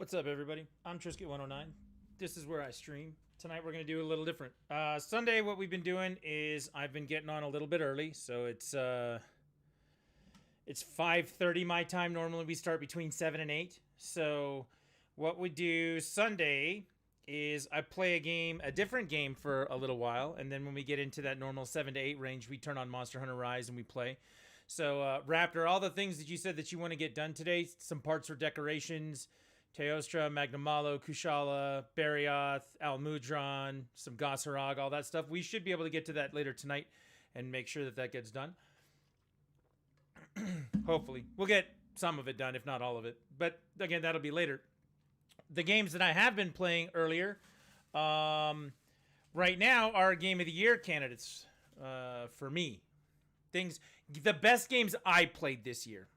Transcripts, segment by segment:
What's up, everybody? I'm Trisket109. This is where I stream. Tonight we're going to do a little different. Sunday, what we've been doing is I've been getting on a little bit early, so it's 5:30 my time. Normally we start between 7 and 8. So what we do Sunday is I play a different game for a little while, and then when we get into that normal 7 to 8 range, we turn on Monster Hunter Rise and we play. So Raptor, all the things that you said that you want to get done today, some parts for decorations, Teostra, Magnamalo, Kushala, Barioth, Almudron, some Gossarog, all that stuff. We should be able to get to that later tonight and make sure that that gets done. Hopefully. We'll get some of it done, if not all of it. But again, that'll be later. The games that I have been playing earlier, right now, are Game of the Year candidates for me. The best games I played this year.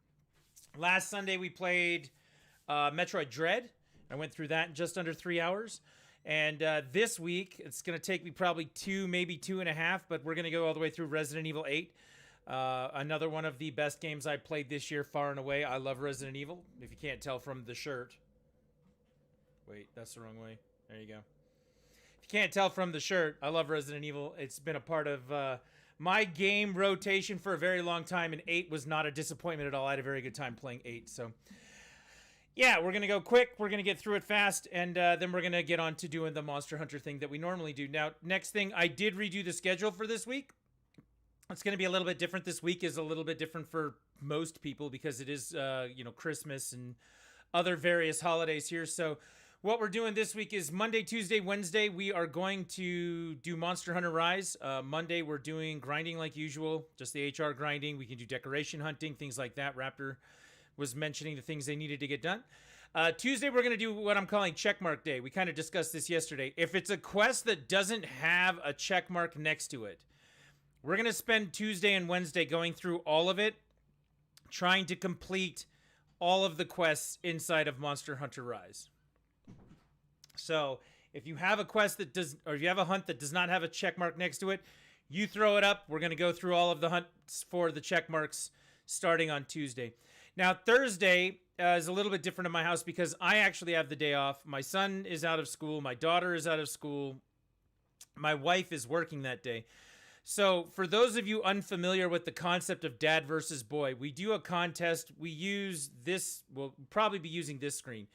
Last Sunday, we played Metroid Dread. I went through that in just under 3 hours. And this week, it's going to take me probably 2, maybe 2.5, but we're going to go all the way through Resident Evil 8. Another one of the best games I played this year, far and away. I love Resident Evil, if you can't tell from the shirt. Wait, that's the wrong way. There you go. If you can't tell from the shirt, I love Resident Evil. It's been a part of my game rotation for a very long time, and 8 was not a disappointment at all. I had a very good time playing 8, so... yeah, we're going to go quick. We're going to get through it fast, and then we're going to get on to doing the Monster Hunter thing that we normally do. Now, next thing, I did redo the schedule for this week. It's going to be a little bit different. This week is a little bit different for most people because it is, Christmas and other various holidays here. So what we're doing this week is Monday, Tuesday, Wednesday, we are going to do Monster Hunter Rise. Monday, we're doing grinding like usual, just the HR grinding. We can do decoration hunting, things like that. Raptor was mentioning the things they needed to get done. Tuesday, we're going to do what I'm calling checkmark day. We kind of discussed this yesterday. If it's a quest that doesn't have a checkmark next to it, we're going to spend Tuesday and Wednesday going through all of it, trying to complete all of the quests inside of Monster Hunter Rise. So if you have a quest that does, or if you have a hunt that does not have a checkmark next to it, you throw it up. We're going to go through all of the hunts for the checkmarks starting on Tuesday. Now, Thursday is a little bit different in my house because I actually have the day off. My son is out of school. My daughter is out of school. My wife is working that day. So for those of you unfamiliar with the concept of dad versus boy, we do a contest. We use this. We'll probably be using this screen.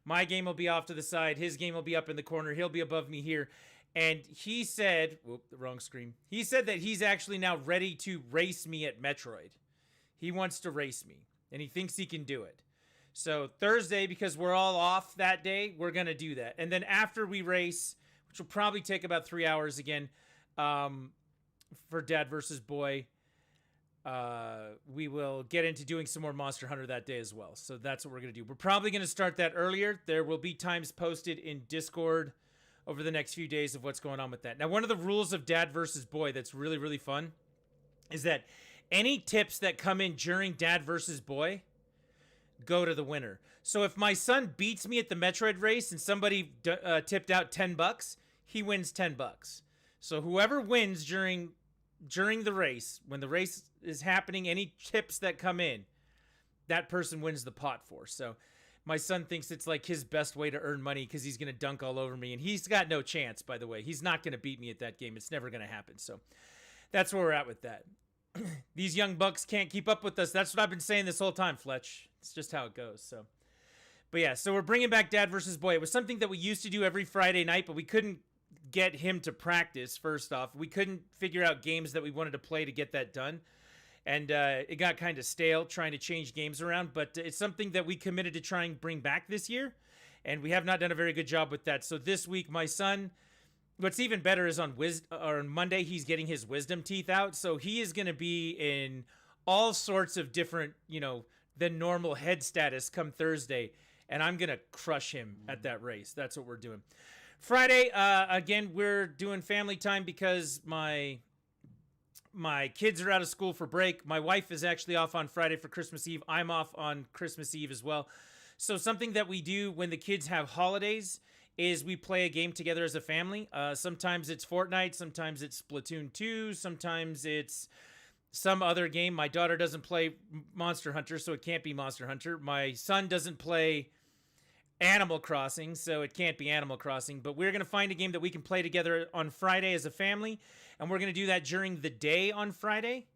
My game will be off to the side. His game will be up in the corner. He'll be above me here. And he said, whoop, the wrong screen. He said that he's actually now ready to race me at Metroid. He wants to race me. And he thinks he can do it. So Thursday, because we're all off that day, we're going to do that. And then after we race, which will probably take about 3 hours again, for Dad versus Boy, we will get into doing some more Monster Hunter that day as well. So that's what we're going to do. We're probably going to start that earlier. There will be times posted in Discord over the next few days of what's going on with that. Now, one of the rules of Dad versus Boy that's really, really fun is that any tips that come in during Dad versus Boy go to the winner. So if my son beats me at the Metroid race and somebody tipped out $10, he wins $10. So whoever wins during the race, when the race is happening, any tips that come in, that person wins the pot for. So my son thinks it's like his best way to earn money because he's going to dunk all over me. And he's got no chance, by the way. He's not going to beat me at that game. It's never going to happen. So that's where we're at with that. These young bucks can't keep up with us. That's what I've been saying this whole time, Fletch. It's just how it goes. So, but yeah, so we're bringing back Dad versus Boy. It was something that we used to do every Friday night, but we couldn't get him to practice. First off, we couldn't figure out games that we wanted to play to get that done, and it got kind of stale trying to change games around. But it's something that we committed to try and bring back this year, and we have not done a very good job with that. So this week, my son. What's even better is on Monday, he's getting his wisdom teeth out. So he is going to be in all sorts of different, than normal head status come Thursday. And I'm going to crush him at that race. That's what we're doing. Friday, again, we're doing family time because my kids are out of school for break. My wife is actually off on Friday for Christmas Eve. I'm off on Christmas Eve as well. So something that we do when the kids have holidays is we play a game together as a family. Sometimes it's Fortnite, sometimes it's Splatoon 2, sometimes it's some other game. My daughter doesn't play Monster Hunter, so it can't be Monster Hunter. My son doesn't play Animal Crossing, so it can't be Animal Crossing. But we're going to find a game that we can play together on Friday as a family, and we're going to do that during the day on Friday.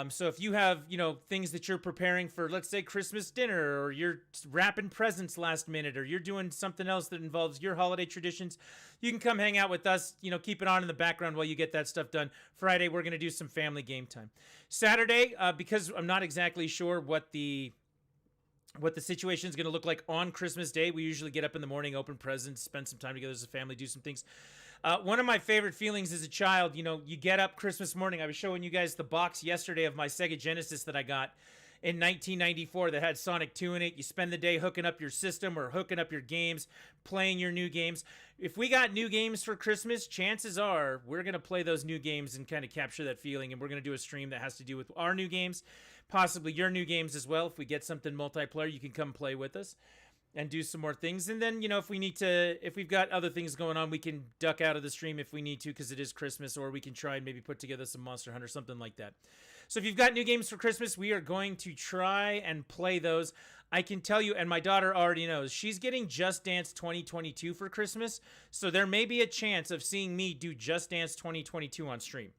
So if you have, things that you're preparing for, let's say, Christmas dinner, or you're wrapping presents last minute, or you're doing something else that involves your holiday traditions, you can come hang out with us, keep it on in the background while you get that stuff done. Friday, we're going to do some family game time. Saturday, because I'm not exactly sure what the situation is going to look like on Christmas Day. We usually get up in the morning, open presents, spend some time together as a family, do some things. One of my favorite feelings as a child, you get up Christmas morning. I was showing you guys the box yesterday of my Sega Genesis that I got in 1994 that had Sonic 2 in it. You spend the day hooking up your system or hooking up your games, playing your new games. If we got new games for Christmas, chances are we're going to play those new games and kind of capture that feeling. And we're going to do a stream that has to do with our new games, possibly your new games as well. If we get something multiplayer, you can come play with us and do some more things. And then, if we've got other things going on, we can duck out of the stream if we need to, because it is Christmas, or we can try and maybe put together some Monster Hunter, something like that. So if you've got new games for Christmas, we are going to try and play those. I can tell you, and my daughter already knows, she's getting Just Dance 2022 for Christmas. So there may be a chance of seeing me do Just Dance 2022 on stream.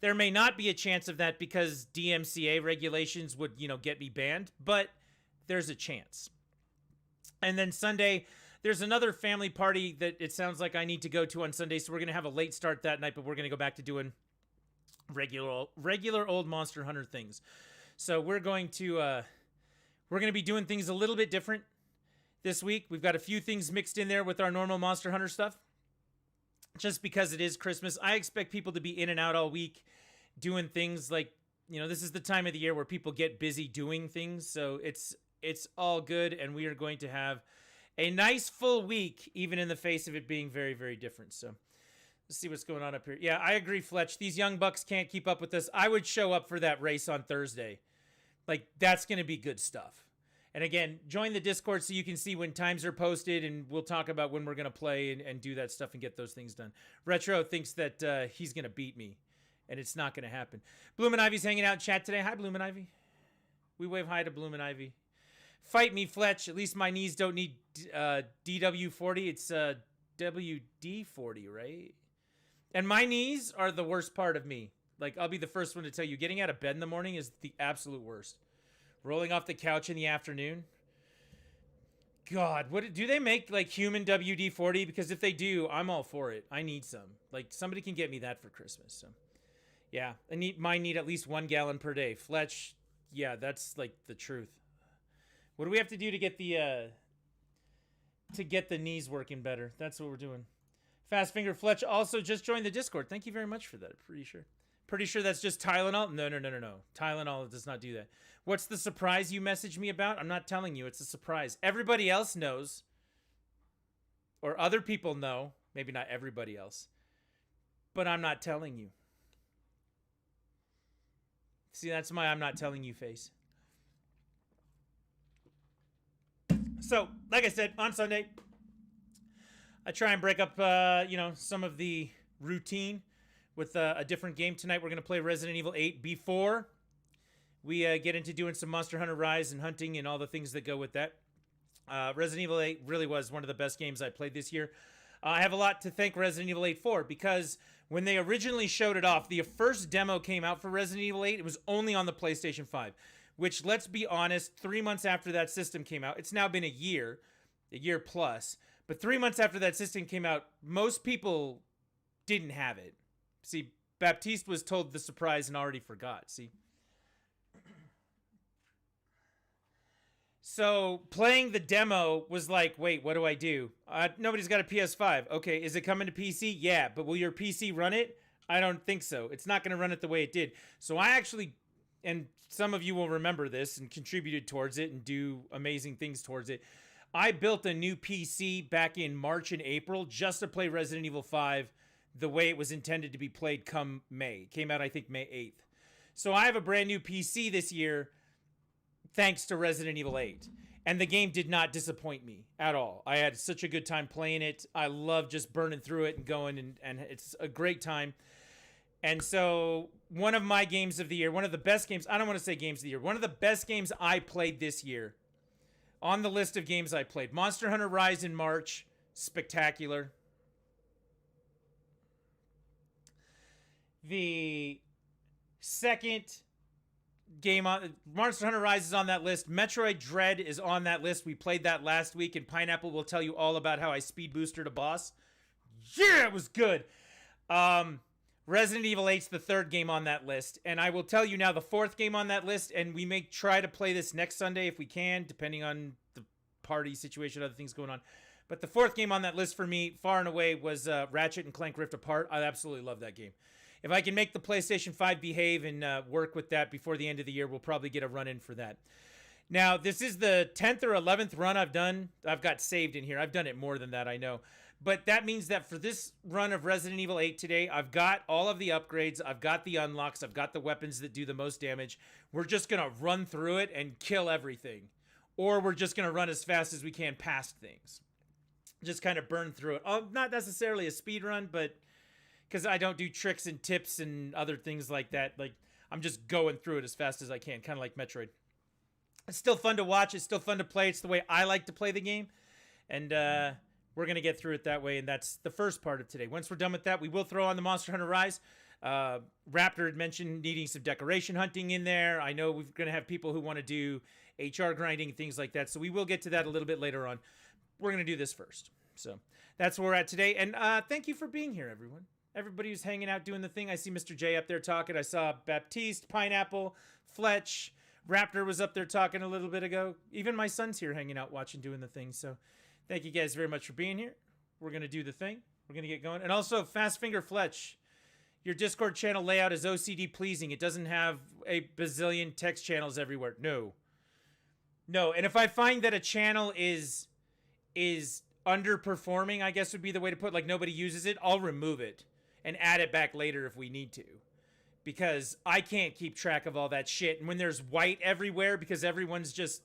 There may not be a chance of that because DMCA regulations would, get me banned, but there's a chance. And then Sunday, there's another family party that it sounds like I need to go to on Sunday. So we're going to have a late start that night, but we're going to go back to doing regular old Monster Hunter things. So we're going to be doing things a little bit different this week. We've got a few things mixed in there with our normal Monster Hunter stuff. Just because it is Christmas, I expect people to be in and out all week doing things like, this is the time of the year where people get busy doing things. So it's all good, and we are going to have a nice full week, even in the face of it being very, very different. So let's see what's going on up here. Yeah, I agree, Fletch. These young bucks can't keep up with us. I would show up for that race on Thursday. Like, that's going to be good stuff. And again, join the Discord so you can see when times are posted, and we'll talk about when we're going to play and do that stuff and get those things done. Retro thinks that he's going to beat me, and it's not going to happen. Bloom and Ivy's hanging out in chat today. Hi, Bloom and Ivy. We wave hi to Bloom and Ivy. Fight me, Fletch. At least my knees don't need DW40. It's WD40, right? And my knees are the worst part of me. Like, I'll be the first one to tell you, getting out of bed in the morning is the absolute worst. Rolling off the couch in the afternoon. God, what do they make, like, human WD-40? Because if they do, I'm all for it. I need some. Like, somebody can get me that for Christmas. So, yeah, mine need at least 1 gallon per day. Fletch, yeah, that's, like, the truth. What do we have to do to get the knees working better? That's what we're doing. Fast Finger Fletch also just joined the Discord. Thank you very much for that. Pretty sure that's just Tylenol. No. Tylenol does not do that. What's the surprise you messaged me about? I'm not telling you. It's a surprise. Everybody else knows. Or other people know. Maybe not everybody else. But I'm not telling you. See, that's my I'm not telling you face. So, like I said, on Sunday, I try and break up, some of the routine with a different game. Tonight, we're going to play Resident Evil 8 before we get into doing some Monster Hunter Rise and hunting and all the things that go with that. Resident Evil 8 really was one of the best games I played this year. I have a lot to thank Resident Evil 8 for, because when they originally showed it off, the first demo came out for Resident Evil 8. It was only on the PlayStation 5. Which, let's be honest, 3 months after that system came out, it's now been a year plus, but 3 months after that system came out, most people didn't have it. See, Baptiste was told the surprise and already forgot, see? So, playing the demo was like, wait, what do I do? Nobody's got a PS5. Okay, is it coming to PC? Yeah, but will your PC run it? I don't think so. It's not going to run it the way it did. So I actually... and some of you will remember this and contributed towards it and do amazing things towards it. I built a new PC back in March and April just to play Resident Evil 5 the way it was intended to be played come May. It came out, I think, May 8th. So I have a brand new PC this year thanks to Resident Evil 8. And the game did not disappoint me at all. I had such a good time playing it. I love just burning through it and going, and it's a great time. And so one of my games of the year, one of the best games, I don't want to say games of the year, one of the best games I played this year on the list of games I played. Monster Hunter Rise in March, spectacular. The second game on Monster Hunter Rise is on that list. Metroid Dread is on that list. We played that last week, and Pineapple will tell you all about how I speed boosted a boss. Yeah, it was good. Resident Evil 8's the third game on that list, and I will tell you now the fourth game on that list, and we may try to play this next Sunday if we can, depending on the party situation, other things going on. But the fourth game on that list for me, far and away, was Ratchet and Clank Rift Apart. I absolutely love that game. If I can make the PlayStation 5 behave and work with that before the end of the year, we'll probably get a run in for that. Now, this is the 10th or 11th run I've done. I've got saved in here. I've done it more than that, I know. But that means that for this run of Resident Evil 8 today, I've got all of the upgrades. I've got the unlocks. I've got the weapons that do the most damage. We're just going to run through it and kill everything. Or we're just going to run as fast as we can past things. Just kind of burn through it. Not necessarily a speed run, but because I don't do tricks and tips and other things like that. Like, I'm just going through it as fast as I can, kind of like Metroid. It's still fun to watch. It's still fun to play. It's the way I like to play the game. And we're going to get through it that way, and that's the first part of today. Once we're done with that, we will throw on the Monster Hunter Rise. Raptor had mentioned needing some decoration hunting in there. I know we're going to have people who want to do HR grinding, things like that, so we will get to that a little bit later on. We're going to do this first. So that's where we're at today, and thank you for being here, everyone. Everybody who's hanging out doing the thing. I see Mr. J up there talking. I saw Baptiste, Pineapple, Fletch, Raptor was up there talking a little bit ago. Even my son's here hanging out, watching, doing the thing, so thank you guys very much for being here. We're going to do the thing. We're going to get going. And also, Fast Finger Fletch, your Discord channel layout is OCD pleasing. It doesn't have a bazillion text channels everywhere. No. And if I find that a channel is underperforming, I guess would be the way to put it, like nobody uses it, I'll remove it and add it back later if we need to. Because I can't keep track of all that shit. And when there's white everywhere because everyone's just,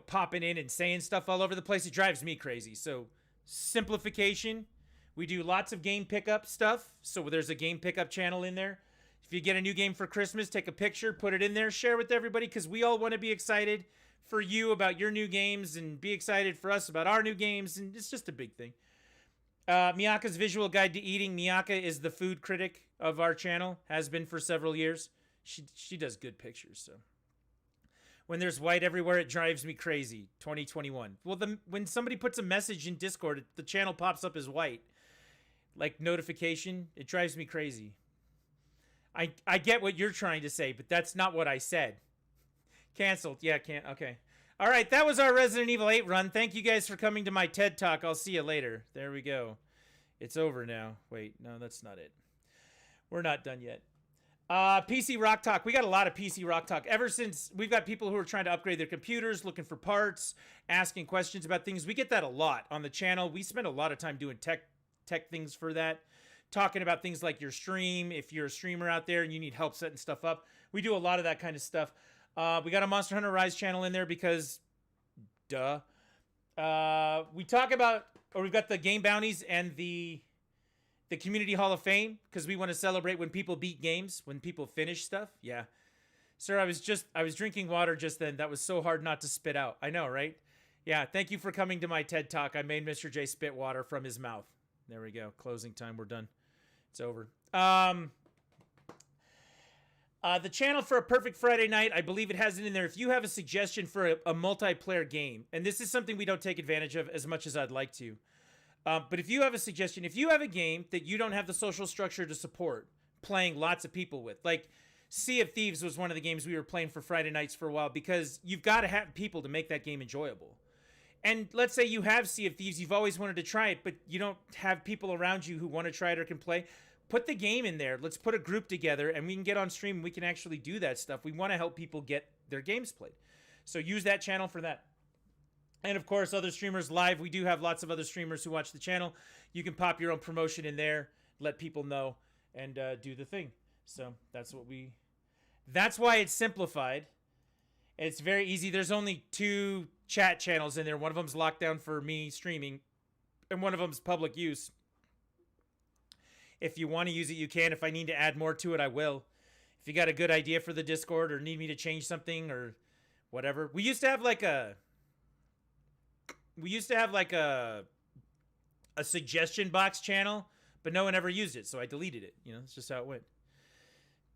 popping in and saying stuff all over the place, it drives me crazy. So simplification, we do lots of game pickup stuff. So there's a game pickup channel in there. If you get a new game for Christmas, take a picture, put it in there, share with everybody, because we all want to be excited for you about your new games and be excited for us about our new games. And it's just a big thing. Miyaka's Visual Guide to Eating. Miyaka is the food critic of our channel, has been for several years. She does good pictures, so. When there's white everywhere, it drives me crazy. 2021. Well, when somebody puts a message in Discord, the channel pops up as white. Like notification, it drives me crazy. I get what you're trying to say, but that's not what I said. Canceled. Yeah, can't. Okay. All right, that was our Resident Evil 8 run. Thank you guys for coming to my TED Talk. I'll see you later. There we go. It's over now. Wait, no, that's not it. We're not done yet. PC Rock Talk. We got a lot of PC Rock Talk. Ever since we've got people who are trying to upgrade their computers, looking for parts, asking questions about things. We get that a lot on the channel. We spend a lot of time doing tech things for that. Talking about things like your stream. If you're a streamer out there and you need help setting stuff up. We do a lot of that kind of stuff. We got a Monster Hunter Rise channel in there because, duh. We talk about, or we've got the game bounties and the Community Hall of Fame because we want to celebrate when people beat games, when people finish stuff. Yeah. Sir, I was drinking water just then. That was so hard not to spit out. I know, right? Yeah. Thank you for coming to my TED Talk. I made Mr. J spit water from his mouth. There we go. Closing time. We're done. It's over. The channel for a perfect Friday night, I believe it has it in there. If you have a suggestion for a multiplayer game, and this is something we don't take advantage of as much as I'd like to, but if you have a suggestion, if you have a game that you don't have the social structure to support playing lots of people with, like Sea of Thieves was one of the games we were playing for Friday nights for a while because you've got to have people to make that game enjoyable. And let's say you have Sea of Thieves, you've always wanted to try it, but you don't have people around you who want to try it or can play. Put the game in there. Let's put a group together and we can get on stream and we can actually do that stuff. We want to help people get their games played. So use that channel for that. And of course, other streamers live. We do have lots of other streamers who watch the channel. You can pop your own promotion in there, let people know, and do the thing. So that's why it's simplified. It's very easy. There's only 2 chat channels in there. One of them's locked down for me streaming, and one of them's public use. If you want to use it, you can. If I need to add more to it, I will. If you got a good idea for the Discord or need me to change something or whatever. We used to have like a We used to have like a suggestion box channel, but no one ever used it, so I deleted it. You know, that's just how it went.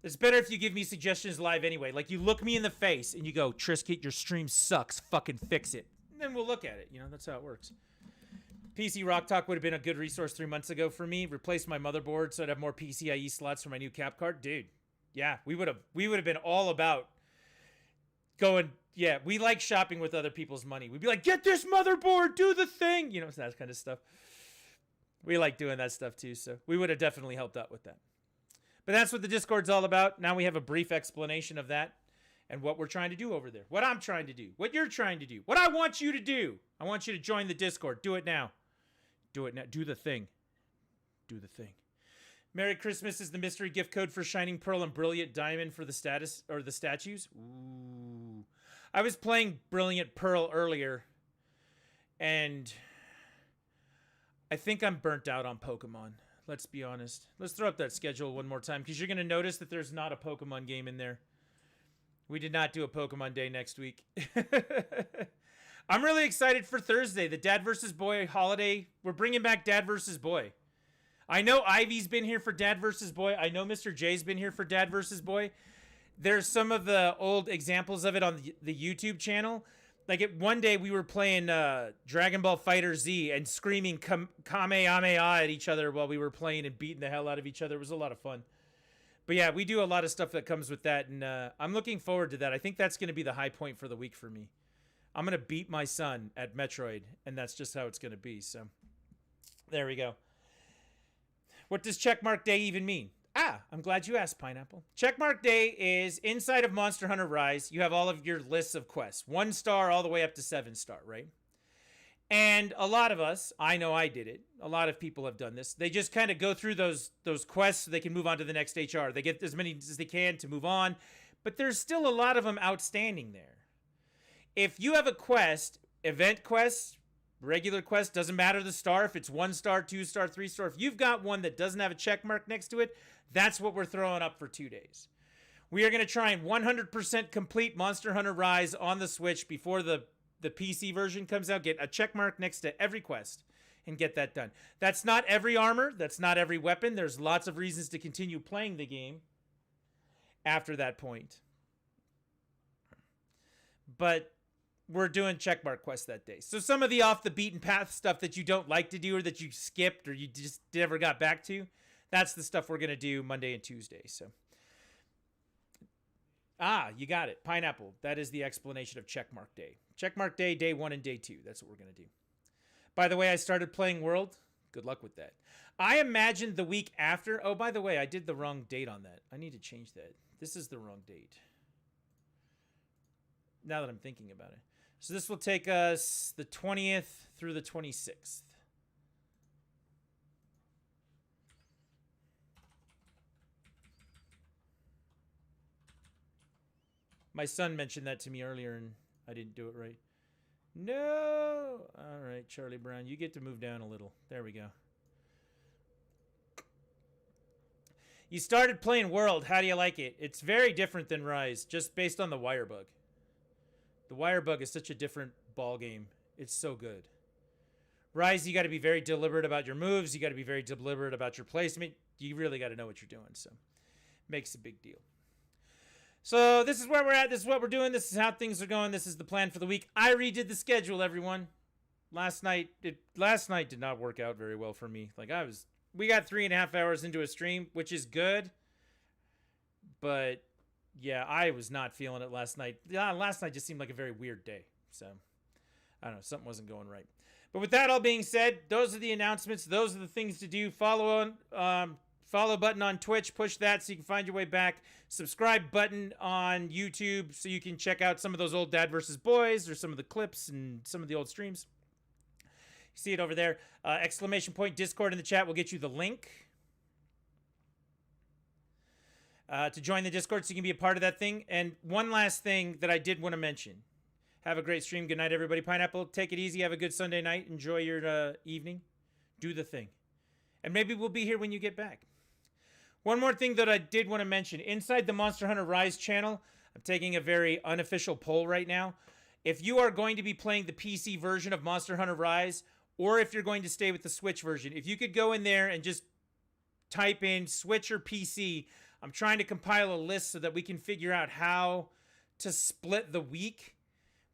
It's better if you give me suggestions live anyway. Like, you look me in the face and you go, Trisket, your stream sucks. Fucking fix it. And then we'll look at it. You know, that's how it works. PC Rock Talk would have been a good resource 3 months ago for me. Replace my motherboard so I'd have more PCIe slots for my new cap card. Dude, yeah, we would have been all about going, yeah, we like shopping with other people's money. We'd be like, get this motherboard, do the thing. You know, that kind of stuff. We like doing that stuff too, so we would have definitely helped out with that. But that's what the Discord's all about. Now we have a brief explanation of that and what we're trying to do over there. What I'm trying to do. What you're trying to do. What I want you to do. I want you to join the Discord. Do it now. Do it now. Do the thing. Do the thing. Merry Christmas is the mystery gift code for Shining Pearl and Brilliant Diamond for the status or the statues. Ooh. I was playing Brilliant Pearl earlier, and I think I'm burnt out on Pokemon. Let's be honest. Let's throw up that schedule one more time, because you're going to notice that there's not a Pokemon game in there. We did not do a Pokemon Day next week. I'm really excited for Thursday, the Dad vs. Boy holiday. We're bringing back Dad vs. Boy. I know Ivy's been here for Dad vs. Boy. I know Mr. J's been here for Dad vs. Boy. There's some of the old examples of it on the YouTube channel. Like, one day we were playing Dragon Ball Fighter Z and screaming Kamehameha at each other while we were playing and beating the hell out of each other. It was a lot of fun. But yeah, we do a lot of stuff that comes with that, and I'm looking forward to that. I think that's going to be the high point for the week for me. I'm going to beat my son at Metroid, and that's just how it's going to be. So there we go. What does Checkmark Day even mean? Ah, I'm glad you asked, Pineapple. Checkmark Day is inside of Monster Hunter Rise. You have all of your lists of quests. 1 star all the way up to 7 star, right? And a lot of us, I know I did it. A lot of people have done this. They just kind of go through those quests so they can move on to the next HR. They get as many as they can to move on. But there's still a lot of them outstanding there. If you have a quest, event quest, regular quest, doesn't matter the star. If it's 1 star, 2 star, 3 star. If you've got one that doesn't have a check mark next to it, that's what we're throwing up for 2 days. We are going to try and 100% complete Monster Hunter Rise on the Switch before the PC version comes out. Get a check mark next to every quest and get that done. That's not every armor. That's not every weapon. There's lots of reasons to continue playing the game after that point. But we're doing checkmark quests that day. So some of the off the beaten path stuff that you don't like to do or that you skipped or you just never got back to, that's the stuff we're going to do Monday and Tuesday. So, you got it. Pineapple. That is the explanation of Checkmark Day. Checkmark Day, day 1 and day 2. That's what we're going to do. By the way, I started playing World. Good luck with that. I imagined the week after. Oh, by the way, I did the wrong date on that. I need to change that. This is the wrong date. Now that I'm thinking about it. So this will take us the 20th through the 26th. My son mentioned that to me earlier, and I didn't do it right. No! All right, Charlie Brown, you get to move down a little. There we go. You started playing World. How do you like it? It's very different than Rise, just based on the wire bug. The wire bug is such a different ball game. It's so good. Rise, you got to be very deliberate about your moves. You got to be very deliberate about your placement. You really got to know what you're doing. So, makes a big deal. So, this is where we're at. This is what we're doing. This is how things are going. This is the plan for the week. I redid the schedule, everyone. Last night did not work out very well for me. We got 3.5 hours into a stream, which is good. But yeah, I was not feeling it last night. Last night just seemed like a very weird day. So, I don't know. Something wasn't going right. But with that all being said, those are the announcements. Those are the things to do. Follow button on Twitch. Push that so you can find your way back. Subscribe button on YouTube so you can check out some of those old Dad vs. Boys or some of the clips and some of the old streams. You see it over there. Exclamation point Discord in the chat will get you the link to join the Discord so you can be a part of that thing. And one last thing that I did want to mention. Have a great stream. Good night, everybody. Pineapple, take it easy. Have a good Sunday night. Enjoy your evening. Do the thing. And maybe we'll be here when you get back. One more thing that I did want to mention. Inside the Monster Hunter Rise channel, I'm taking a very unofficial poll right now. if you are going to be playing the PC version of Monster Hunter Rise, or if you're going to stay with the Switch version, if you could go in there and just type in Switch or PC, I'm trying to compile a list so that we can figure out how to split the week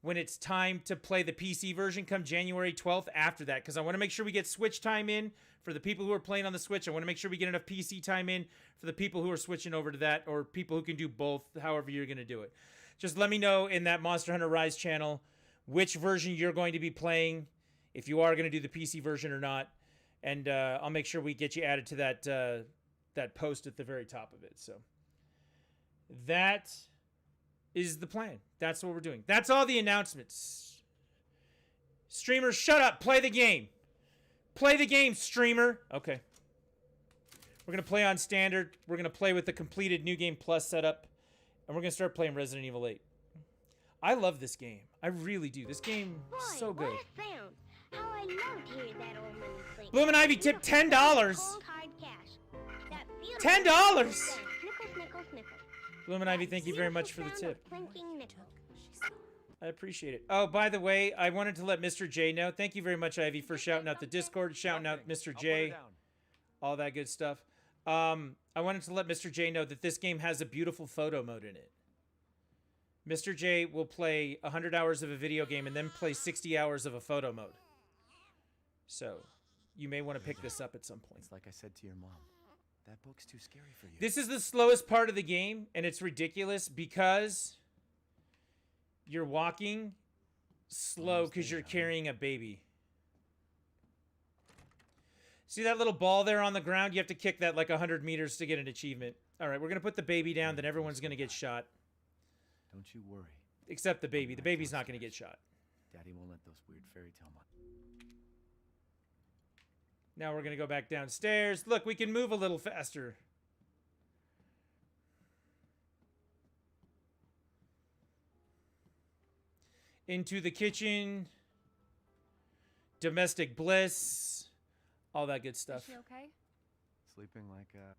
when it's time to play the PC version come January 12th after that, because I want to make sure we get Switch time in for the people who are playing on the Switch. I want to make sure we get enough PC time in for the people who are switching over to that, or people who can do both, however you're going to do it. Just let me know in that Monster Hunter Rise channel which version you're going to be playing, if you are going to do the PC version or not, and I'll make sure we get you added to that post at the very top of it. So that is the plan. That's what we're doing. That's all the announcements. Streamers, shut up. Play the game. Play the game, streamer. Okay. We're going to play on standard. We're going to play with the completed New Game Plus setup. And we're going to start playing Resident Evil 8. I love this game. I really do. This game is so good. How I love to hear that old money clink. Bloomin' Ivy tipped $10. $10! Bloomin' Ivy, thank you very much for the tip. I appreciate it. Oh, by the way, I wanted to let Mr. J know. Thank you very much, Ivy, for shouting out the Discord, shouting out Mr. J, all that good stuff. I wanted to let Mr. J know that this game has a beautiful photo mode in it. Mr. J will play 100 hours of a video game and then play 60 hours of a photo mode. So, you may want to pick this up at some point. It's like I said to your mom. That book's too scary for you. This is the slowest part of the game, and it's ridiculous because you're walking slow because you're carrying a baby. See that little ball there on the ground? You have to kick that like 100 meters to get an achievement. All right, we're going to put the baby down, then everyone's going to get shot. Don't you worry. Except the baby. The baby's not going to get shot. Daddy won't let those weird fairy tale monsters. Now we're going to go back downstairs. Look, we can move a little faster. Into the kitchen. Domestic bliss. All that good stuff. Is she okay? Sleeping like a...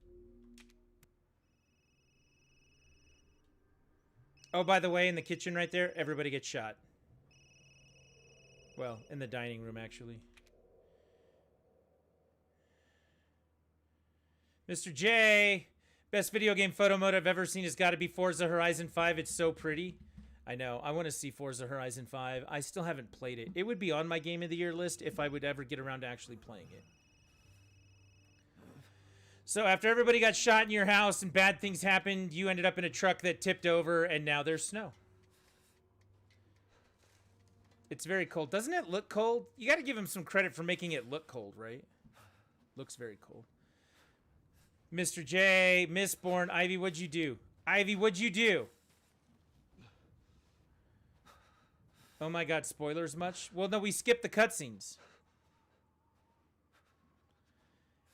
Oh, by the way, in the kitchen right there, everybody gets shot. Well, in the dining room, actually. Mr. J, best video game photo mode I've ever seen has got to be Forza Horizon 5. It's so pretty. I know. I want to see Forza Horizon 5. I still haven't played it. It would be on my Game of the Year list if I would ever get around to actually playing it. So after everybody got shot in your house and bad things happened, you ended up in a truck that tipped over, and now there's snow. It's very cold. Doesn't it look cold? You got to give him some credit for making it look cold, right? Looks very cold. Mr. J, Mistborn, Ivy, what'd you do? Ivy, what'd you do? Oh my god, spoilers much? Well, no, we skipped the cutscenes.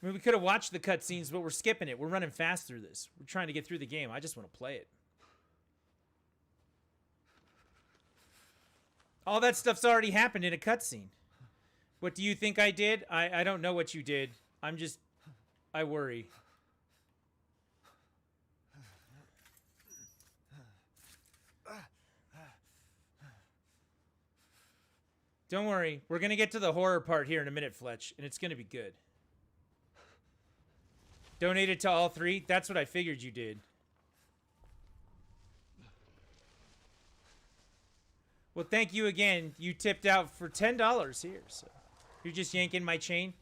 I mean, we could have watched the cutscenes, but we're skipping it. We're running fast through this. We're trying to get through the game. I just want to play it. All that stuff's already happened in a cutscene. What do you think I did? I don't know what you did. I'm just... I worry. Don't worry. We're going to get to the horror part here in a minute, Fletch, and it's going to be good. Donated to all three? That's what I figured you did. Well, thank you again. You tipped out for $10 here, so you're just yanking my chain.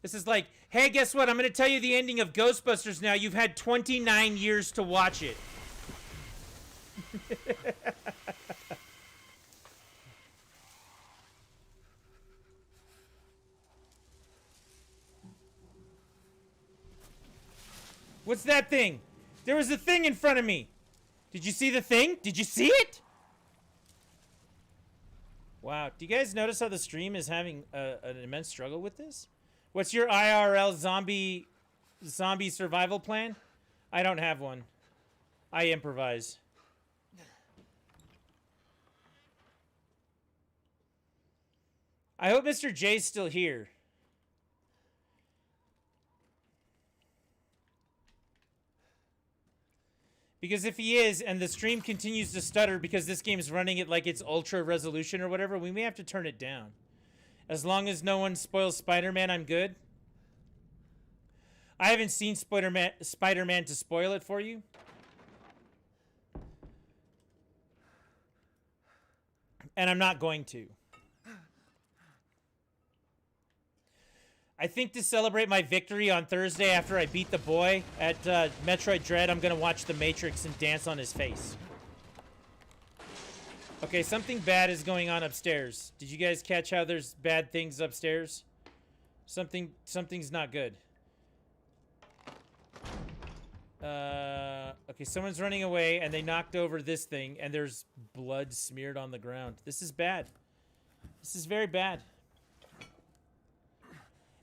This is like, hey, guess what? I'm going to tell you the ending of Ghostbusters now. You've had 29 years to watch it. What's that thing? There was a thing in front of me. Did you see the thing? Did you see it? Wow. Do you guys notice how the stream is having an immense struggle with this? What's your IRL zombie survival plan? I don't have one. I improvise. I hope Mr. J's still here. Because if he is, and the stream continues to stutter because this game is running at like its ultra resolution or whatever, we may have to turn it down. As long as no one spoils Spider-Man, I'm good. I haven't seen Spider-Man to spoil it for you. And I'm not going to. I think to celebrate my victory on Thursday after I beat the boy at Metroid Dread, I'm going to watch The Matrix and dance on his face. Okay, something bad is going on upstairs. Did you guys catch how there's bad things upstairs? Something's not good. Okay, someone's running away and they knocked over this thing and there's blood smeared on the ground. This is bad. This is very bad.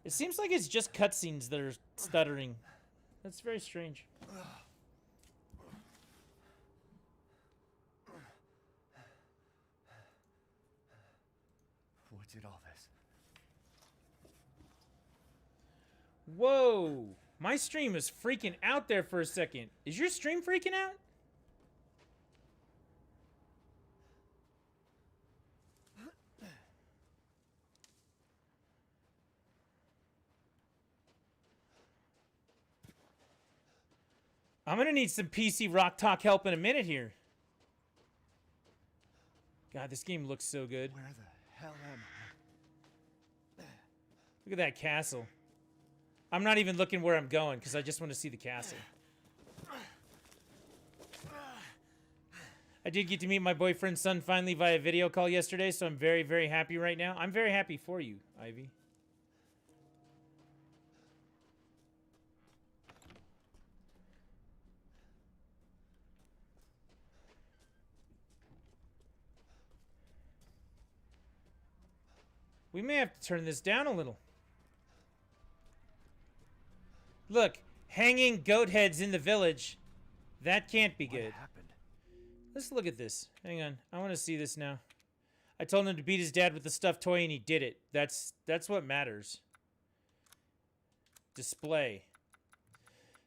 It seems like it's just cutscenes that are stuttering. That's very strange. What did all this? Whoa! My stream is freaking out there for a second. Is your stream freaking out? I'm gonna need some PC Rock Talk help in a minute here. God, this game looks so good. Where the hell am I? Look at that castle. I'm not even looking where I'm going because I just want to see the castle. I did get to meet my boyfriend's son finally via video call yesterday, so I'm very, very happy right now. I'm very happy for you, Ivy. We may have to turn this down a little. Look, hanging goat heads in the village. That can't be good. What happened? Let's look at this. Hang on. I want to see this now. I told him to beat his dad with the stuffed toy and he did it. That's what matters. Display.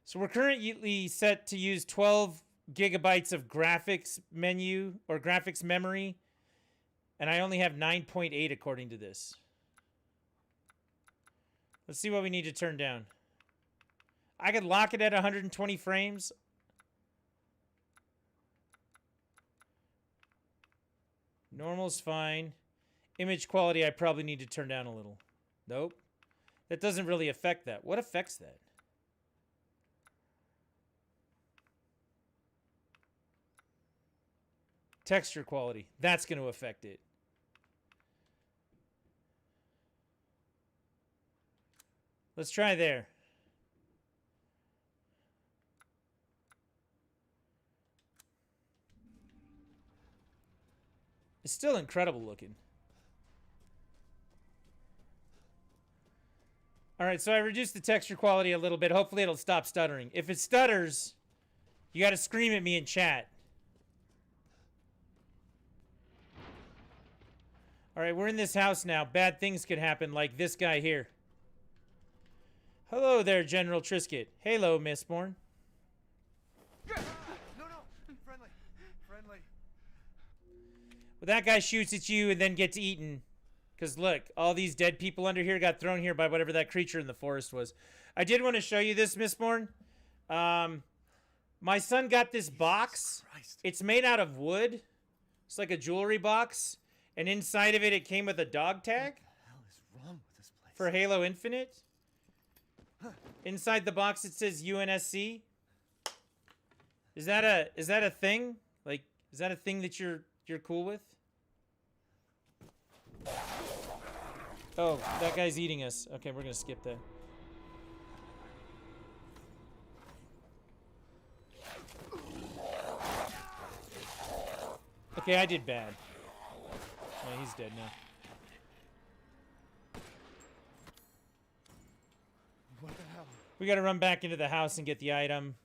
So we're currently set to use 12 gigabytes of graphics menu or graphics memory. And I only have 9.8 according to this. Let's see what we need to turn down. I could lock it at 120 frames. Normal's fine. Image quality I probably need to turn down a little. Nope. That doesn't really affect that. What affects that? Texture quality. That's going to affect it. Let's try there. It's still incredible looking. All right, so I reduced the texture quality a little bit. Hopefully it'll stop stuttering. If it stutters, you got to scream at me in chat. All right, we're in this house now. Bad things could happen, like this guy here. Hello there, General Trisket. Hello, Mistborn. No, friendly. Well, that guy shoots at you and then gets eaten. Because look, all these dead people under here got thrown here by whatever that creature in the forest was. I did want to show you this, Mistborn. My son got this box. It's made out of wood. It's like a jewelry box. And inside of it, it came with a dog tag. What the hell is wrong with this place? For Halo Infinite. Inside the box, it says UNSC. Is that a thing? Like, is that a thing that you're cool with? Oh, that guy's eating us. Okay, we're gonna skip that. Okay, I did bad. Oh, he's dead now. What the hell? We gotta run back into the house and get the item.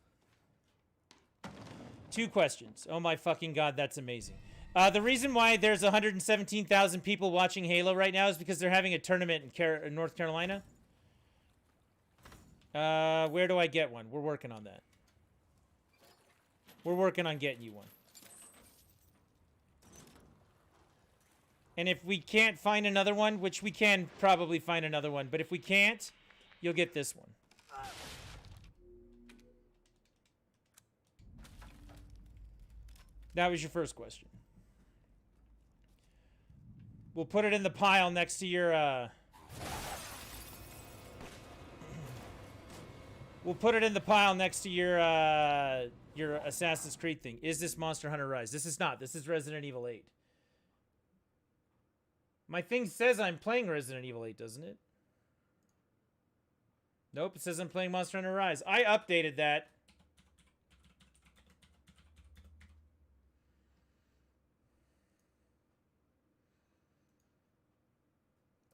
2 questions. Oh my fucking god, that's amazing. The reason why there's 117,000 people watching Halo right now is because they're having a tournament in North Carolina. Where do I get one? We're working on that. We're working on getting you one. And if we can't find another one, which we can probably find another one, but if we can't, you'll get this one. That was your first question. We'll put it in the pile next to your, we'll put it in the pile next to your Assassin's Creed thing. Is this Monster Hunter Rise? This is not. This is Resident Evil 8. My thing says I'm playing Resident Evil 8, doesn't it? Nope, it says I'm playing Monster Hunter Rise. I updated that.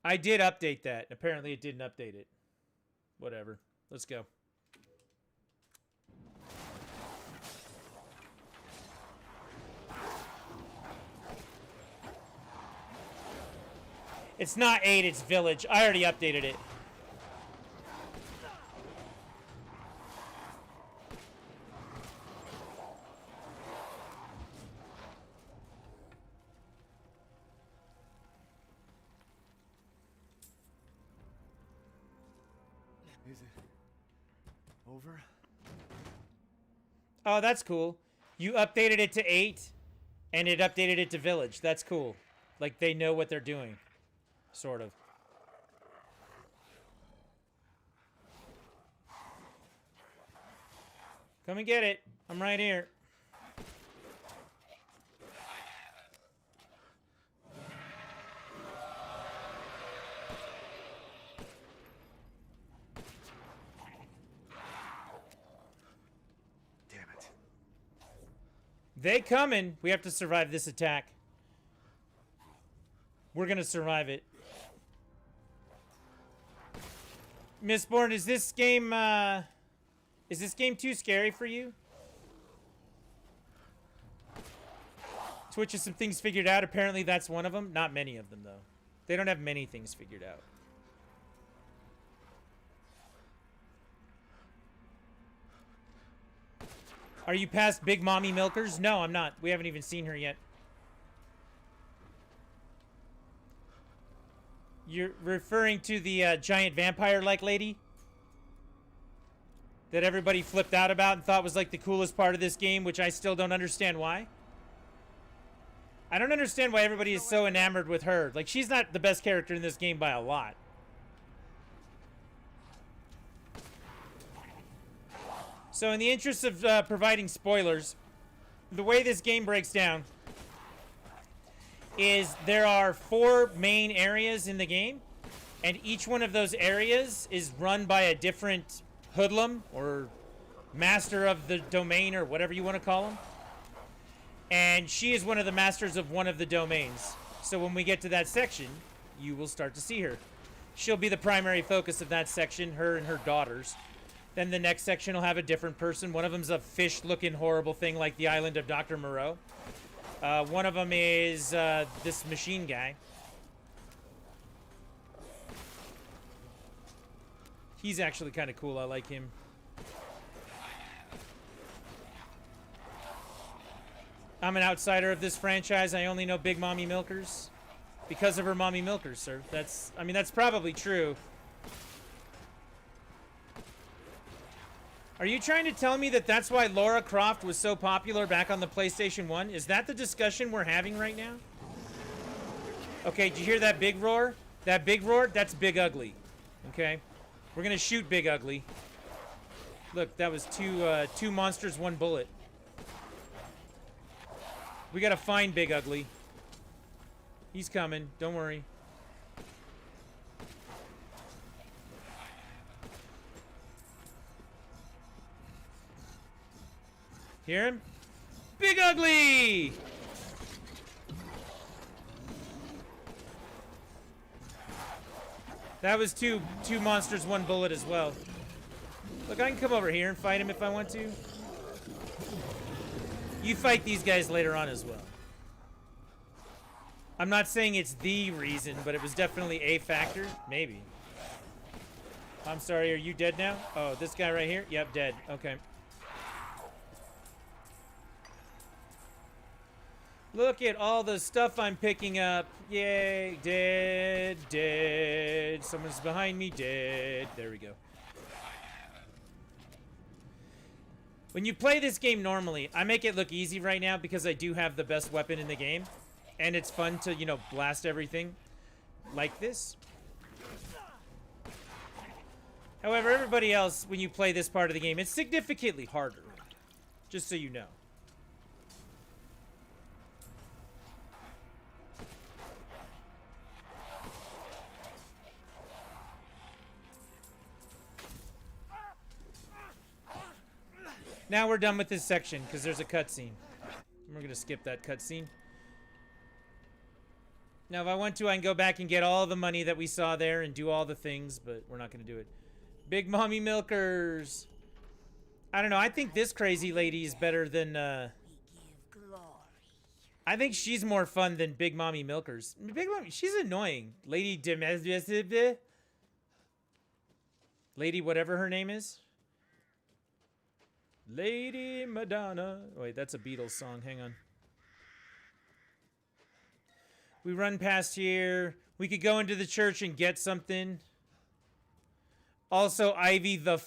I did update that. Apparently it didn't update it. Whatever. Let's go. It's not 8, it's Village. I already updated it. Is it over? Oh, that's cool. You updated it to 8, and it updated it to Village. That's cool. Like, they know what they're doing. Sort of. Come and get it. I'm right here. Damn it. They coming. We have to survive this attack. We're gonna survive it. Mistborn, is this game too scary for you? Twitch has some things figured out. Apparently that's one of them. Not many of them, though. They don't have many things figured out. Are you past Big Mommy Milkers? No, I'm not. We haven't even seen her yet. You're referring to the giant vampire-like lady that everybody flipped out about and thought was like the coolest part of this game, which I still don't understand why. I don't understand why everybody is so enamored with her. Like, she's not the best character in this game by a lot. So in the interest of providing spoilers, the way this game breaks down is there are 4 main areas in the game, and each one of those areas is run by a different hoodlum or master of the domain or whatever you want to call him. And she is one of the masters of one of the domains. So when we get to that section, you will start to see her. She'll be the primary focus of that section, her and her daughters. Then the next section will have a different person. One of them's a fish-looking horrible thing like the island of Dr. Moreau. One of them is this machine guy. He's actually kind of cool. I like him. I'm an outsider of this franchise. I only know Big Mommy Milkers because of her Mommy Milkers, sir. That's probably true. Are you trying to tell me that that's why Lara Croft was so popular back on the PlayStation 1? Is that the discussion we're having right now? Okay, did you hear that big roar? That big roar? That's Big Ugly. Okay? We're gonna shoot Big Ugly. Look, that was two monsters, 1 bullet. We gotta find Big Ugly. He's coming. Don't worry. Hear him? Big Ugly! That was two monsters, 1 bullet as well. Look, I can come over here and fight him if I want to. You fight these guys later on as well. I'm not saying it's the reason, but it was definitely a factor. Maybe. I'm sorry, are you dead now? Oh, this guy right here? Yep, dead. Okay. Look at all the stuff I'm picking up. Yay. Dead. Dead. Someone's behind me. Dead. There we go. When you play this game normally, I make it look easy right now because I do have the best weapon in the game. And it's fun to, you know, blast everything like this. However, everybody else, when you play this part of the game, it's significantly harder. Just so you know. Now we're done with this section because there's a cutscene. We're going to skip that cutscene. Now, if I want to, I can go back and get all the money that we saw there and do all the things, but we're not going to do it. Big Mommy Milkers. I don't know. I think this crazy lady is better than, I think she's more fun than Big Mommy Milkers. Big Mommy, she's annoying. Lady Lady whatever her name is. Lady Madonna. Oh, wait, that's a Beatles song. Hang on. We run past here. We could go into the church and get something. Also, Ivy the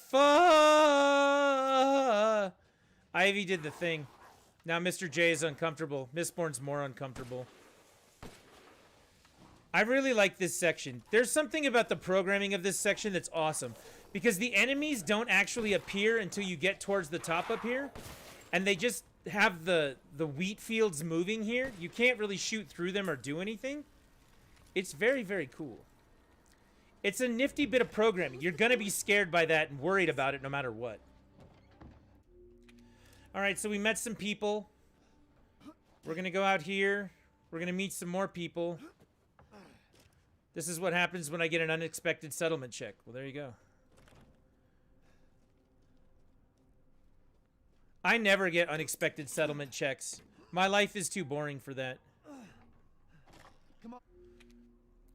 Ivy did the thing. Now Mr. J is uncomfortable. Mistborn's more uncomfortable. I really like this section. There's something about the programming of this section that's awesome. Because the enemies don't actually appear until you get towards the top up here. And they just have the wheat fields moving here. You can't really shoot through them or do anything. It's very, very cool. It's a nifty bit of programming. You're going to be scared by that and worried about it no matter what. Alright, so we met some people. We're going to go out here. We're going to meet some more people. This is what happens when I get an unexpected settlement check. Well, there you go. I never get unexpected settlement checks. My life is too boring for that.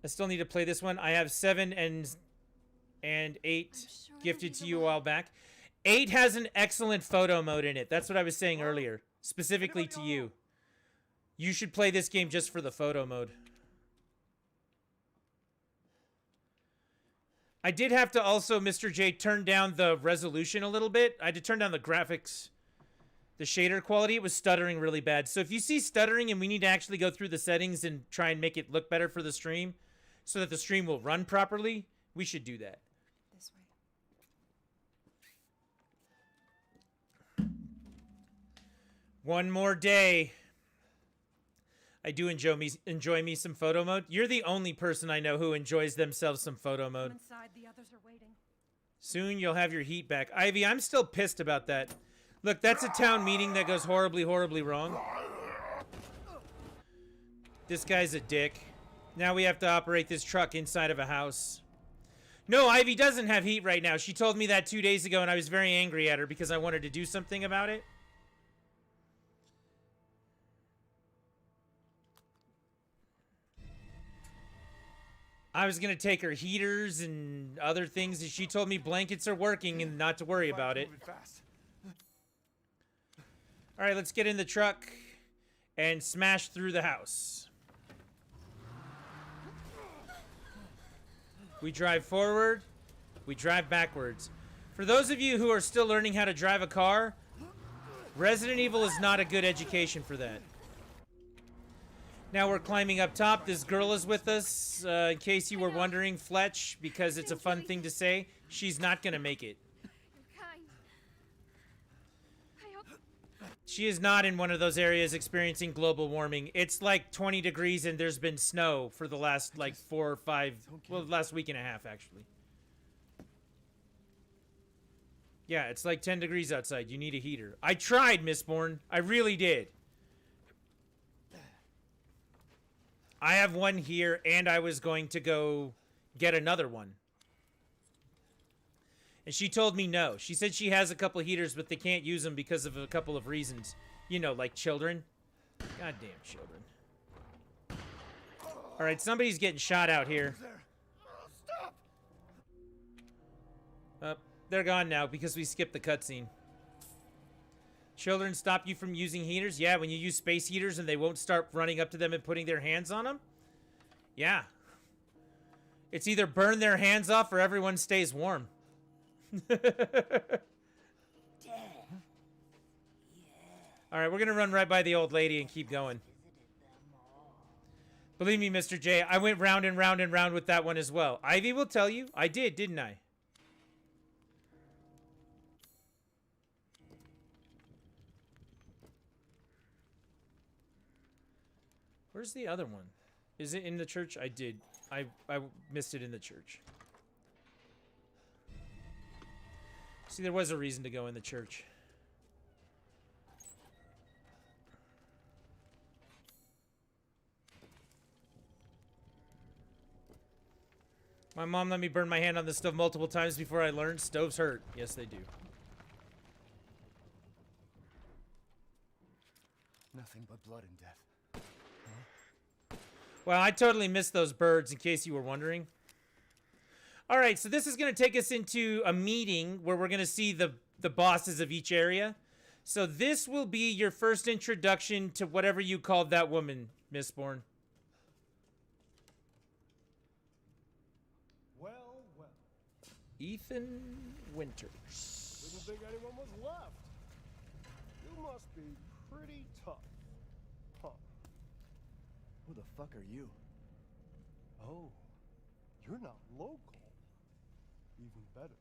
I still need to play this one. I have 7 and 8 gifted to you a while back. 8 has an excellent photo mode in it. That's what I was saying earlier. Specifically to you. You should play this game just for the photo mode. I did have to also, Mr. J, turn down the resolution a little bit. I had to turn down the graphics. The shader quality, it was stuttering really bad. So if you see stuttering and we need to actually go through the settings and try and make it look better for the stream so that the stream will run properly, we should do that. This way. One more day. I do enjoy me some photo mode. You're the only person I know who enjoys themselves some photo mode. Come inside, the others are waiting. Soon you'll have your heat back. Ivy, I'm still pissed about that. Look, that's a town meeting that goes horribly, horribly wrong. This guy's a dick. Now we have to operate this truck inside of a house. No, Ivy doesn't have heat right now. She told me that 2 days ago, and I was very angry at her because I wanted to do something about it. I was going to take her heaters and other things, and she told me blankets are working and not to worry about it. All right, let's get in the truck and smash through the house. We drive forward. We drive backwards. For those of you who are still learning how to drive a car, Resident Evil is not a good education for that. Now we're climbing up top. This girl is with us. In case you were wondering, Fletch, because it's a fun thing to say, she's not going to make it. She is not in one of those areas experiencing global warming. It's like 20 degrees and there's been snow for the last like 4 or 5, well, last week and a half actually. Yeah, it's like 10 degrees outside. You need a heater. I tried, Mistborn. I really did. I have one here and I was going to go get another one. And she told me no. She said she has a couple of heaters, but they can't use them because of a couple of reasons. You know, like children. Goddamn children. All right, somebody's getting shot out here. They're gone now because we skipped the cutscene. children stop you from using heaters? Yeah, when you use space heaters and they won't start running up to them and putting their hands on them? Yeah. It's either burn their hands off or everyone stays warm. All right, we're going to run right by the old lady and keep going. Believe me, Mr. J, I went round and round and round with that one as well. Ivy will tell you. I did, didn't I? Where's the other one? Is it in the church? I did. I missed it in the church. See, there was a reason to go in the church. My mom let me burn my hand on the stove multiple times before I learned stoves hurt. Yes, they do. Nothing but blood and death. Well, I totally missed those birds, in case you were wondering. All right, so this is going to take us into a meeting where we're going to see the bosses of each area. So this will be your first introduction to whatever you called that woman, Mistborn. Well, well. Ethan Winters. Didn't think anyone was left. You must be pretty tough. Huh. Who the fuck are you? Oh, you're not local. Even better.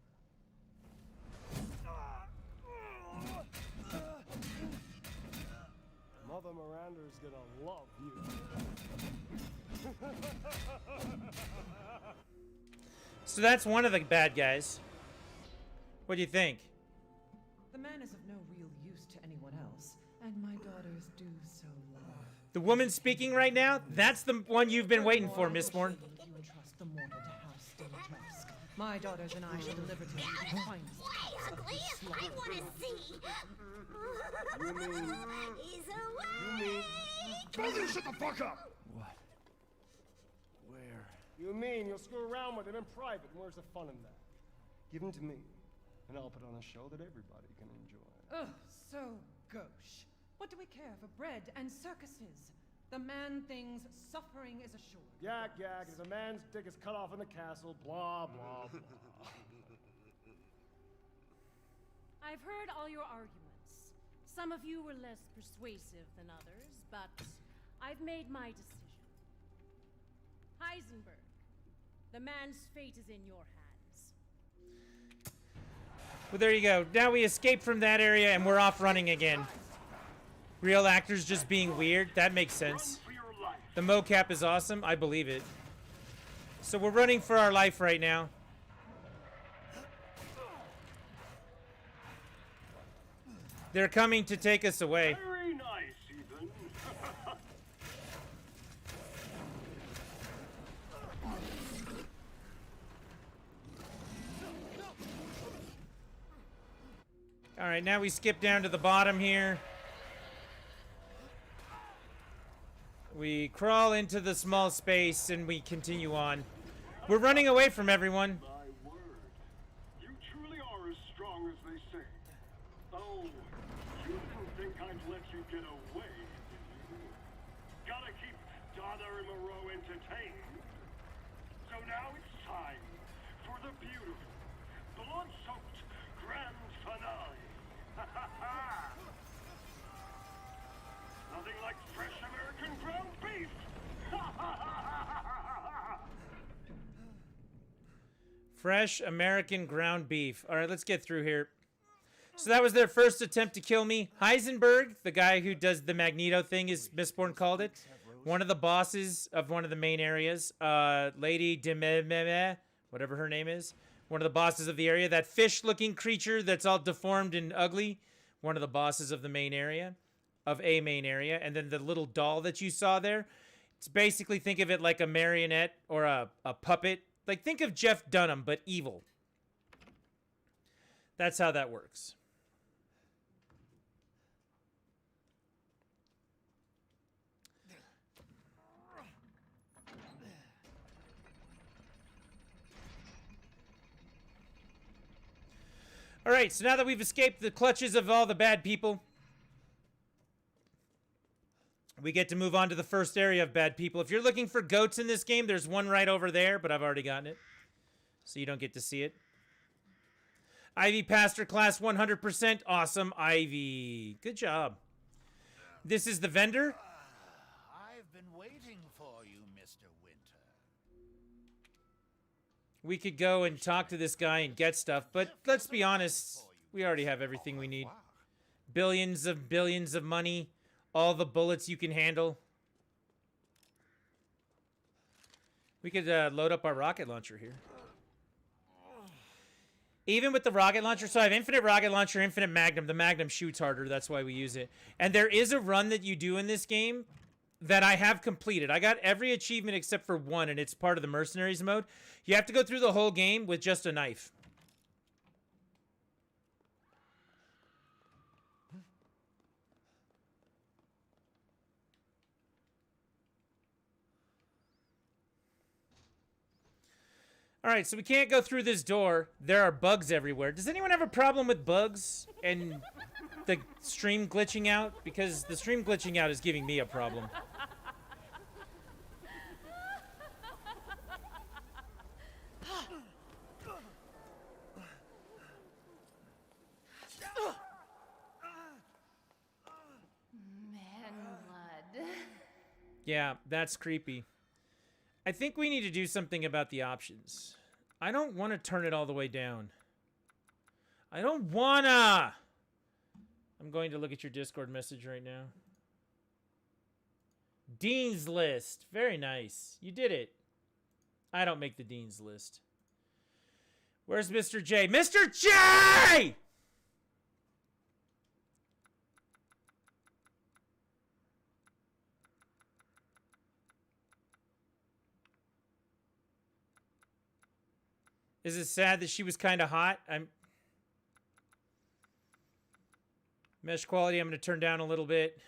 Mother Miranda's gonna love you. So that's one of the bad guys. What do you think? The man is of no real use to anyone else, and my daughters do so love. The woman speaking right now, that's the one you've been waiting for, Mistborn. You entrust the mortal to House Dimitrescu. My daughters and I shall deliver to you the finest Why, cups of ugly? this I slaughter. want to see. He's away. Brother, shut the fuck up! What? Where? You mean you'll screw around with him in private, and where's the fun in that? Give him to me, and I'll put on a show that everybody can enjoy. Ugh, so gauche. What do we care for bread and circuses? The man thinks suffering is assured. Yak, yak, as a man's dick is cut off in the castle, blah, blah, blah. I've heard all your arguments. Some of you were less persuasive than others, but I've made my decision. Heisenberg, the man's fate is in your hands. Well, there you go. Now we escape from that area and we're off running again. Real actors just being weird. That makes sense. The mocap is awesome. I believe it. So we're running for our life right now. They're coming to take us away. Very nice, Ethan. All right, now we skip down to the bottom here. We crawl into the small space and we continue on. We're running away from everyone. My word. You truly are as strong as they say. Oh, you didn't think I'd let you get away, did you? Gotta keep Donna and Moreau entertained. So now it's time for the beautiful, blood-soaked grand finale. Ha ha ha! Nothing like fresh American ground beef! Ha ha ha ha ha! Fresh American ground beef. All right, let's get through here. So that was their first attempt to kill me. Heisenberg, the guy who does the Magneto thing, as Mistborn called it. One of the bosses of one of the main areas. Lady Demememe, whatever her name is. One of the bosses of the area. That fish-looking creature that's all deformed and ugly. One of the bosses of the main area. Of a main area. And then the little doll that you saw there. It's basically, think of it like a marionette or a puppet. Like, think of Jeff Dunham, but evil. That's how that works. All right, so now that we've escaped the clutches of all the bad people, We get to move on to the first area of bad people. If you're looking for goats in this game, there's one right over there, but I've already gotten it. So you don't get to see it. Ivy passed her class 100%. Awesome, Ivy. Good job. This is the vendor. I've been waiting for you, Mr. Winter. We could go and talk to this guy and get stuff, but let's be honest. We already have everything we need. Billions of money. All the bullets you can handle. We could load up our rocket launcher here. Even with the rocket launcher, so I have infinite rocket launcher, infinite magnum. The magnum shoots harder, that's why we use it. And there is a run that you do in this game that I have completed. I got every achievement except for one, and it's part of the mercenaries mode. You have to go through the whole game with just a knife. All right, so we can't go through this door. There are bugs everywhere. Does anyone have a problem with bugs and the stream glitching out? Because the stream glitching out is giving me a problem. Man blood. Yeah, that's creepy. I think we need to do something about the options. I don't want to turn it all the way down. I don't wanna! I'm going to look at your Discord message right now. Dean's List. Very nice. You did it. I don't make the Dean's List. Where's Mr. J? Mr. J! Is it sad that she was kind of hot? Mesh quality, I'm going to turn down a little bit.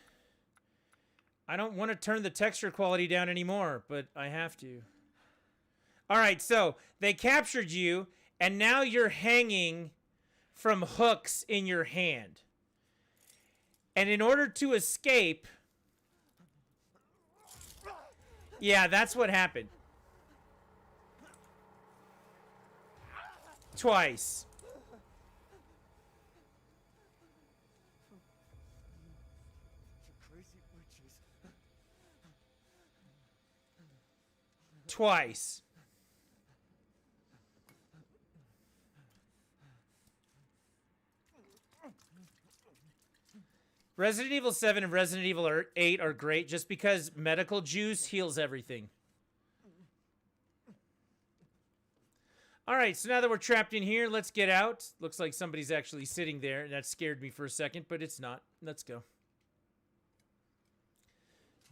I don't want to turn the texture quality down anymore, but I have to. All right, so they captured you, and now you're hanging from hooks in your hand. And in order to escape... Yeah, that's what happened. Twice. Crazy witches. Twice. Resident Evil 7 and Resident Evil 8 are great just because medical juice heals everything. All right, so now that we're trapped in here, let's get out. Looks like somebody's actually sitting there, and that scared me for a second, but it's not. Let's go.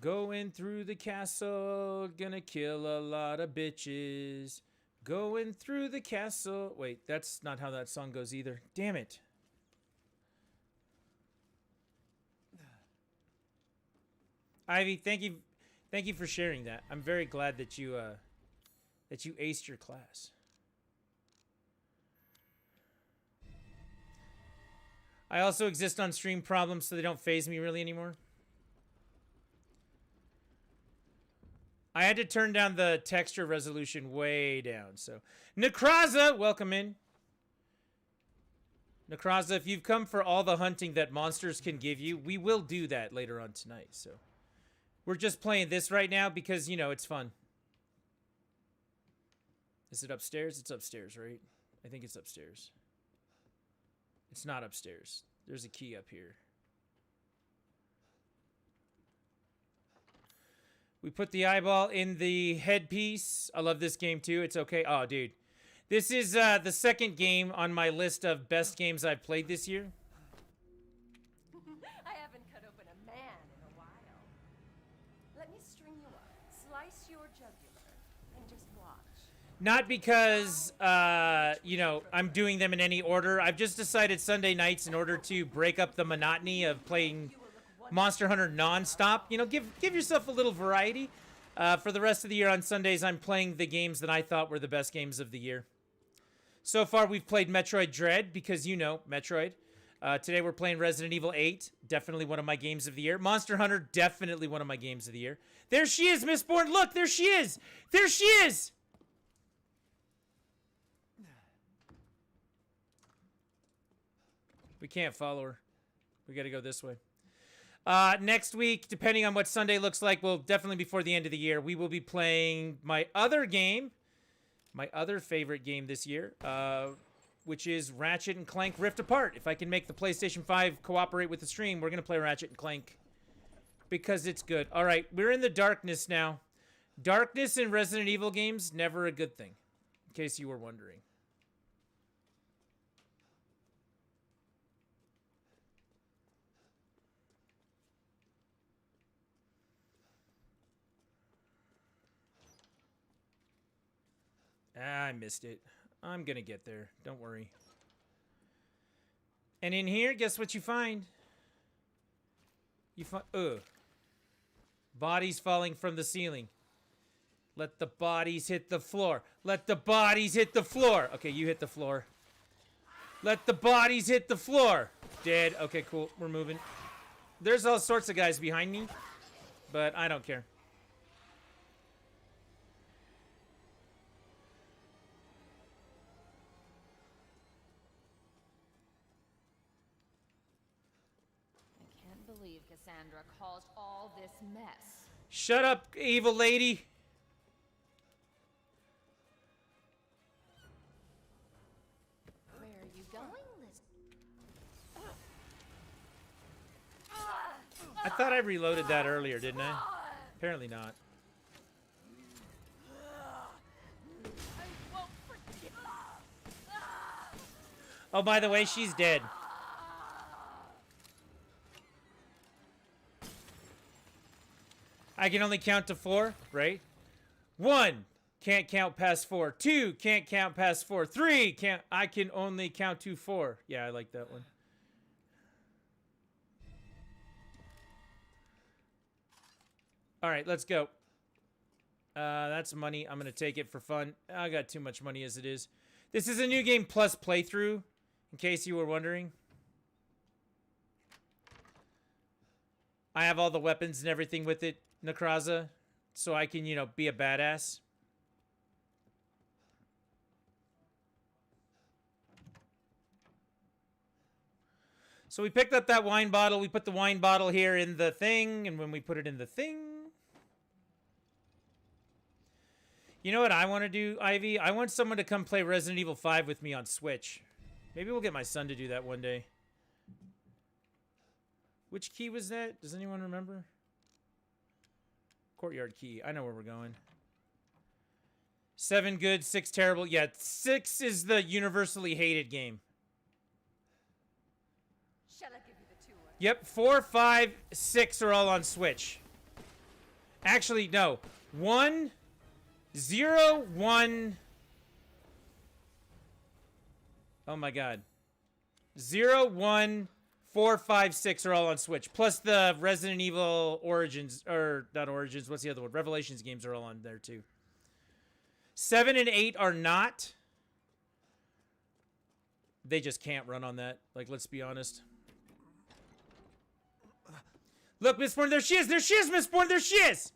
Going through the castle, gonna kill a lot of bitches. Going through the castle. Wait, that's not how that song goes either. Damn it. Ivy, thank you for sharing that. I'm very glad that you aced your class. I also exist on stream problems, so they don't faze me really anymore. I had to turn down the texture resolution way down, so. Necraza, welcome in. Necraza, if you've come for all the hunting that monsters can give you, we will do that later on tonight, so. We're just playing this right now because, you know, it's fun. Is it upstairs? It's upstairs, right? I think it's upstairs. It's not upstairs. There's a key up here. We put the eyeball in the headpiece. I love this game too. It's okay. Oh, dude. This is the second game on my list of best games I've played this year. I haven't cut open a man in a while. Let me string you up, slice your jugular, and just watch. Not because, you know, I'm doing them in any order. I've just decided Sunday nights, in order to break up the monotony of playing Monster Hunter non-stop, you know, give yourself a little variety. For the rest of the year on Sundays, I'm playing the games that I thought were the best games of the year. So far, we've played Metroid Dread, because, you know, Metroid. Today we're playing Resident Evil 8. Definitely one of my games of the year. Monster Hunter, definitely one of my games of the year. There she is, Mistborn. Look, there she is. There she is. We can't follow her. We got to go this way. Next week, depending on what Sunday looks like, well, definitely before the end of the year, we will be playing my other game, my other favorite game this year, which is Ratchet and Clank Rift Apart. If I can make the PlayStation 5 cooperate with the stream, we're going to play Ratchet and Clank because it's good. All right, we're in the darkness now. Darkness in Resident Evil games, never a good thing, in case you were wondering. I missed it. I'm gonna get there. Don't worry. And in here, guess what you find? You find, bodies falling from the ceiling. Let the bodies hit the floor. Let the bodies hit the floor. Okay, you hit the floor. Let the bodies hit the floor. Dead. Okay, cool. We're moving. There's all sorts of guys behind me, but I don't care. Believe Cassandra caused all this mess. Shut up, evil lady. Where are you going, Liz? I thought I reloaded that earlier, didn't I? Apparently not. Oh, by the way, she's dead. I can only count to 4, right? 1, can't count past 4. 2, can't count past 4. 3, I can only count to 4. Yeah, I like that one. All right, let's go. That's money. I'm going to take it for fun. I got too much money as it is. This is a new game plus playthrough, in case you were wondering. I have all the weapons and everything with it, Necraza, so I can, you know, be a badass. So we picked up that wine bottle. We put the wine bottle here in the thing, and when we put it in the thing... You know what I want to do, Ivy? I want someone to come play Resident Evil 5 with me on Switch. Maybe we'll get my son to do that one day. Which key was that? Does anyone remember? Courtyard key. I know where we're going. 7 good, 6 terrible. Yeah, 6 is the universally hated game. Shall I give you the tour? Yep, 4, 5, 6 are all on Switch. Actually, no. 1, 0, 1. Oh my god. 0, 1, 4, 5, 6 are all on Switch. Plus the Resident Evil Origins, or not Origins, what's the other one? Revelations games are all on there too. 7 and 8 are not. They just can't run on that. Like, let's be honest. Look, Mistborn, there she is! There she is, Mistborn! There she is!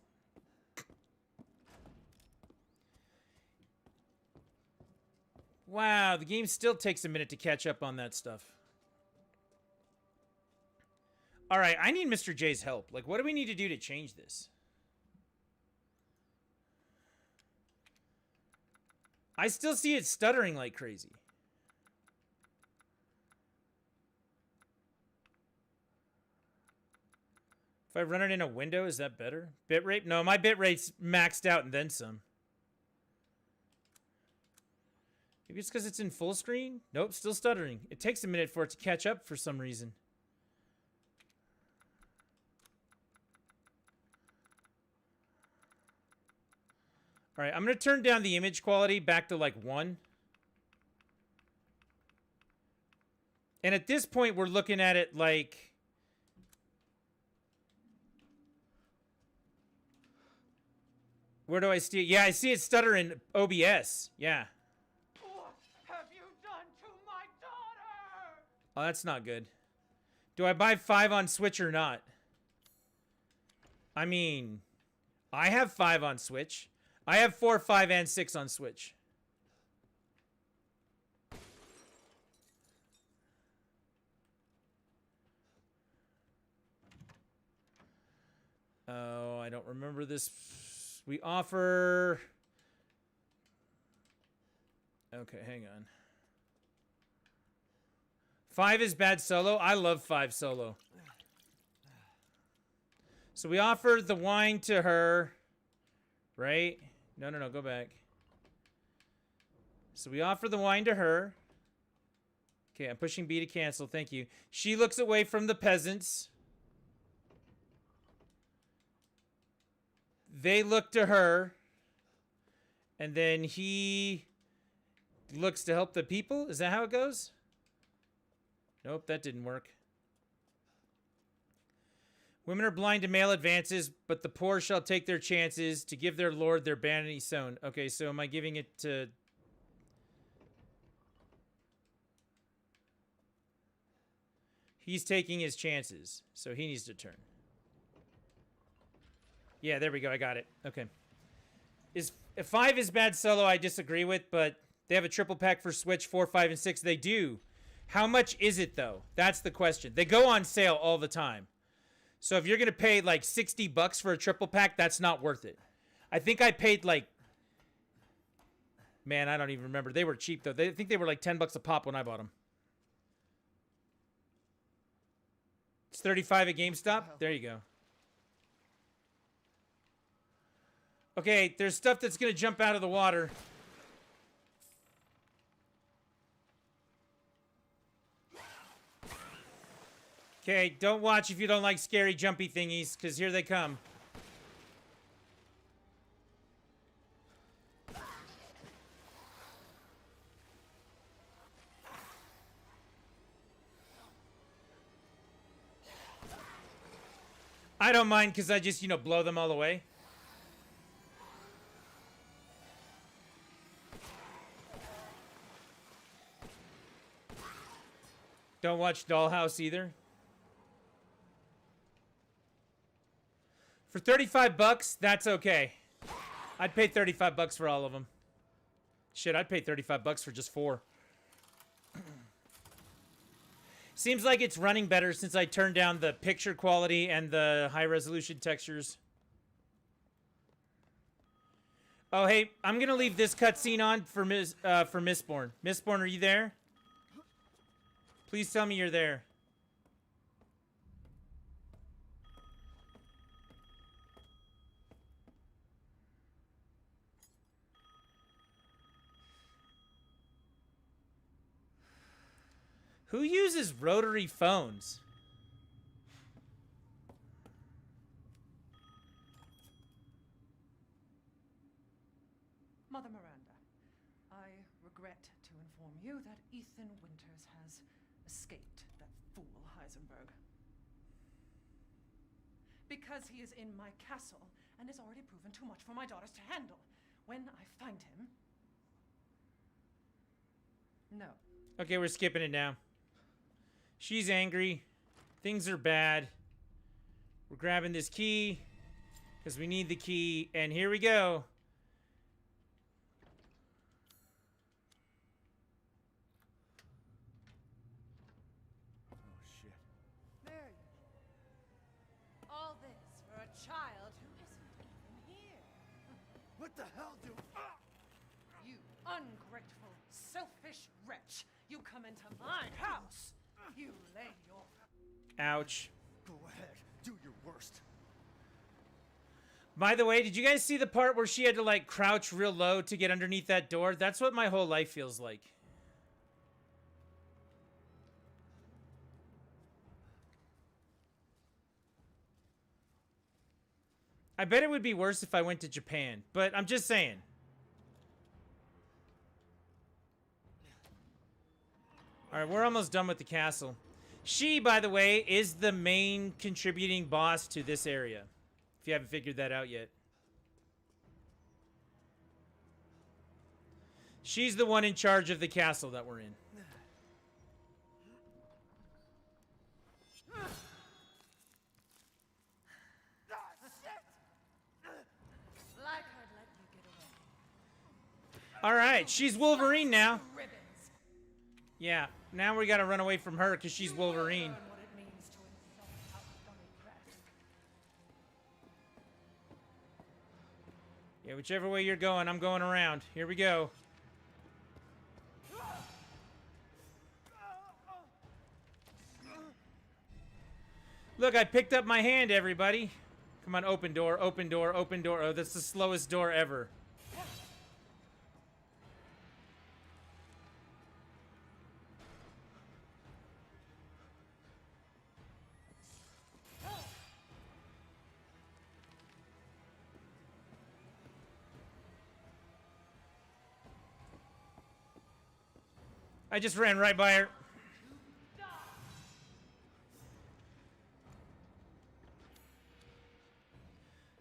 Wow, the game still takes a minute to catch up on that stuff. Alright, I need Mr. J's help. Like, what do we need to do to change this? I still see it stuttering like crazy. If I run it in a window, is that better? Bitrate? No, my bitrate's maxed out and then some. Maybe it's because it's in full screen? Nope, still stuttering. It takes a minute for it to catch up for some reason. All right, I'm going to turn down the image quality back to like 1. And at this point, we're looking at it like... Where do I see it? Yeah, I see it stutter in OBS. Yeah. What have you done to my daughter? Oh, that's not good. Do I buy 5 on Switch or not? I mean, I have 5 on Switch. I have 4, 5, and 6 on Switch. Oh, I don't remember this. We offer... Okay, hang on. 5 is bad solo. I love 5 solo. So we offered the wine to her, right? No, go back. So we offer the wine to her. Okay, I'm pushing B to cancel. Thank you. She looks away from the peasants. They look to her. And then he looks to help the people. Is that how it goes? Nope, that didn't work. Women are blind to male advances, but the poor shall take their chances to give their lord their vanity sown. Okay, so am I giving it to... He's taking his chances, so he needs to turn. Yeah, there we go. I got it. Okay. If 5 is bad solo, I disagree with, but they have a triple pack for Switch, 4, 5, and 6. They do. How much is it, though? That's the question. They go on sale all the time. So if you're going to pay like $60 for a triple pack, that's not worth it. I think I paid like... Man, I don't even remember. They were cheap, though. I think they were like $10 a pop when I bought them. It's $35 at GameStop. There you go. Okay, there's stuff that's going to jump out of the water. Okay, don't watch if you don't like scary jumpy thingies, because here they come. I don't mind, because I just, blow them all away. Don't watch Dollhouse either. For $35, that's okay. I'd pay $35 for all of them. Shit, I'd pay $35 for just 4. Seems like it's running better since I turned down the picture quality and the high resolution textures. Oh, hey, I'm gonna leave this cutscene on for Mistborn. Mistborn, are you there? Please tell me you're there. Who uses rotary phones? Mother Miranda, I regret to inform you that Ethan Winters has escaped that fool Heisenberg. Because he is in my castle and has already proven too much for my daughters to handle. When I find him... No. Okay, we're skipping it now. She's angry. Things are bad. We're grabbing this key because we need the key. And here we go. Oh, shit. There you go. All this for a child who isn't even here. What the hell do... You ungrateful, selfish wretch! You come into my house! You lay your... Ouch. Go ahead. Do your worst. By the way, did you guys see the part where she had to, like, crouch real low to get underneath that door? That's what my whole life feels like. I bet it would be worse if I went to Japan, but I'm just saying. All right, we're almost done with the castle. She, by the way, is the main contributing boss to this area, if you haven't figured that out yet. She's the one in charge of the castle that we're in. All right, she's Wolverine now. Ribbons. Yeah, now we gotta run away from her because she's Wolverine. Learn what it means to insult our dummy crafts. Yeah, whichever way you're going, I'm going around. Here we go. Look, I picked up my hand, everybody. Come on, open door, open door, open door. Oh, that's the slowest door ever. I just ran right by her.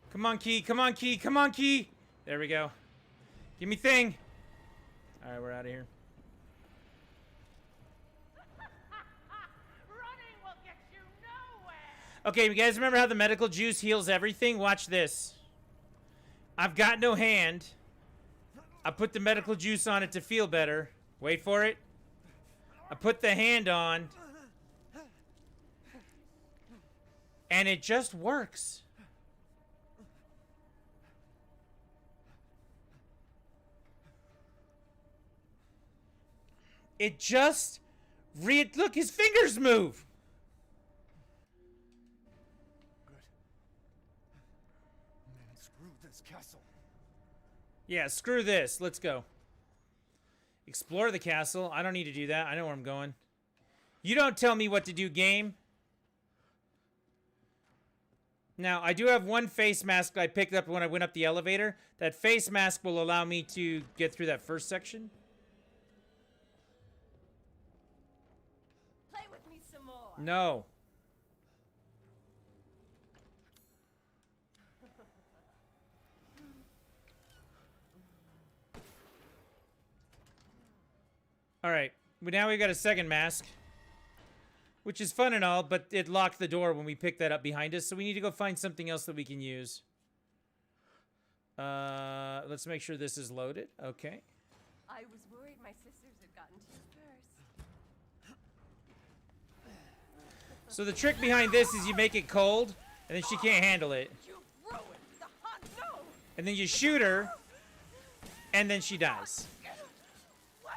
Come on, Key. Come on, Key. Come on, Key. There we go. Give me thing. All right, we're out of here. Running will get you nowhere. Okay, you guys remember how the medical juice heals everything? Watch this. I've got no hand. I put the medical juice on it to feel better. Wait for it. I put the hand on. And it just works. It just look, his fingers move. Good. Man, screw this castle. Yeah, screw this. Let's go. Explore the castle. I don't need to do that. I know where I'm going. You don't tell me what to do, game. Now, I do have one face mask I picked up when I went up the elevator. That face mask will allow me to get through that first section. Play with me some more. No. All right. But now we've got a second mask. Which is fun and all, but it locked the door when we picked that up behind us, so we need to go find something else that we can use. Let's make sure this is loaded. Okay. I was worried my sisters had gotten to you first. So the trick behind this is you make it cold, and then she can't handle it. You ruined the hot no! And then you shoot her, and then she dies. Wait,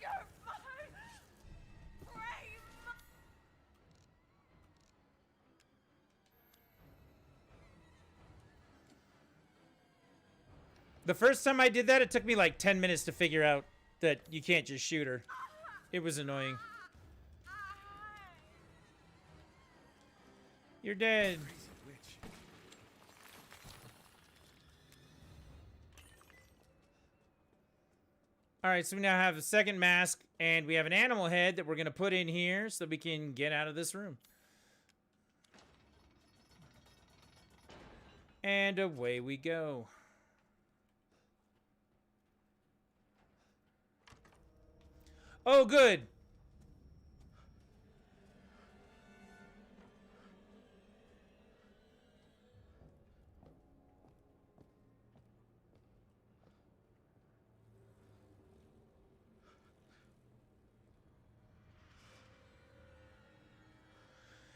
you're my frame! The first time I did that, it took me like 10 minutes to figure out that you can't just shoot her. It was annoying. You're dead. Crazy witch. Alright, so we now have a second mask, and we have an animal head that we're going to put in here so we can get out of this room. And away we go. Oh, good.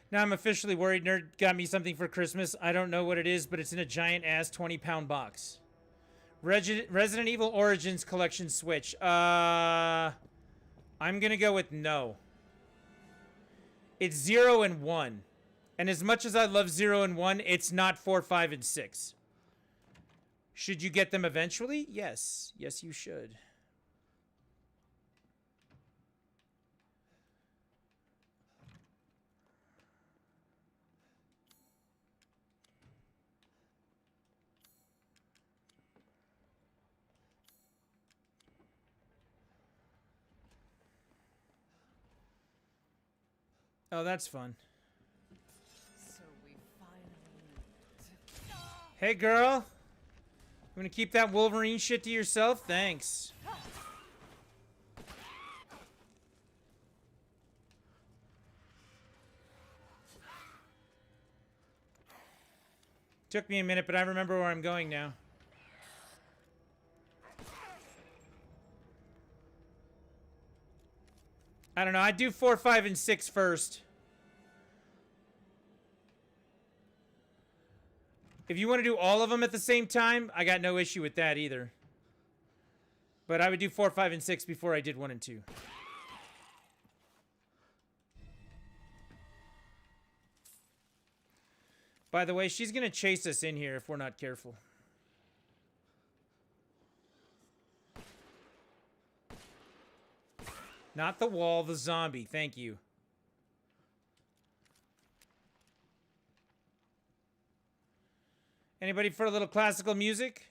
Now I'm officially worried. Nerd got me something for Christmas. I don't know what it is, but it's in a giant-ass 20-pound box. Resident Evil Origins Collection Switch. I'm gonna go with no. It's 0 and 1. And as much as I love 0 and 1, it's not 4, 5, and 6. Should you get them eventually? Yes. Yes, you should. Oh, that's fun. So we finally meet. Hey, girl. You want to keep that Wolverine shit to yourself? Thanks. Took me a minute, but I remember where I'm going now. I don't know. I'd do 4, 5, and 6 first. If you want to do all of them at the same time, I got no issue with that either. But I would do 4, 5, and 6 before I did 1 and 2. By the way, she's going to chase us in here if we're not careful. Not the wall, the zombie. Thank you. Anybody for a little classical music?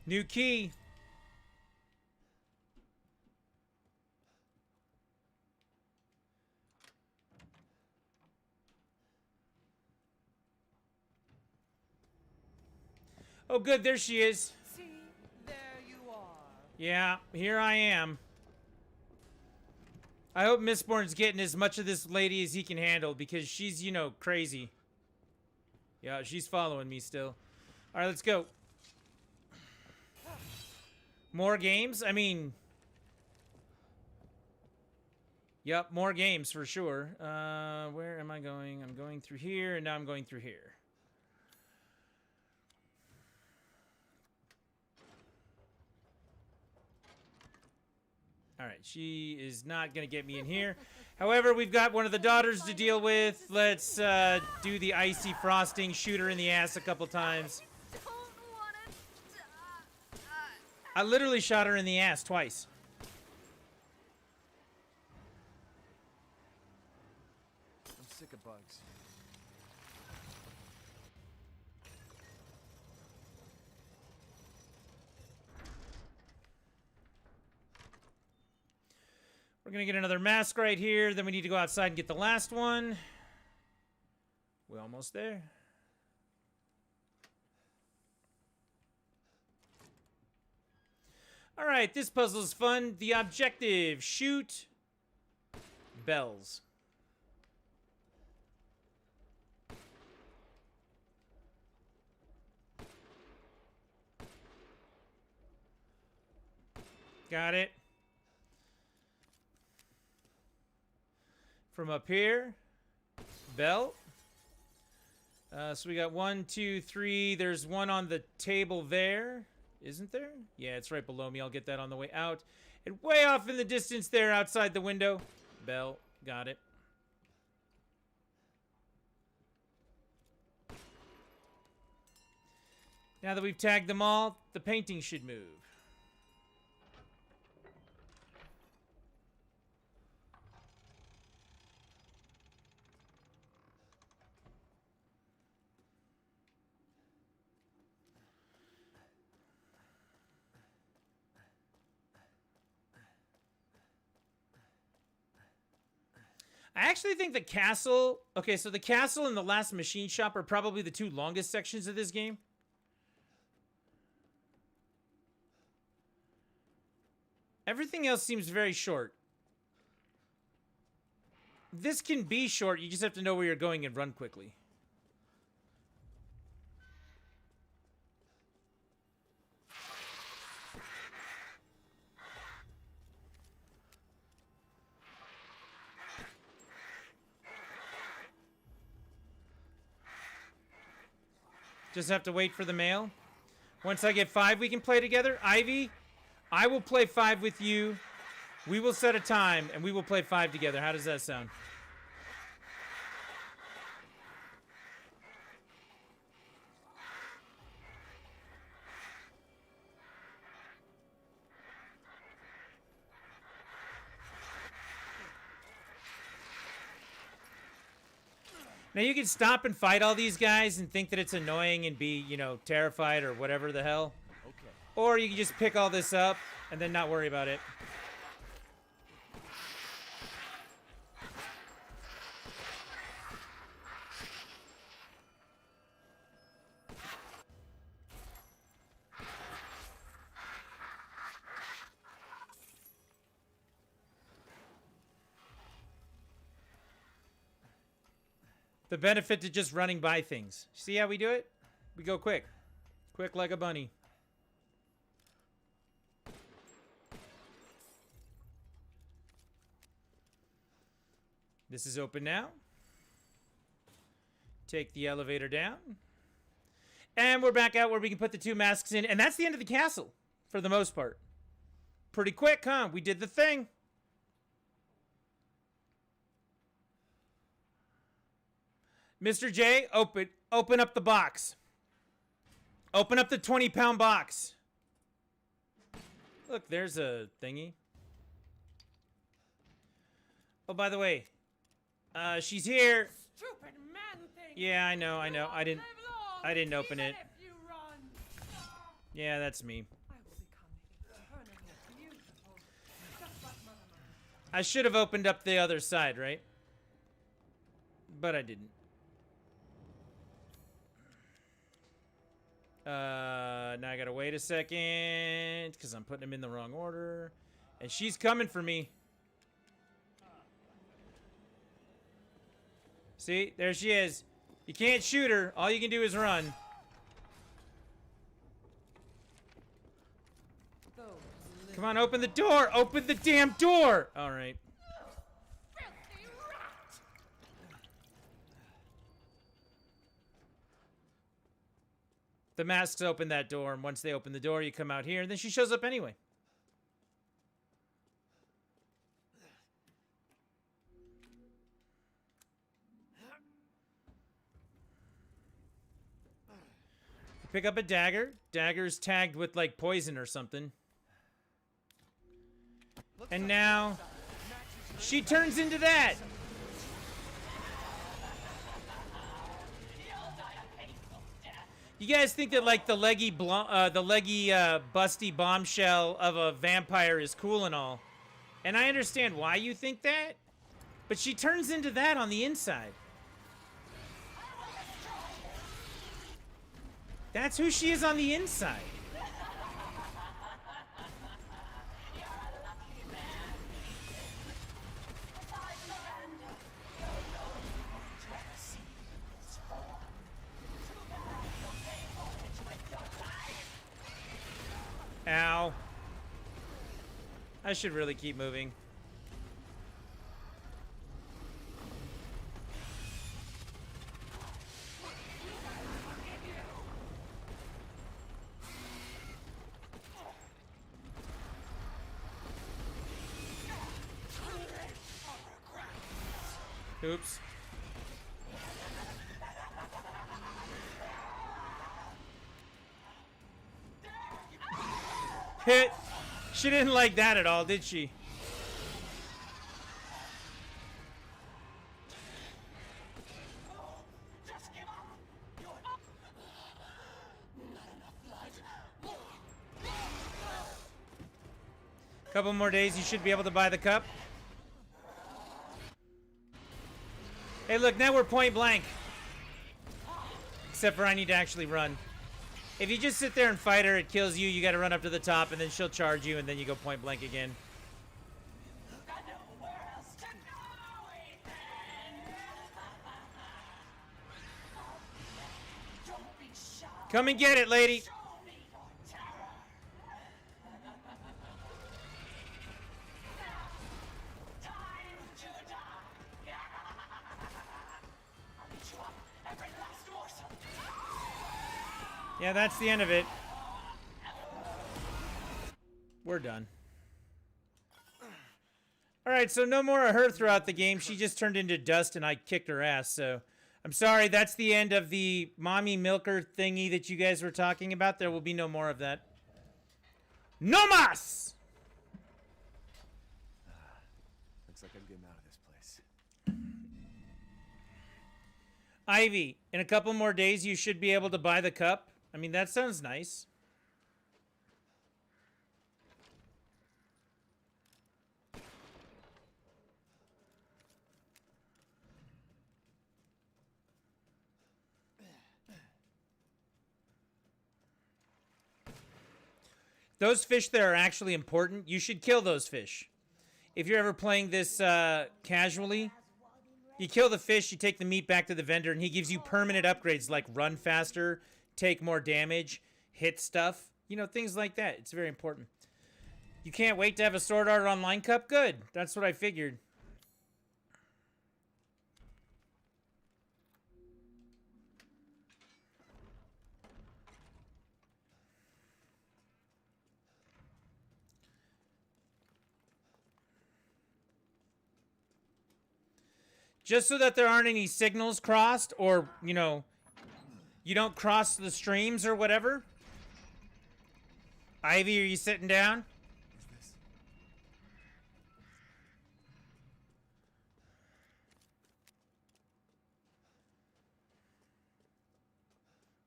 New key. Oh, good. There she is. See, there you are. Yeah, here I am. I hope Mistborn's getting as much of this lady as he can handle because she's, you know, crazy. Yeah, she's following me still. All right, let's go. More games? I mean... Yep, more games for sure. Where am I going? I'm going through here, and now I'm going through here. Alright, she is not going to get me in here. However, we've got one of the daughters to deal with. Let's do the icy frosting, shoot her in the ass a couple times. I literally shot her in the ass twice. I'm sick of bugs. We're going to get another mask right here. Then we need to go outside and get the last one. We're almost there. All right, this puzzle is fun. The objective, shoot bells. Got it. From up here, bell. So we got 1, 2, 3. There's one on the table there. Isn't there? Yeah, it's right below me. I'll get that on the way out. And way off in the distance there outside the window. Bell. Got it. Now that we've tagged them all, the painting should move. I actually think the castle... Okay, so the castle and the last machine shop are probably the two longest sections of this game. Everything else seems very short. This can be short, you just have to know where you're going and run quickly. Just have to wait for the mail. Once I get 5, we can play together. Ivy, I will play 5 with you. We will set a time, and we will play 5 together. How does that sound? Now, you can stop and fight all these guys and think that it's annoying and be, you know, terrified or whatever the hell. Okay. Or you can just pick all this up and then not worry about it. The benefit to just running by things. See how we do it? We go quick. Quick like a bunny. This is open now. Take the elevator down. And we're back out where we can put the 2 masks in. And that's the end of the castle, for the most part. Pretty quick, huh? We did the thing. Mr. J, open up the box. Open up the 20-pound box. Look, there's a thingy. Oh, by the way, she's here. Stupid man thing! Yeah, I know. I didn't open it. Even if you run. Yeah, that's me. I will become eternally beautiful, just like Mother Mother. I should have opened up the other side, right? But I didn't. Now I gotta wait a second because I'm putting them in the wrong order. And she's coming for me. See? There she is. You can't shoot her. All you can do is run. Come on, open the door. Open the damn door. All right. The masks open that door, and once they open the door, you come out here, and then she shows up anyway. Pick up a dagger. Dagger's tagged with, like, poison or something. And now, she turns into that! You guys think that, like, the leggy, busty bombshell of a vampire is cool and all. And I understand why you think that. But she turns into that on the inside. That's who she is on the inside. Ow. I should really keep moving. Oops. Hit. She didn't like that at all, did she? Couple more days, you should be able to buy the cup. Hey, look, now we're point blank. Except for I need to actually run. If you just sit there and fight her, it kills you. You got to run up to the top, and then she'll charge you, and then you go point blank again. Come and get it, lady. Yeah, that's the end of it. We're done. Alright, so no more of her throughout the game. She just turned into dust and I kicked her ass, so... I'm sorry, that's the end of the mommy milker thingy that you guys were talking about. There will be no more of that. No mas! Looks like I'm getting out of this place. Ivy, in a couple more days you should be able to buy the cup. I mean, that sounds nice. Those fish that are actually important, you should kill those fish. If you're ever playing this casually, You kill the fish, you take the meat back to the vendor, and he gives you permanent upgrades like run faster, take more damage, hit stuff. You know, things like that. It's very important. You can't wait to have a Sword Art Online Cup? Good. That's what I figured. Just so that there aren't any signals crossed or, you know, you don't cross the streams or whatever. Ivy, are you sitting down? Is this?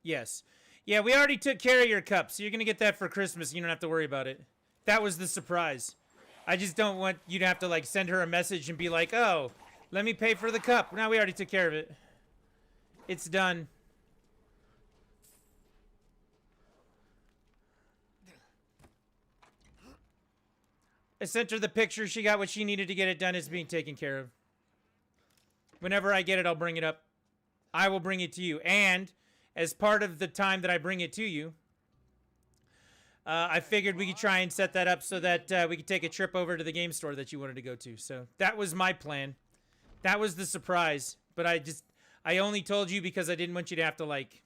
Yes. Yeah, we already took care of your cup, so you're going to get that for Christmas. You don't have to worry about it. That was the surprise. I just don't want you to have to, like, send her a message and be like, oh, let me pay for the cup. No, we already took care of it. It's done. I sent her the picture. She got what she needed to get it done. It's being taken care of. Whenever I get it, I'll bring it up. I will bring it to you. And as part of the time that I bring it to you, I figured we could try and set that up so that we could take a trip over to the game store that you wanted to go to. So that was my plan. That was the surprise. But I only told you because I didn't want you to have to, like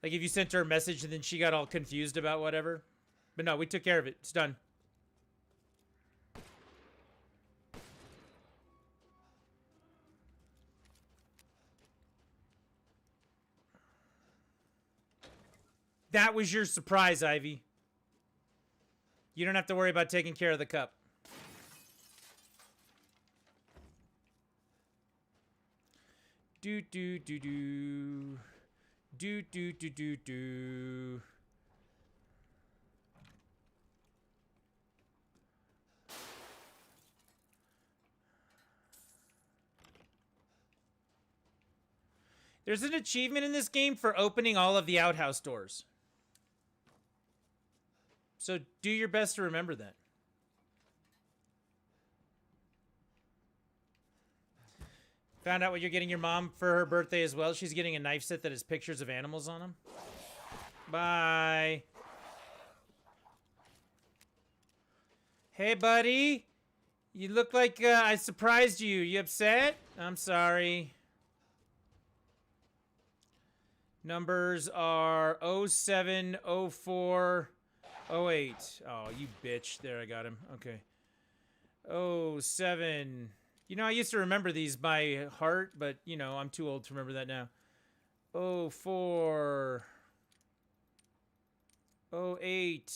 if you sent her a message and then she got all confused about whatever. But no, we took care of it. It's done. That was your surprise, Ivy. You don't have to worry about taking care of the cup. Do do do do. Do do do do do. There's an achievement in this game for opening all of the outhouse doors. So do your best to remember that. Found out what you're getting your mom for her birthday as well. She's getting a knife set that has pictures of animals on them. Bye. Hey, buddy. You look like I surprised you. You upset? I'm sorry. Numbers are 0704. 08. Oh, you bitch. There, I got him. Okay. 07. You know, I used to remember these by heart, but, you know, I'm too old to remember that now. 04. 08.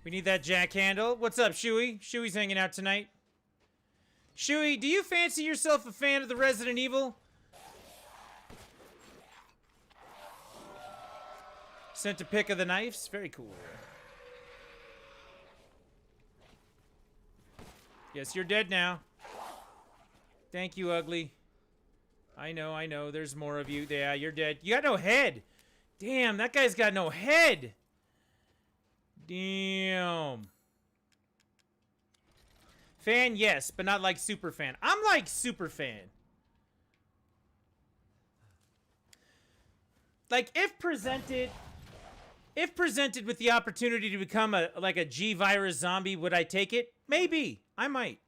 We need that jack handle. What's up, Shuey? Shuey's hanging out tonight. Shuey, do you fancy yourself a fan of the Resident Evil? Sent a pic of the knives. Very cool. Yes, you're dead now. Thank you, ugly. I know. There's more of you. Yeah, you're dead. You got no head. Damn, that guy's got no head. Damn. Fan, yes, but not like super fan. I'm like super fan. Like, if presented with the opportunity to become a G-virus zombie, would I take it? Maybe. I might.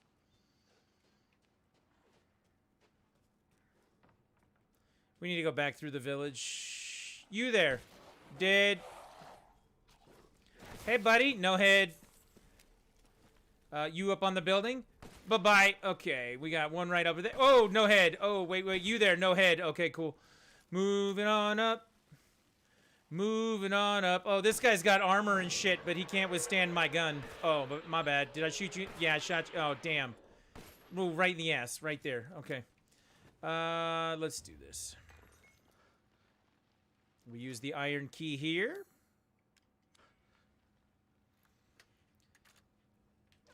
We need to go back through the village. You there. Dead. Hey, buddy. No head. You up on the building? Bye-bye. Okay, we got one right over there. Oh, no head. Oh, wait. You there. No head. Okay, cool. Moving on up. Moving on up. Oh, this guy's got armor and shit, but he can't withstand my gun. Oh, but my bad. Did I shoot you? Yeah, I shot you. Oh, damn. Oh, right in the ass. Right there. Okay. Let's do this. We use the iron key here.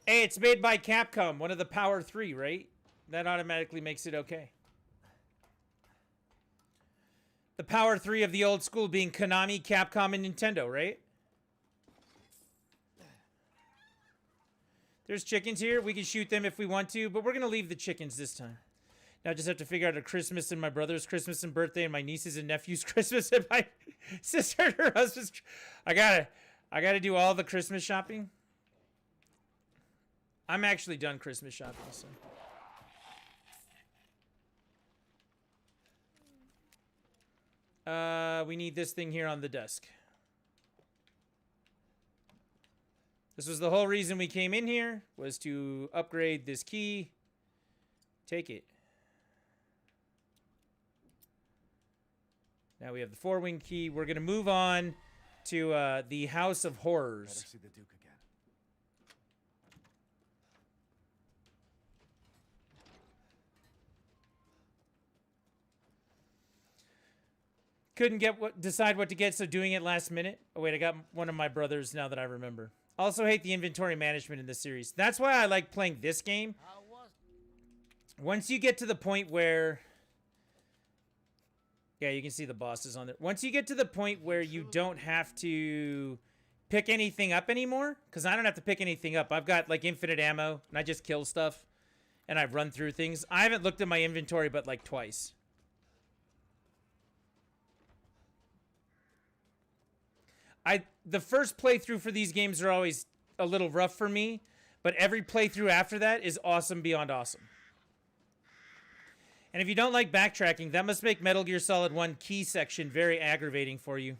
Hey, it's made by Capcom, one of the Power 3, right? That automatically makes it okay. The Power 3 of the old school being Konami, Capcom, and Nintendo, right? There's chickens here. We can shoot them if we want to, but we're going to leave the chickens this time. Now I just have to figure out a Christmas and my brother's Christmas and birthday and my niece's and nephew's Christmas and my sister and her husband's. I gotta do all the Christmas shopping. I'm actually done Christmas shopping, so. We need this thing here on the desk. This was the whole reason we came in here, was to upgrade this key. Take it. Now we have the 4-wing key. We're going to move on to the House of Horrors. Better see the Duke again. Couldn't decide what to get, so doing it last minute. Oh wait, I got one of my brothers now that I remember. Also hate the inventory management in this series. That's why I like playing this game. Once you get to the point where... Yeah, you can see the bosses on there. Once you get to the point where you don't have to pick anything up anymore, because I don't have to pick anything up. I've got like infinite ammo, and I just kill stuff, and I've run through things. I haven't looked at my inventory but like twice. The first playthrough for these games are always a little rough for me, but every playthrough after that is awesome beyond awesome. And if you don't like backtracking, that must make Metal Gear Solid 1 key section very aggravating for you.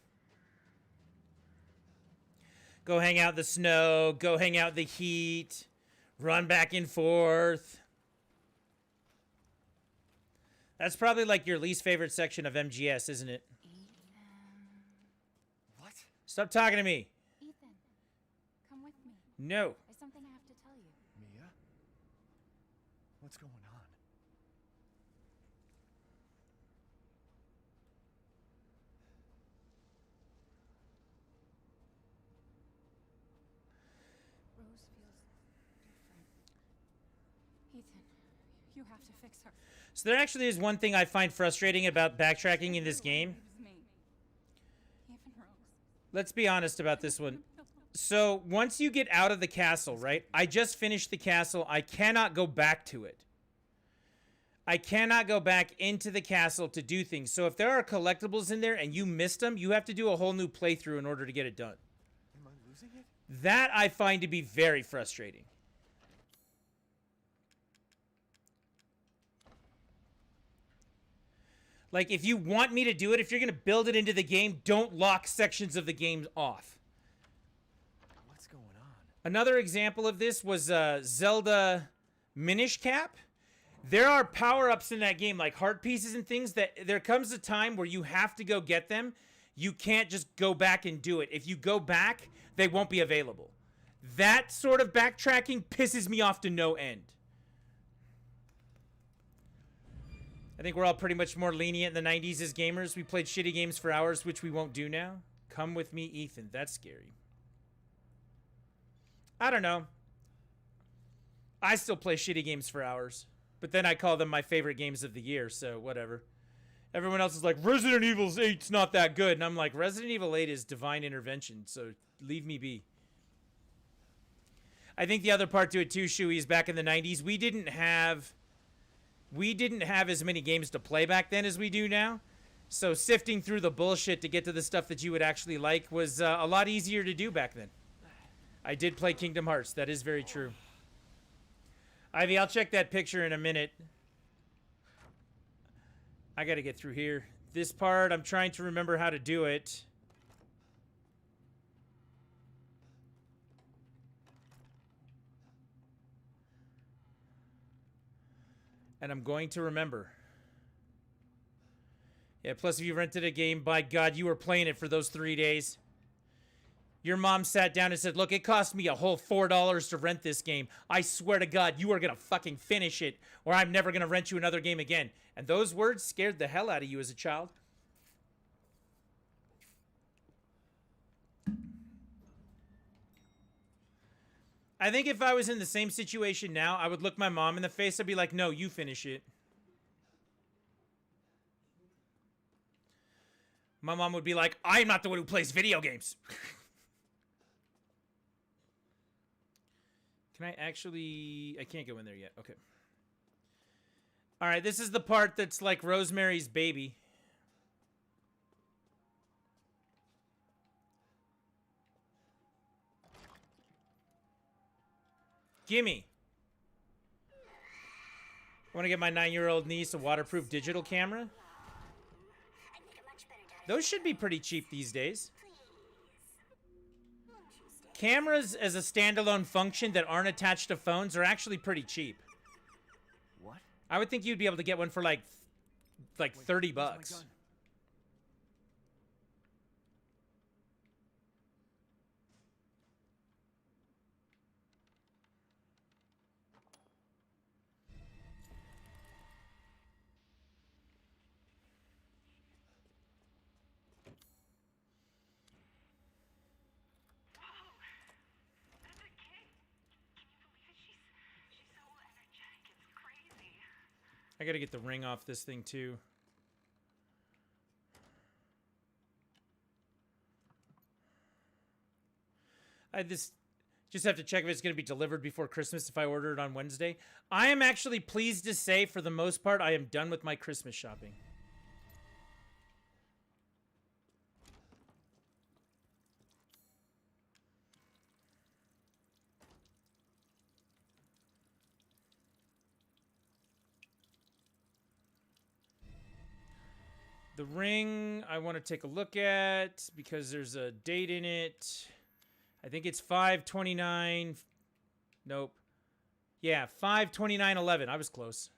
Go hang out in the snow, go hang out in the heat, run back and forth. That's probably like your least favorite section of MGS, isn't it? What? Stop talking to me. Ethan, come with me. No. There's something I have to tell you. Mia? What's going on? Rose feels different. Ethan, you have to fix her. So there actually is one thing I find frustrating about backtracking in this game. It was me. Even Rose. Let's be honest about this one. So once you get out of the castle, right? I just finished the castle. I cannot go back to it. I cannot go back into the castle to do things. So if there are collectibles in there and you missed them, you have to do a whole new playthrough in order to get it done. Am I losing it? That I find to be very frustrating. Like, if you want me to do it, if you're going to build it into the game, don't lock sections of the game off. What's going on? Another example of this was Zelda Minish Cap. There are power-ups in that game, like heart pieces and things, that there comes a time where you have to go get them. You can't just go back and do it. If you go back, they won't be available. That sort of backtracking pisses me off to no end. I think we're all pretty much more lenient in the 90s as gamers. We played shitty games for hours, which we won't do now. Come with me, Ethan. That's scary. I don't know. I still play shitty games for hours. But then I call them my favorite games of the year, so whatever. Everyone else is like, Resident Evil 8's not that good. And I'm like, Resident Evil 8 is divine intervention, so leave me be. I think the other part to it too, Shuey, is back in the 90s, we didn't have as many games to play back then as we do now. So sifting through the bullshit to get to the stuff that you would actually like was a lot easier to do back then. I did play Kingdom Hearts. That is very true. Ivy, I'll check that picture in a minute. I got to get through here. This part, I'm trying to remember how to do it. And I'm going to remember. Yeah, plus if you rented a game, by God, you were playing it for those 3 days. Your mom sat down and said, look, it cost me a whole $4 to rent this game. I swear to God, you are going to fucking finish it, or I'm never going to rent you another game again. And those words scared the hell out of you as a child. I think if I was in the same situation now, I would look my mom in the face. I'd be like, no, you finish it. My mom would be like, I'm not the one who plays video games. Can I actually... I can't go in there yet. Okay. All right, this is the part that's like Rosemary's Baby. Gimme. I want to get my 9-year-old niece a waterproof digital camera. Those should be pretty cheap these days. Cameras as a standalone function that aren't attached to phones are actually pretty cheap. What? I would think you'd be able to get one for like 30 bucks. Where's my gun? I gotta get the ring off this thing too. I just have to check if it's going to be delivered before Christmas if I order it on Wednesday. I am actually pleased to say, for the most part, I am done with my Christmas shopping. The ring I want to take a look at because there's a date in it. I think it's 5/29. Nope. Yeah, 5/29/11. I was close.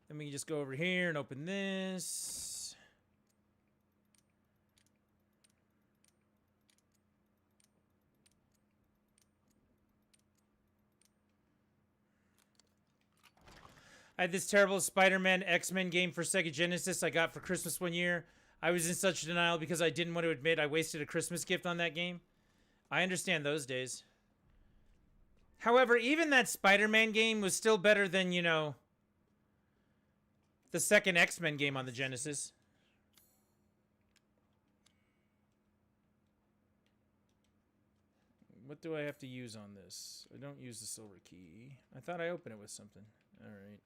Then we can just go over here and open this. I had this terrible Spider-Man X-Men game for Sega Genesis I got for Christmas one year. I was in such denial because I didn't want to admit I wasted a Christmas gift on that game. I understand those days. However, even that Spider-Man game was still better than, you know, the second X-Men game on the Genesis. What do I have to use on this? I don't use the silver key. I thought I opened it with something. All right.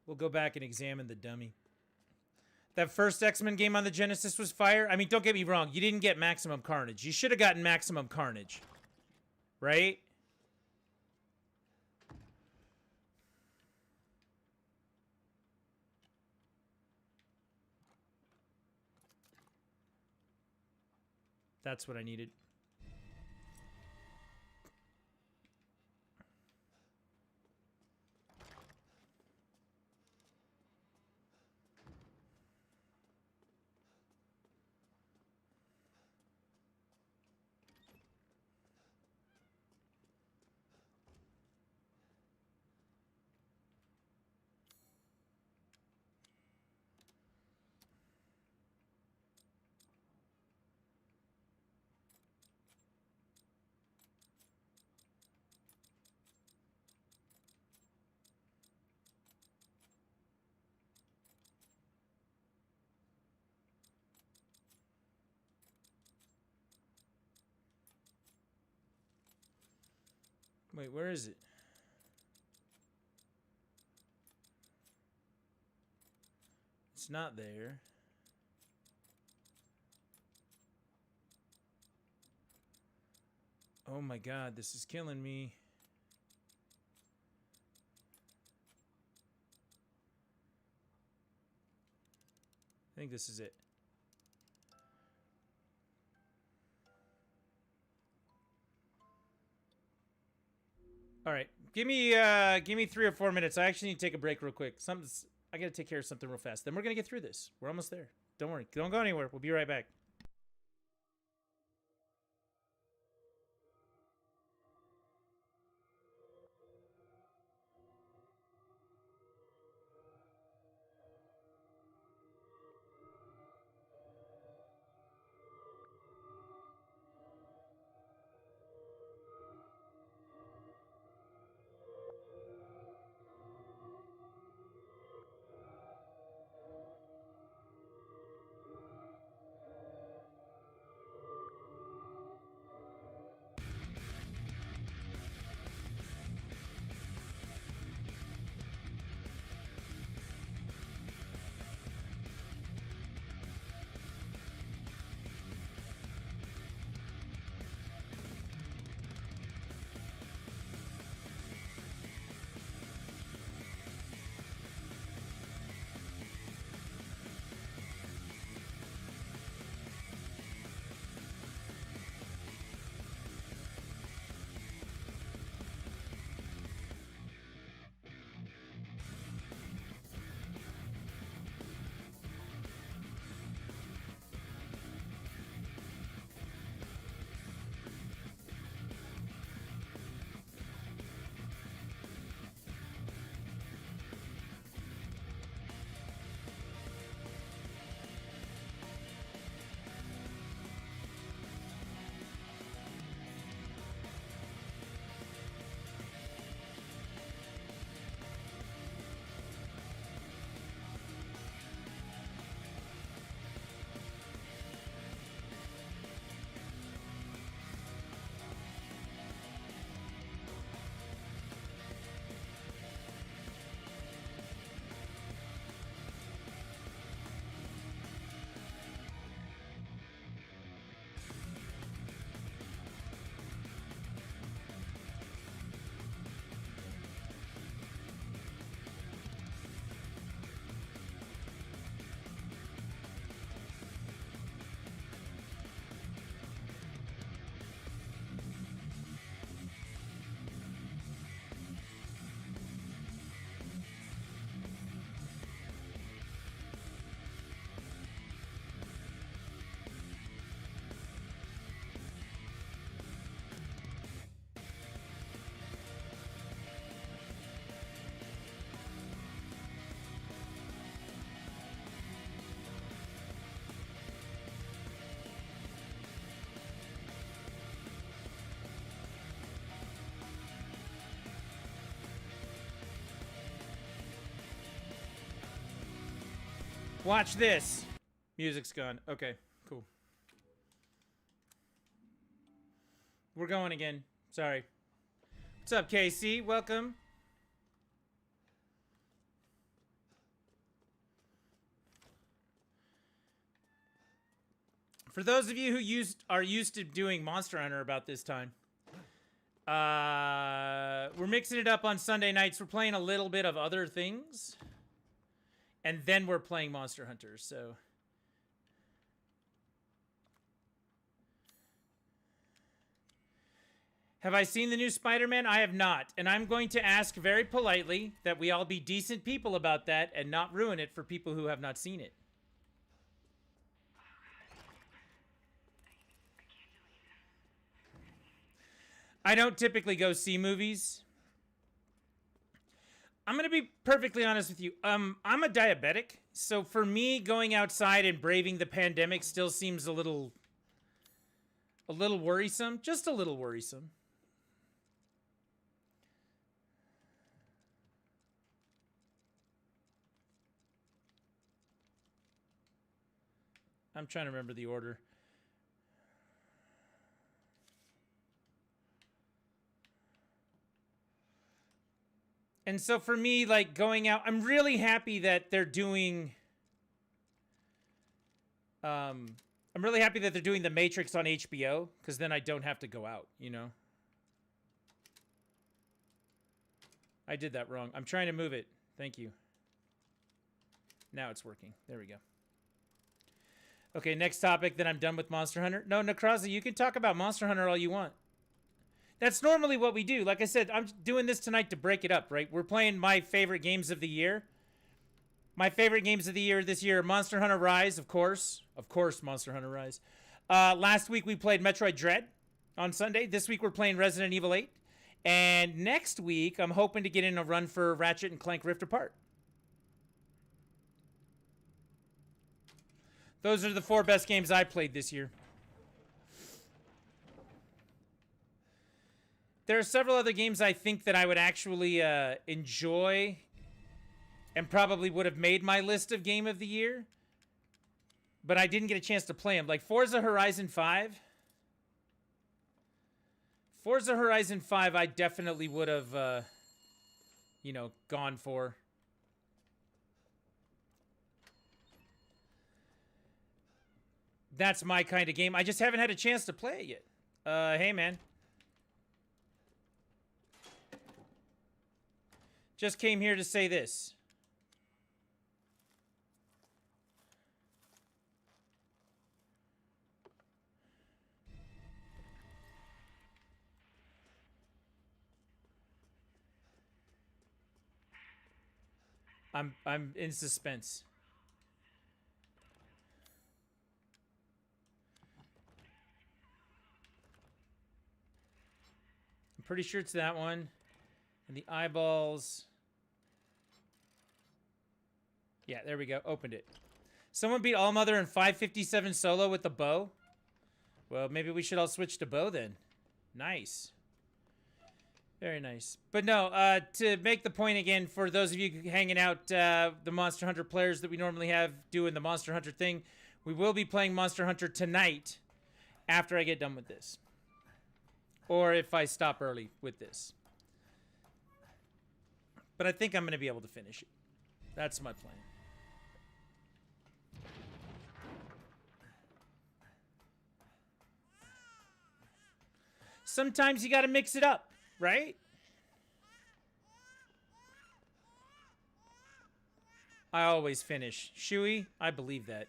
We'll go back and examine the dummy. That first X-Men game on the Genesis was fire. I mean, don't get me wrong. You didn't get Maximum Carnage. You should have gotten Maximum Carnage. Right? That's what I needed. Wait, where is it? It's not there. Oh my God, this is killing me. I think this is it. All right, give me 3 or 4 minutes. I actually need to take a break real quick. I gotta take care of something real fast. Then we're gonna get through this. We're almost there. Don't worry. Don't go anywhere. We'll be right back. Watch this. Music's gone. Okay, cool. We're going again. Sorry. What's up, KC? Welcome. For those of you who are used to doing Monster Hunter about this time, we're mixing it up on Sunday nights. We're playing a little bit of other things, and then we're playing Monster Hunter. So, have I seen the new Spider-Man? I have not, and I'm going to ask very politely that we all be decent people about that and not ruin it for people who have not seen it. I don't typically go see movies. I'm going to be perfectly honest with you. I'm a diabetic, so for me, going outside and braving the pandemic still seems a little worrisome. Just a little worrisome. I'm trying to remember the order. And so for me, like going out, I'm really happy that they're doing. I'm really happy that they're doing The Matrix on HBO, because then I don't have to go out, you know? I did that wrong. I'm trying to move it. Thank you. Now it's working. There we go. Okay, next topic, then I'm done with Monster Hunter. No, Necroza, you can talk about Monster Hunter all you want. That's normally what we do. Like I said, I'm doing this tonight to break it up, right? We're playing my favorite games of the year. My favorite games of the year this year, Monster Hunter Rise, of course. Of course, Monster Hunter Rise. Last week we played Metroid Dread on Sunday. This week we're playing Resident Evil 8. And next week, I'm hoping to get in a run for Ratchet and Clank Rift Apart. Those are the 4 best games I played this year. There are several other games I think that I would actually enjoy and probably would have made my list of Game of the Year, but I didn't get a chance to play them. Like Forza Horizon 5. Forza Horizon 5 I definitely would have, you know, gone for. That's my kind of game. I just haven't had a chance to play it yet. Hey, man. Just came here to say this. I'm in suspense. I'm pretty sure it's that one. And the eyeballs. Yeah, there we go. Opened it. Someone beat Allmother in 557 solo with the bow. Well, maybe we should all switch to bow then. Nice. Very nice. But no, to make the point again, for those of you hanging out, the Monster Hunter players that we normally have doing the Monster Hunter thing, we will be playing Monster Hunter tonight after I get done with this. Or if I stop early with this. But I think I'm going to be able to finish it. That's my plan. Sometimes you got to mix it up, right? I always finish. Shuey, I believe that.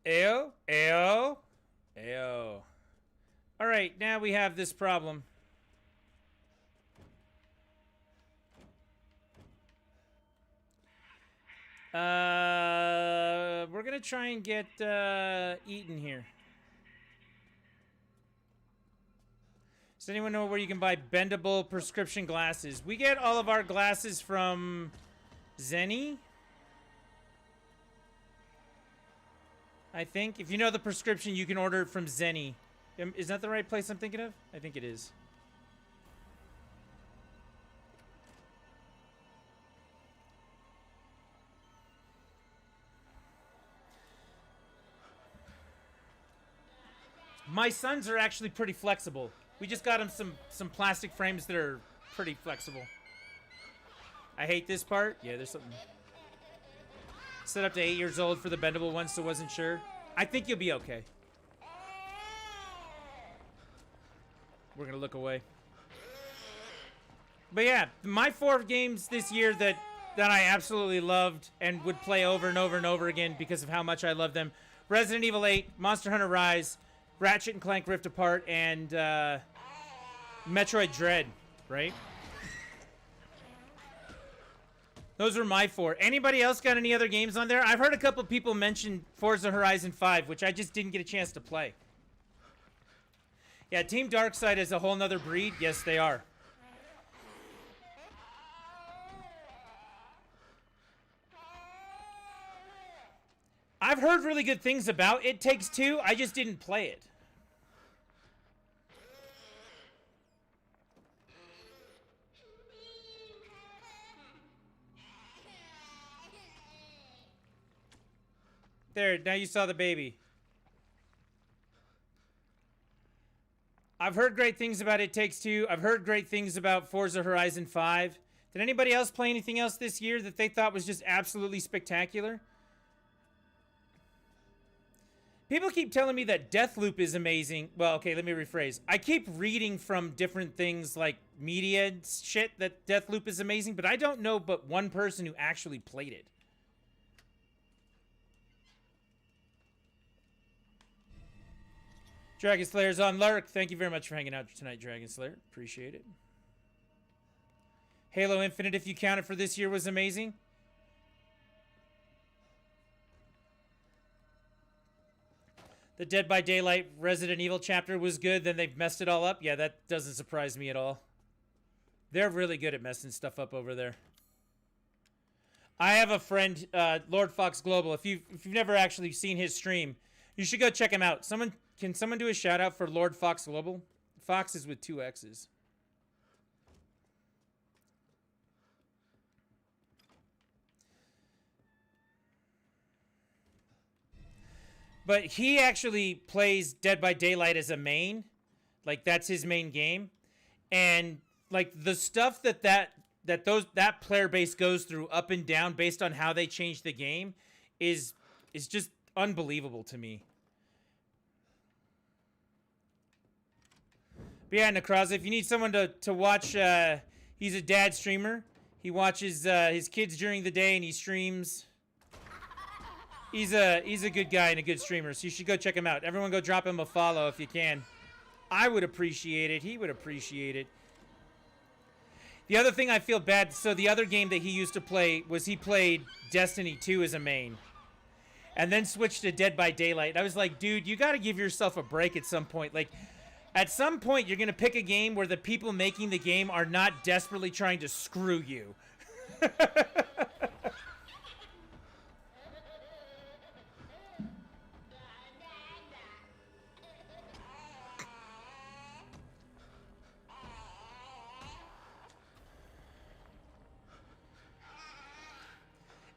Ayo, ayo, ayo. All right, now we have this problem. We're gonna try and get Eaton here. Does anyone know where you can buy bendable prescription glasses? We get all of our glasses from Zenny, I think. If you know the prescription, you can order it from Zenny. Is that the right place I'm thinking of? I think it is. My sons are actually pretty flexible. We just got them some plastic frames that are pretty flexible. I hate this part. Yeah, there's something. Set up to 8 years old for the bendable one, so wasn't sure. I think you'll be okay. We're gonna look away. But yeah, my 4 games this year that I absolutely loved and would play over and over and over again because of how much I love them. Resident Evil 8, Monster Hunter Rise, Ratchet and Clank Rift Apart, and Metroid Dread, right? Those were my 4. Anybody else got any other games on there? I've heard a couple people mention Forza Horizon 5, which I just didn't get a chance to play. Yeah, Team Darkside is a whole nother breed. Yes, they are. I've heard really good things about It Takes Two. I just didn't play it. There, now you saw the baby. I've heard great things about It Takes Two. I've heard great things about Forza Horizon 5. Did anybody else play anything else this year that they thought was just absolutely spectacular? People keep telling me that Deathloop is amazing. Well, okay, let me rephrase. I keep reading from different things like media and shit that Deathloop is amazing, but I don't know but one person who actually played it. Dragon Slayer's on Lurk. Thank you very much for hanging out tonight, Dragon Slayer. Appreciate it. Halo Infinite, if you count it for this year, was amazing. The Dead by Daylight Resident Evil chapter was good, then they've messed it all up. Yeah, that doesn't surprise me at all. They're really good at messing stuff up over there. I have a friend, Lord Fox Global. If you've never actually seen his stream, you should go check him out. Can someone do a shout out for Lord Fox Global? Fox is with 2 X's. But he actually plays Dead by Daylight as a main. Like, that's his main game. And, like, the stuff that player base goes through up and down based on how they change the game is just unbelievable to me. But yeah, Necroz, if you need someone to watch, he's a dad streamer. He watches his kids during the day and he streams. He's a good guy and a good streamer, so you should go check him out. Everyone go drop him a follow if you can. I would appreciate it. He would appreciate it. The other thing I feel bad, so the other game that he used to play was he played Destiny 2 as a main. And then switched to Dead by Daylight. And I was like, dude, you got to give yourself a break at some point. Like, at some point, you're going to pick a game where the people making the game are not desperately trying to screw you.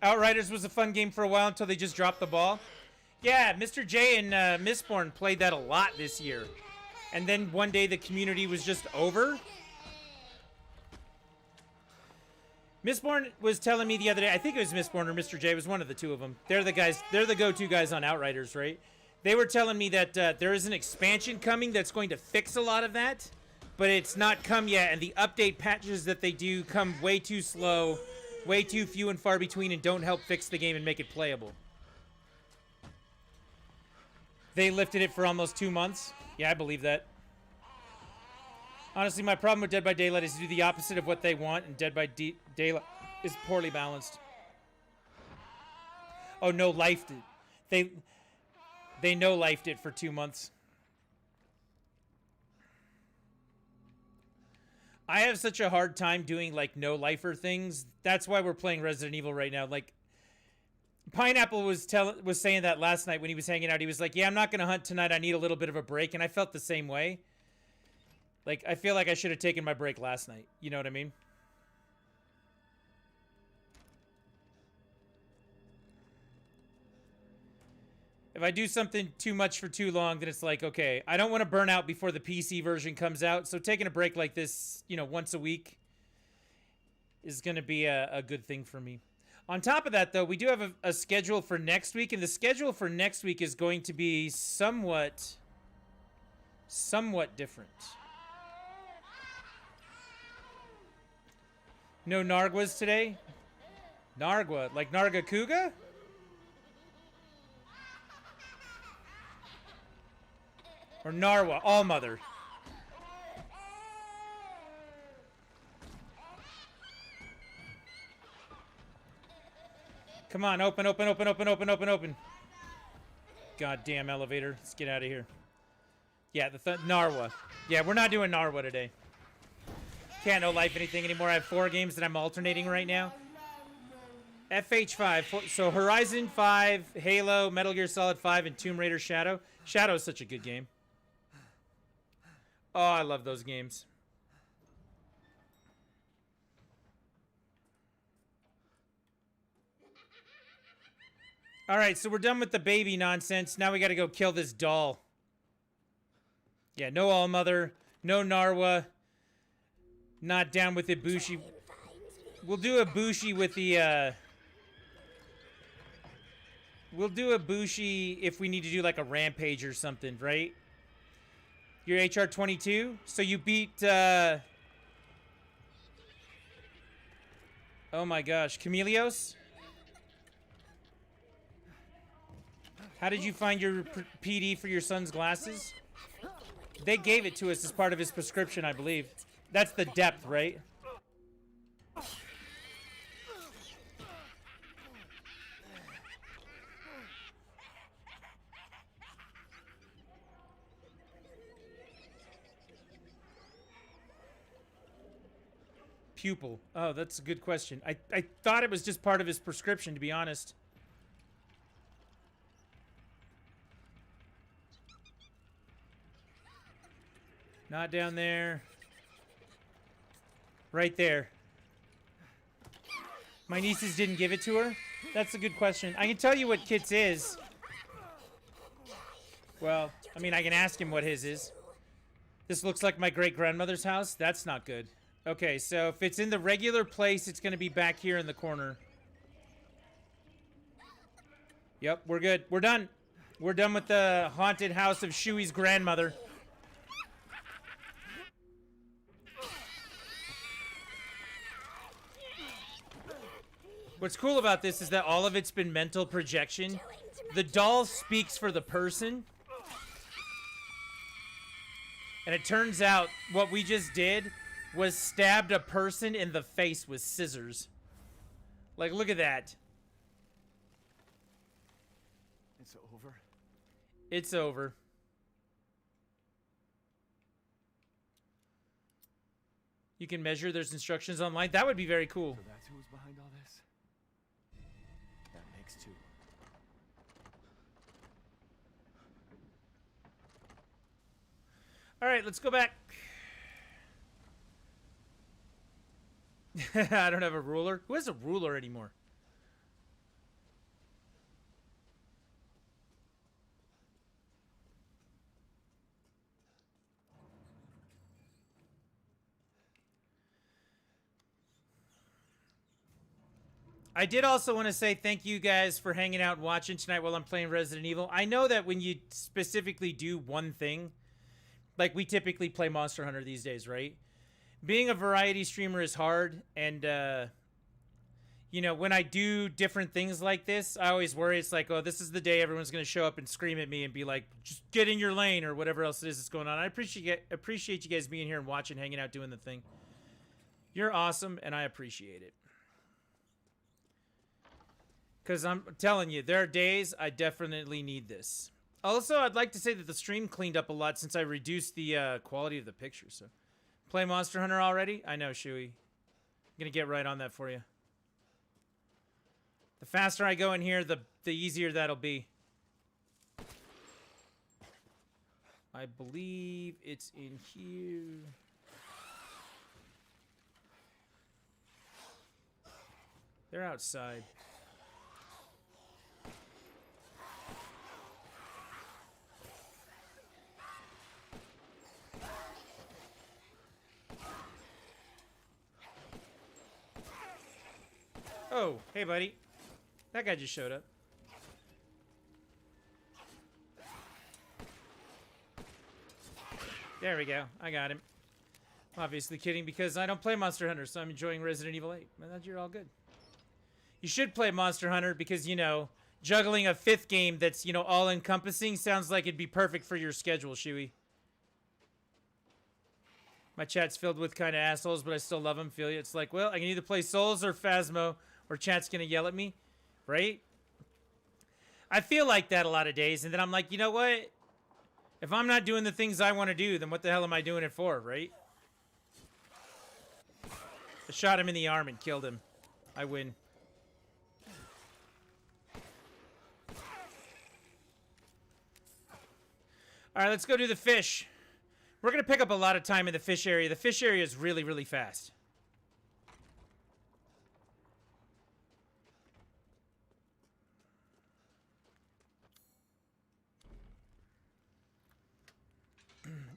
Outriders was a fun game for a while until they just dropped the ball. Yeah, Mr. J and Mistborn played that a lot this year. And then one day the community was just over. Mistborn was telling me the other day, I think it was Mistborn or Mr. J, it was one of the two of them. They're the guys, they're the go-to guys on Outriders, right? They were telling me that there is an expansion coming that's going to fix a lot of that, but it's not come yet, and the update patches that they do come way too slow, way too few and far between, and don't help fix the game and make it playable. They lifted it for almost 2 months. Yeah, I believe that. Honestly, my problem with Dead by Daylight is to do the opposite of what they want, and Dead by Daylight is poorly balanced. Oh, no lifed it. They no lifed it for 2 months. I have such a hard time doing like no lifer things. That's why we're playing Resident Evil right now. Like, Pineapple was saying that last night when he was hanging out. He was like, "Yeah, I'm not gonna hunt tonight. I need a little bit of a break," and I felt the same way. Like, I feel like I should have taken my break last night. You know what I mean? If I do something too much for too long, then it's like, okay, I don't want to burn out before the PC version comes out. So taking a break like this, you know, once a week is going to be a good thing for me. On top of that, though, we do have a schedule for next week. And the schedule for next week is going to be somewhat different. No Nargwas today? Nargwa, like Nargacuga? Or Narwa, All-Mother. Come on, open. Goddamn elevator. Let's get out of here. Yeah, Narwa. Yeah, we're not doing Narwa today. Can't no life anything anymore. I have 4 games that I'm alternating right now. FH5. So Horizon 5, Halo, Metal Gear Solid 5, and Tomb Raider Shadow. Shadow is such a good game. Oh, I love those games. All right, so we're done with the baby nonsense. Now we got to go kill this doll. Yeah, no All-Mother, no Narwa. Not down with Ibushi. We'll do Ibushi with the, we'll do Ibushi if we need to do like a rampage or something, right? You're HR 22, so you beat, oh my gosh, Chameleos? How did you find your PD for your son's glasses? They gave it to us as part of his prescription, I believe. That's the depth, right? Pupil. Oh, that's a good question. I thought it was just part of his prescription, to be honest. Not down there. Right there. My nieces didn't give it to her? That's a good question. I can tell you what Kit's is. Well, I mean, I can ask him what his is. This looks like my great-grandmother's house. That's not good. Okay, so if it's in the regular place, it's going to be back here in the corner. Yep, we're good. We're done. We're done with the haunted house of Shui's grandmother. What's cool about this is that all of it's been mental projection. The doll speaks for the person. And it turns out what we just did was stabbed a person in the face with scissors. Like, look at that. It's over. It's over. You can measure. There's instructions online. That would be very cool. So that's who was behind all this? That makes 2. All right, let's go back. I don't have a ruler. Who has a ruler anymore? I did also want to say thank you guys for hanging out and watching tonight while I'm playing Resident Evil. I know that when you specifically do one thing, like we typically play Monster Hunter these days, right? Being a variety streamer is hard, and, you know, when I do different things like this, I always worry it's like, oh, this is the day everyone's going to show up and scream at me and be like, just get in your lane or whatever else it is that's going on. I appreciate you guys being here and watching, hanging out, doing the thing. You're awesome, and I appreciate it. Because I'm telling you, there are days I definitely need this. Also, I'd like to say that the stream cleaned up a lot since I reduced the quality of the picture, so... Play Monster Hunter already? I know, Shui. I'm gonna get right on that for you. The faster I go in here, the easier that'll be. I believe it's in here. They're outside. Oh, hey, buddy. That guy just showed up. There we go. I got him. Obviously kidding because I don't play Monster Hunter, so I'm enjoying Resident Evil 8. Man, you're all good. You should play Monster Hunter because, you know, juggling a 5th game that's, you know, all-encompassing sounds like it'd be perfect for your schedule, Shuey. My chat's filled with kind of assholes, but I still love them. Feel you? It's like, well, I can either play Souls or Phasmo, or chat's gonna yell at me, right? I feel like that a lot of days, and then I'm like, you know what? If I'm not doing the things I want to do, then what the hell am I doing it for, right? I shot him in the arm and killed him. I win. All right, let's go do the fish. We're going to pick up a lot of time in the fish area. The fish area is really, really fast.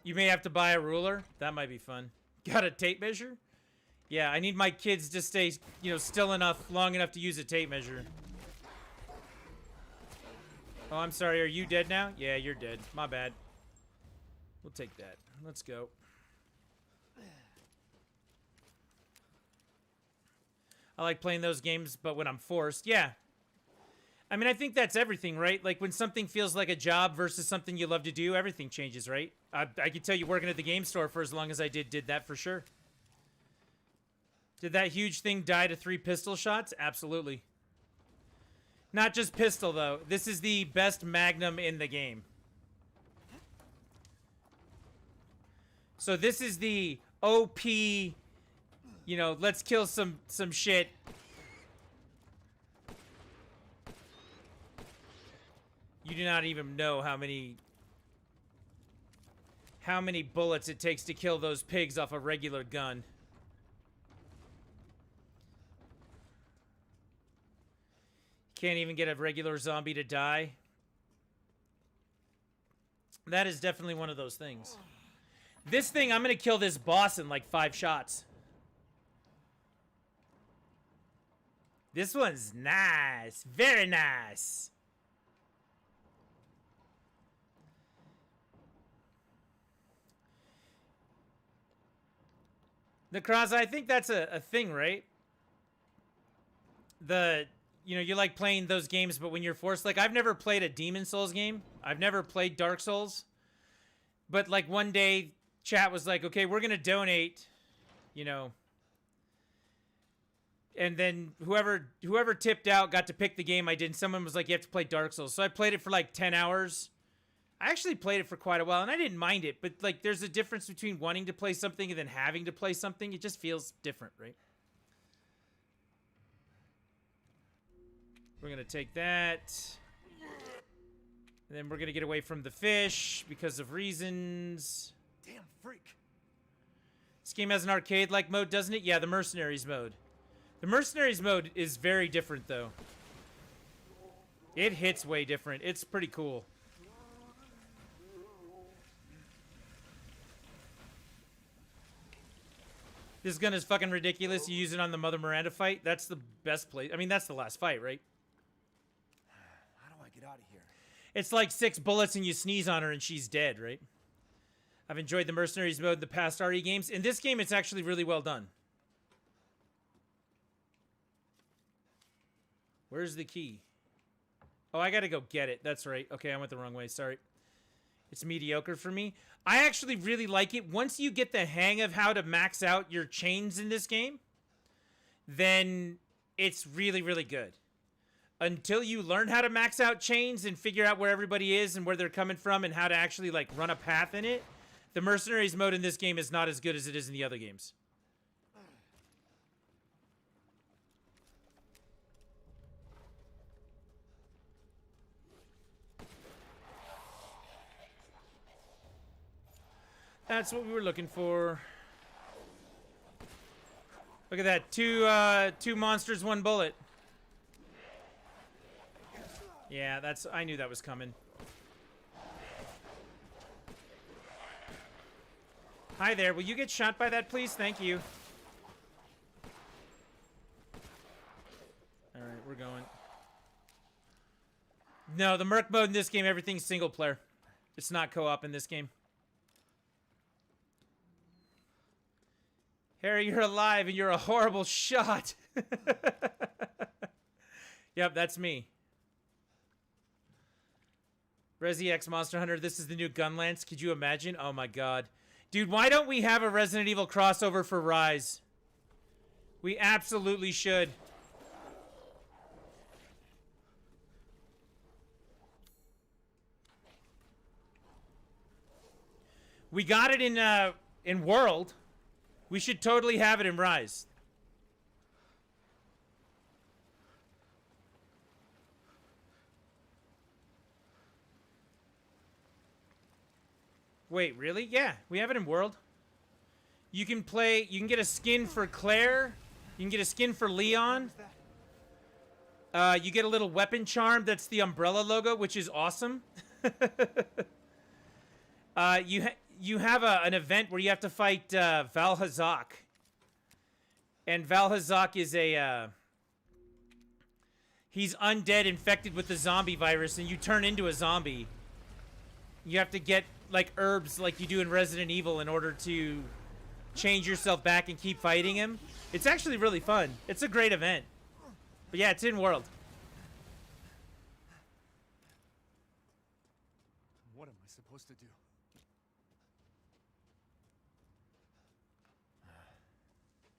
You may have to buy a ruler. That might be fun. Got a tape measure? Yeah, I need my kids to stay, you know, still enough, long enough to use a tape measure. Oh, I'm sorry. Are you dead now? Yeah, you're dead. My bad. We'll take that. Let's go. I like playing those games, but when I'm forced, yeah. I mean, I think that's everything, right? Like, when something feels like a job versus something you love to do, everything changes, right? I can tell you working at the game store for as long as I did that for sure. Did that huge thing die to 3 pistol shots? Absolutely. Not just pistol, though. This is the best Magnum in the game. So this is the OP, you know, let's kill some shit. You do not even know how many bullets it takes to kill those pigs off a regular gun. Can't even get a regular zombie to die. That is definitely one of those things. This thing, I'm going to kill this boss in like 5 shots. This one's nice. Very nice. Necroza, I think that's a thing, right? You know, you like playing those games, but when you're forced, like, I've never played a Demon Souls game. I've never played Dark Souls. But, like, one day, chat was like, okay, we're going to donate, you know. And then whoever tipped out got to pick the game I did. And someone was like, you have to play Dark Souls. So I played it for, like, 10 hours. I actually played it for quite a while, and I didn't mind it. But, like, there's a difference between wanting to play something and then having to play something. It just feels different, right? We're going to take that. And then we're going to get away from the fish because of reasons. Damn freak. This game has an arcade-like mode, doesn't it? Yeah, the Mercenaries mode. The Mercenaries mode is very different, though. It hits way different. It's pretty cool. This gun is fucking ridiculous. You use it on the Mother Miranda fight. That's the best place. I mean, that's the last fight, right? How do I get out of here? It's like 6 bullets and you sneeze on her and she's dead, right? I've enjoyed the Mercenaries mode in the past RE games. In this game, it's actually really well done. Where's the key? Oh, I gotta go get it. That's right. Okay, I went the wrong way. Sorry. It's mediocre for me. I actually really like it. Once you get the hang of how to max out your chains in this game, then it's really, really good. Until you learn how to max out chains and figure out where everybody is and where they're coming from and how to actually, like, run a path in it, the Mercenaries mode in this game is not as good as it is in the other games. That's what we were looking for. Look at that. Two monsters, one bullet. Yeah, that's... I knew that was coming. Hi there. Will you get shot by that, please? Thank you. Alright, we're going. No, the Merc mode in this game, everything's single player. It's not co-op in this game. Harry, you're alive and you're a horrible shot. Yep, that's me. Resi X Monster Hunter, this is the new Gunlance. Could you imagine? Oh my god. Dude, why don't we have a Resident Evil crossover for Rise? We absolutely should. We got it in World. We should totally have it in Rise. Wait, really? Yeah, we have it in World. You can play... You can get a skin for Claire. You can get a skin for Leon. You get a little weapon charm that's the Umbrella logo, which is awesome. You have an event where you have to fight Valhazak. And Valhazak is a... he's undead, infected with the zombie virus, and you turn into a zombie. You have to get, like, herbs like you do in Resident Evil in order to change yourself back and keep fighting him. It's actually really fun. It's a great event. But yeah, it's in World. What am I supposed to do?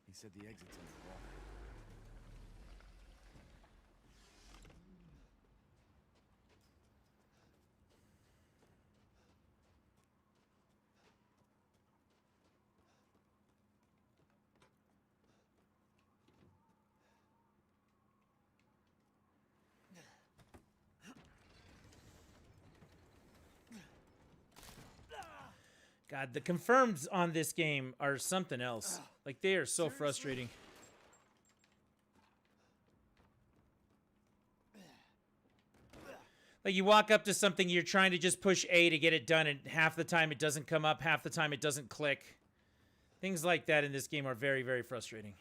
He said the exit's in the water. God, the confirms on this game are something else. Like, they are so frustrating. Like, you walk up to something, you're trying to just push A to get it done, and half the time it doesn't come up, half the time it doesn't click. Things like that in this game are very, very frustrating.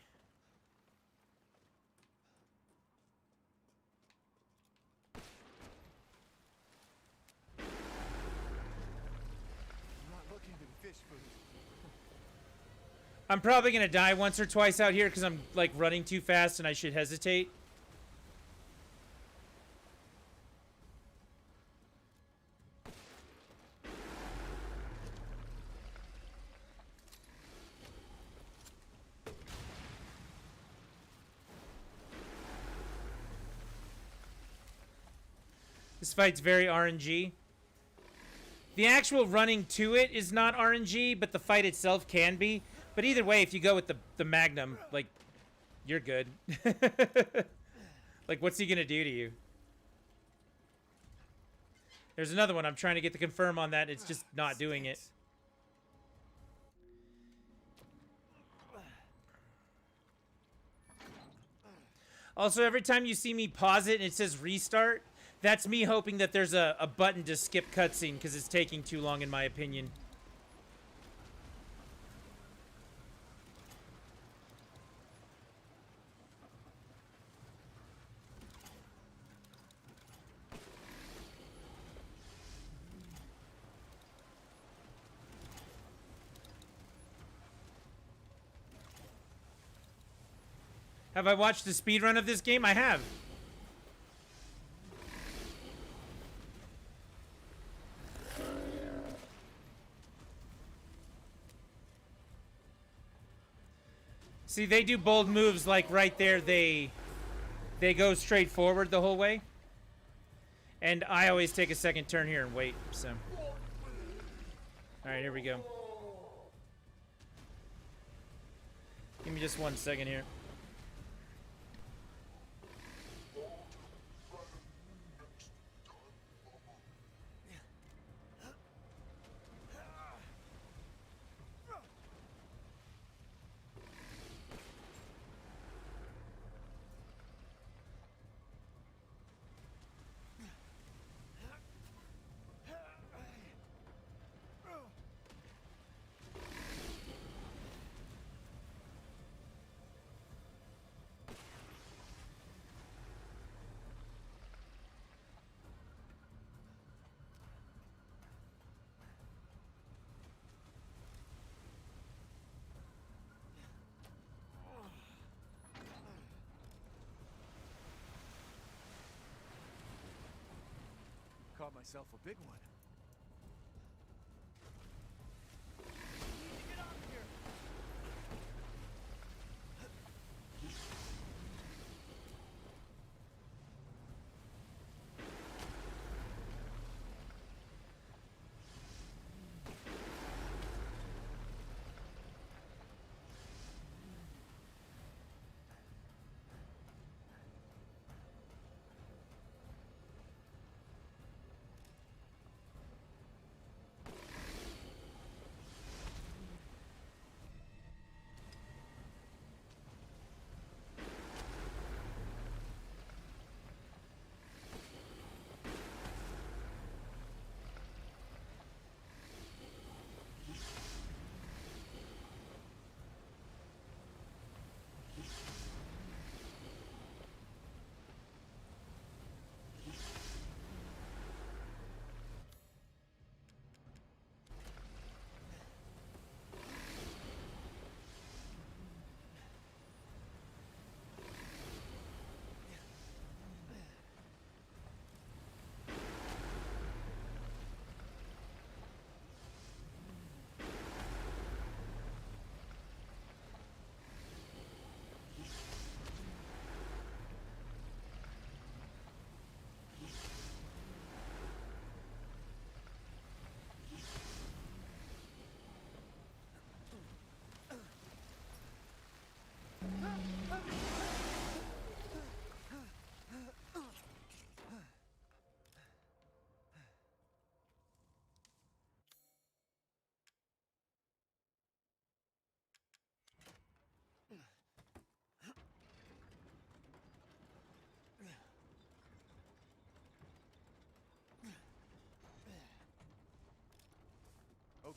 I'm probably going to die once or twice out here because I'm, like, running too fast and I should hesitate. This fight's very RNG. The actual running to it is not RNG, but the fight itself can be. But either way, if you go with the Magnum, like, you're good. Like, what's he gonna do to you? There's another one. I'm trying to get the confirm on that. It's just not doing it. Also, every time you see me pause it and it says restart, that's me hoping that there's a button to skip cutscene because it's taking too long in my opinion. Have I watched the speedrun of this game? I have. See, they do bold moves like right there. They go straight forward the whole way. And I always take a second turn here and wait, so. All right, here we go. Give me just 1 second here. caught myself a big one.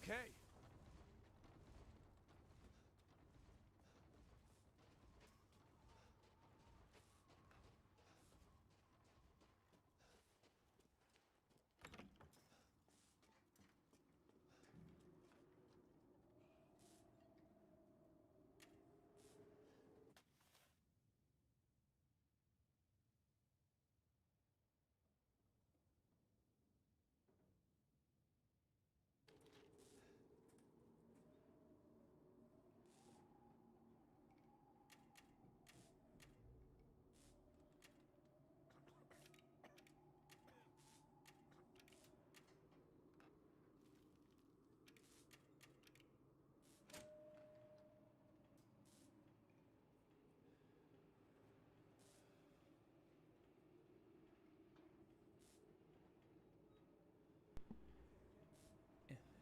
Okay.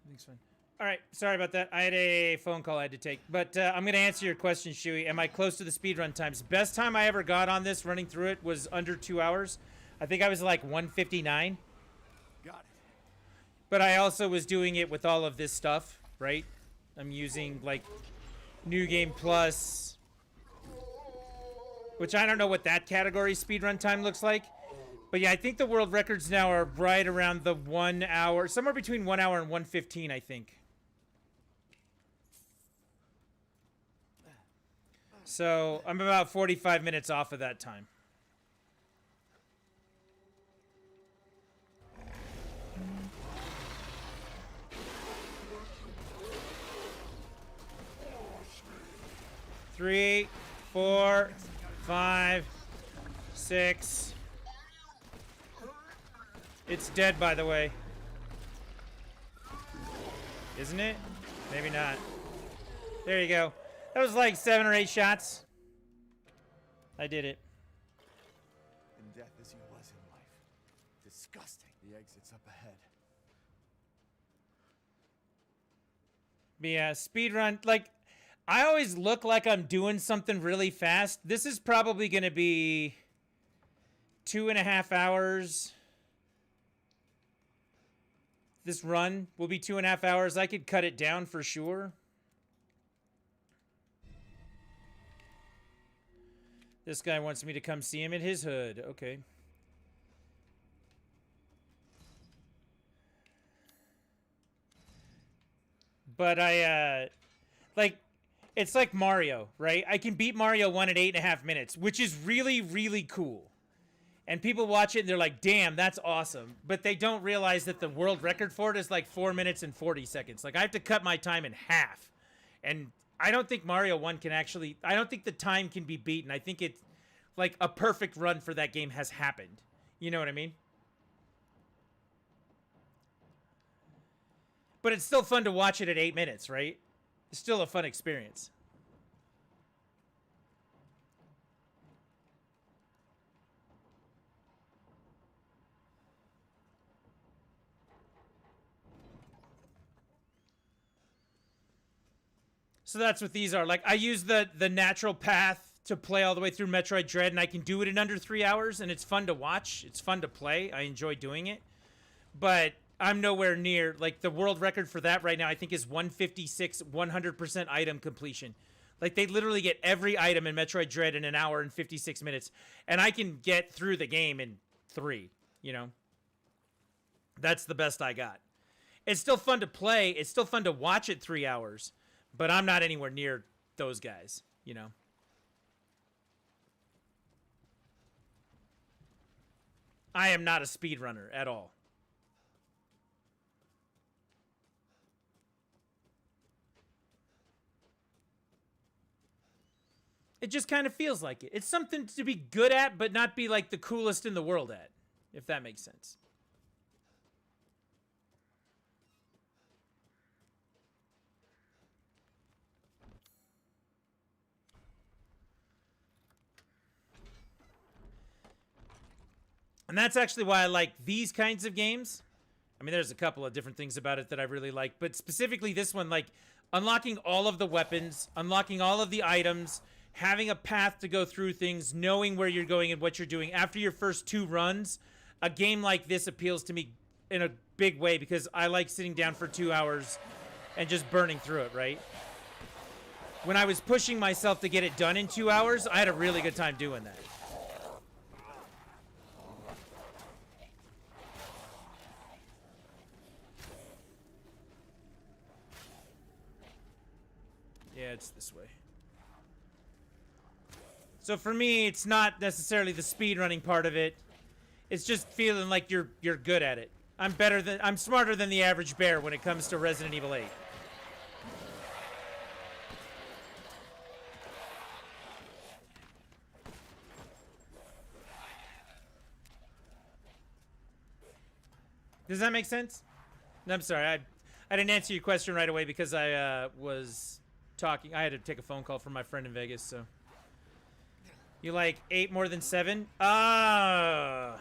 Everything's fine. All right, sorry about that. I had a phone call I had to take, but I'm gonna answer your question, Shuey. Am I close to the speedrun times? Best time I ever got on this, running through it, was under 2 hours. I think I was like 159. Got it. But I also was doing it with all of this stuff, right? I'm using like New Game Plus, which I don't know what that category speedrun time looks like. But yeah, I think the world records now are right around the 1 hour, somewhere between 1 hour and 1:15, I think. So I'm about 45 minutes off of that time. Three, 4, 5, 6. It's dead, by the way. Isn't it? Maybe not. There you go. That was like 7 or 8 shots. I did it. In death as he was in life. Disgusting. The exit's up ahead. But yeah, speedrun. Like, I always look like I'm doing something really fast. This is probably going to be 2.5 hours. This run will be 2.5 hours. I could cut it down for sure. This guy wants me to come see him in his hood. Okay. But like, it's like Mario, right? I can beat Mario 1 at 8.5 minutes, which is really, really cool. And people watch it and they're like, damn, that's awesome. But they don't realize that the world record for it is like 4 minutes and 40 seconds. Like, I have to cut my time in half. And I don't think Mario 1 can actually... I don't think the time can be beaten. I think it's like a perfect run for that game has happened. You know what I mean? But it's still fun to watch it at 8 minutes, right? It's still a fun experience. So that's what these are. Like, I use the natural path to play all the way through Metroid Dread, and I can do it in under 3 hours, and it's fun to watch. It's fun to play. I enjoy doing it. But I'm nowhere near, like, the world record for that right now, I think, is 156, 100% item completion. Like, they literally get every item in Metroid Dread in an hour and 56 minutes, and I can get through the game in 3, you know? That's the best I got. It's still fun to play. It's still fun to watch it 3 hours. But I'm not anywhere near those guys, you know? I am not a speedrunner at all. It just kind of feels like it. It's something to be good at, but not be like the coolest in the world at, if that makes sense. And that's actually why I like these kinds of games. I mean, there's a couple of different things about it that I really like, but specifically this one, like unlocking all of the weapons, unlocking all of the items, having a path to go through things, knowing where you're going and what you're doing. After your first 2 runs, a game like this appeals to me in a big way because I like sitting down for 2 hours and just burning through it, right? When I was pushing myself to get it done in 2 hours, I had a really good time doing that. Yeah, it's this way. So for me, it's not necessarily the speedrunning part of it. It's just feeling like you're good at it. I'm smarter than the average bear when it comes to Resident Evil 8. Does that make sense? I'm sorry, I didn't answer your question right away because I was talking. I had to take a phone call from my friend in Vegas, so. You like 8 more than 7? I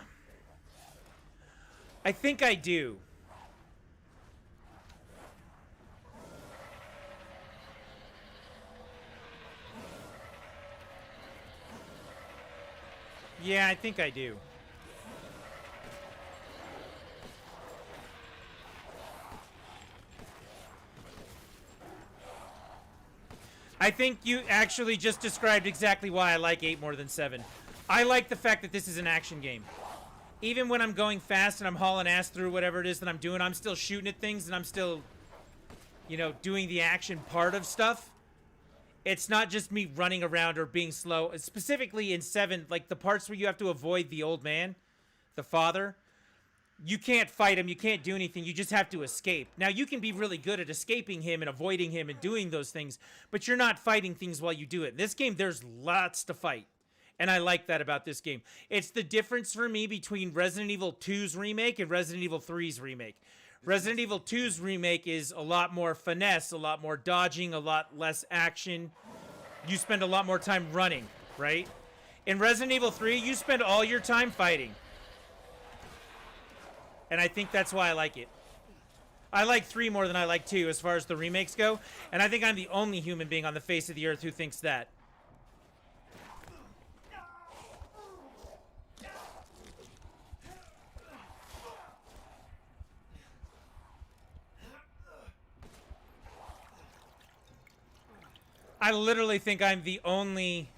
think I do. Yeah, I think I do. I think you actually just described exactly why I like 8 more than 7. I like the fact that this is an action game. Even when I'm going fast and I'm hauling ass through whatever it is that I'm doing, I'm still shooting at things and I'm still, you know, doing the action part of stuff. It's not just me running around or being slow. Specifically in 7, like the parts where you have to avoid the old man, the father. You can't fight him. You can't do anything. You just have to escape. Now, you can be really good at escaping him and avoiding him and doing those things, but you're not fighting things while you do it. In this game, there's lots to fight, and I like that about this game. It's the difference for me between Resident Evil 2's remake and Resident Evil 3's remake. Resident Evil 2's remake is a lot more finesse, a lot more dodging, a lot less action. You spend a lot more time running, right? In Resident Evil 3, you spend all your time fighting. And I think that's why I like it. I like 3 more than I like 2 as far as the remakes go. And I think I'm the only human being on the face of the earth who thinks that. I literally think I'm the only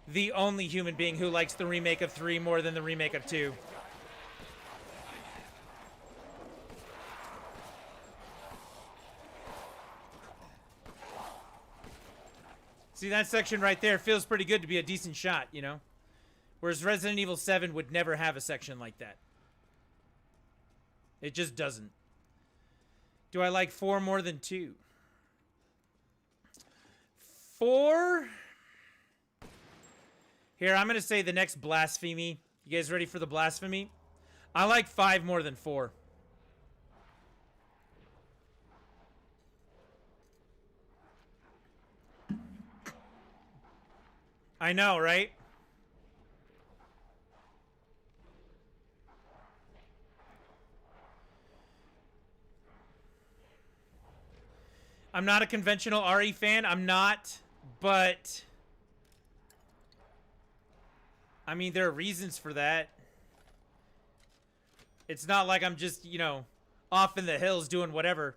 human being who likes the remake of 3 more than the remake of 2. See, that section right there feels pretty good to be a decent shot, you know? Whereas Resident Evil 7 would never have a section like that. It just doesn't. Do I like 4 more than 2? 4? Here, I'm going to say the next blasphemy. You guys ready for the blasphemy? I like 5 more than 4. I know, right? I'm not a conventional RE fan. I'm not, but I mean, there are reasons for that. It's not like I'm just, you know, off in the hills doing whatever.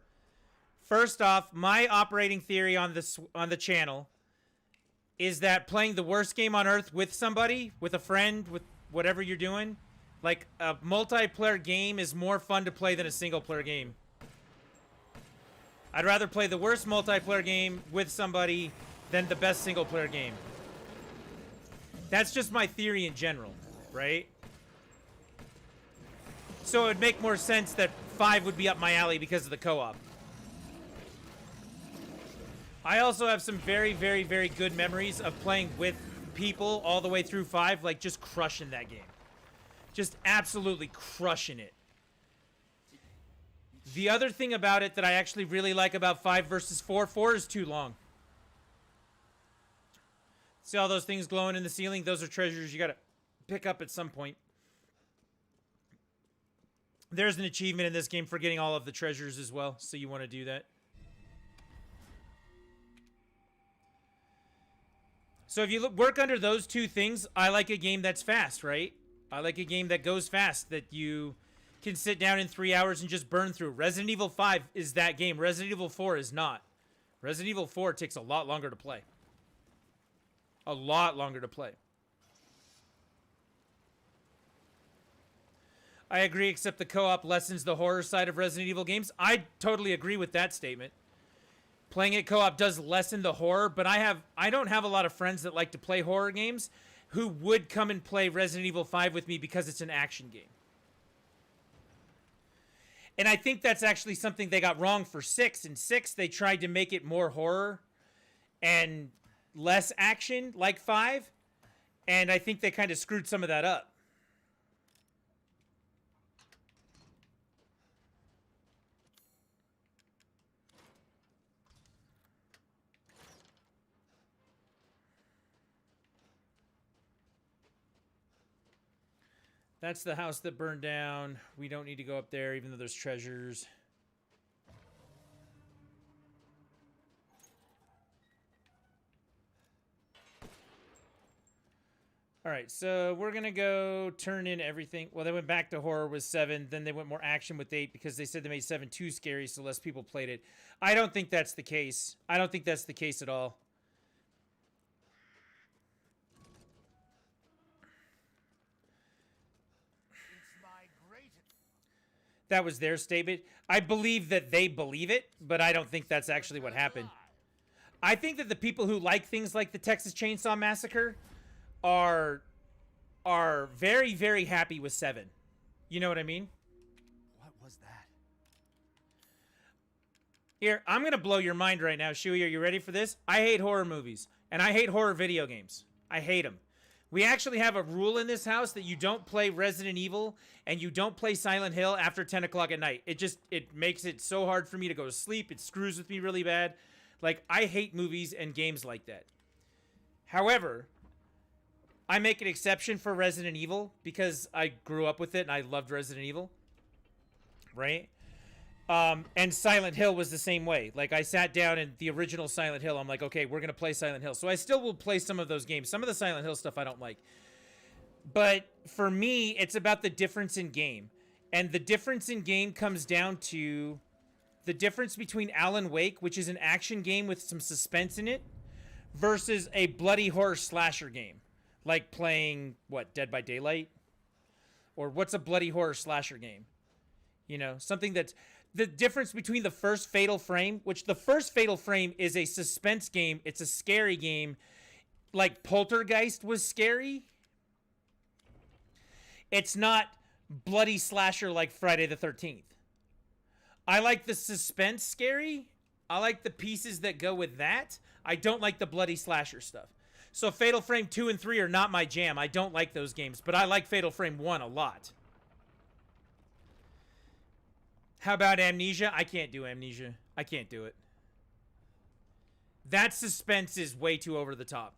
First off, my operating theory on the channel is that playing the worst game on earth with somebody, with a friend, with whatever you're doing, like a multiplayer game is more fun to play than a single player game. I'd rather play the worst multiplayer game with somebody than the best single player game. That's just my theory in general, right? So it would make more sense that 5 would be up my alley because of the co-op. I also have some very, very, very good memories of playing with people all the way through 5, like just crushing that game. Just absolutely crushing it. The other thing about it that I actually really like about 5 versus 4, 4 is too long. See all those things glowing in the ceiling? Those are treasures you gotta pick up at some point. There's an achievement in this game for getting all of the treasures as well, so you want to do that. So if you work under those two things, I like a game that's fast, right? I like a game that goes fast, that you can sit down in 3 hours and just burn through. Resident Evil 5 is that game. Resident Evil 4 is not. Resident Evil 4 takes a lot longer to play. A lot longer to play. I agree, except the co-op lessens the horror side of Resident Evil games. I totally agree with that statement. Playing it co-op does lessen the horror, but I don't have a lot of friends that like to play horror games who would come and play Resident Evil 5 with me because it's an action game. And I think that's actually something they got wrong for 6. In 6, they tried to make it more horror and less action, like 5. And I think they kind of screwed some of that up. That's the house that burned down. We don't need to go up there, even though there's treasures. All right, so we're going to go turn in everything. Well, they went back to horror with 7. Then they went more action with 8 because they said they made 7 too scary, so less people played it. I don't think that's the case. I don't think that's the case at all. That was their statement. I believe that they believe it, but I don't think that's actually what happened. I think that the people who like things like the Texas Chainsaw Massacre are very, very happy with 7. You know what I mean? What was that? Here, I'm going to blow your mind right now. Shuey, are you ready for this? I hate horror movies, and I hate horror video games. I hate them. We actually have a rule in this house that you don't play Resident Evil and you don't play Silent Hill after 10 o'clock at night. It makes it so hard for me to go to sleep. It screws with me really bad. Like, I hate movies and games like that. However, I make an exception for Resident Evil because I grew up with it and I loved Resident Evil. Right? And Silent Hill was the same way. Like, I sat down in the original Silent Hill. I'm like, okay, we're going to play Silent Hill. So I still will play some of those games. Some of the Silent Hill stuff I don't like. But for me, it's about the difference in game. And the difference in game comes down to the difference between Alan Wake, which is an action game with some suspense in it, versus a bloody horror slasher game. Like playing, what, Dead by Daylight? Or what's a bloody horror slasher game? You know, something that's... The difference between the first Fatal Frame, which the first Fatal Frame is a suspense game. It's a scary game. Like Poltergeist was scary. It's not bloody slasher like Friday the 13th. I like the suspense scary. I like the pieces that go with that. I don't like the bloody slasher stuff. So Fatal Frame 2 and 3 are not my jam. I don't like those games, but I like Fatal Frame 1 a lot. How about Amnesia? I can't do Amnesia. I can't do it. That suspense is way too over the top.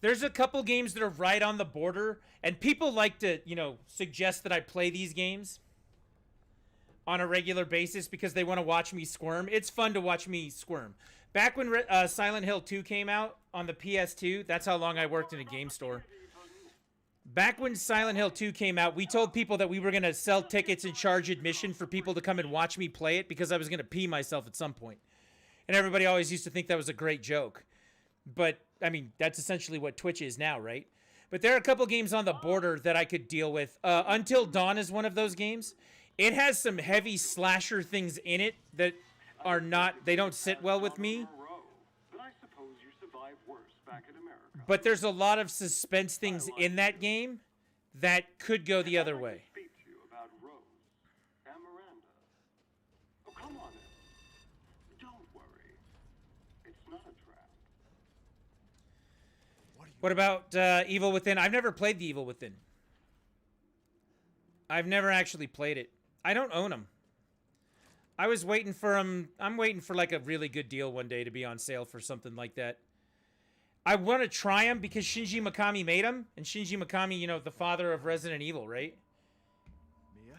There's a couple games that are right on the border, and people like to, you know, suggest that I play these games on a regular basis because they want to watch me squirm. It's fun to watch me squirm. Back when Silent Hill 2 came out on the PS2, that's how long I worked in a game store. Back when Silent Hill 2 came out, we told people that we were going to sell tickets and charge admission for people to come and watch me play it because I was going to pee myself at some point. And everybody always used to think that was a great joke. But, I mean, that's essentially what Twitch is now, right? But there are a couple games on the border that I could deal with. Until Dawn is one of those games. It has some heavy slasher things in it that are not, they don't sit well with me. But there's a lot of suspense things in that game that could go the other way. What about Evil Within? I've never played the Evil Within. I've never actually played it. I don't own them. I was waiting for them. I'm waiting for like a really good deal one day to be on sale for something like that. I want to try them because Shinji Mikami made them. And Shinji Mikami, you know, the father of Resident Evil, right? Mia?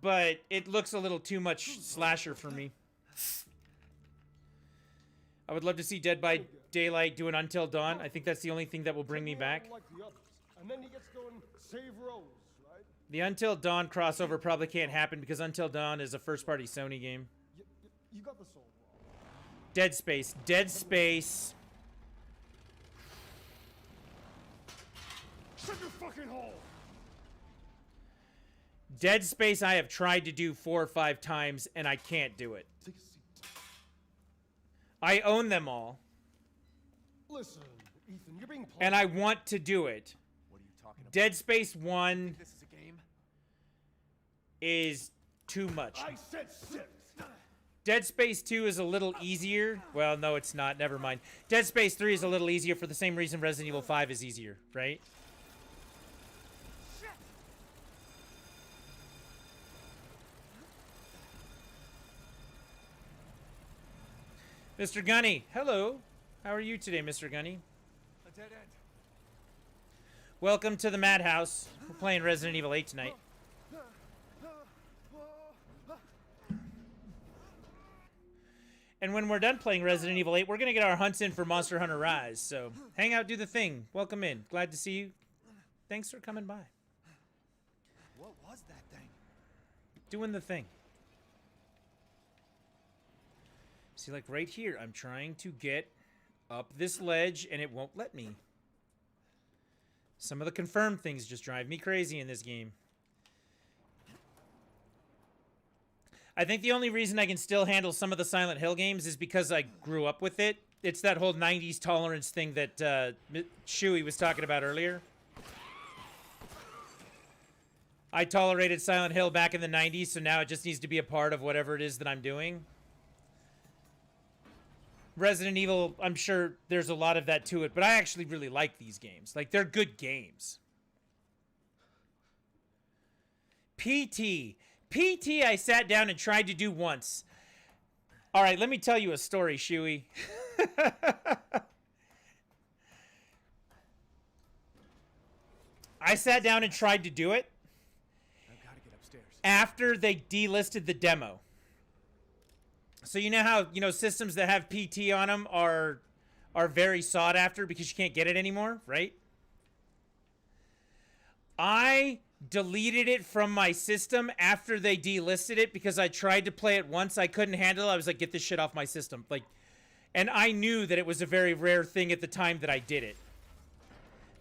But it looks a little too much slasher for me. I would love to see Dead by Daylight doing Until Dawn. I think that's the only thing that will bring me back. And then he gets to go and save Rose, right? The Until Dawn crossover probably can't happen because Until Dawn is a first-party Sony game. You got the soul wrong. Dead Space. Dead Space. Shut your fucking hole! Dead Space I have tried to do 4 or 5 times, and I can't do it. Take a seat. I own them all. Listen, Ethan, you're being played. And I want to do it. What are you talking about? Dead Space 1 Think this is a game? is too much. I said 6! Dead Space 2 is a little easier. Well, no, it's not. Never mind. Dead Space 3 is a little easier for the same reason Resident Evil 5 is easier, right? Mr. Gunny, hello. How are you today, Mr. Gunny? A dead end. Welcome to the Madhouse. We're playing Resident Evil 8 tonight. And when we're done playing Resident Evil 8, we're going to get our hunts in for Monster Hunter Rise. So hang out, do the thing. Welcome in. Glad to see you. Thanks for coming by. What was that thing? Doing the thing. See, like right here, I'm trying to get up this ledge, and it won't let me. Some of the confirmed things just drive me crazy in this game. I think the only reason I can still handle some of the Silent Hill games is because I grew up with it. It's that whole 90s tolerance thing that Shuey was talking about earlier. I tolerated Silent Hill back in the 90s, so now it just needs to be a part of whatever it is that I'm doing. Resident Evil, I'm sure there's a lot of that to it, but I actually really like these games. Like, they're good games. PT. PT I sat down and tried to do once. All right, let me tell you a story, Shuey. I sat down and tried to do it. I've got to get upstairs. After they delisted the demo. So you know how, you know, systems that have PT on them are very sought after because you can't get it anymore, right? I deleted it from my system after they delisted it because I tried to play it once. I couldn't handle it. I was like, get this shit off my system. Like, and I knew that it was a very rare thing at the time that I did it.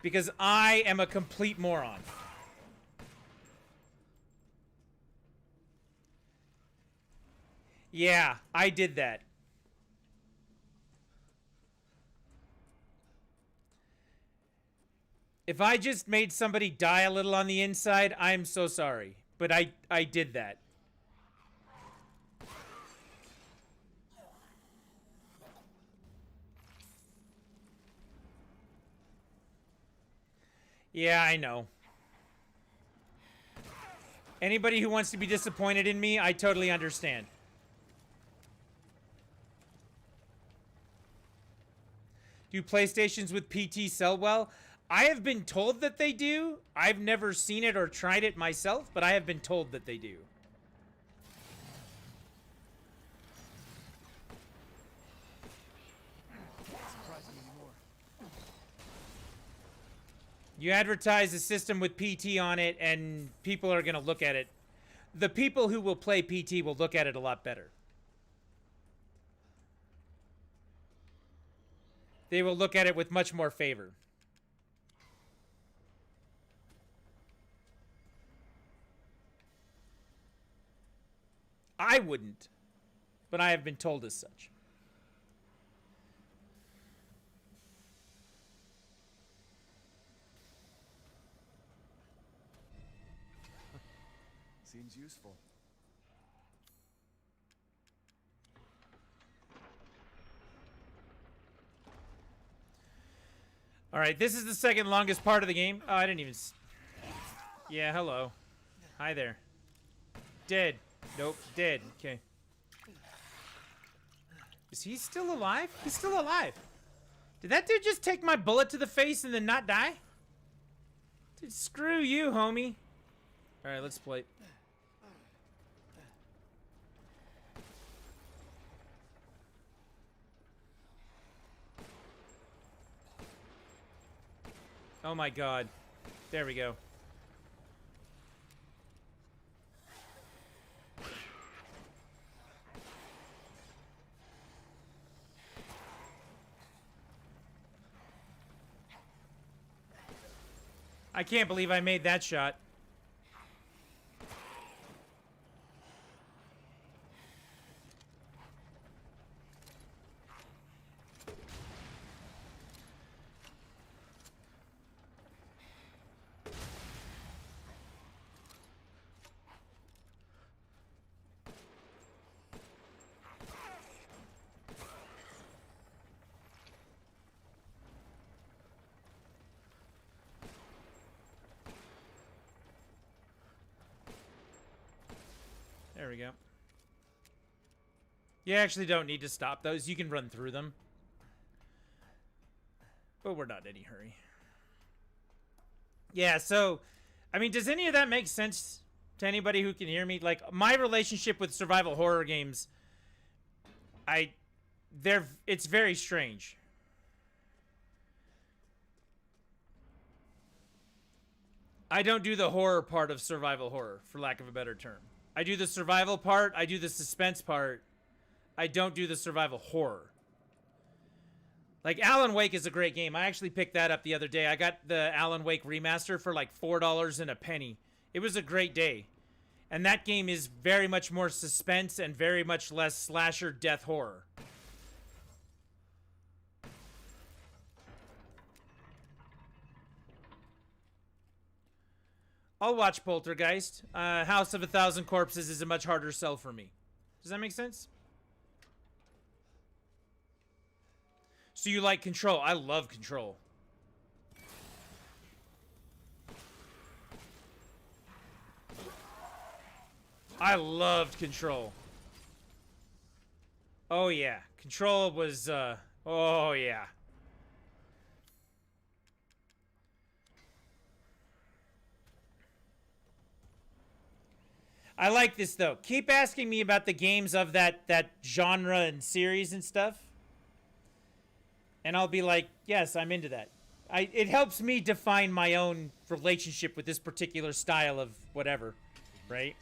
Because I am a complete moron. Yeah, I did that. If I just made somebody die a little on the inside, I'm so sorry. But I did that. Yeah, I know. Anybody who wants to be disappointed in me, I totally understand. Do PlayStations with PT sell well? I have been told that they do. I've never seen it or tried it myself, but I have been told that they do. You advertise a system with PT on it, and people are going to look at it. The people who will play PT will look at it a lot better. They will look at it with much more favor. I wouldn't, but I have been told as such. Seems useful. All right, this is the second longest part of the game. Oh, I didn't even... Yeah, hello. Hi there. Dead. Nope, dead. Okay. Is he still alive? He's still alive. Did that dude just take my bullet to the face and then not die? Dude, screw you, homie. All right, let's play. Oh my god. There we go. I can't believe I made that shot. There we go. You actually don't need to stop those. You can run through them. But we're not in any hurry. Yeah, so, I mean, does any of that make sense to anybody who can hear me? Like, my relationship with survival horror games, it's very strange. I don't do the horror part of survival horror, for lack of a better term. I do the survival part, I do the suspense part. I don't do the survival horror. Like, Alan Wake is a great game. I actually picked that up the other day. I got the Alan Wake remaster for like $4 and a penny. It was a great day. And that game is very much more suspense and very much less slasher death horror. I'll watch Poltergeist. House of a Thousand Corpses is a much harder sell for me. Does that make sense? So you like Control? I love Control. I loved Control. Oh yeah. Control was, oh yeah. I like this though. Keep asking me about the games of that genre and series and stuff. And I'll be like, yes, I'm into that. It helps me define my own relationship with this particular style of whatever, right?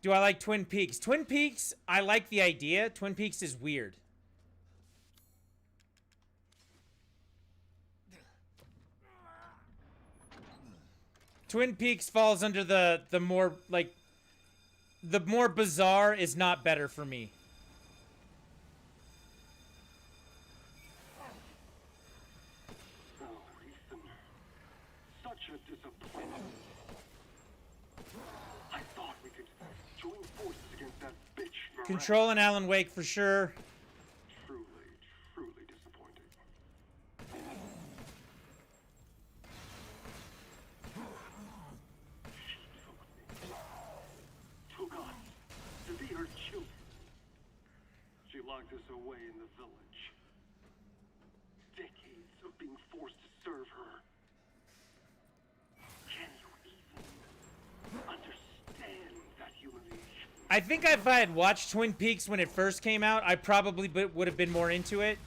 Do I like Twin Peaks? Twin Peaks, I like the idea. Twin Peaks is weird. Twin Peaks falls under the more, like, the more bizarre is not better for me. Oh, he such a disappointment. I thought we could join forces against that bitch Miranda. Control and Alan Wake for sure. Truly, truly disappointing. She took us to be her children. She locked us away in the village. Decades of being forced to serve her. Can you even understand that humiliation? I think if I had watched Twin Peaks when it first came out, I probably would have been more into it.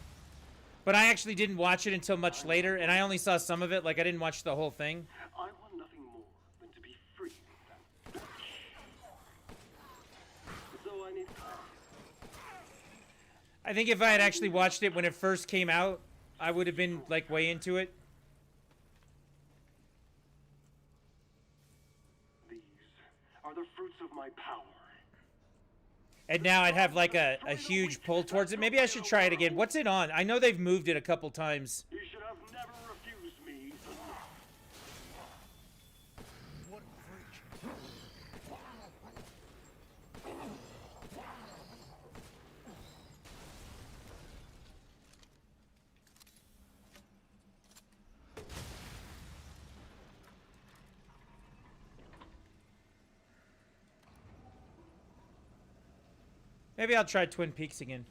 But I actually didn't watch it until much later, and I only saw some of it. Like, I didn't watch the whole thing. I want nothing more than to be free of that bitch. So I need I think if I had actually watched it when it first came out, I would have been, like, way into it. These are the fruits of my power. And now I'd have, like, a huge pull towards it. Maybe I should try it again. What's it on? I know they've moved it a couple times. You should have never refused me. What a freak. Maybe I'll try Twin Peaks again.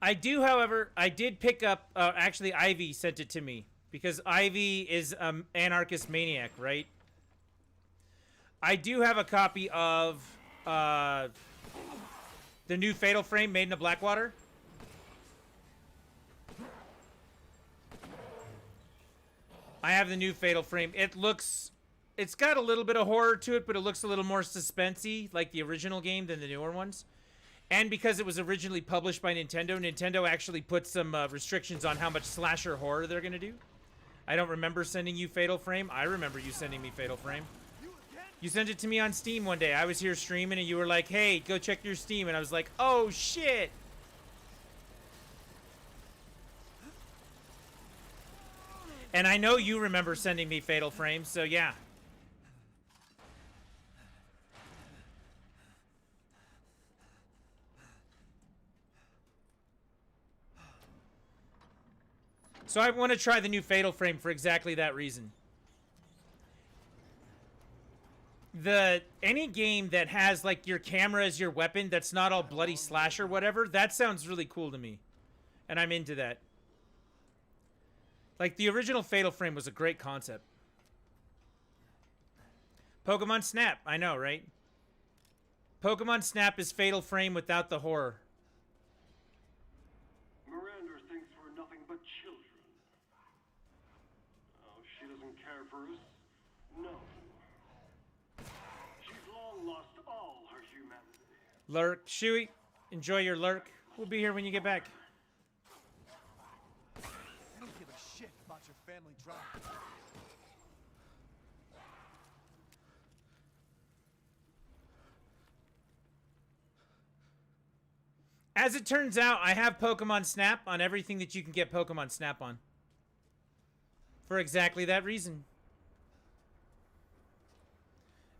I do, however, I did pick up, actually Ivy sent it to me, because Ivy is Anarchist Maniac, right? I do have a copy of the new Fatal Frame, Made in the Blackwater. I have the new Fatal Frame. It's got a little bit of horror to it, but it looks a little more suspensey, like the original game, than the newer ones. And because it was originally published by Nintendo, Nintendo actually put some restrictions on how much slasher horror they're going to do. I don't remember sending you Fatal Frame. I remember you sending me Fatal Frame. You sent it to me on Steam one day. I was here streaming, and you were like, hey, go check your Steam. And I was like, oh, shit. And I know you remember sending me Fatal Frame, so yeah. So I want to try the new Fatal Frame for exactly that reason. Any game that has like your camera as your weapon that's not all bloody slash or whatever, that sounds really cool to me. And I'm into that. Like, the original Fatal Frame was a great concept. Pokemon Snap. I know, right? Pokemon Snap is Fatal Frame without the horror. Miranda thinks we're nothing but children. Oh, she doesn't care for us? No. She's long lost all her humanity. Lurk. Shuey, enjoy your lurk. We'll be here when you get back. I don't give a shit about your family drama. As it turns out, I have Pokemon Snap on everything that you can get Pokemon Snap on. For exactly that reason.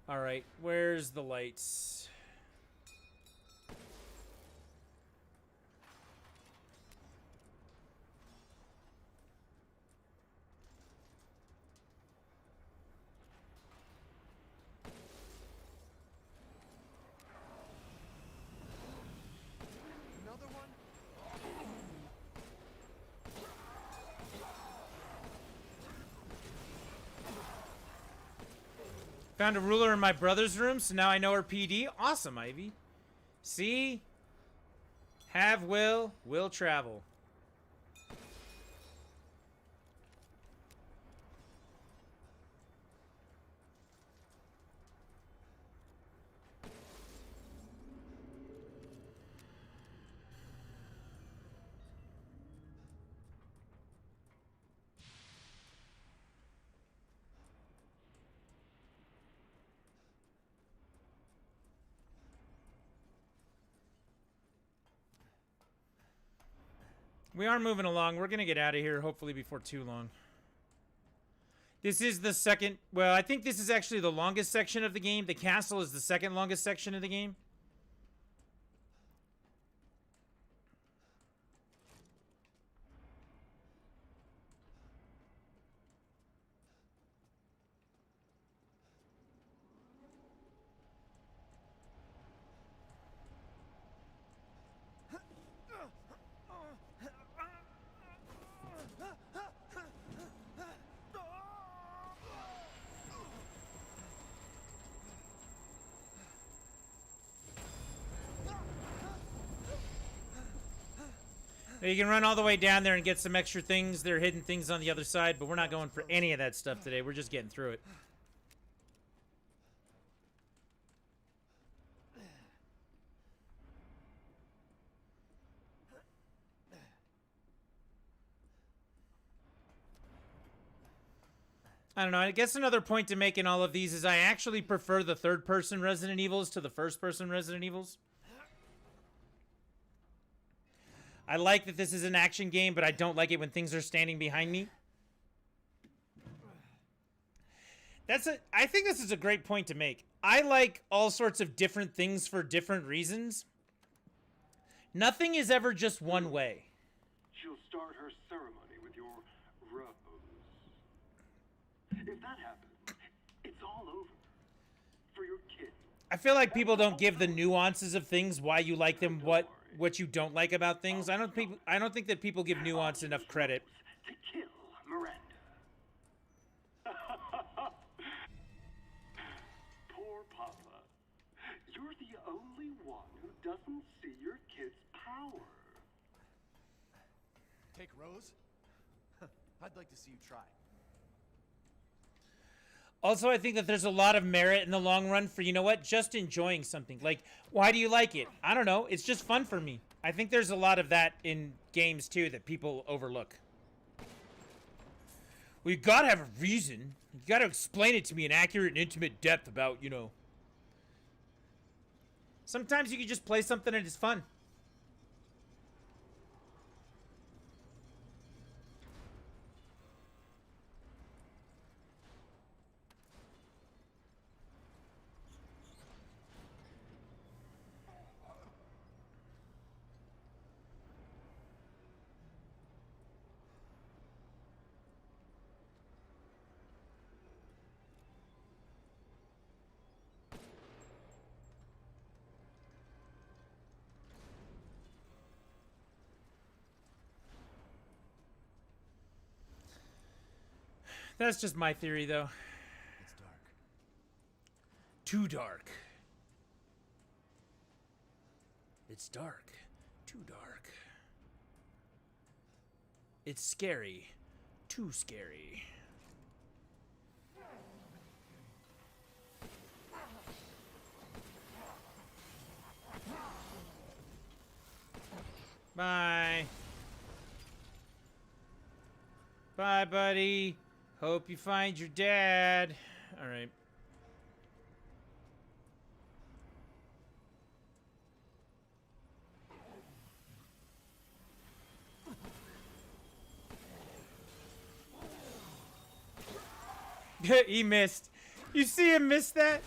Alright, where's the lights? Another one? Found a ruler in my brother's room, so now I know her PD. Awesome, Ivy. See? Have will travel. We are moving along. We're going to get out of here hopefully before too long. This is the second... Well, I think this is actually the longest section of the game. The castle is the second longest section of the game. You can run all the way down there and get some extra things. There are hidden things on the other side, but we're not going for any of that stuff today. We're just getting through it. I don't know. I guess another point to make in all of these is I actually prefer the third-person Resident Evils to the first-person Resident Evils. I like that this is an action game, but I don't like it when things are standing behind me. I think this is a great point to make. I like all sorts of different things for different reasons. Nothing is ever just one way. She'll start her ceremony with your rose. If that happens, it's all over. For your kid. I feel like people don't give the nuances of things, why you like them, what you don't like about things. I don't think that people give nuance enough credit. To kill Miranda. Poor Papa. You're the only one who doesn't see your kid's power. Take Rose? I'd like to see you try. Also, I think that there's a lot of merit in the long run for, you know what, just enjoying something. Like, why do you like it? I don't know. It's just fun for me. I think there's a lot of that in games, too, that people overlook. Well, you gotta have a reason. You gotta explain it to me in accurate and intimate depth about, you know. Sometimes you can just play something and it's fun. That's just my theory, though. It's dark. Too dark. It's dark. Too dark. It's scary. Too scary. Bye. Bye, buddy. Hope you find your dad. All right. He missed. You see him miss that?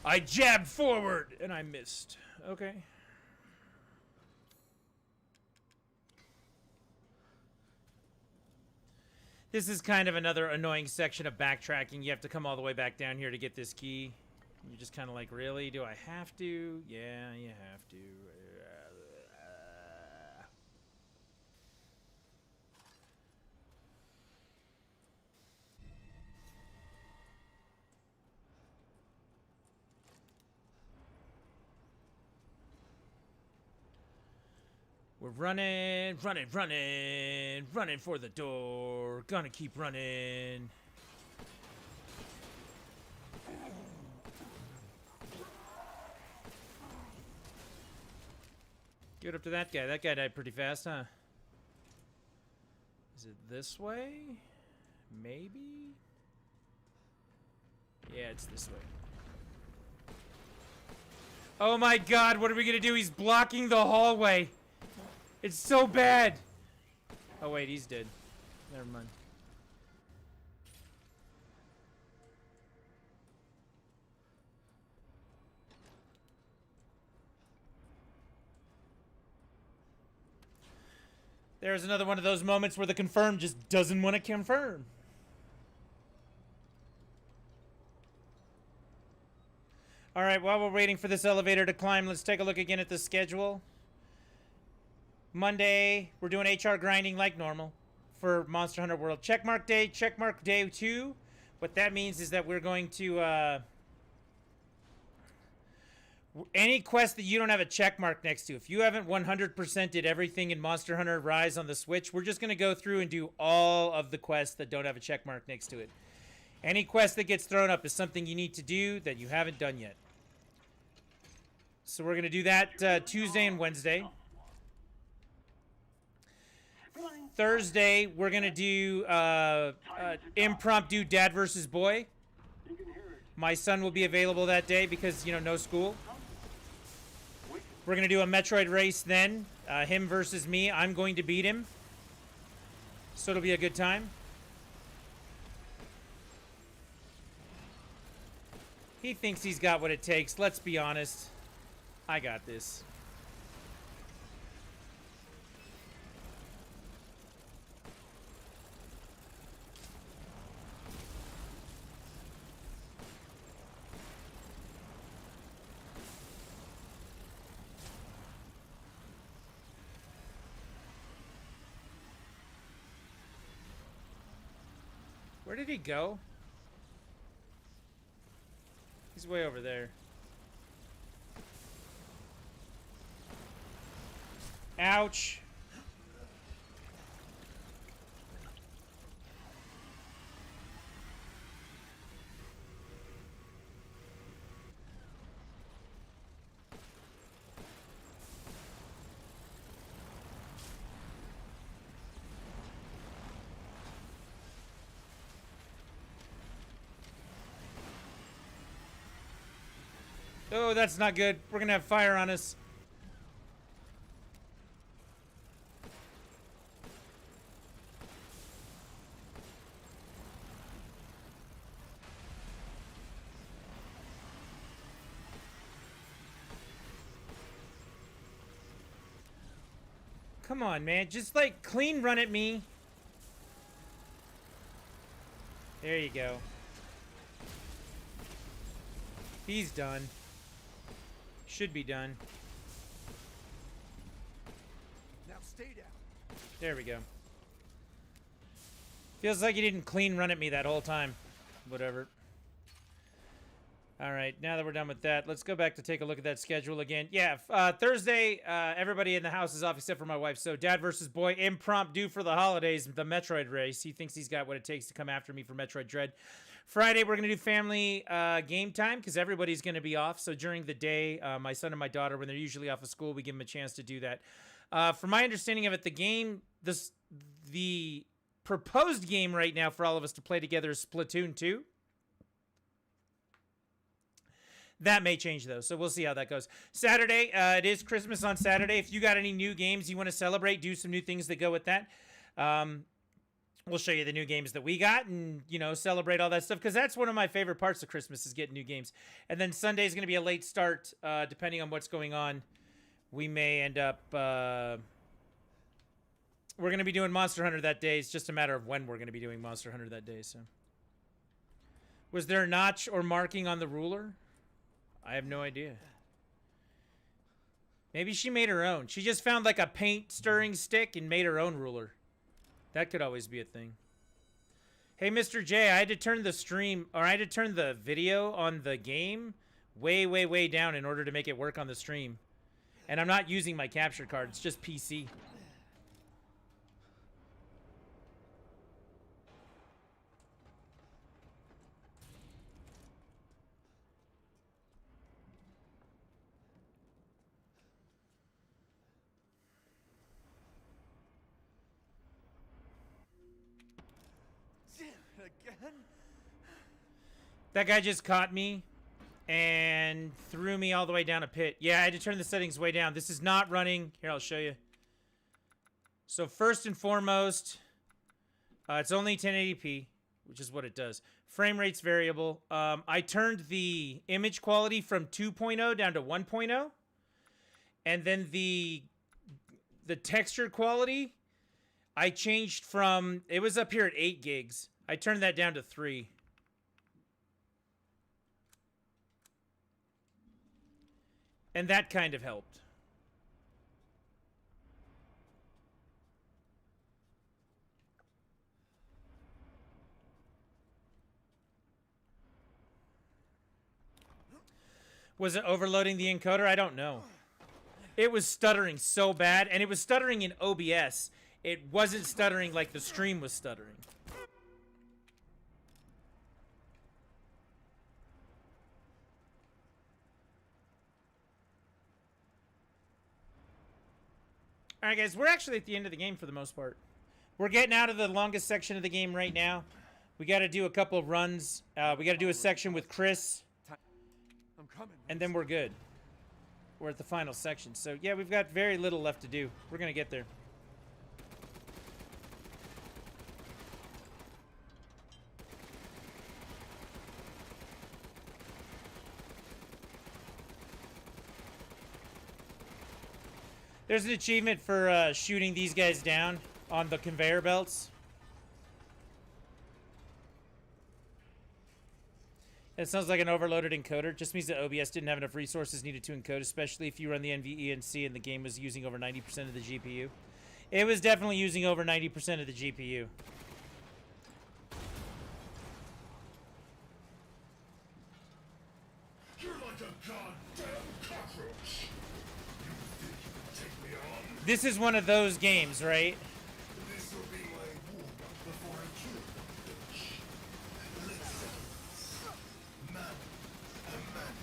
I jabbed forward and I missed. Okay. This is kind of another annoying section of backtracking. You have to come all the way back down here to get this key. You're just kind of like, really? Do I have to? Yeah, you have to. We're running for the door. Gonna keep running. Give it up to that guy. That guy died pretty fast, huh? Is it this way? Maybe? Yeah, it's this way. Oh my god, what are we gonna do? He's blocking the hallway. It's so bad. Oh wait, he's dead. Never mind. There's another one of those moments where the confirm just doesn't want to confirm. All right, while we're waiting for this elevator to climb, let's take a look again at the schedule. Monday, we're doing HR grinding like normal for Monster Hunter World. Checkmark day, checkmark day 2. What that means is that we're going to... any quest that you don't have a check mark next to, if you haven't 100%ed everything in Monster Hunter Rise on the Switch, we're just going to go through and do all of the quests that don't have a check mark next to it. Any quest that gets thrown up is something you need to do that you haven't done yet. So we're going to do that Tuesday and Wednesday. Thursday, we're going to do impromptu dad versus boy. My son will be available that day because, you know, no school. We're going to do a Metroid race then. Him versus me. I'm going to beat him. So it'll be a good time. He thinks he's got what it takes. Let's be honest. I got this. Where did he go? He's way over there. Ouch. Oh, that's not good. We're gonna have fire on us. Come on, man. Just, like, clean run at me. There you go. He's done. Should be done. Now stay down. There we go. Feels like he didn't clean run at me that whole time. Whatever. Alright, now that we're done with that, let's go back to take a look at that schedule again. Yeah, Thursday, everybody in the house is off except for my wife. So dad versus boy, impromptu for the holidays, the Metroid race. He thinks he's got what it takes to come after me for Metroid Dread. Friday, we're going to do family game time because everybody's going to be off. So during the day, my son and my daughter, when they're usually off of school, we give them a chance to do that. From my understanding of it, the proposed game right now for all of us to play together is Splatoon 2. That may change, though, so we'll see how that goes. Saturday, it is Christmas on Saturday. If you got any new games you want to celebrate, do some new things that go with that. We'll show you the new games that we got and, you know, celebrate all that stuff, because that's one of my favorite parts of Christmas is getting new games. And then Sunday is going to be a late start, depending on what's going on. We may end up... we're going to be doing Monster Hunter that day. It's just a matter of when we're going to be doing Monster Hunter that day, so... Was there a notch or marking on the ruler? I have no idea. Maybe she made her own. She just found like a paint stirring stick and made her own ruler. That could always be a thing. Hey, Mr. J, I had to turn the stream, or I had to turn the video on the game way, way, way down in order to make it work on the stream. And I'm not using my capture card. It's just PC. Again? That guy just caught me and threw me all the way down a pit. Yeah, I had to turn the settings way down. This is not running. Here, I'll show you. So first and foremost, it's only 1080p, which is what it does. Frame rate's variable. I turned the image quality from 2.0 down to 1.0. And then the texture quality, I changed from, it was up here at 8 gigs. I turned that down to 3. And that kind of helped. Was it overloading the encoder? I don't know. It was stuttering so bad, and it was stuttering in OBS. It wasn't stuttering like the stream was stuttering. Alright guys, we're actually at the end of the game for the most part. We're getting out of the longest section of the game right now. We got to do a couple of runs. We got to do a section with Chris. I'm coming. And then we're good. We're at the final section. So yeah, we've got very little left to do. We're going to get there. There's an achievement for shooting these guys down on the conveyor belts. It sounds like an overloaded encoder. It just means that OBS didn't have enough resources needed to encode, especially if you run the NVENC and the game was using over 90% of the GPU. It was definitely using over 90% of the GPU. You're like a goddamn cockroach. You think you can take me on? This is one of those games, right? This will be my warm before I kill you, bitch. Let's settle this. Man, a man.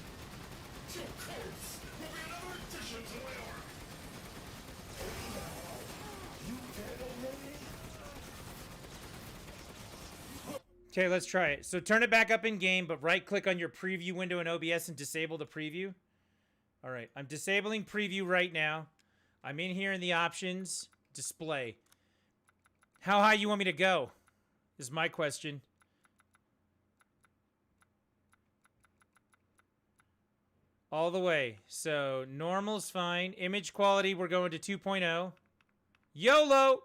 Your corpse will be another addition to my arc. You dead already? Okay, let's try it. So turn it back up in game, but right click on your preview window in OBS and disable the preview. All right, I'm disabling preview right now. I'm in here in the options, display. How high you want me to go is my question. All the way. So normal's fine. Image quality, we're going to 2.0. YOLO!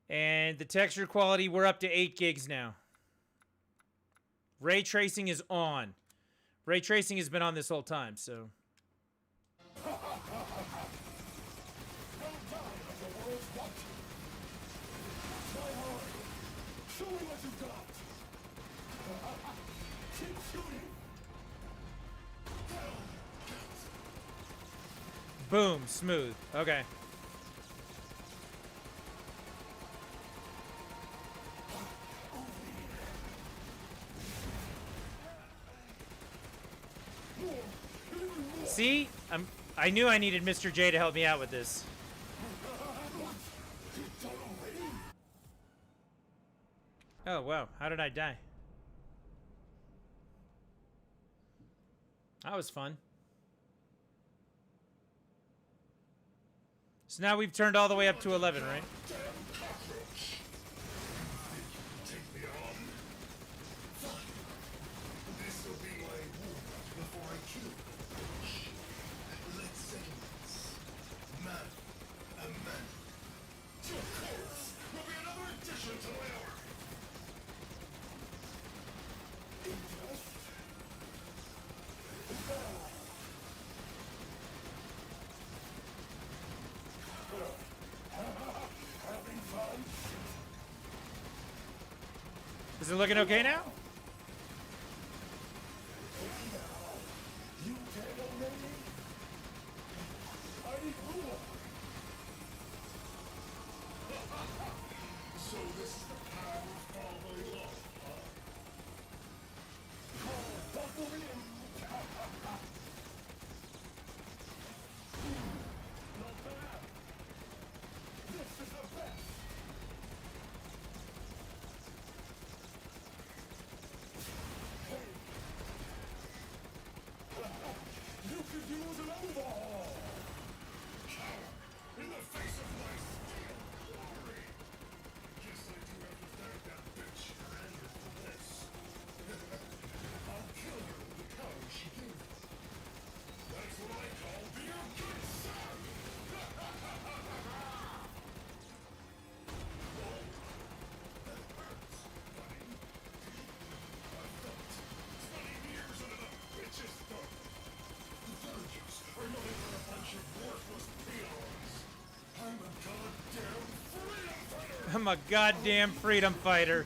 And the texture quality, we're up to 8 gigs now. Ray tracing is on. Ray tracing has been on this whole time, so. Show me what you got. Keep shooting. Boom, smooth. Okay. See? I knew I needed Mr. J to help me out with this. Oh, wow. How did I die? That was fun. So now we've turned all the way up to 11, right? Is it looking okay now? So this is the path we've following along, huh? Buckle in. Not bad. This is the best. I'm a goddamn freedom fighter.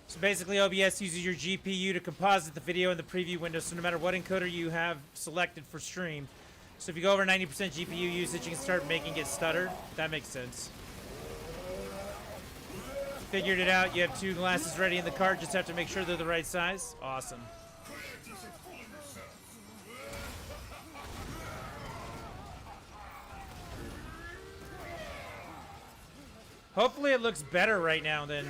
So basically, OBS uses your GPU to composite the video in the preview window, so no matter what encoder you have selected for stream. So if you go over 90% GPU usage, you can start making it stutter. That makes sense. Figured it out. You have 2 glasses ready in the cart. Just have to make sure they're the right size. Awesome. Hopefully it looks better right now then.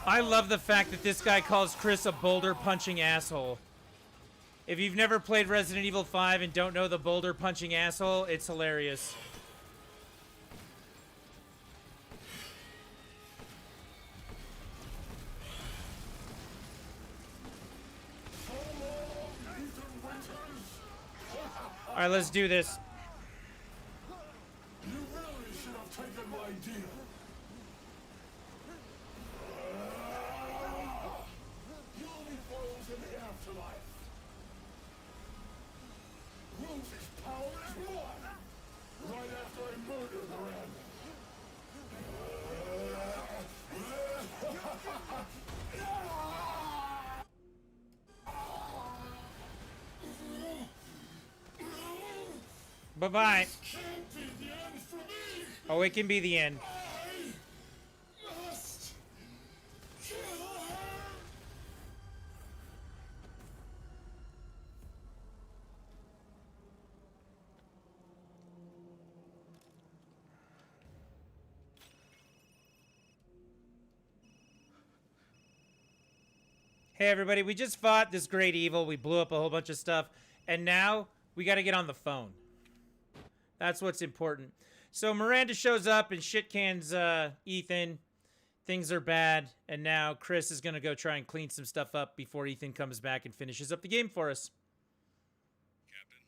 I love the fact that this guy calls Chris a boulder punching asshole. If you've never played Resident Evil 5 and don't know the boulder punching asshole, it's hilarious. All right, let's do this. You really should have taken my deal. You'll be frozen in the afterlife. Rose's power is one. Right after I murder the ram. Bye-bye. Oh, it can be the end. Hey everybody, we just fought this great evil. We blew up a whole bunch of stuff. And now we got to get on the phone. That's what's important. So Miranda shows up and shit cans Ethan. Things are bad. And now Chris is going to go try and clean some stuff up before Ethan comes back and finishes up the game for us. Captain,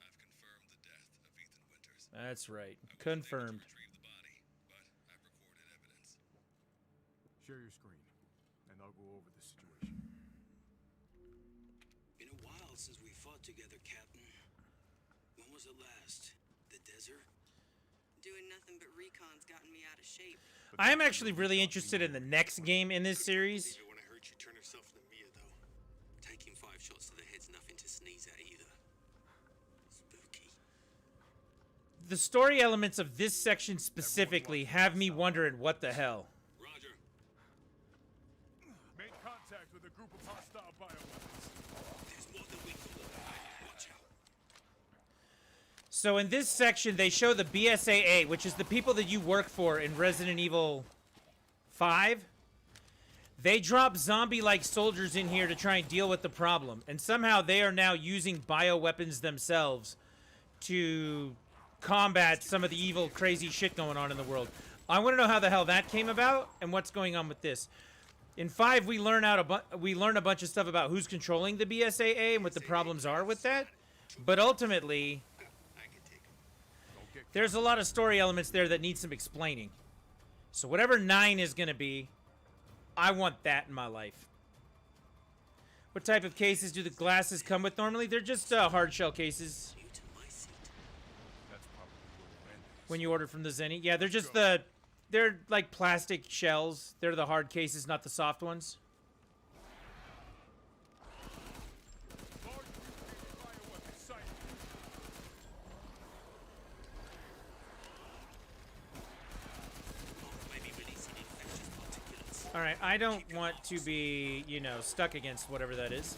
I've confirmed the death of Ethan Winters. That's right. Confirmed. Retrieve the body, but I've recorded evidence. Share your screen, and I'll go over the situation. Been a while since we fought together, Captain. When was it last? The desert? Doing nothing but recon's gotten me out of shape. I am actually really interested in the next game in this series. When I heard you turn yourself into Mia, though. Taking 5 shots to the head's nothing to sneeze at either. Spooky. The story elements of this section specifically have me wondering what the hell. Roger. Made contact with a group of hostile bioweapons. There's more than we thought. Watch out. So in this section, they show the BSAA, which is the people that you work for in Resident Evil 5. They drop zombie-like soldiers in here to try and deal with the problem. And somehow they are now using bioweapons themselves to combat some of the evil, crazy shit going on in the world. I want to know how the hell that came about and what's going on with this. In 5, we learn a bunch of stuff about who's controlling the BSAA and what the problems are with that. But ultimately, there's a lot of story elements there that need some explaining. So whatever 9 is going to be, I want that in my life. What type of cases do the glasses come with normally? They're just hard shell cases. When you order from the Zenny. Yeah, they're just they're like plastic shells. They're the hard cases, not the soft ones. Alright, I don't want to be, you know, stuck against whatever that is.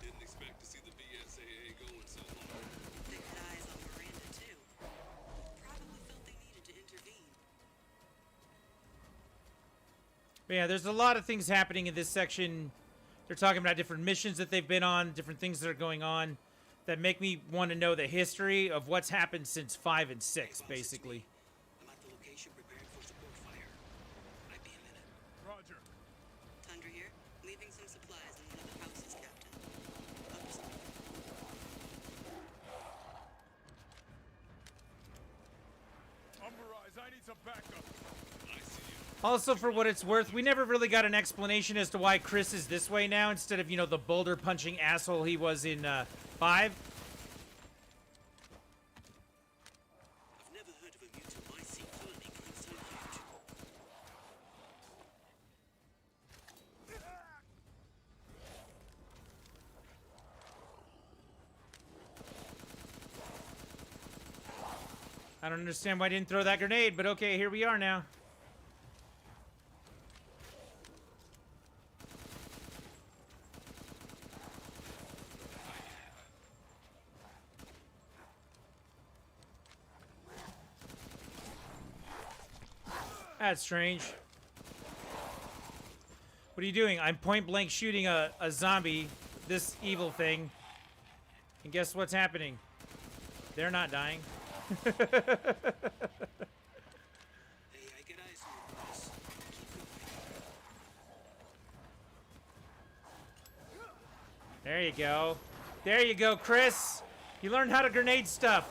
Didn't expect to see the BSAA going so long. They got eyes on Miranda, too. Probably felt they needed to intervene. But yeah, there's a lot of things happening in this section. They're talking about different missions that they've been on, different things that are going on. that make me want to know the history of what's happened since 5 and 6, basically. I'm at the location preparing for support fire. Might be a minute. Roger. Tundra here, leaving some supplies in one of the houses, Captain. Understood. Umberise, I need some backup. I see you. Also, for what it's worth, we never really got an explanation as to why Chris is this way now instead of, you know, the boulder-punching asshole he was in 5. I've never heard of a mutant mycene colony growing so huge. I don't understand why I didn't throw that grenade, but okay, here we are now. That's strange. What are you doing? I'm point blank shooting a zombie, this evil thing. And guess what's happening? They're not dying. Hey, I get eyes on you, boss. Keep going. There you go. There you go, Chris. You learned how to grenade stuff.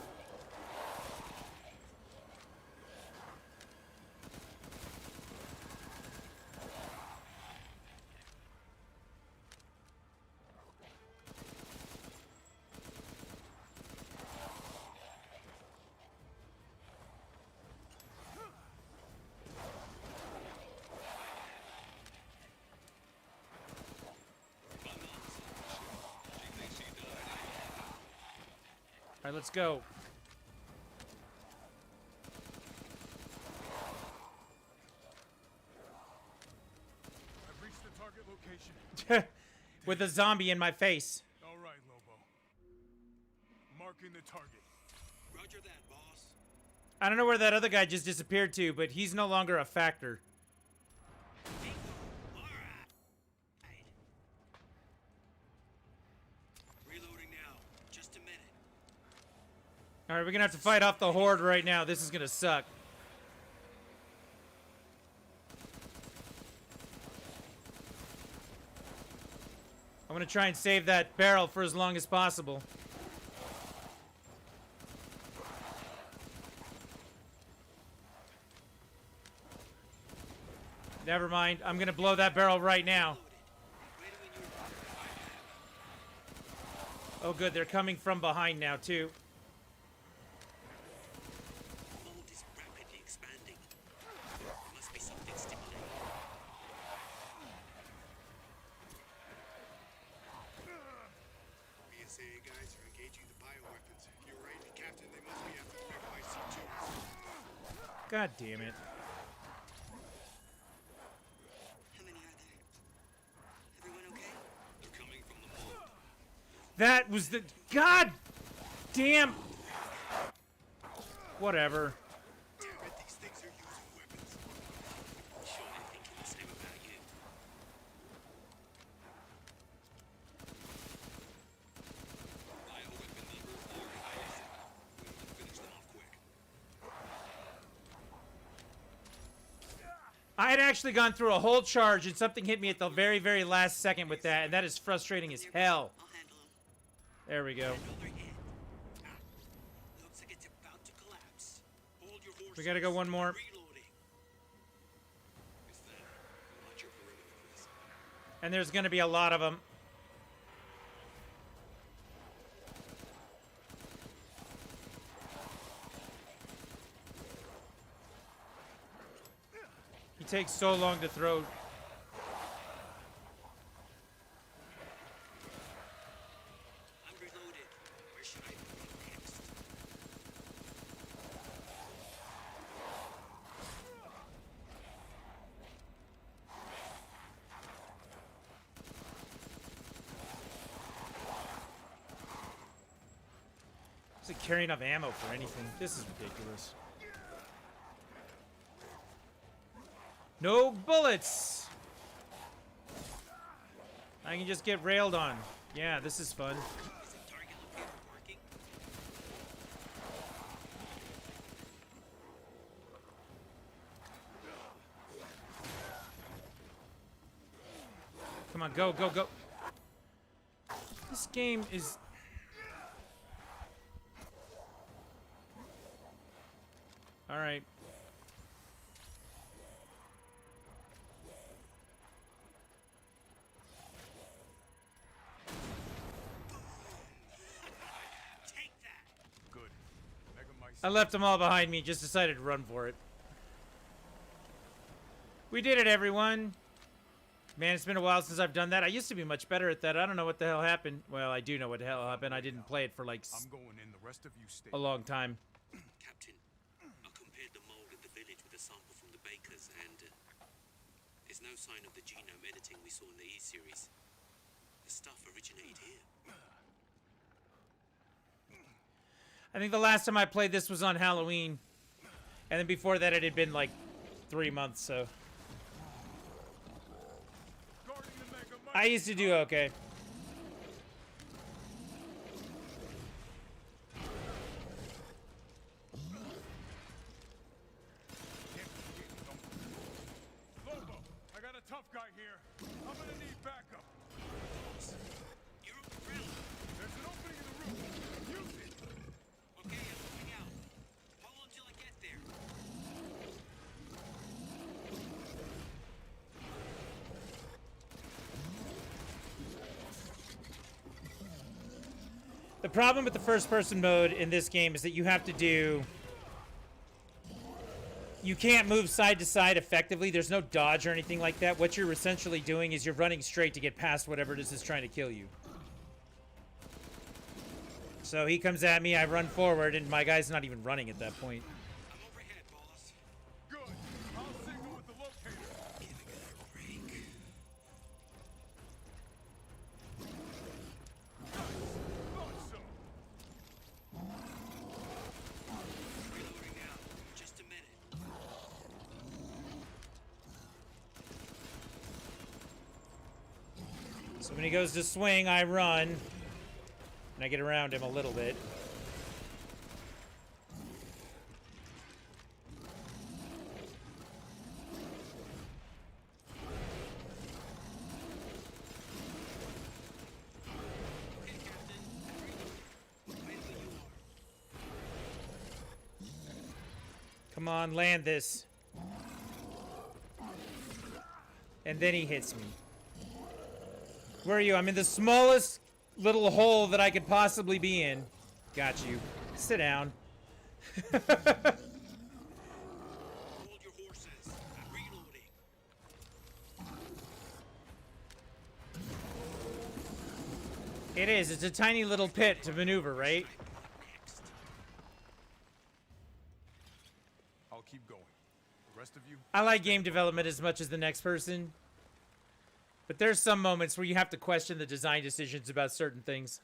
All right, let's go. I've reached the target location. With a zombie in my face. All right, Lobo. Marking the target. Roger that, boss. I don't know where that other guy just disappeared to, but he's no longer a factor. Bingo. All right. Reloading now. Just a minute. All right, we're gonna have to fight off the horde right now. This is gonna suck. I'm gonna try and save that barrel for as long as possible. Never mind. I'm gonna blow that barrel right now. Oh, good. They're coming from behind now, too. The mold is rapidly expanding. There must be something stimulating. BSAA guys are engaging the bioweapons. You're right, Captain. They must be after FIC2. God damn it. How many are there? Everyone okay? They're coming from the mold. That was the... God damn... Whatever. Damn it, these things are using weapons. Sure, I'm thinking the same about you. Bioweapon number 4 highest. We want to finish them off quick. I had actually gone through a whole charge and something hit me at the very, very last second with that, and that is frustrating as hell. I'll handle them. There we go. Another hit. Looks like it's about to collapse. Hold your horses. We gotta go one more. Reloading. Is that? Watch your perimeter, Chris. And there's gonna be a lot of them. He takes so long to throw. I'm reloaded. Where should I go next? Is it carrying enough ammo for anything? This is ridiculous. No bullets! I can just get railed on. Yeah, this is fun. Is it target located? Come on, go, go, go. This game is... Alright. Good. I left them all behind me, just decided to run for it. We did it, everyone. Man, it's been a while since I've done that. I used to be much better at that. I don't know what the hell happened. Well, I do know what the hell happened. I didn't play it for like I'm going in. The rest of you stay. a long time. Captain, I compared the mold at the village with a sample from the bakers, and there's no sign of the genome editing we saw in the E-series. The stuff originated here. I think the last time I played this was on Halloween. And then before that it had been like 3 months, so... I used to do okay. Lobo, I got a tough guy here. I'm gonna need backup. You're around. There's an opening in the roof. Use it. Okay, I'm moving out. Hold on till I get there. The problem with the first-person mode in this game is that you have to do... You can't move side to side effectively. There's no dodge or anything like that. What you're essentially doing is you're running straight to get past whatever it is trying to kill you. So he comes at me, I run forward, and my guy's not even running at that point. I'm overhead, boss. Good. I'll signal with the locator. Giving it a break. Thought so. Reloading now. Just a minute. So when he goes to swing, I run. And I get around him a little bit. Okay, Captain. Reloading. Right where you are. Come on, land this. And then he hits me. Where are you? I'm in the smallest little hole that I could possibly be in. Got you. Sit down. Hold your horses. I'm reloading. It is. It's a tiny little pit to maneuver, right? Next. I'll keep going. The rest of you. I like game development as much as the next person. But there's some moments where you have to question the design decisions about certain things.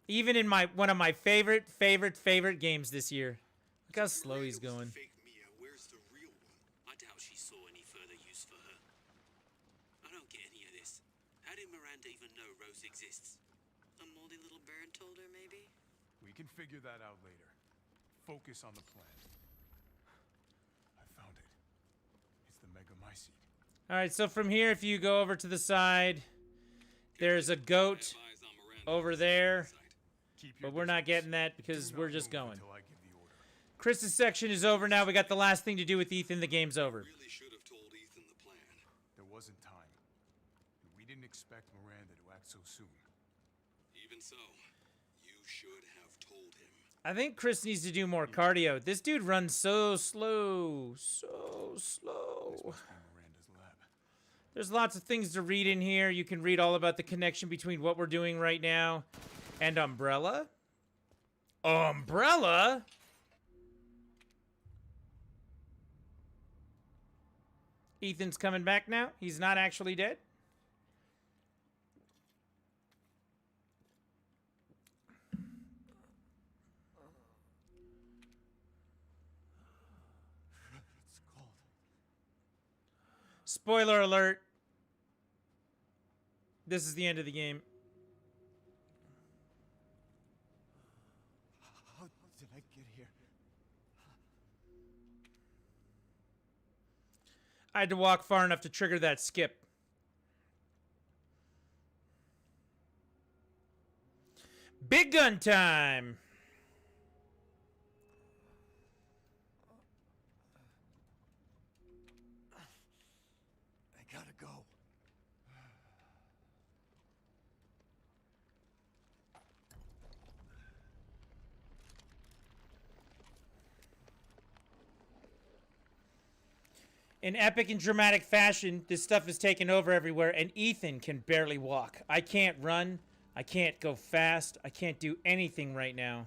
Even in one of my favorite games this year. Look how slow he's going. Fake Mia, where's the real one? I doubt she saw any further use for her. I don't get any of this. How did Miranda even know Rose exists? A moldy little bird told her, maybe? We can figure that out later. Focus on the plan. I found it. It's the Megamycete. Alright, so from here, if you go over to the side, there's a goat over there. Keep your But we're not distance. getting that because Do we're not just move going. until I give the order. Chris's section is over now. We got the last thing to do with Ethan. The game's over. Really should have told Ethan the plan. There wasn't time. And we didn't expect Miranda to act so soon. Even so, you should have told him. I think Chris needs to do more cardio. This dude runs so slow. So slow. This must be Miranda's lab. There's lots of things to read in here. You can read all about the connection between what we're doing right now and Umbrella. Umbrella? Ethan's coming back now. He's not actually dead. It's cold. Spoiler alert. This is the end of the game. How did I get here? I had to walk far enough to trigger that skip. Big gun time! I gotta go. In epic and dramatic fashion, this stuff is taking over everywhere, and Ethan can barely walk. I can't run. I can't go fast. I can't do anything right now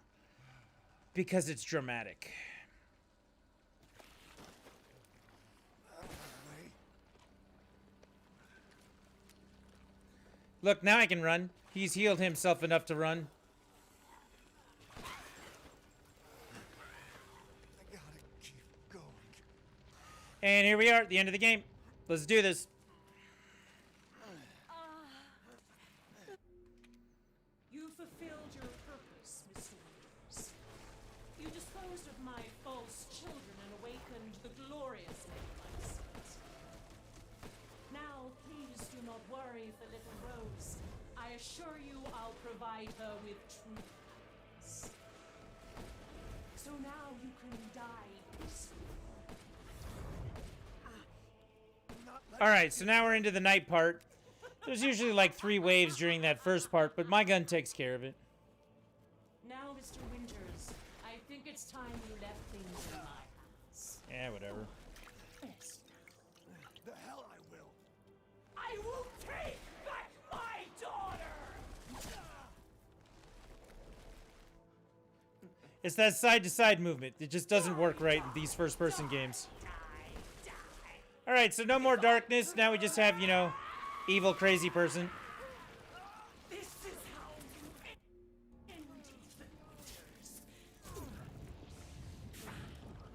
because it's dramatic. Look, now I can run. He's healed himself enough to run. And here we are at the end of the game. Let's do this. You fulfilled your purpose, Mr. Winters. You disposed of my false children and awakened the glorious light. Now, please do not worry for little Rose. I assure you I'll provide her with true happiness. So now you can die peacefully. Alright, so now we're into the night part. There's usually like 3 waves during that first part, but my gun takes care of it. Now, Mr. Winters, I think it's time you left things in my hands. Yeah, whatever. Yes. The hell I will. I will take back my daughter! It's that side-to-side movement. It just doesn't work right in these first-person games. Alright, so no more darkness. Now we just have, you know, evil, crazy person. This is how you end Ethan Winters.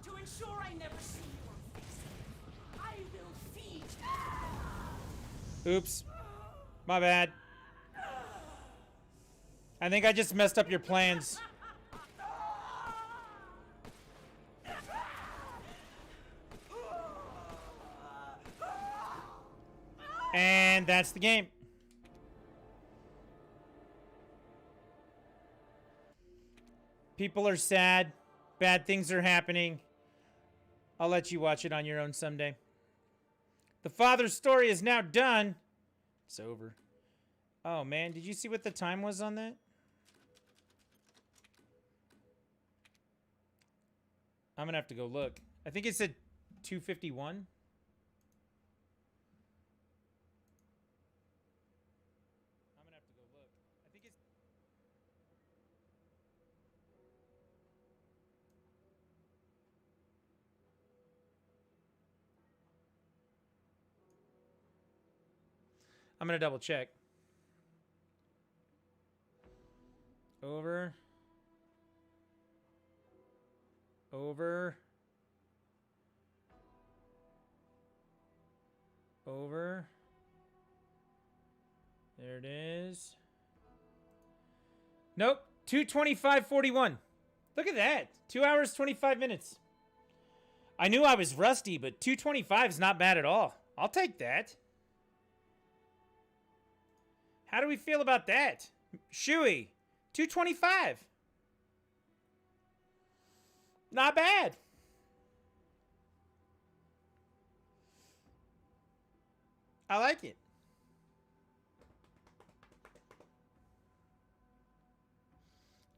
To ensure I never see your face, I will feed you. Oops. My bad. I think I just messed up your plans. And that's the game. People are sad. Bad things are happening. I'll let you watch it on your own someday. The father's story is now done. It's over. Oh, man. Did you see what the time was on that? I'm going to have to go look. I think it said 2:51. I'm gonna double check. Over. Over. Over. There it is. Nope. 2:25:41. Look at that. 2 hours, 25 minutes. I knew I was rusty, but 2:25 is not bad at all. I'll take that. How do we feel about that? Shuey, 2:25. Not bad. I like it.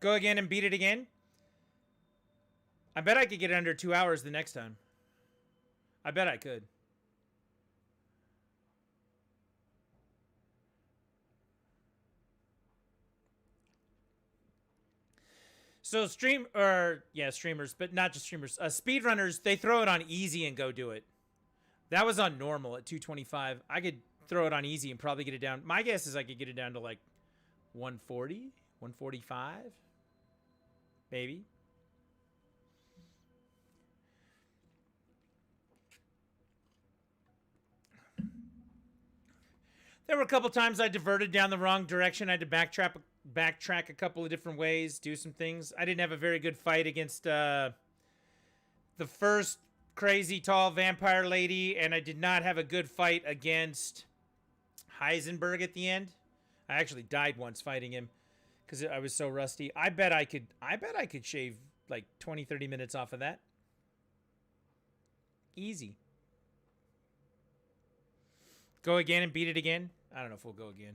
Go again and beat it again. I bet I could get it under 2 hours the next time. I bet I could. So streamers, but not just streamers. Speedrunners, they throw it on easy and go do it. That was on normal at 2:25. I could throw it on easy and probably get it down. My guess is I could get it down to like 140, 145, maybe. There were a couple times I diverted down the wrong direction. I had to backtrack a couple of different ways, do some things. I didn't have a very good fight against the first crazy tall vampire lady, and I did not have a good fight against Heisenberg at the end. I actually died once fighting him because I was so rusty. I bet I could shave like 20, 30 minutes off of that. Easy. Go again and beat it again? I don't know if we'll go again.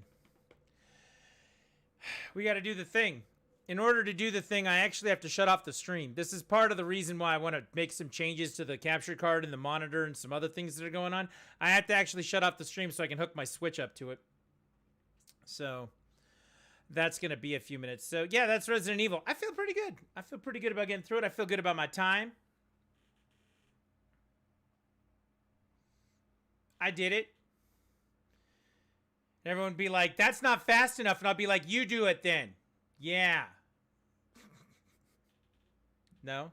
We got to do the thing. In order to do the thing, I actually have to shut off the stream. This is part of the reason why I want to make some changes to the capture card and the monitor and some other things that are going on. I have to actually shut off the stream so I can hook my Switch up to it. So that's going to be a few minutes. So yeah, that's Resident Evil. I feel pretty good. I feel pretty good about getting through it. I feel good about my time. I did it. And everyone would be like, that's not fast enough. And I'll be like, you do it then. Yeah. No?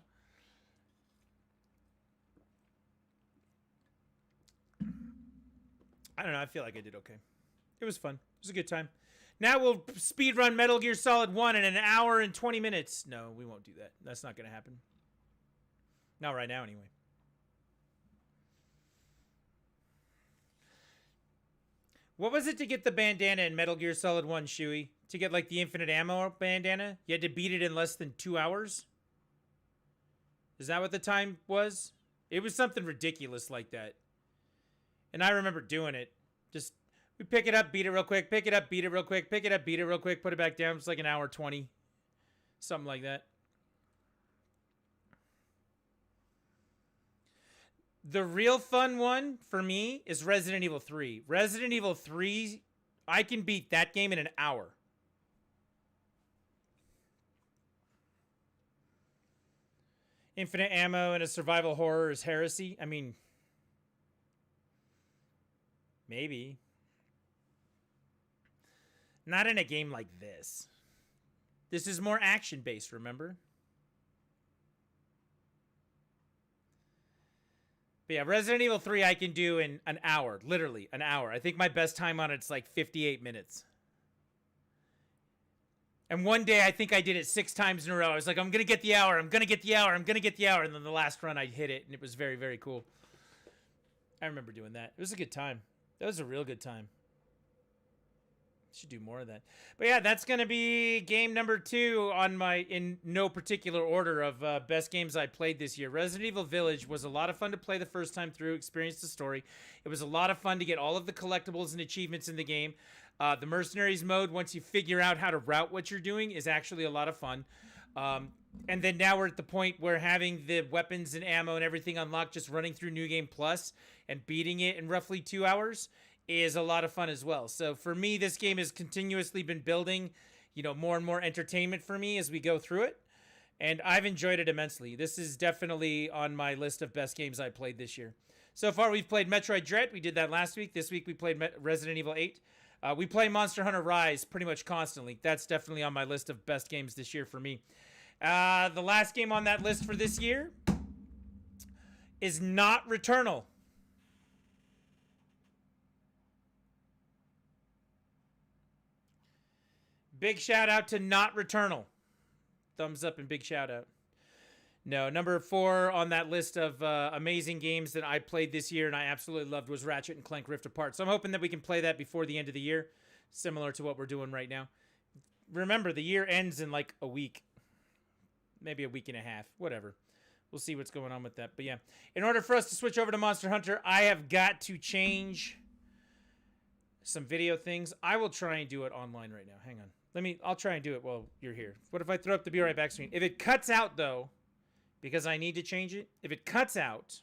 I don't know. I feel like I did okay. It was fun. It was a good time. Now we'll speedrun Metal Gear Solid 1 in an hour and 20 minutes. No, we won't do that. That's not going to happen. Not right now, anyway. What was it to get the bandana in Metal Gear Solid 1, Shuey? To get, like, the infinite ammo bandana? You had to beat it in less than 2 hours? Is that what the time was? It was something ridiculous like that. And I remember doing it. Just, we pick it up, beat it real quick, pick it up, beat it real quick, pick it up, beat it real quick, put it back down. It's like an hour 20. Something like that. The real fun one for me is Resident Evil 3. Resident Evil 3, I can beat that game in an hour. Infinite ammo and a survival horror is heresy. I mean, maybe. Not in a game like this. This is more action-based, remember? But yeah, Resident Evil 3 I can do in an hour. Literally, an hour. I think my best time on it's like 58 minutes. And one day, I think I did it 6 times in a row. I was like, I'm going to get the hour. I'm going to get the hour. I'm going to get the hour. And then the last run, I hit it. And it was very, very cool. I remember doing that. It was a good time. That was a real good time. Should do more of that. But yeah, that's going to be game number 2 on my, in no particular order, of best games I played this year. Resident Evil Village was a lot of fun to play the first time through, experience the story. It was a lot of fun to get all of the collectibles and achievements in the game. The Mercenaries mode, once you figure out how to route what you're doing, is actually a lot of fun. And then now we're at the point where having the weapons and ammo and everything unlocked, just running through New Game Plus and beating it in roughly 2 hours is a lot of fun as well. So for me, this game has continuously been building, you know, more and more entertainment for me as we go through it. And I've enjoyed it immensely. This is definitely on my list of best games I played this year. So far, we've played Metroid Dread. We did that last week. This week, we played Resident Evil 8. We play Monster Hunter Rise pretty much constantly. That's definitely on my list of best games this year for me. The last game on that list for this year is not Returnal. Big shout out to Not Returnal. Thumbs up and big shout out. No, number 4 on that list of amazing games that I played this year and I absolutely loved was Ratchet and Clank Rift Apart. So I'm hoping that we can play that before the end of the year, similar to what we're doing right now. Remember, the year ends in like a week. Maybe a week and a half. Whatever. We'll see what's going on with that. But yeah, in order for us to switch over to Monster Hunter, I have got to change some video things. I will try and do it online right now. Hang on. I'll try and do it while you're here. What if I throw up the Be Right Back screen? If it cuts out, though, because I need to change it, if it cuts out,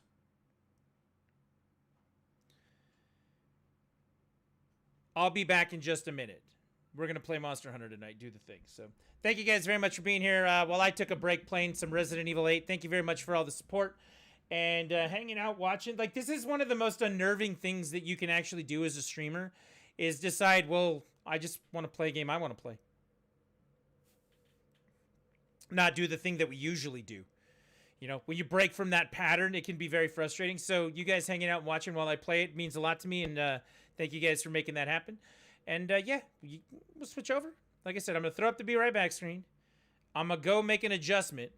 I'll be back in just a minute. We're going to play Monster Hunter tonight, do the thing. So thank you guys very much for being here. While I took a break playing some Resident Evil 8, thank you very much for all the support and hanging out, watching. Like, this is one of the most unnerving things that you can actually do as a streamer, is decide, well, I just want to play a game I want to play. Not do the thing that we usually do. You know, when you break from that pattern, it can be very frustrating. So you guys hanging out and watching while I play it means a lot to me. And thank you guys for making that happen. And yeah, we'll switch over. Like I said, I'm going to throw up the Be Right Back screen. I'm going to go make an adjustment.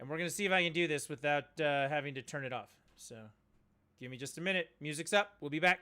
And we're going to see if I can do this without having to turn it off. So give me just a minute. Music's up. We'll be back.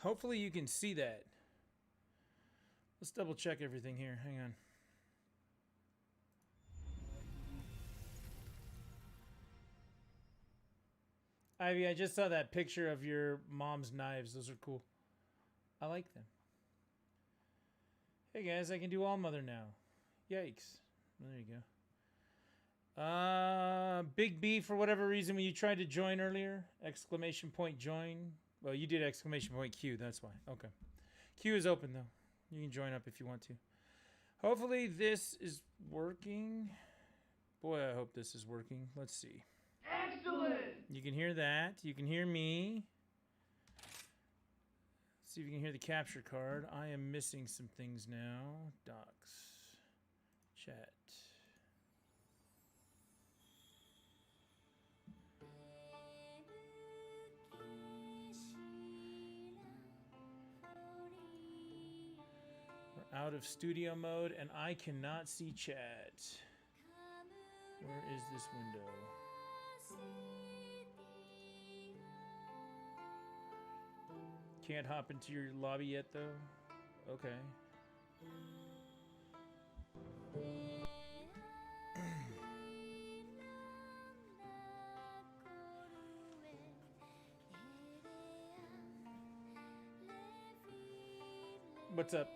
Hopefully you can see that. Let's double check everything here. Hang on. Ivy, I just saw that picture of your mom's knives. Those are cool. I like them. Hey guys, I can do all mother now. Yikes. There you go. Big B, for whatever reason, when you tried to join earlier, exclamation point join. Well, you did exclamation point Q, that's why. Okay. Q is open though. You can join up if you want to. Hopefully this is working. Boy, I hope this is working. Let's see. Excellent! You can hear that. You can hear me. Let's see if you can hear the capture card. I am missing some things now. Docs. Chat. We're out of studio mode and I cannot see chat. Where is this window? Can't hop into your lobby yet though? Okay. What's up?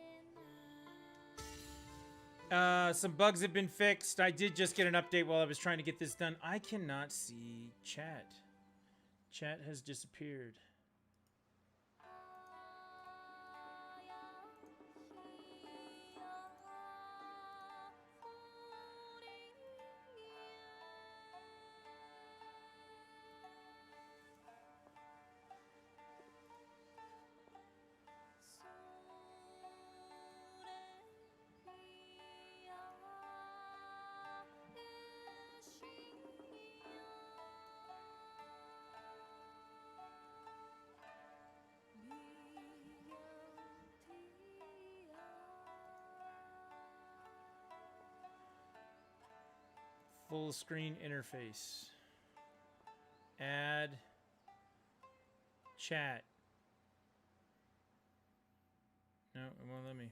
Some bugs have been fixed. I did just get an update while I was trying to get this done. I cannot see chat. Chat has disappeared. Full screen interface. Add chat. No, it won't let me.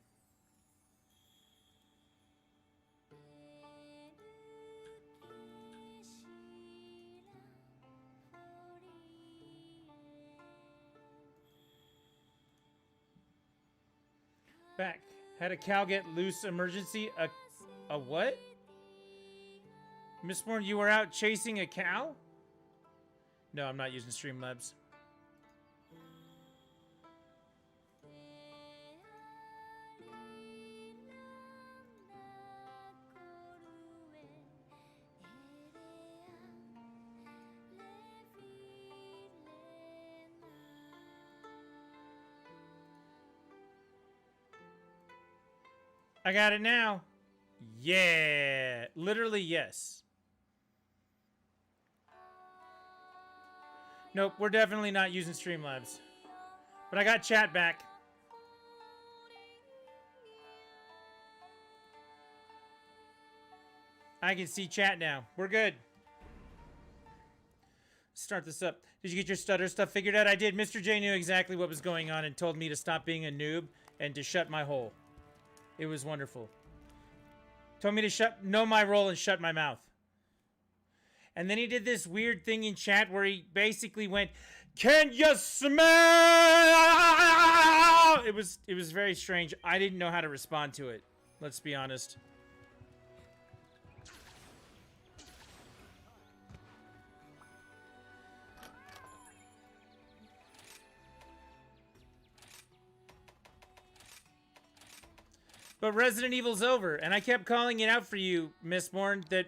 Back. Had a cow get loose emergency. A what? Miss Bourne, you were out chasing a cow? No, I'm not using Streamlabs. I got it now. Yeah. Literally, yes. Nope, we're definitely not using Streamlabs. But I got chat back. I can see chat now. We're good. Start this up. Did you get your stutter stuff figured out? I did. Mr. J knew exactly what was going on and told me to stop being a noob and to shut my hole. It was wonderful. Told me to know my role and shut my mouth. And then he did this weird thing in chat where he basically went, "Can you smell?" It was very strange. I didn't know how to respond to it. Let's be honest. But Resident Evil's over, and I kept calling it out for you, Miss Bourne, that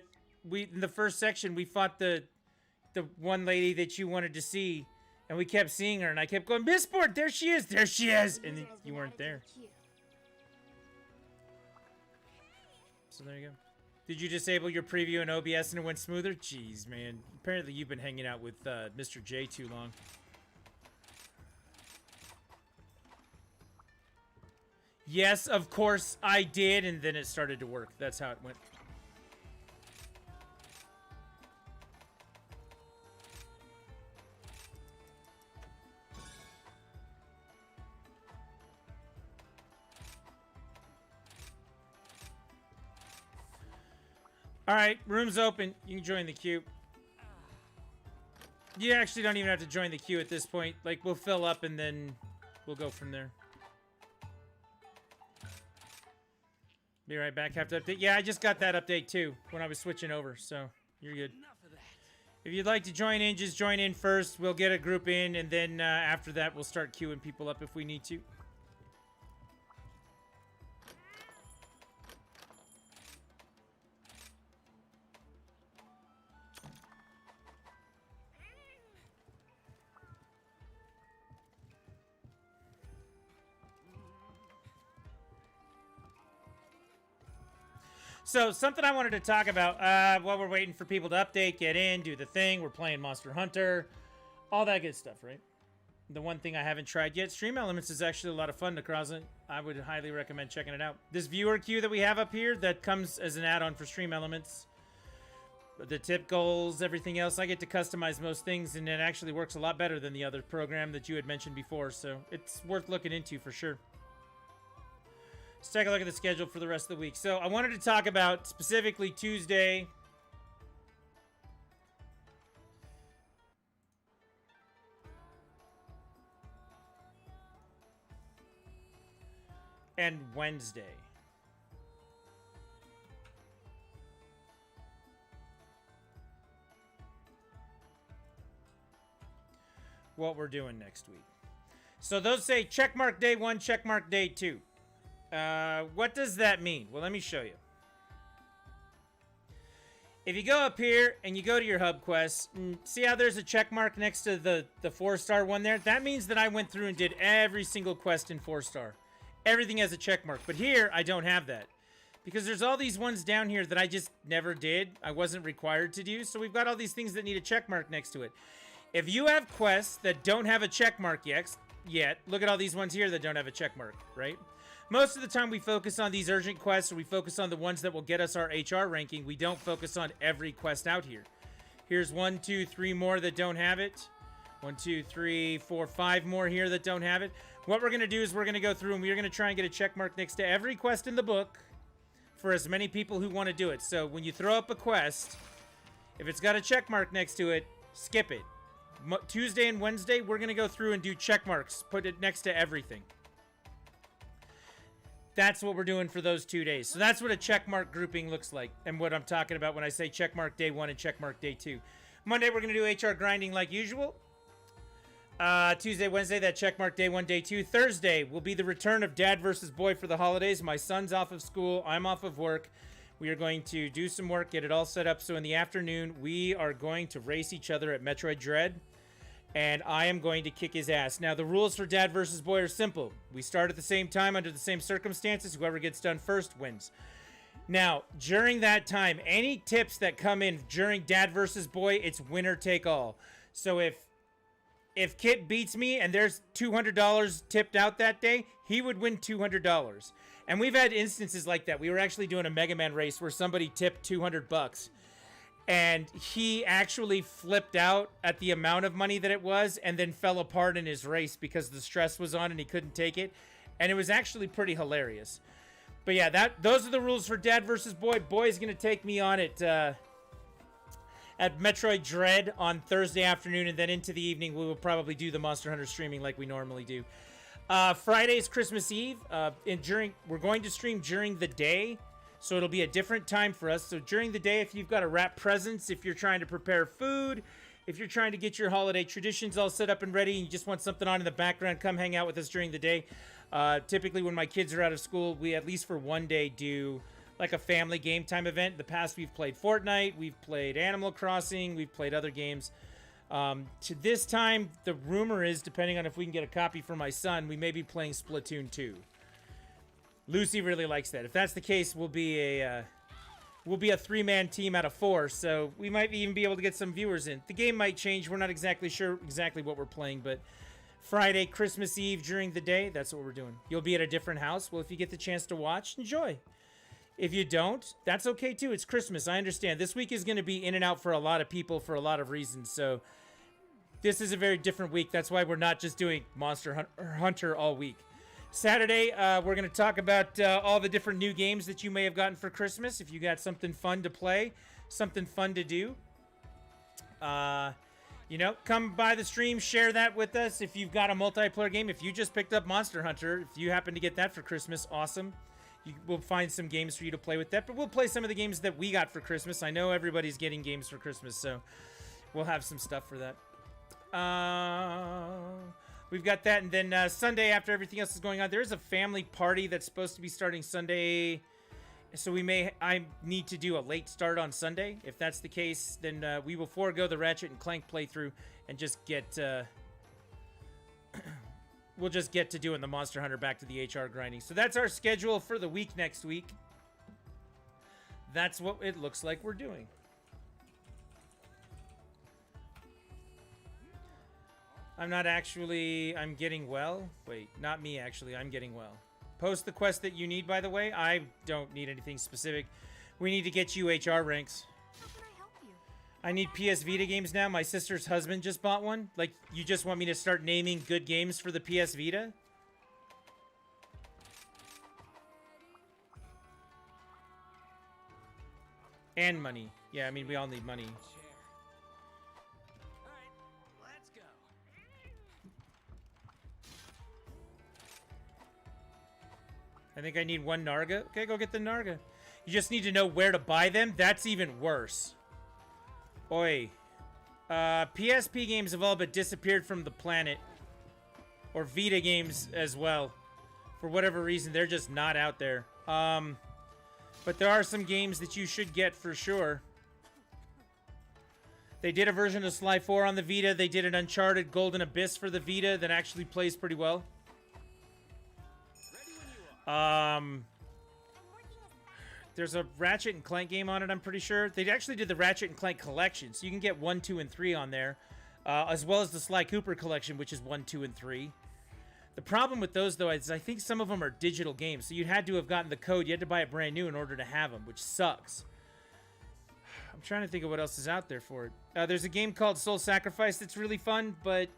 in the first section we fought the one lady that you wanted to see, and we kept seeing her, and I kept going, Miss Bourne, there she is, and then you weren't there. So there you go. Did you disable your preview in OBS and it went smoother? Jeez, man. Apparently you've been hanging out with Mr. J too long. Yes, of course I did, and then it started to work. That's how it went. All right, room's open. You can join the queue. You actually don't even have to join the queue at this point. Like, we'll fill up and then we'll go from there. Be right back. Have to update. Yeah, I just got that update too when I was switching over, so you're good. If you'd like to join in, just join in first. We'll get a group in, and then after that, we'll start queuing people up if we need to. So, something I wanted to talk about while we're waiting for people to update, get in, do the thing. We're playing Monster Hunter. All that good stuff, right? The one thing I haven't tried yet, Stream Elements is actually a lot of fun to cross it. I would highly recommend checking it out. This viewer queue that we have up here, that comes as an add-on for Stream Elements. The tip goals, everything else, I get to customize most things, and it actually works a lot better than the other program that you had mentioned before, so it's worth looking into for sure. Let's take a look at the schedule for the rest of the week. So I wanted to talk about specifically Tuesday and Wednesday. What we're doing next week. So those say checkmark day 1, checkmark day 2. What does that mean? Well, let me show you. If you go up here and you go to your hub quests, see how there's a check mark next to the 4-star one there? That means that I went through and did every single quest in 4-star. Everything has a check mark. But here, I don't have that. Because there's all these ones down here that I just never did. I wasn't required to do. So we've got all these things that need a check mark next to it. If you have quests that don't have a check mark yet, look at all these ones here that don't have a check mark, right? Most of the time we focus on these urgent quests, or we focus on the ones that will get us our HR ranking. We don't focus on every quest out here. Here's 1, 2, 3 more that don't have it. 1, 2, 3, 4, 5 more here that don't have it. What we're going to do is we're going to go through and we're going to try and get a check mark next to every quest in the book for as many people who want to do it. So when you throw up a quest, if it's got a check mark next to it, skip it. Tuesday and Wednesday, we're going to go through and do check marks. Put it next to everything. That's what we're doing for those 2 days. So that's what a checkmark grouping looks like, and what I'm talking about when I say checkmark day 1 and checkmark day 2. Monday, we're going to do HR grinding like usual. Tuesday, Wednesday, that checkmark day 1, day 2. Thursday will be the return of Dad versus Boy for the holidays. My son's off of school. I'm off of work. We are going to do some work, get it all set up. So in the afternoon, we are going to race each other at Metroid Dread. And I am going to kick his ass. Now, the rules for Dad versus Boy are simple. We start at the same time under the same circumstances. Whoever gets done first wins. Now, during that time, any tips that come in during Dad versus Boy, it's winner take all. So if Kit beats me and there's $200 tipped out that day, he would win $200. And we've had instances like that. We were actually doing a Mega Man race where somebody tipped $200. And he actually flipped out at the amount of money that it was and then fell apart in his race because the stress was on and he couldn't take it. And it was actually pretty hilarious. But yeah, those are the rules for Dad versus Boy. Boy's going to take me on it at Metroid Dread on Thursday afternoon, and then into the evening we will probably do the Monster Hunter streaming like we normally do. Friday's Christmas Eve. We're going to stream during the day. So it'll be a different time for us. So during the day, if you've got to wrap presents, if you're trying to prepare food, if you're trying to get your holiday traditions all set up and ready, and you just want something on in the background, come hang out with us during the day. Typically, when my kids are out of school, we at least for one day do like a family game time event. In the past, we've played Fortnite, we've played Animal Crossing, we've played other games. To this time, the rumor is, depending on if we can get a copy for my son, we may be playing Splatoon 2. Lucy really likes that. If that's the case, we'll be a 3-man team out of 4, so we might even be able to get some viewers in. The game might change. We're not exactly sure exactly what we're playing, but Friday, Christmas Eve during the day, that's what we're doing. You'll be at a different house. Well, if you get the chance to watch, enjoy. If you don't, that's okay too. It's Christmas. I understand. This week is going to be in and out for a lot of people for a lot of reasons, so this is a very different week. That's why we're not just doing Monster Hunter all week. Saturday, we're going to talk about all the different new games that you may have gotten for Christmas. If you got something fun to play, something fun to do, you know, come by the stream, share that with us. If you've got a multiplayer game, if you just picked up Monster Hunter, if you happen to get that for Christmas, awesome. We'll find some games for you to play with that, but we'll play some of the games that we got for Christmas. I know everybody's getting games for Christmas, so we'll have some stuff for that. We've got that, and then Sunday, after everything else is going on, there is a family party that's supposed to be starting Sunday, so I need to do a late start on Sunday. If that's the case, then we will forego the Ratchet and Clank playthrough and just get... we'll just get to doing the Monster Hunter back to the HR grinding. So that's our schedule for the week next week. That's what it looks like we're doing. I'm getting well. Wait, not me actually, I'm getting well. Post the quest that you need, by the way. I don't need anything specific. We need to get you HR ranks. How can I help you? I need PS Vita games now. My sister's husband just bought one. Like, you just want me to start naming good games for the PS Vita? And money. Yeah, I mean, we all need money. I think I need one Narga. Okay, go get the Narga. You just need to know where to buy them. That's even worse. Oi. PSP games have all but disappeared from the planet. Or Vita games as well. For whatever reason, they're just not out there. But there are some games that you should get for sure. They did a version of Sly 4 on the Vita. They did an Uncharted Golden Abyss for the Vita that actually plays pretty well. There's a Ratchet and Clank game on it, I'm pretty sure. They actually did the Ratchet and Clank collection, so you can get 1, 2, and 3 on there. As well as the Sly Cooper collection, which is 1, 2, and 3. The problem with those, though, is I think some of them are digital games, so you had to have gotten the code. You had to buy it brand new in order to have them, which sucks. I'm trying to think of what else is out there for it. There's a game called Soul Sacrifice that's really fun, but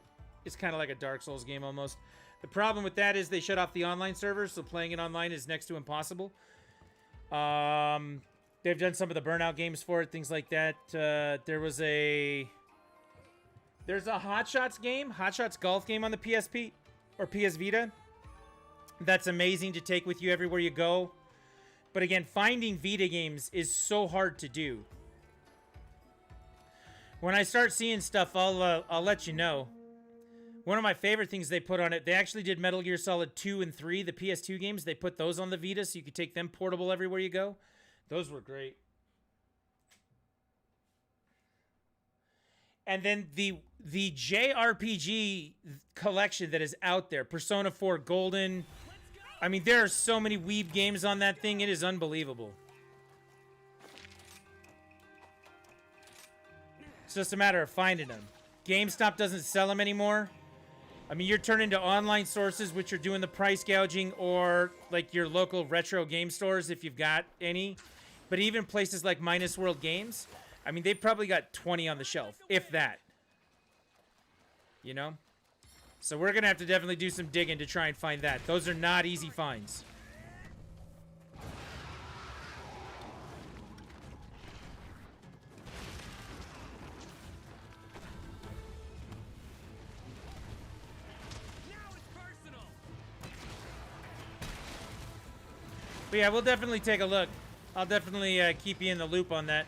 it's kind of like a Dark Souls game almost. The problem with that is they shut off the online servers, so playing it online is next to impossible. They've done some of the Burnout games for it, things like that. There's a Hot Shots game, Hot Shots golf game on the PSP or PS Vita. That's amazing to take with you everywhere you go. But again, finding Vita games is so hard to do. When I start seeing stuff, I'll let you know. One of my favorite things they put on it, they actually did Metal Gear Solid 2 and 3, the PS2 games. They put those on the Vita so you could take them portable everywhere you go. Those were great. And then the JRPG collection that is out there, Persona 4 Golden. I mean, there are so many weeb games on that thing. It is unbelievable. It's just a matter of finding them. GameStop doesn't sell them anymore. I mean, you're turning to online sources, which are doing the price gouging, or like your local retro game stores, if you've got any. But even places like Minus World Games, I mean, they've probably got 20 on the shelf, if that. You know? So we're going to have to definitely do some digging to try and find that. Those are not easy finds. But yeah, we'll definitely take a look. I'll definitely keep you in the loop on that.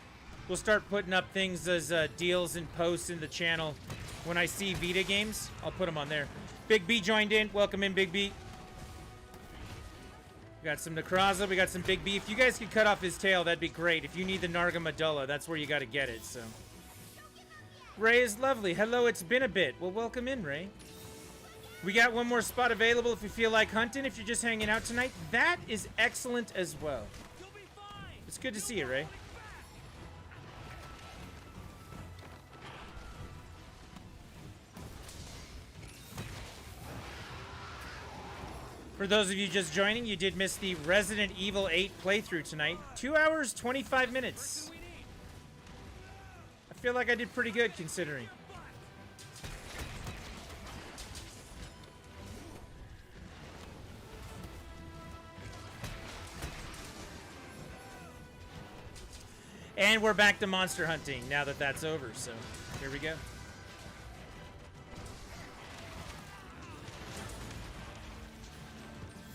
We'll start putting up things as deals and posts in the channel. When I see Vita games, I'll put them on there. Big B joined in. Welcome in, Big B. We got some Necraza. We got some Big B. If you guys could cut off his tail, that'd be great. If you need the Narga Medulla, that's where you got to get it. So, Ray is lovely. Hello, it's been a bit. Well, welcome in, Ray. We got one more spot available if you feel like hunting. If you're just hanging out tonight, that is excellent as well. It's good to see you, Ray. For those of you just joining, you did miss the Resident Evil 8 playthrough tonight. 2 hours, 25 minutes. I feel like I did pretty good considering. And we're back to monster hunting now that that's over, so here we go.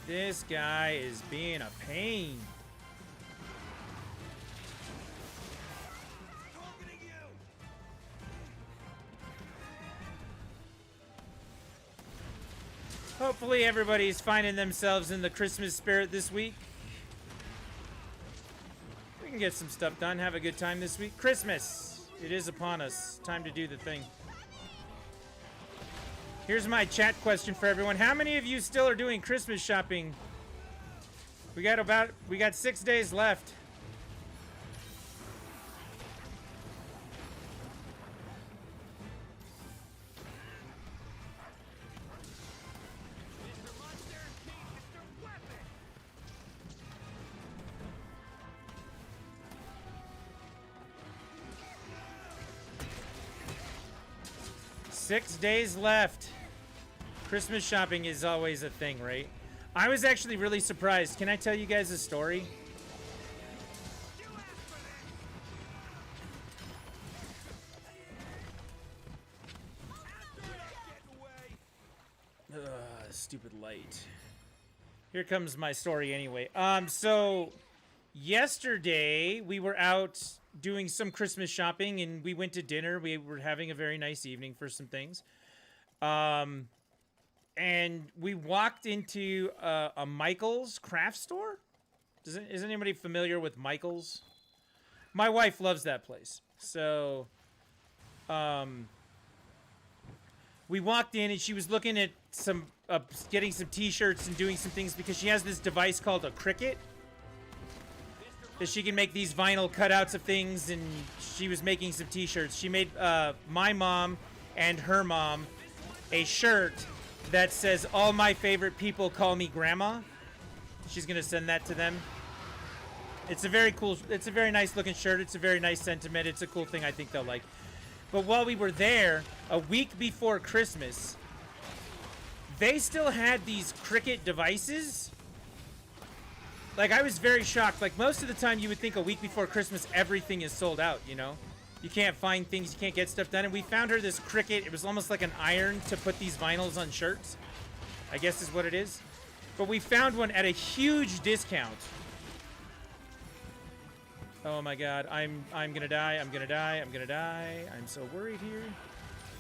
This guy is being a pain. Hopefully everybody's finding themselves in the Christmas spirit this week. We can get some stuff done, have a good time this week. Christmas, it is upon us. Time to do the thing. Here's my chat question for everyone. How many of you still are doing Christmas shopping? We got 6 days left. Six days left. Christmas shopping is always a thing, right? I was actually really surprised. Can I tell you guys a story? Ugh, stupid light. Here comes my story anyway. So yesterday we were out doing some Christmas shopping and we went to dinner. We were having a very nice evening for some things. And we walked into a Michael's craft store. Is anybody familiar with Michael's? My wife loves that place. So, we walked in and she was looking at some, getting some t-shirts and doing some things because she has this device called a Cricut. That she can make these vinyl cutouts of things, and she was making some t-shirts. She made my mom and her mom a shirt that says, "All my favorite people call me Grandma." She's gonna send that to them. It's a very cool, it's a very nice looking shirt. It's a very nice sentiment. It's a cool thing I think they'll like. But while we were there, a week before Christmas, they still had these Cricut devices. Like, I was very shocked. Like, most of the time you would think a week before Christmas, everything is sold out, you know? You can't find things, you can't get stuff done. And we found her this Cricut. It was almost like an iron to put these vinyls on shirts, I guess is what it is. But we found one at a huge discount. Oh my God, I'm gonna die, I'm gonna die, I'm gonna die. I'm so worried here.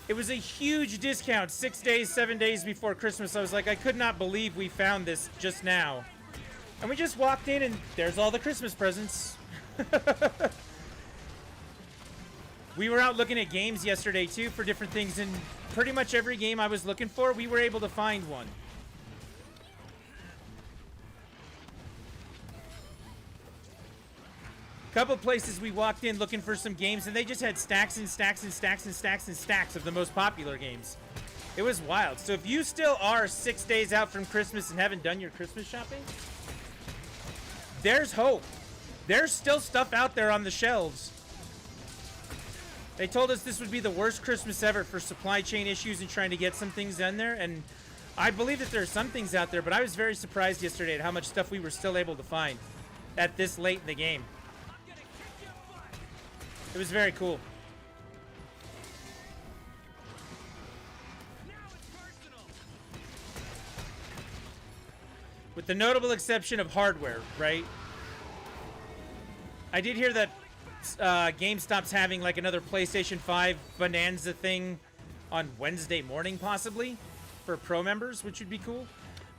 It was a huge discount, 6 days, 7 days before Christmas. I was like, I could not believe we found this just now. And we just walked in and there's all the Christmas presents. We were out looking at games yesterday too for different things, and pretty much every game I was looking for, we were able to find one. Couple places we walked in looking for some games and they just had stacks and stacks and stacks and stacks and stacks of the most popular games. It was wild. So if you still are 6 days out from Christmas and haven't done your Christmas shopping, there's hope. There's still stuff out there on the shelves. They told us this would be the worst Christmas ever for supply chain issues and trying to get some things done there. And I believe that there are some things out there, but I was very surprised yesterday at how much stuff we were still able to find at this late in the game. It was very cool. With the notable exception of hardware, right? I did hear that GameStop's having like another PlayStation 5 Bonanza thing on Wednesday morning, possibly, for Pro members, which would be cool.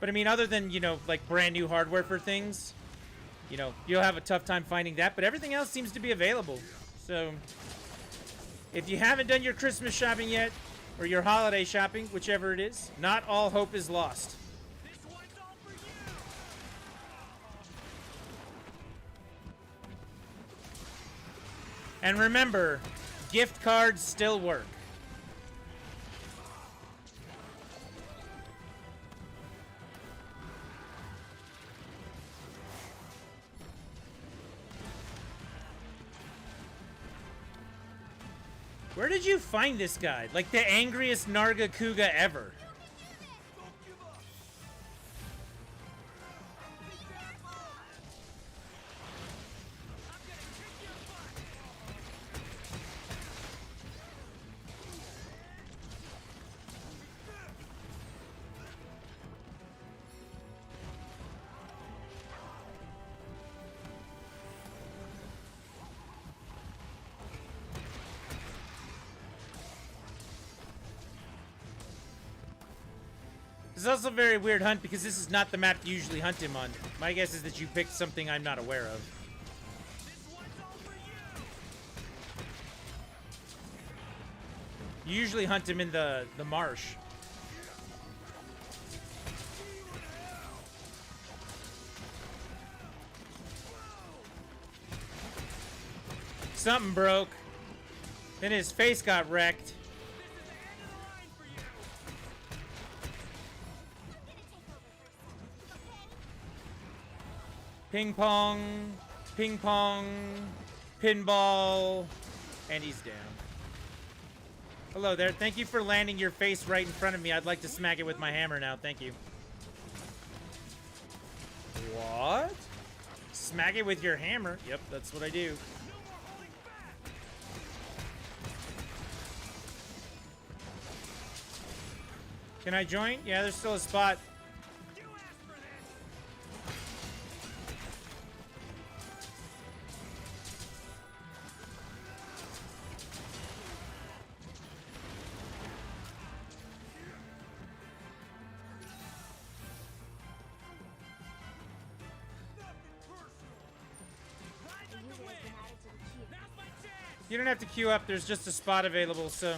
But I mean, other than, you know, like brand new hardware for things, you know, you'll have a tough time finding that. But everything else seems to be available. So if you haven't done your Christmas shopping yet, or your holiday shopping, whichever it is, not all hope is lost. And remember, gift cards still work. Where did you find this guy? Like the angriest Narga Kuga ever. This is also a very weird hunt because this is not the map you usually hunt him on. My guess is that you picked something I'm not aware of. You usually hunt him in the marsh. Something broke. Then his face got wrecked. Ping pong, ping pong, pinball, and he's down. Hello there. Thank you for landing your face right in front of me. I'd like to smack it with my hammer now. Thank you. What? Smack it with your hammer? Yep, that's what I do. Can I join? Yeah, there's still a spot. You don't have to queue up, there's just a spot available, so.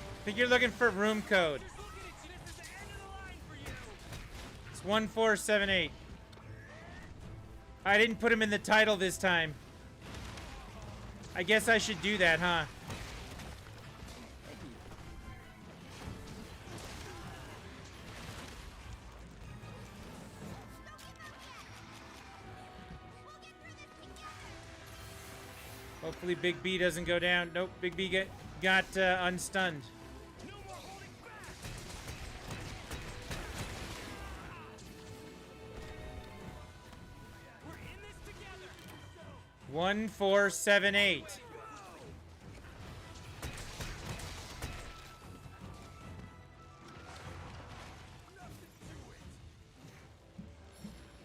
I think you're looking for room code. It's 1478. I didn't put him in the title this time. I guess I should do that, huh? Hopefully Big B doesn't go down. Nope, Big B got unstunned. 1478.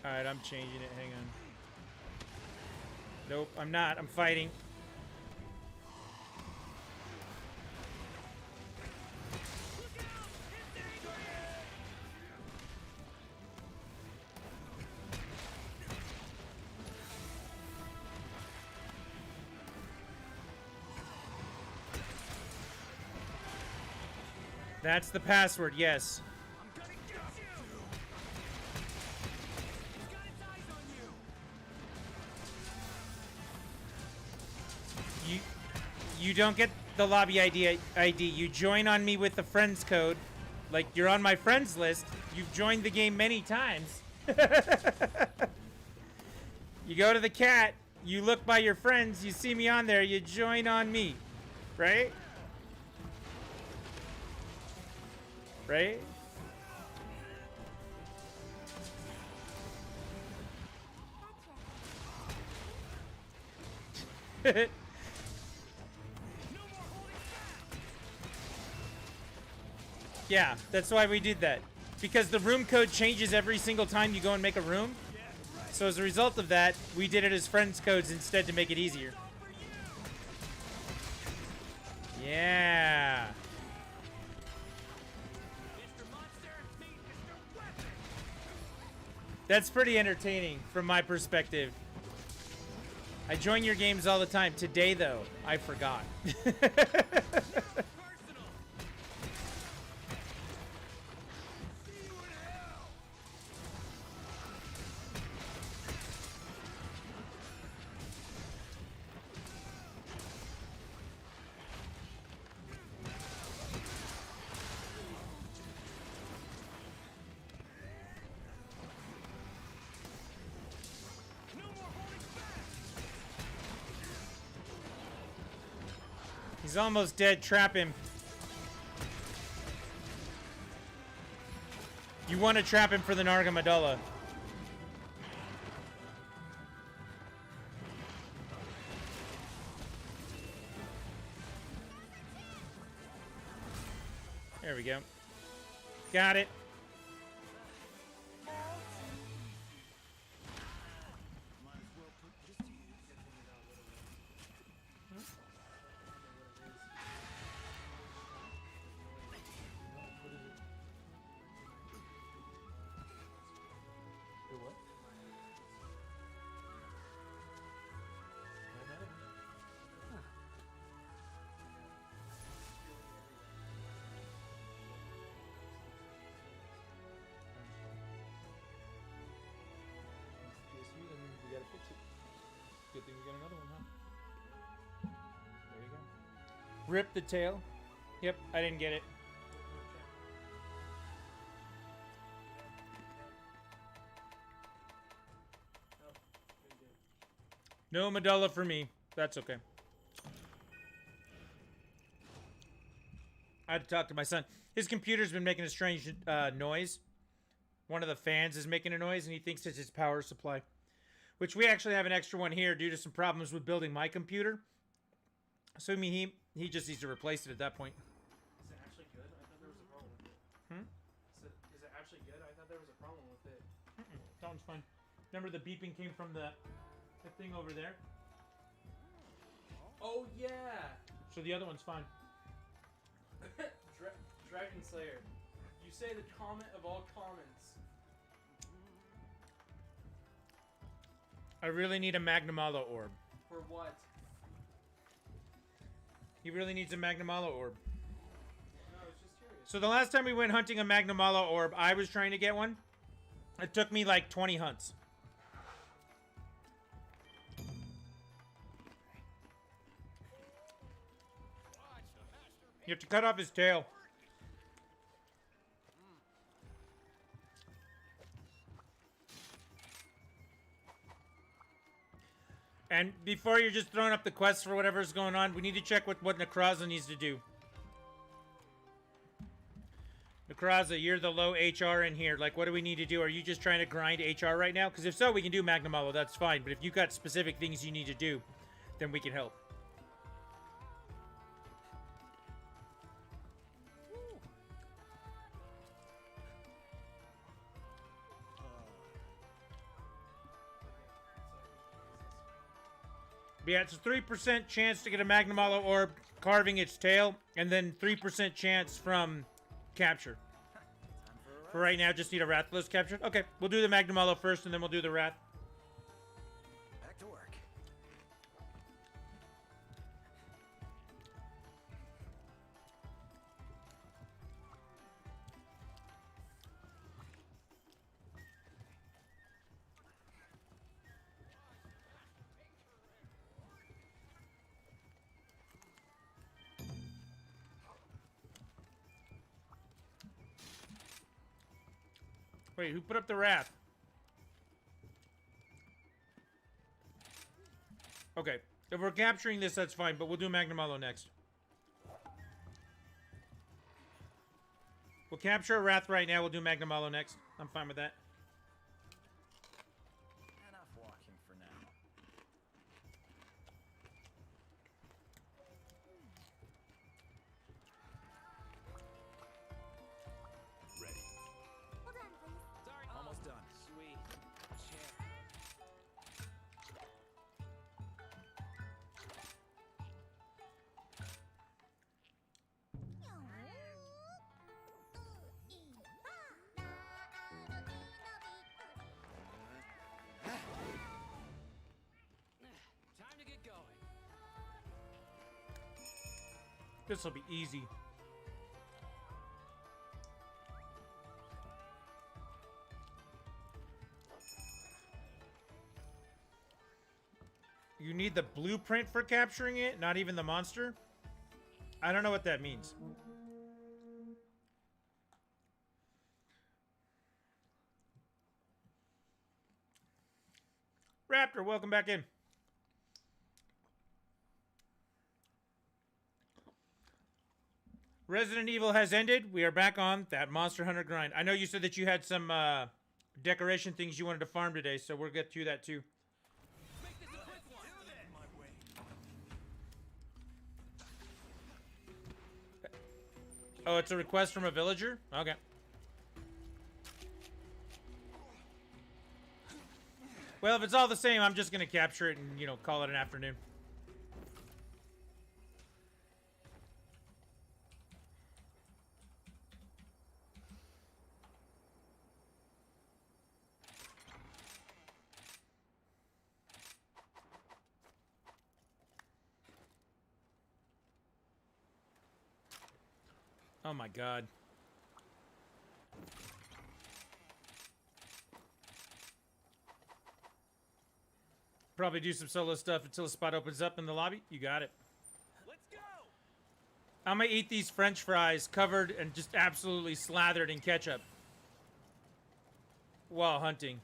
Alright, I'm changing it. Hang on. Nope, I'm not. I'm fighting. That's the password, yes. You don't get the lobby ID. You join on me with the friends code. Like, you're on my friends list. You've joined the game many times. You go to the cat. You look by your friends. You see me on there. You join on me. Right? Right? Yeah, that's why we did that. Because the room code changes every single time you go and make a room. So as a result of that, we did it as friends codes instead to make it easier. Yeah. That's pretty entertaining from my perspective. I join your games all the time. Today, though, I forgot. He's almost dead. Trap him. You want to trap him for the Nargamadala. There we go. Got it. Rip the tail. Yep, I didn't get it. No medulla for me. That's okay. I had to talk to my son. His computer's been making a strange noise. One of the fans is making a noise, and he thinks it's his power supply. Which we actually have an extra one here due to some problems with building my computer. So he just needs to replace it at that point. Is it actually good? I thought there was a problem with it. Hmm? Is it actually good? I thought there was a problem with it. That one's fine. Remember the beeping came from the thing over there? Oh yeah! So the other one's fine. Dragon Slayer. You say the comment of all comments. I really need a Magnamalo orb. For what? He really needs a Magnamalo orb. No, I was just curious. So the last time we went hunting a Magnamalo orb, I was trying to get one. It took me like 20 hunts. You have to cut off his tail. And before you're just throwing up the quests for whatever's going on, we need to check what Necraza needs to do. Necraza, you're the low HR in here. Like, what do we need to do? Are you just trying to grind HR right now? Because if so, we can do Magnamalo. That's fine. But if you've got specific things you need to do, then we can help. But yeah, it's a 3% chance to get a Magnamalo orb carving its tail, and then 3% chance from capture. For right now, just need a Rathalos captured. Okay, we'll do the Magnamalo first, and then we'll do the Wrath. Back to work. Wait, who put up the Wrath? Okay, if we're capturing this, that's fine, but we'll do Magnamalo next. We'll capture a Wrath right now, we'll do Magnamalo next. I'm fine with that. Enough walking for now. Ready. Hold on, please. Sorry. Almost done. Sweet. Time to get going. This will be easy. You need the blueprint for capturing it, not even the monster? I don't know what that means. Raptor, welcome back in. Resident Evil has ended. We are back on that Monster Hunter grind. I know you said that you had some decoration things you wanted to farm today, so we'll get to that too. Oh, it's a request from a villager? Okay. Well, if it's all the same, I'm just going to capture it and, you know, call it an afternoon. Oh my god. Probably do some solo stuff until a spot opens up in the lobby. You got it. Let's go. I'm gonna eat these French fries covered and just absolutely slathered in ketchup while hunting.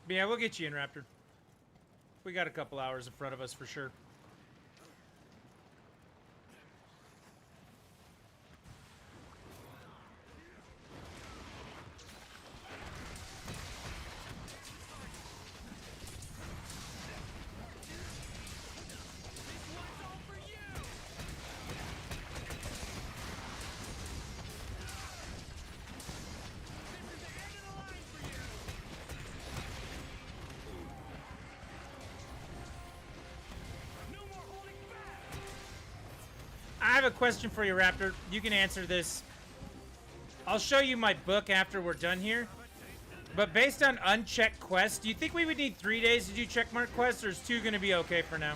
But yeah, we'll get you in, Raptor. We got a couple hours in front of us for sure. I have a question for you, Raptor. You can answer this. I'll show you my book after we're done here. But based on unchecked quests, do you think we would need 3 days to do checkmark quests, or is 2 going to be okay for now?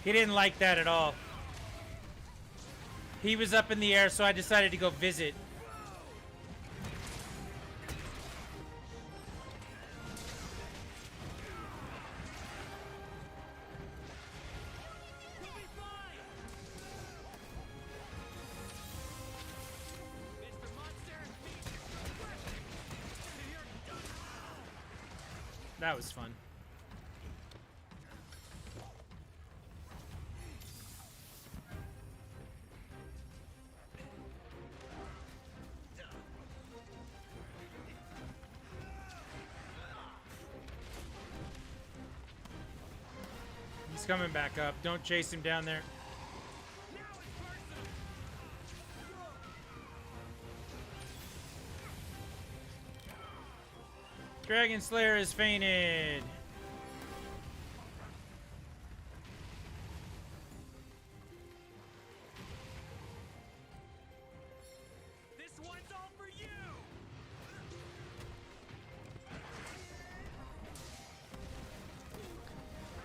He didn't like that at all. He was up in the air, so I decided to go visit. That was fun. He's coming back up. Don't chase him down there. Dragon Slayer is fainted. This one's all for you.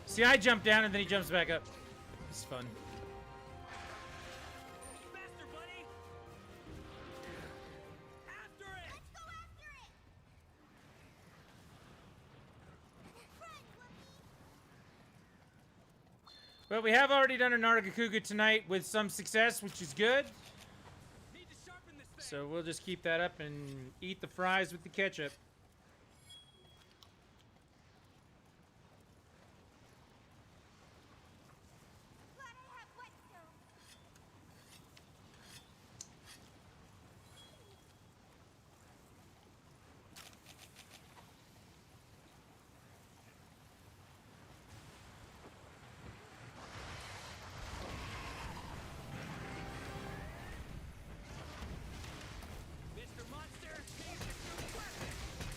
See, I jump down and then he jumps back up. It's fun. Faster, buddy. After it. Let's go after it. Well, we have already done a Nargacuga tonight with some success, which is good. So we'll just keep that up and eat the fries with the ketchup. Mr. Monster, use your new weapon.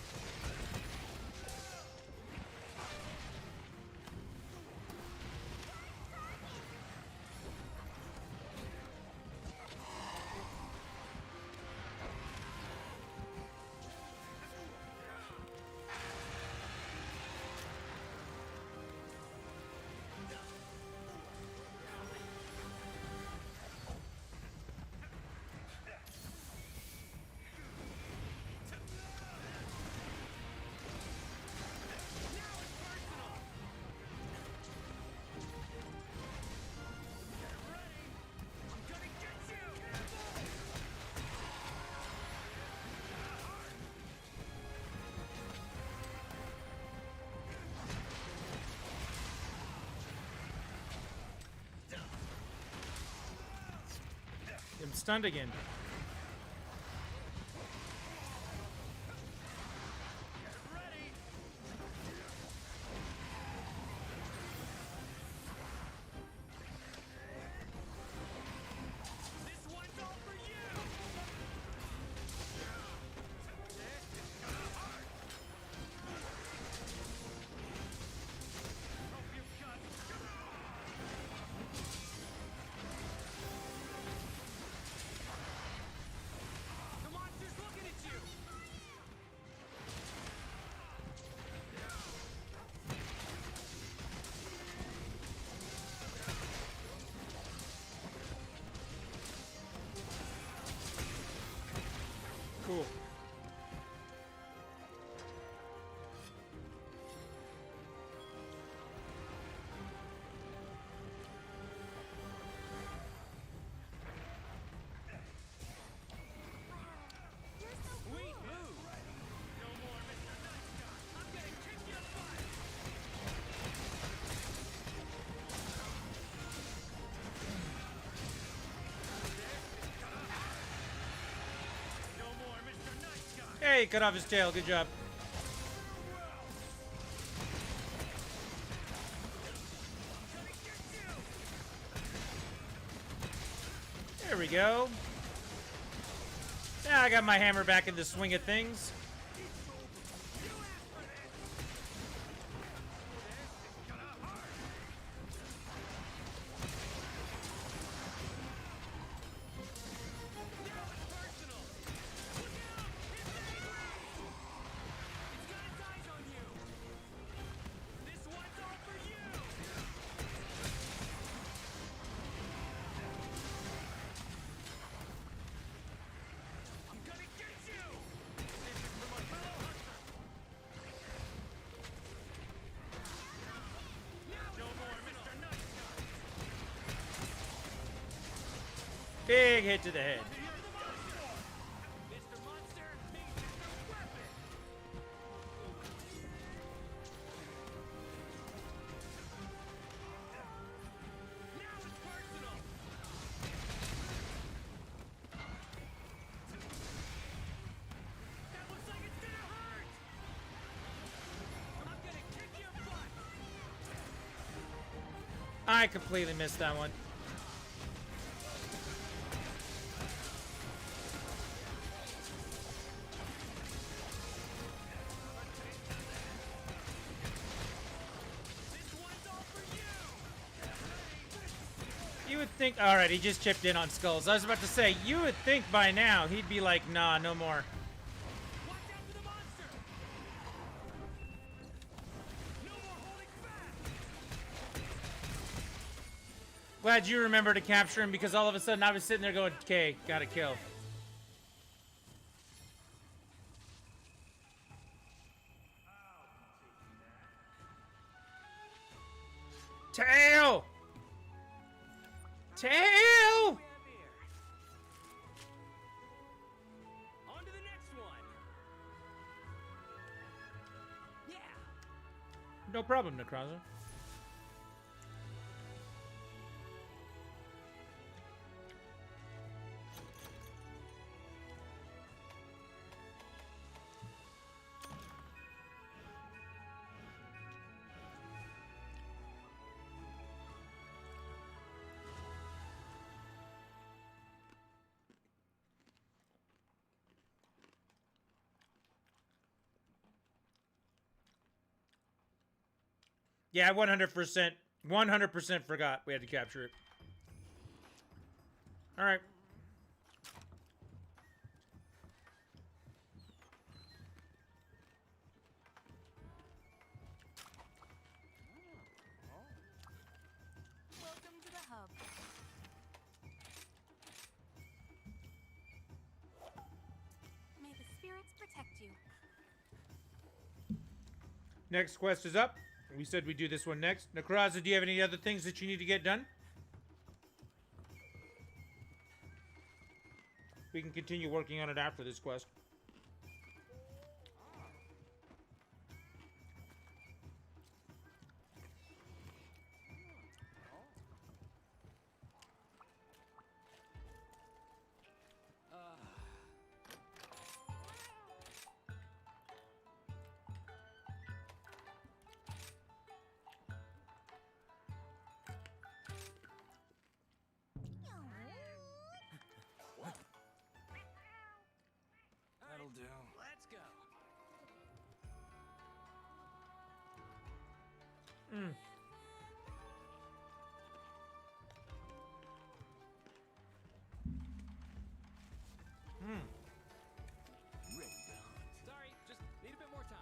stunned again. Cool. Sweet move. No more Mr. Nice Guy. I'm gonna kick your butt. No more Mr. Nice Guy. Hey, cut off his tail. Good job. There we go. Now I got my hammer back in the swing of things. Big hit to the head. I completely missed that one. You would think, alright, he just chipped in on skulls. I was about to say, you would think by now he'd be like, nah, no more. Glad you remember to capture him, because all of a sudden I was sitting there going, okay, gotta kill. Tail! Tail! On to the next one. Yeah. No problem, Necroza. Yeah, 100% forgot we had to capture it. All right. Welcome to the hub. May the spirits protect you. Next quest is up. We said we'd do this one next. Necroza, do you have any other things that you need to get done? We can continue working on it after this quest. Sorry, just need a bit more time.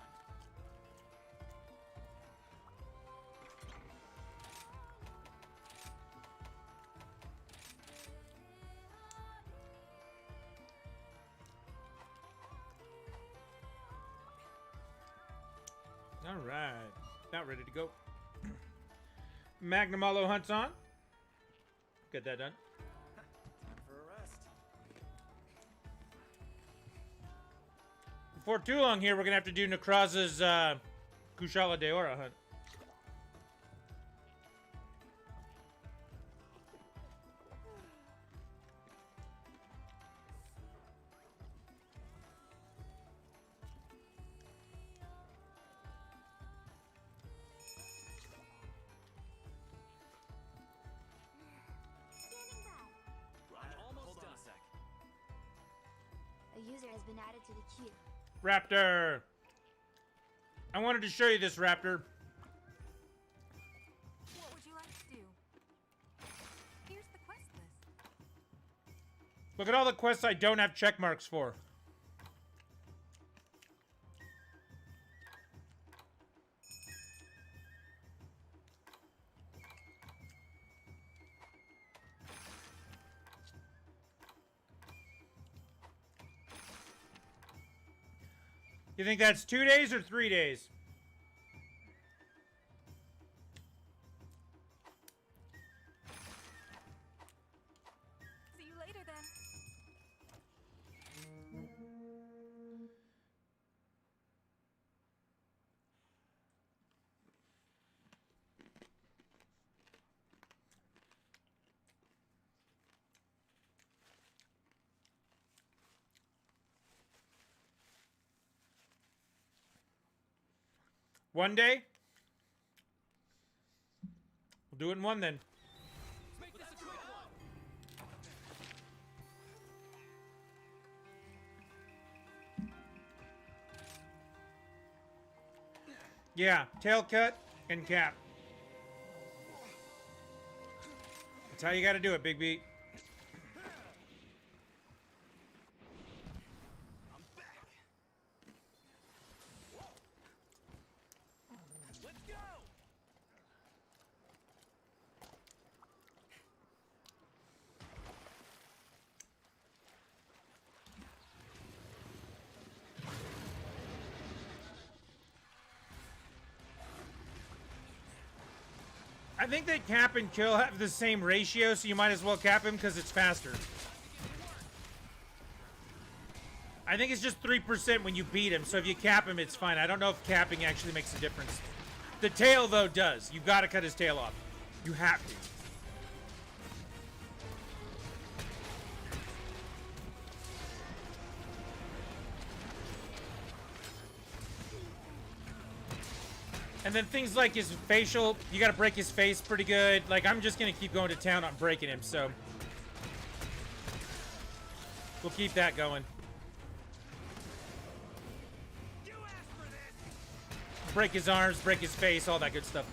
All right. Now ready to go. Magnum Hollow hunts on. Get that done. Time for a rest. Before too long here, we're going to have to do Necraza's Kushala Deora hunt. Almost done. A sec. A user has been added to the queue. Raptor! I wanted to show you this, Raptor. What would you like to do? Here's the quest list. Look at all the quests I don't have check marks for. You think that's 2 days or 3 days? See you later then. One day? We'll do it in one then. Let's make this a quick one. Yeah, tail cut and cap. That's how you gotta do it, Big B. I'm back. Let's go. I think that cap and kill have the same ratio, so you might as well cap him because it's faster. I think it's just 3% when you beat him, so if you cap him, it's fine. I don't know if capping actually makes a difference. The tail, though, does. You gotta cut his tail off. You have to. And then things like his facial, you gotta break his face pretty good. Like, I'm just gonna keep going to town on breaking him, so. We'll keep that going. You asked for this. Break his arms, break his face, all that good stuff.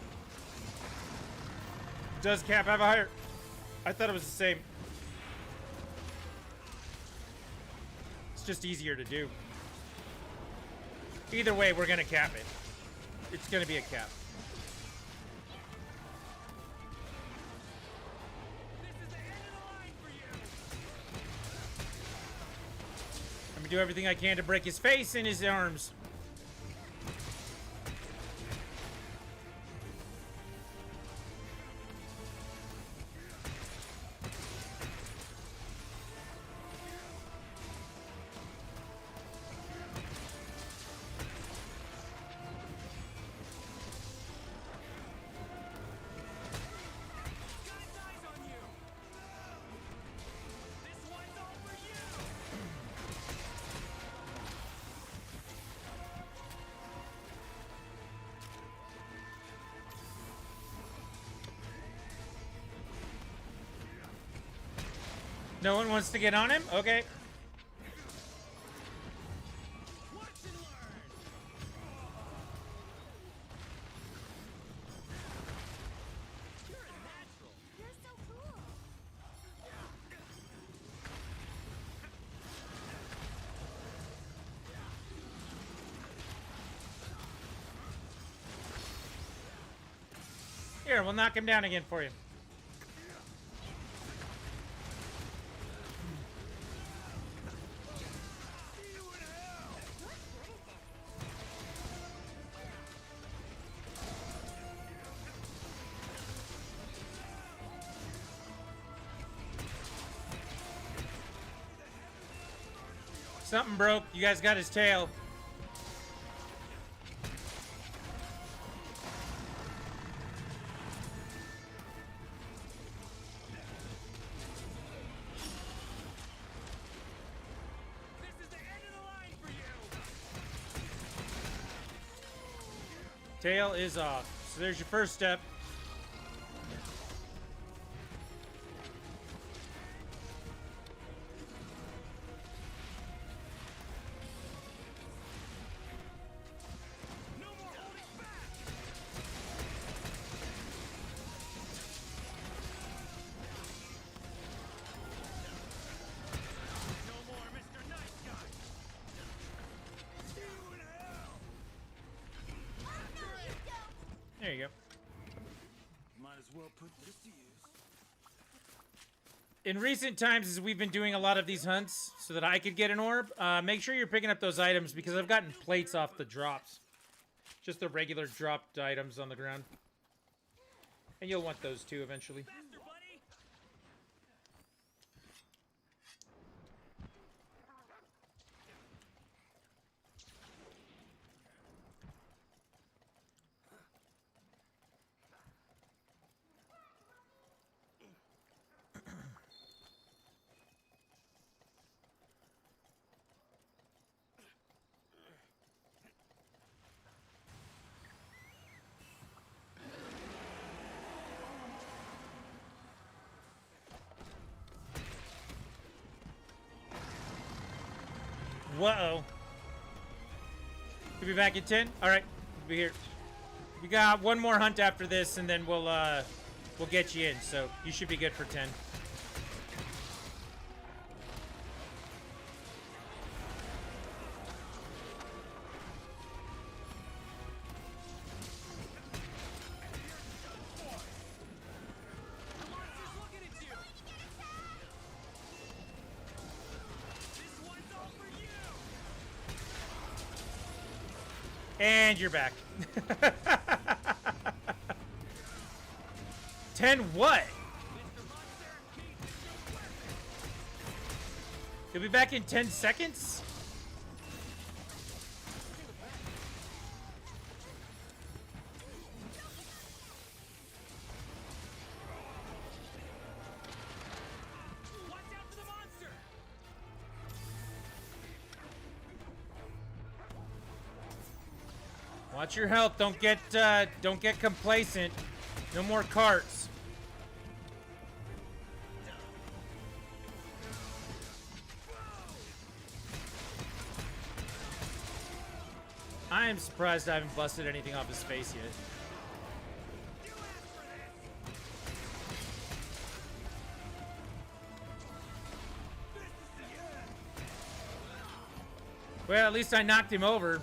Does Cap have a higher? I thought it was the same. It's just easier to do. Either way, we're gonna cap it. It's gonna be a cap. This is the end of the line for you. I'm gonna do everything I can to break his face and his arms. Got eyes on you. This one's all for you. No one wants to get on him? Okay. Watch and learn. Here, we'll knock him down again for you. Something broke. You guys got his tail. This is the end of the line for you. Tail is off. So there's your first step. There you go. Might as well put this to use. In recent times, as we've been doing a lot of these hunts so that I could get an orb, make sure you're picking up those items because I've gotten plates off the drops. Just the regular dropped items on the ground. And you'll want those too eventually. Whoa. We'll be back in 10? Alright, we'll be here. We got one more hunt after this, and then we'll get you in, so you should be good for 10. And you're back. 10 what? You'll be back in 10 seconds? Watch your health. Don't get complacent. No more carts. I am surprised I haven't busted anything off his face yet. Well, at least I knocked him over.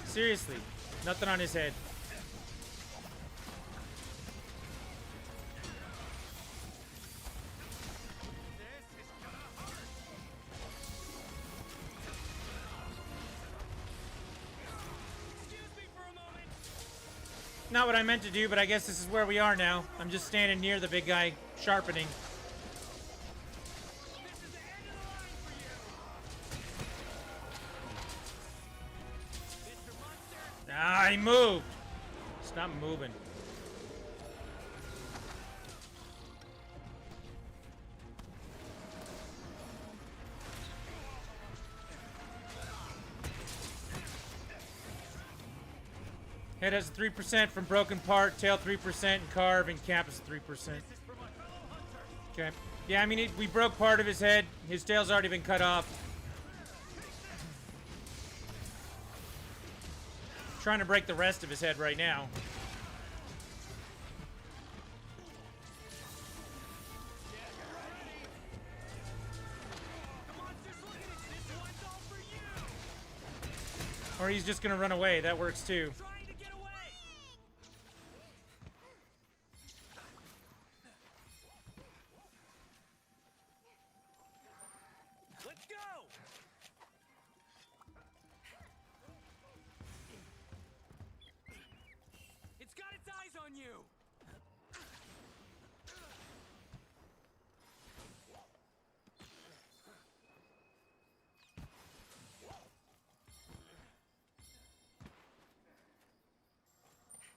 Seriously, nothing on his head. Not what I meant to do, but I guess this is where we are now. I'm just standing near the big guy, sharpening. Ah, he moved. Stop moving. Head has 3% from broken part, tail 3%, and carve, and cap is 3%. Okay. Yeah, I mean, we broke part of his head. His tail's already been cut off. Trying to break the rest of his head right now. Or he's just gonna run away. That works too. Trying to get away. Let's go. It's got its eyes on you.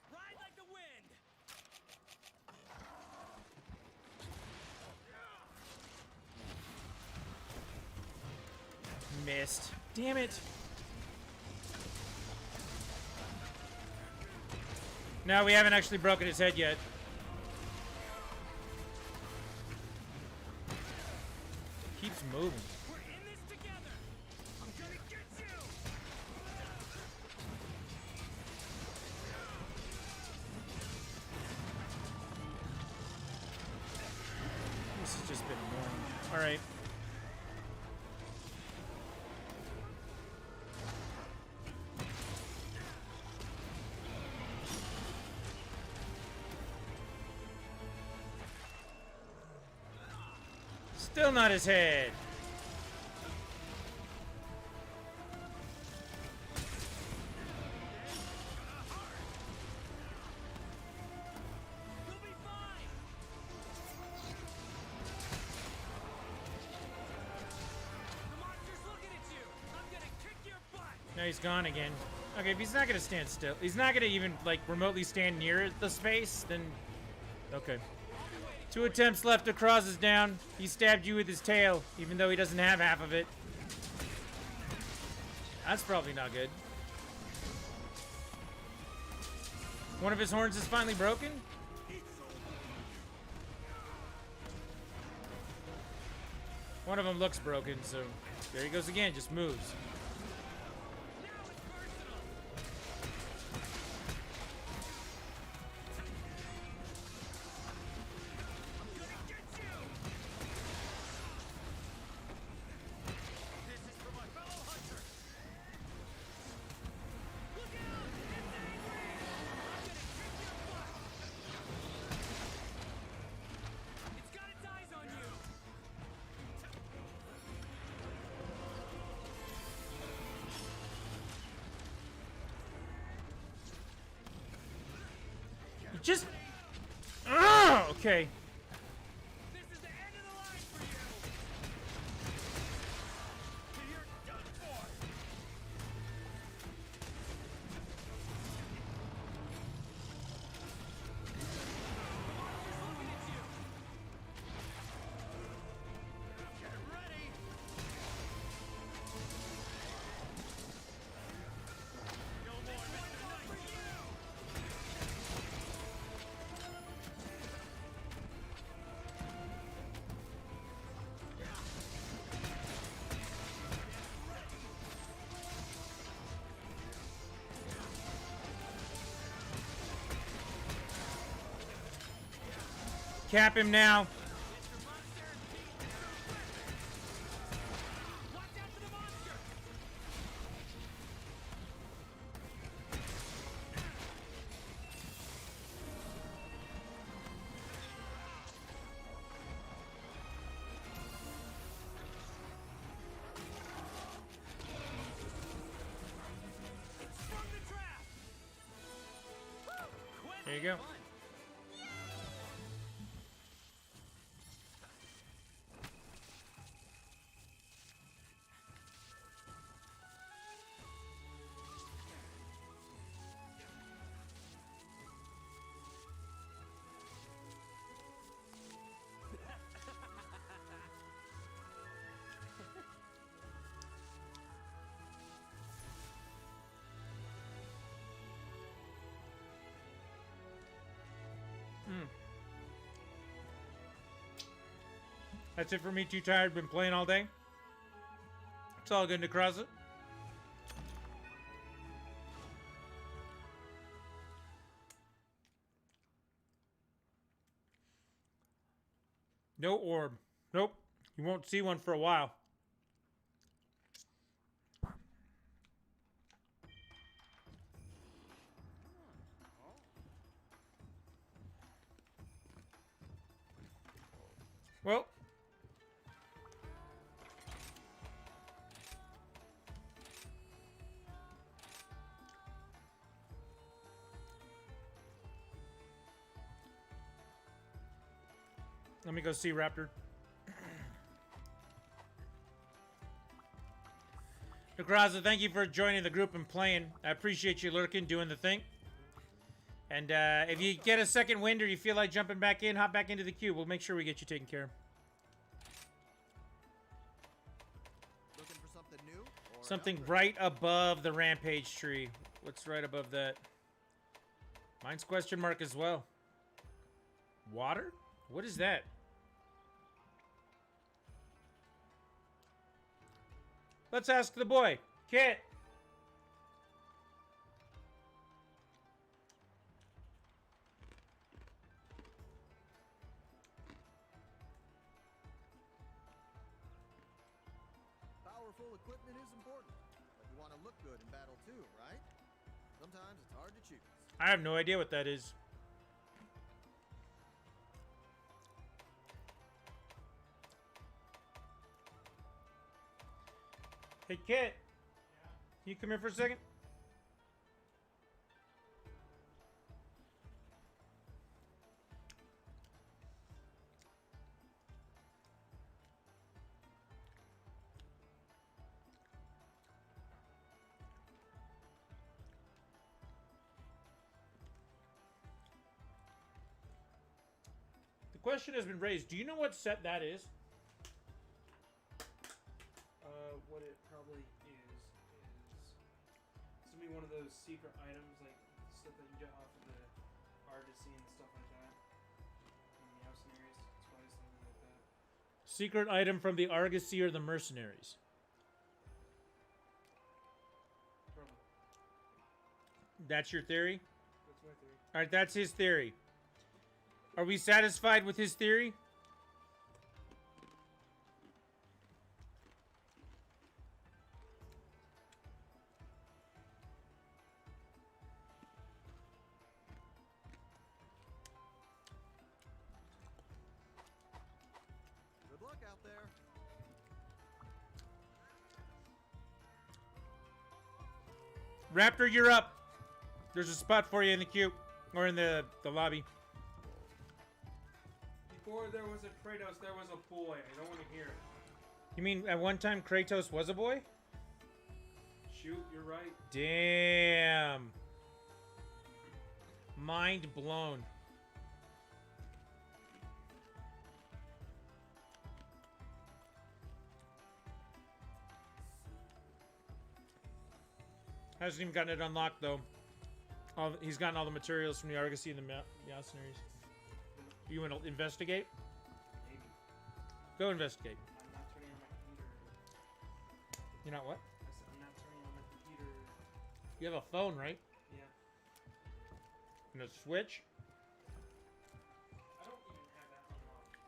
Ride like the wind. Missed. Damn it. No, we haven't actually broken his head yet. Keeps moving. We're in this together. I'm gonna get you. This has just been annoying. All right. Still not his head. You'll be fine. The monster's looking at you. I'm gonna kick your butt. Now he's gone again. Okay, if he's not gonna stand still, he's not gonna even like remotely stand near the space, then okay. 2 attempts left to cross is down. He stabbed you with his tail, even though he doesn't have half of it. That's probably not good. One of his horns is finally broken? One of them looks broken, so there he goes again, just moves. It's got its eyes on you. You just... Oh, okay. This is the end of the line for you. You're done for. The monster's looking at you. Get ready. No more, Mr. Nice for you. Cap him now. Watch out for the monster. It's sprung the trap. Quit There you go. fun. That's it for me. Too tired. Been playing all day. It's all good to cross it. No orb. Nope. You won't see one for a while. Let me go see Raptor. Negraza, thank you for joining the group and playing. I appreciate you lurking, doing the thing. And if you get a second wind or you feel like jumping back in, hop back into the queue. We'll make sure we get you taken care of. Looking for something new? Or Something right above the rampage tree. What's right above that? Mine's question mark as well. Water? What is that? Let's ask the boy. Kit. Powerful equipment is important, but you want to look good in battle too, right? Sometimes it's hard to choose. I have no idea what that is. Hey, Kit. Can you come here for a second? The question has been raised. Do you know what set that is? What it probably is it's gonna be one of those secret items, like stuff that you get off of the Argosy and stuff like that. In the mercenaries, it's probably something like that. Secret item from the Argosy or the mercenaries? Probably. That's your theory? That's my theory. Alright, that's his theory. Are we satisfied with his theory? Good luck out there. Raptor, you're up. There's a spot for you in the queue. Or in the lobby. Before there was a Kratos, there was a boy. I don't want to hear it. You mean at one time Kratos was a boy? Shoot, you're right. Damn. Mind blown. Hasn't even gotten it unlocked though. He's gotten all the materials from the Argosy and the mercenaries. You want to investigate? Maybe. Go investigate. I'm not turning on my computer. You're not what? I said I'm not turning on my computer. You have a phone, right? Yeah. And a Switch? I don't even have that unlocked.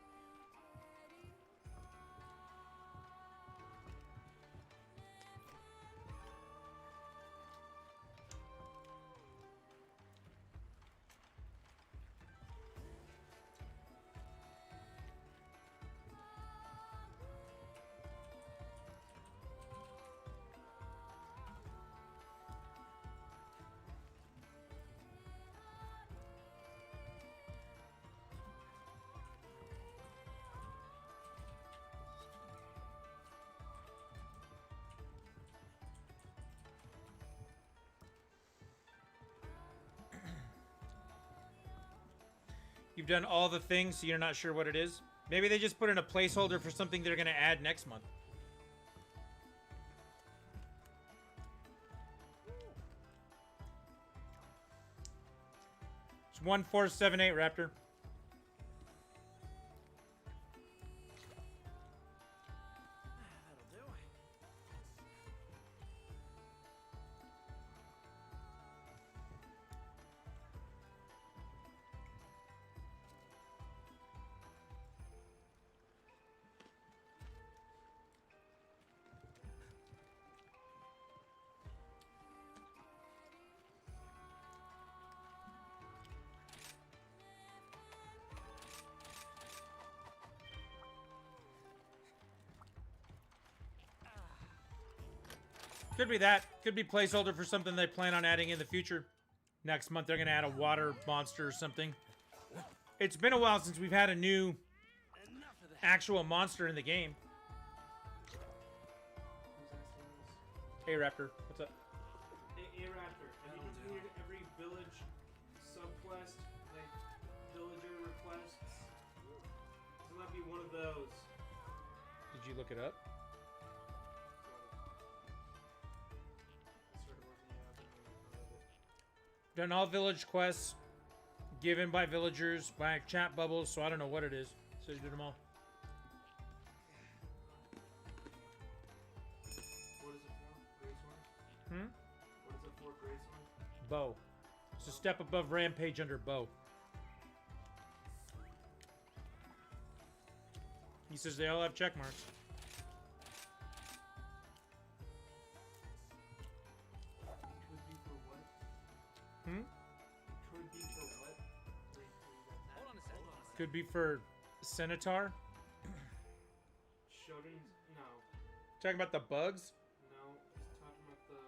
You've done all the things, so you're not sure what it is? Maybe they just put in a placeholder for something they're going to add next month. It's 1478, Raptor. That'll do. Could be that. Could be placeholder for something they plan on adding in the future. Next month they're going to add a water monster or something. It's been a while since we've had a new actual monster in the game. Hey Raptor, what's up? Hey Raptor, have you completed every village subquest, like villager requests? This might be one of those. Did you look it up? Done all village quests given by villagers by chat bubbles, so I don't know what it is. So you did them all. What is it for? Greatsword? Hmm? What is it for? Greatsword? Bow. It's a step above Rampage under bow. He says they all have check marks. Could be for what? Hmm? Could be for what? Hold on a second. Could be for Centaur. Shodan's? No. Talking about the bugs? No, he's talking about the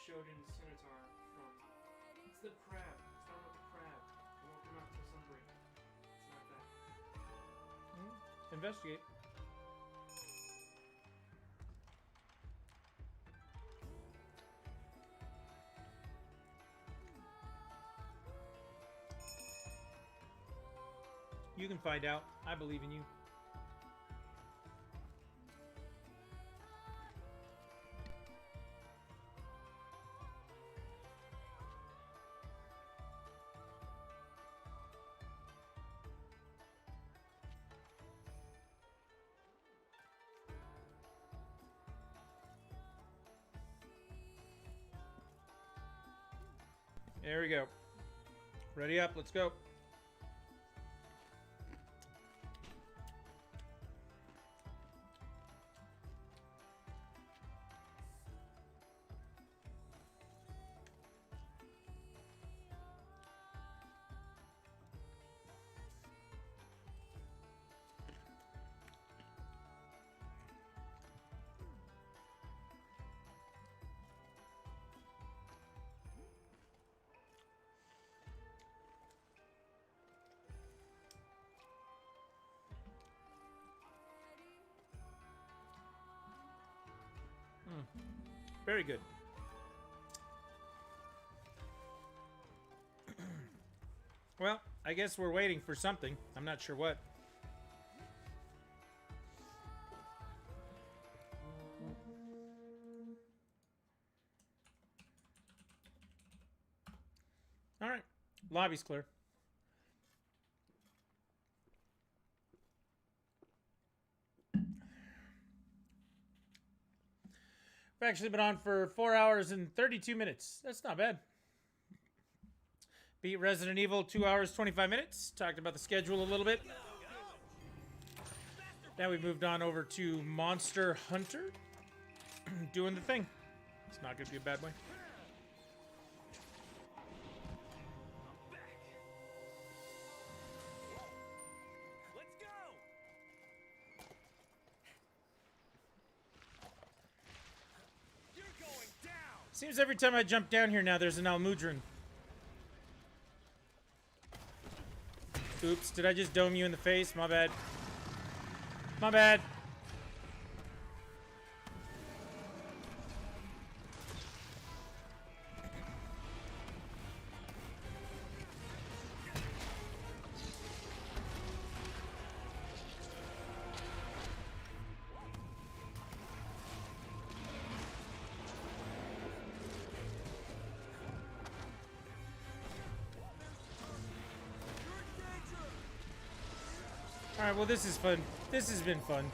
Shodan Centaur from... It's the crab. He's talking about the crab. It won't come out until Sunbreak. It's not that. Investigate. You can find out. I believe in you. There we go. Ready up, let's go. Very good. Well, I guess we're waiting for something. I'm not sure what. All right. Lobby's clear. We've actually been on for 4 hours and 32 minutes. That's not bad. Beat Resident Evil 2 hours, 25 minutes. Talked about the schedule a little bit. Now we've moved on over to Monster Hunter. Doing the thing. It's not going to be a bad way. Seems every time I jump down here now, there's an Almudron. Oops, did I just dome you in the face? My bad. My bad. Alright, well this is fun. This has been fun.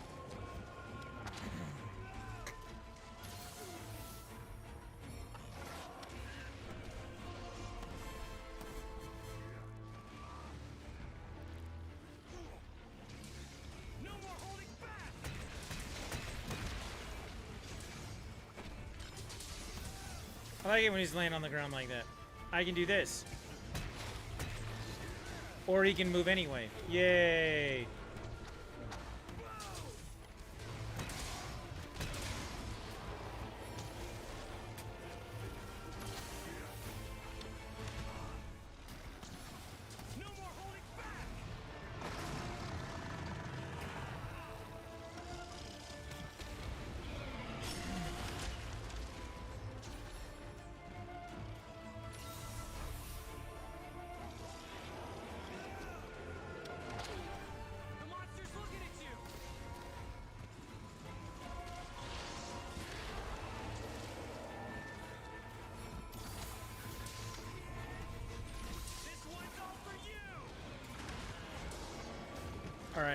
I like it when he's laying on the ground like that. I can do this. Or he can move anyway. Yay!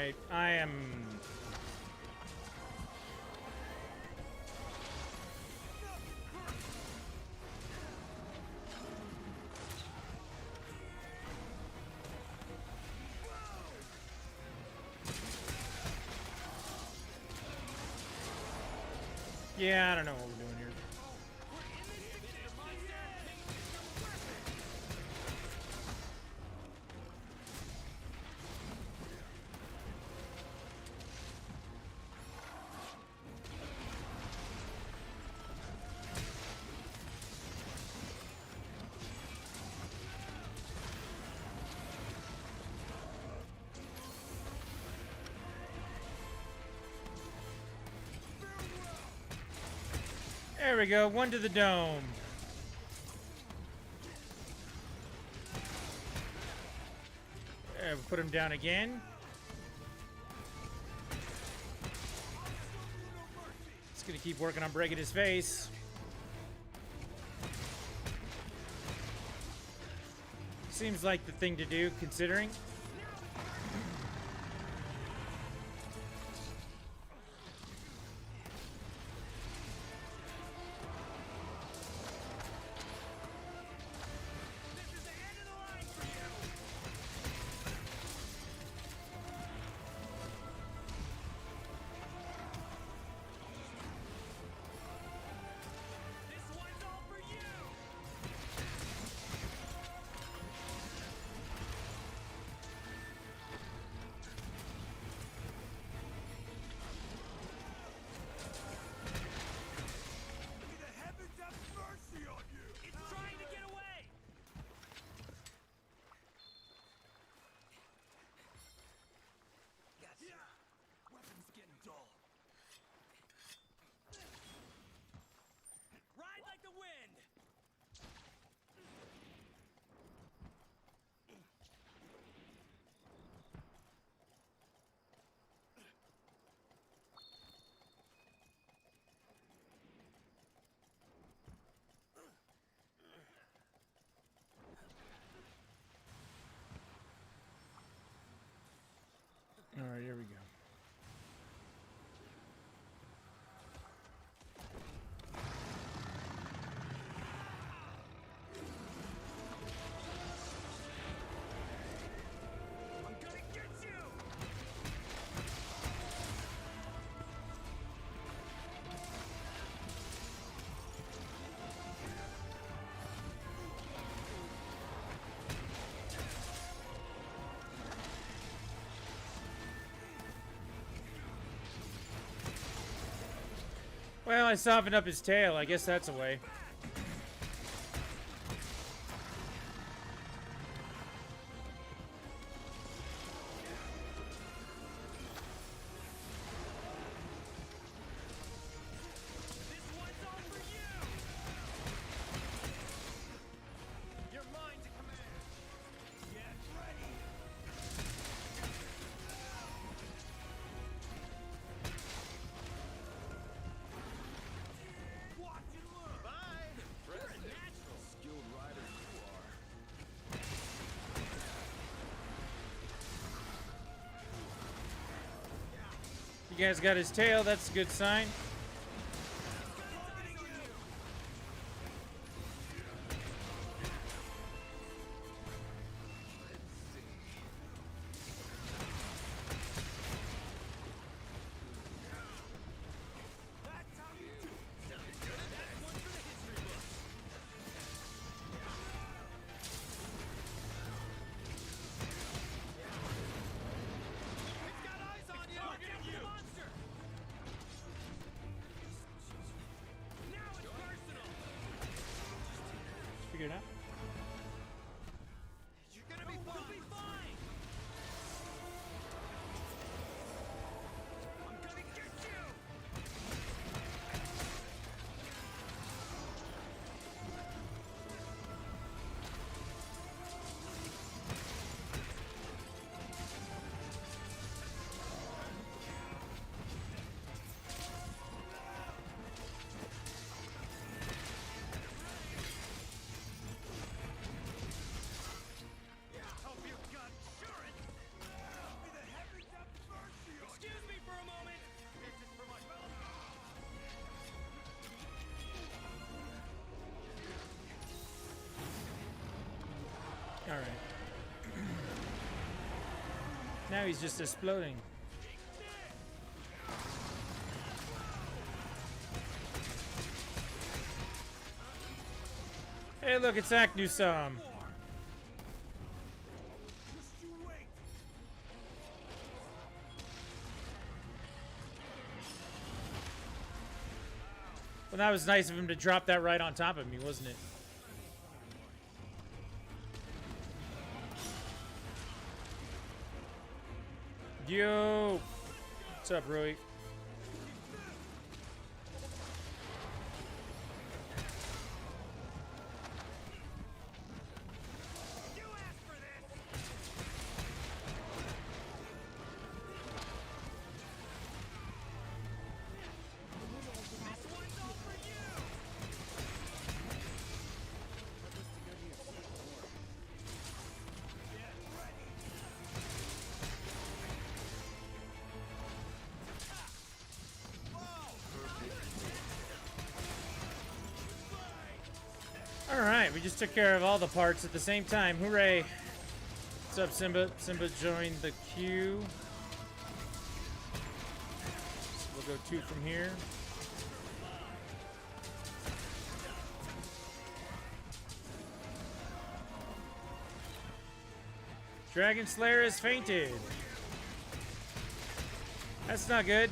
Alright, I am... Yeah, I don't know what we're doing here. There we go, one to the dome. There, we'll put him down again. Just gonna keep working on breaking his face. Seems like the thing to do, considering. All right, here we go. Well, I softened up his tail. I guess that's a way. You guys got his tail. That's a good sign. Figure it out. You're gonna be fine. You'll be fine. I'm gonna get you. Now he's just exploding. Hey, look, it's Aknusam. Well, that was nice of him to drop that right on top of me, wasn't it? Yo! What's up, Rui? Alright, we just took care of all the parts at the same time. Hooray! What's up, Simba? Simba joined the queue. So we'll go 2 from here. Dragon Slayer has fainted. That's not good.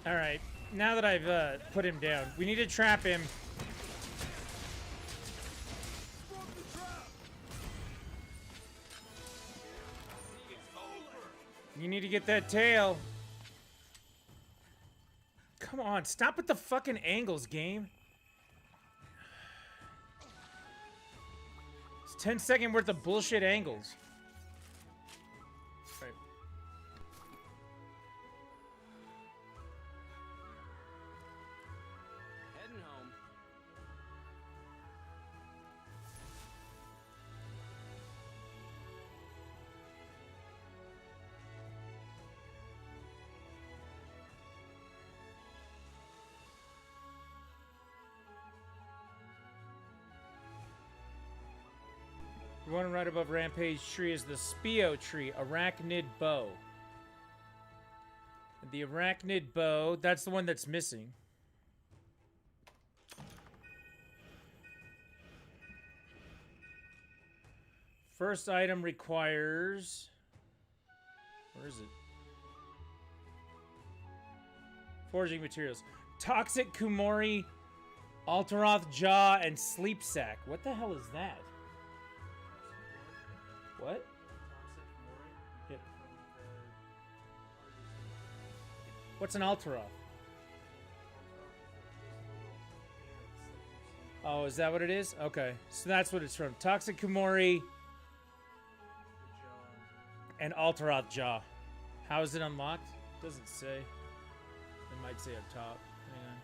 Alright, now that I've put him down, we need to trap him. You need to get that tail. Come on, stop with the fucking angles, game. It's 10-second worth of bullshit angles. Right. Heading home. The one right above Rampage tree is the Spio tree, Arachnid Bow. The Arachnid Bow, that's the one that's missing. First item requires... Where is it? Forging materials. Toxic Kumori, Alteroth Jaw, and Sleep Sack. What the hell is that? What? Yep. What's an Alteroth? Oh, is that what it is? Okay. So that's what it's from. Toxic Kumori and Alteroth Jaw. How is it unlocked? Doesn't say. It might say up top. Hang on.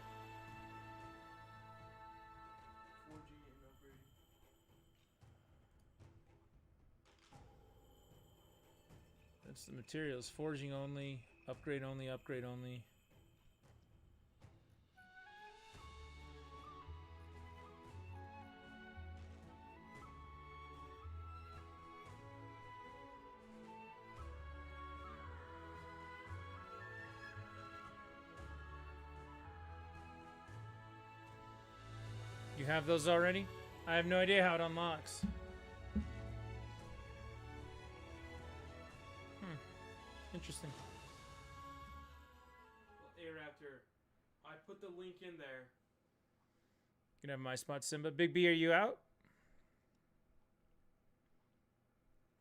That's the materials. Forging only, upgrade only, upgrade only. You have those already? I have no idea how it unlocks. Interesting. Well, A-Raptor, I put the link in there. You can have my spot, Simba. Big B, are you out?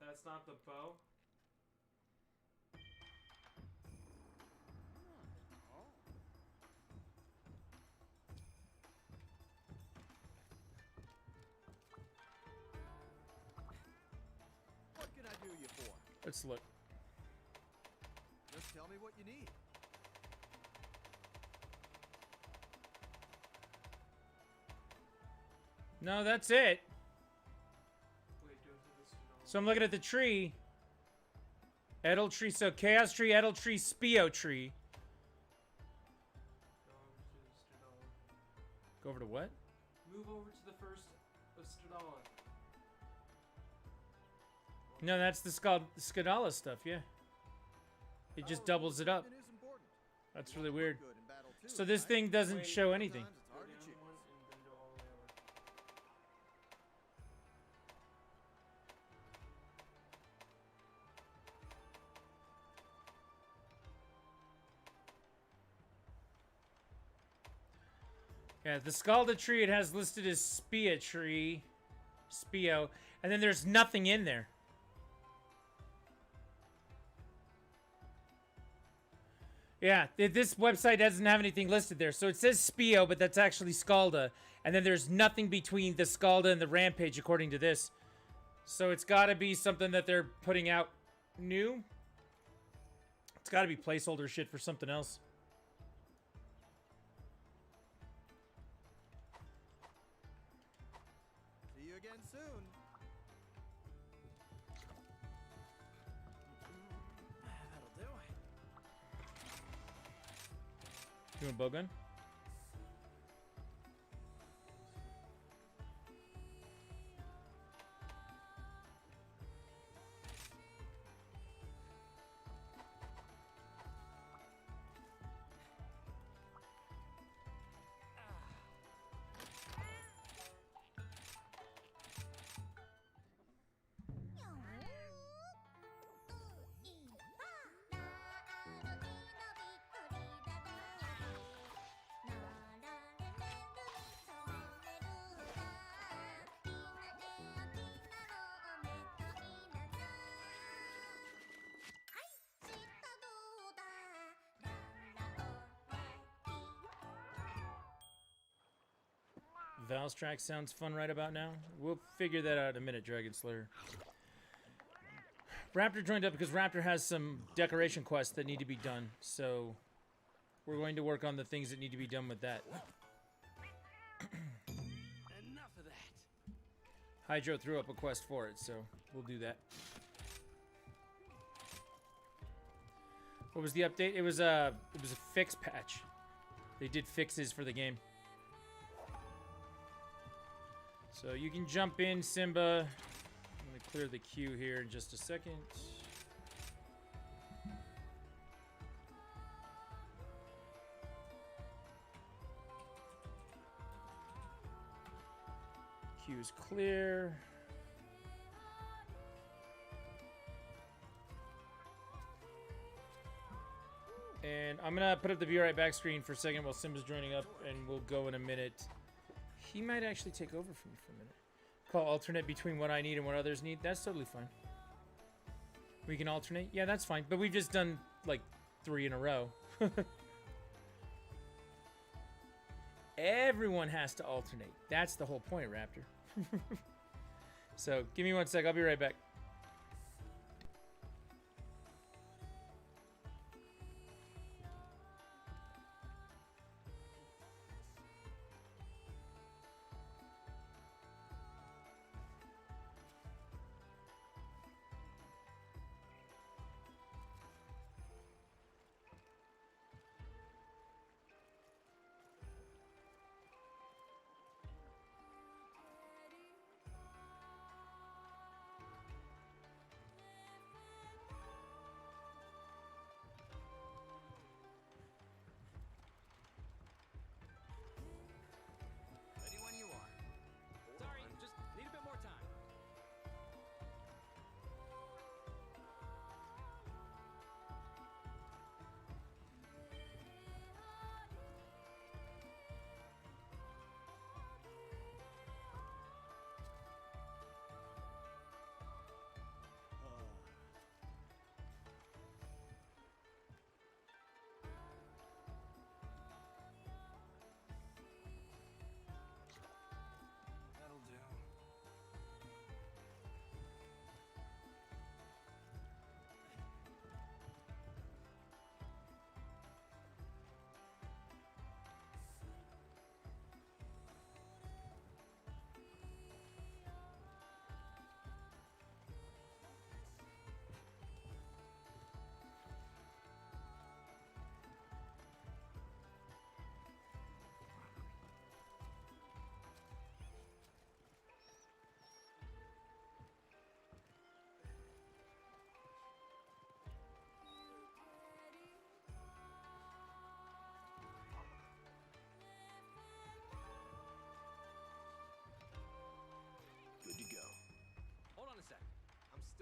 That's not the bow. What can I do you for? Let's look. me what you need. No, that's it. Wait, do it for this one. So I'm looking at the tree. Edel tree, so Chaos tree, Edel tree, Spio tree. Go over to what? Move over to the first of Stradala. No, that's the Skadala stuff, yeah. It just doubles it up. That's really weird. So this thing doesn't show anything. Yeah, the Scalda tree it has listed as Spia tree. Spio. And then there's nothing in there. Yeah, this website doesn't have anything listed there. So it says Spio, but that's actually Scalda. And then there's nothing between the Scalda and the Rampage, according to this. So it's got to be something that they're putting out new. It's got to be placeholder shit for something else. See you again soon. That'll do it. You want a bowgun? Val's track sounds fun right about now. We'll figure that out in a minute, Dragon Slayer. Raptor joined up because Raptor has some decoration quests that need to be done. So we're going to work on the things that need to be done with that. Enough of that. Hydro threw up a quest for it, so we'll do that. What was the update? It was a fix patch. They did fixes for the game. So you can jump in, Simba. I'm going to clear the queue here in just a second. Queue is clear. And I'm going to put up the Be Right Back screen for a second while Simba's joining up, and we'll go in a minute. He might actually take over from me for a minute. Call alternate between what I need and what others need. That's totally fine. We can alternate? Yeah, that's fine. But we've just done, like, 3 in a row. Everyone has to alternate. That's the whole point, Raptor. So, give me 1 sec. I'll be right back.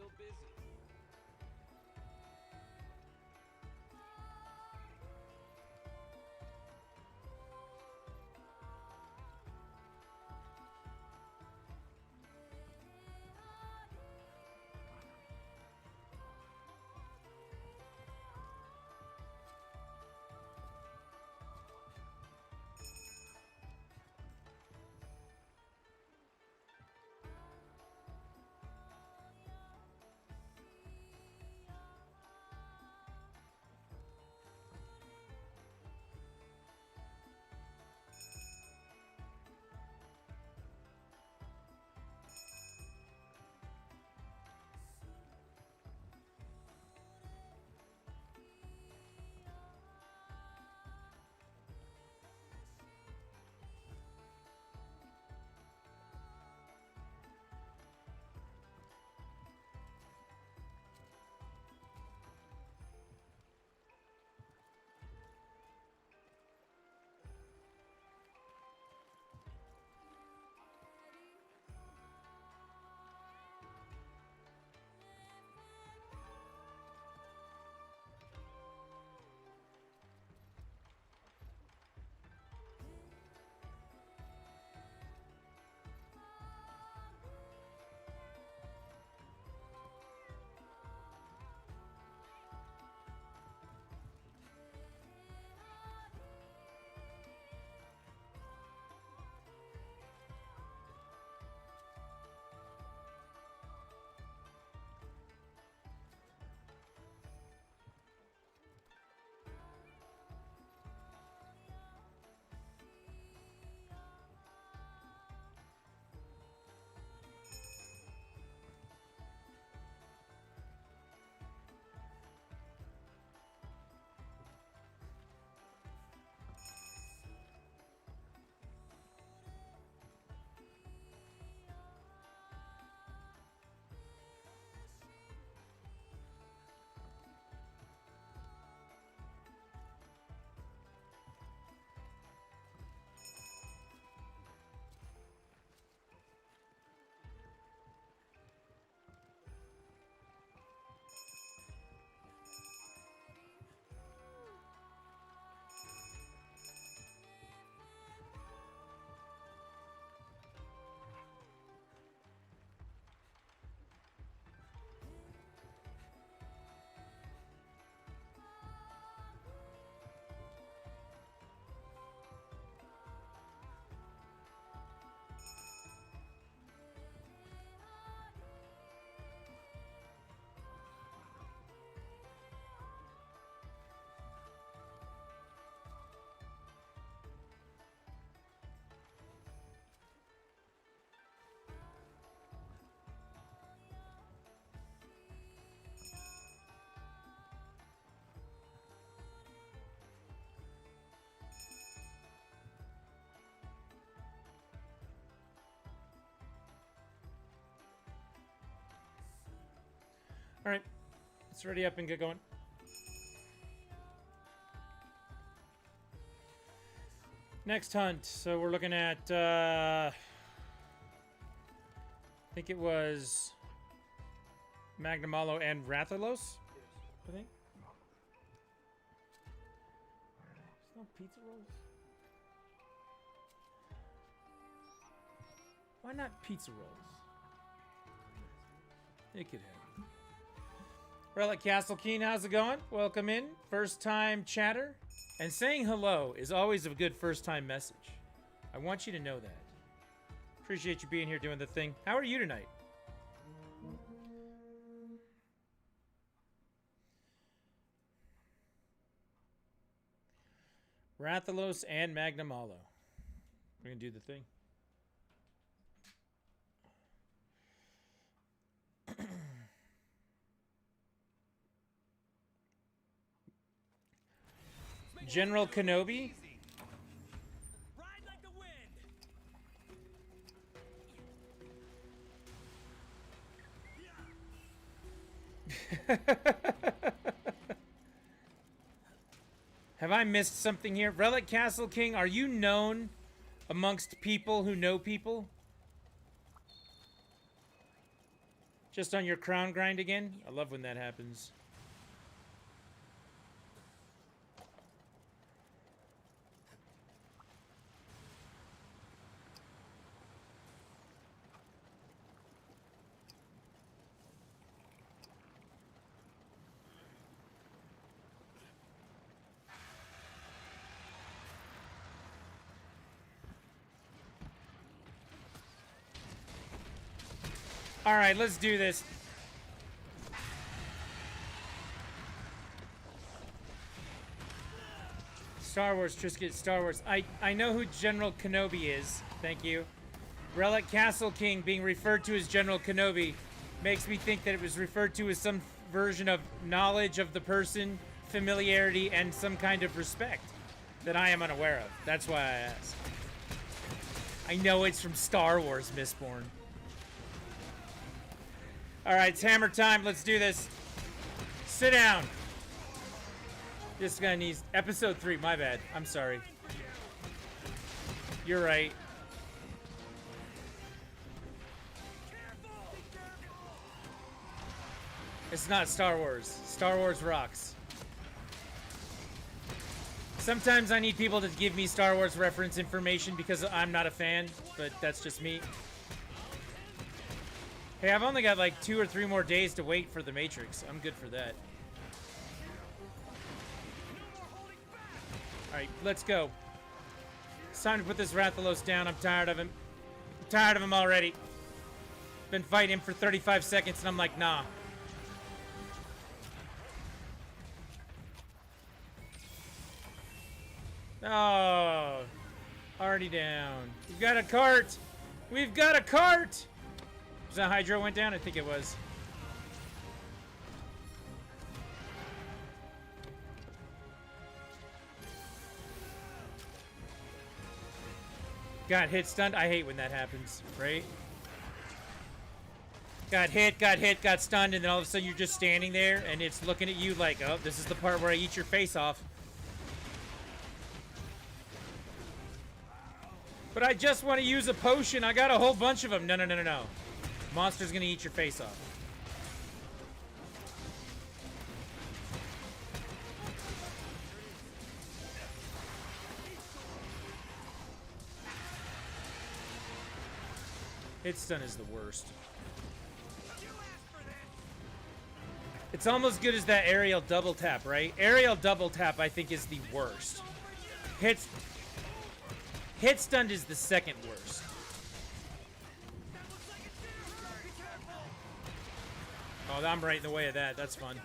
still busy. All right, let's ready up and get going. Next hunt. So we're looking at, I think it was Magnamalo and Rathalos, I think. There's no pizza rolls? Why not pizza rolls? They could have. Relic Castle Keen, how's it going? Welcome in. First time chatter. And saying hello is always a good first time message. I want you to know that. Appreciate you being here doing the thing. How are you tonight? Rathalos and Magnamalo. We're going to do the thing. General Kenobi. Ride like the wind. Have I missed something here? Relic Castle King, are you known amongst people who know people? Just on your crown grind again? I love when that happens. All right, let's do this. Star Wars, Trisket, Star Wars. I know who General Kenobi is. Thank you. Relic Castle King being referred to as General Kenobi makes me think that it was referred to as some version of knowledge of the person, familiarity, and some kind of respect that I am unaware of. That's why I asked. I know it's from Star Wars, Mistborn. All right, it's hammer time. Let's do this. Sit down. This guy needs... Episode 3, my bad. I'm sorry. You're right. It's not Star Wars. Star Wars rocks. Sometimes I need people to give me Star Wars reference information because I'm not a fan, but that's just me. Hey, I've only got like 2 or 3 more days to wait for the Matrix. I'm good for that. Alright, let's go. It's time to put this Rathalos down. I'm tired of him. I'm tired of him already. Been fighting him for 35 seconds and I'm like, nah. Oh, already down. We've got a cart. We've got a cart. Was that Hydro went down? I think it was. Got hit, stunned. I hate when that happens, right? Got hit, got stunned, and then all of a sudden you're just standing there and it's looking at you like, oh, this is the part where I eat your face off. But I just want to use a potion. I got a whole bunch of them. No, no, no, no, no. Monster's gonna eat your face off. Hit stun is the worst. It's almost good as that aerial double tap, right? Aerial double tap, I think, is the worst. Hit stunned is the second worst. Oh, I'm right in the way of that. That's fun.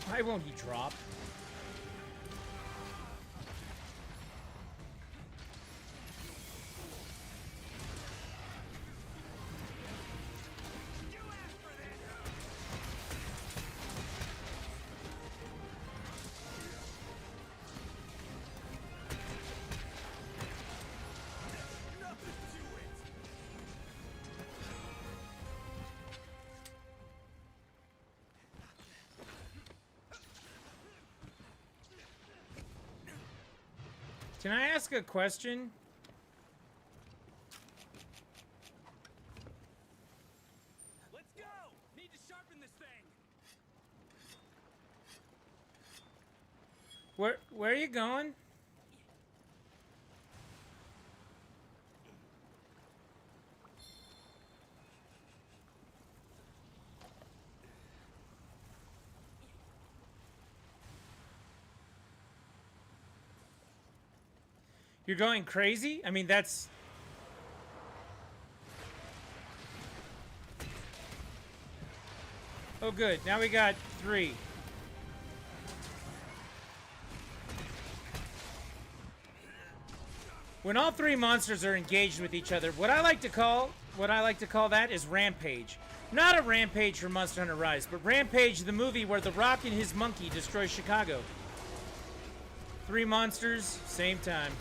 Why won't he drop? Can I ask a question? Let's go! Need to sharpen this thing. Where are you going? You're going crazy? I mean, that's... Oh, good. Now we got 3. When all 3 monsters are engaged with each other, what I like to call that is rampage. Not a rampage from Monster Hunter Rise, but Rampage, the movie where The Rock and his monkey destroy Chicago. 3 monsters, same time.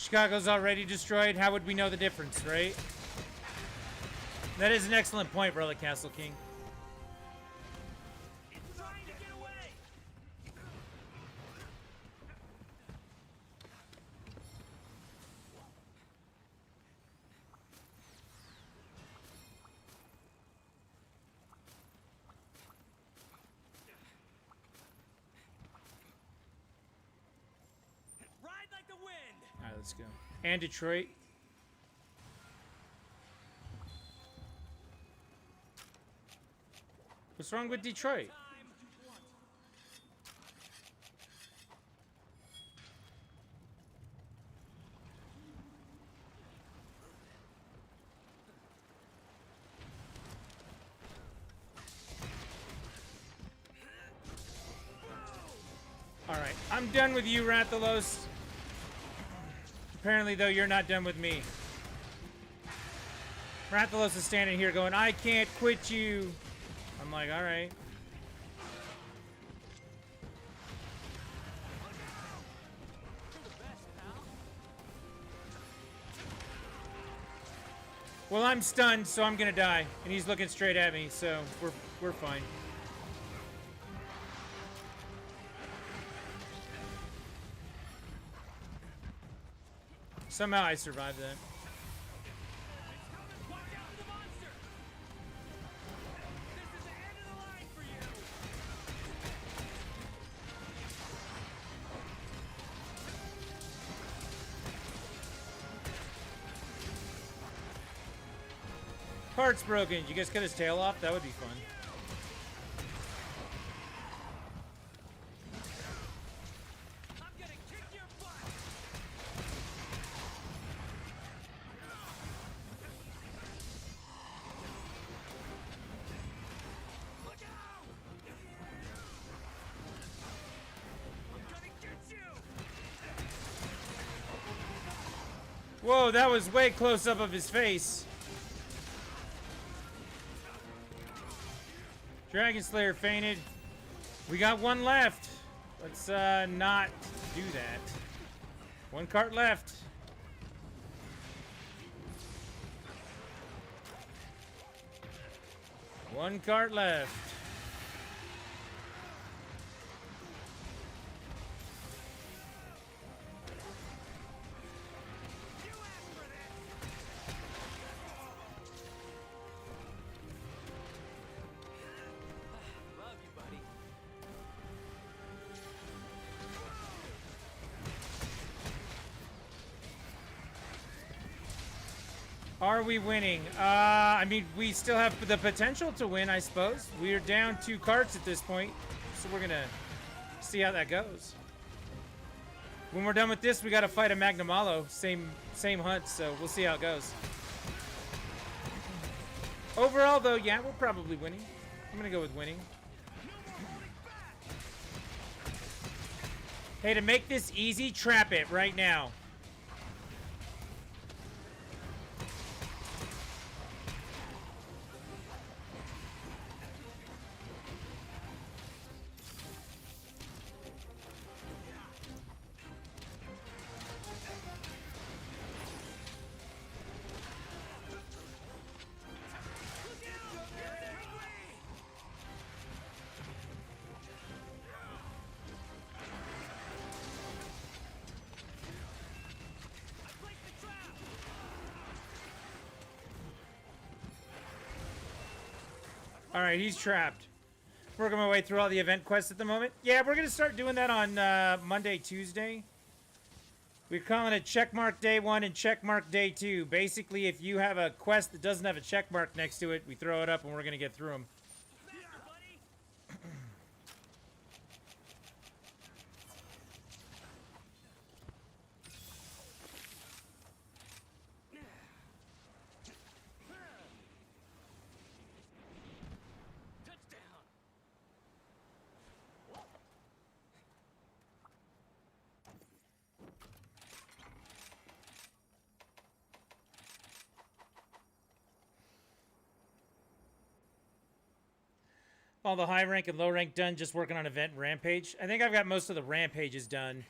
Chicago's already destroyed. How would we know the difference, right? That is an excellent point, Brother Castle King. Trying to get away. Ride like the wind. All right, let's go. And Detroit. What's wrong with Detroit? All right, I'm done with you, Rathalos. Apparently, though, you're not done with me. Rathalos is standing here going, I can't quit you. I'm like, all right. Well, I'm stunned, so I'm gonna die, and he's looking straight at me, so we're fine. Somehow I survived that. Part's broken. Did you guys cut his tail off? That would be fun. Whoa, that was way close up of his face. Dragon Slayer fainted. We got one left. Let's not do that. One cart left. One cart left. Are we winning? I mean, we still have the potential to win, I suppose. We're down 2 carts at this point, so we're gonna see how that goes. When we're done with this, we gotta fight a Magnamalo. Same hunt, so we'll see how it goes. Overall, though, yeah, we're probably winning. I'm gonna go with winning. Hey, to make this easy, trap it right now. All right, he's trapped. Working my way through all the event quests at the moment. Yeah, we're going to start doing that on Monday, Tuesday. We're calling it checkmark day 1 and checkmark day 2. Basically, if you have a quest that doesn't have a checkmark next to it, we throw it up and we're going to get through them. All the high rank and low rank done, just working on event and rampage. I think I've got most of the rampages done.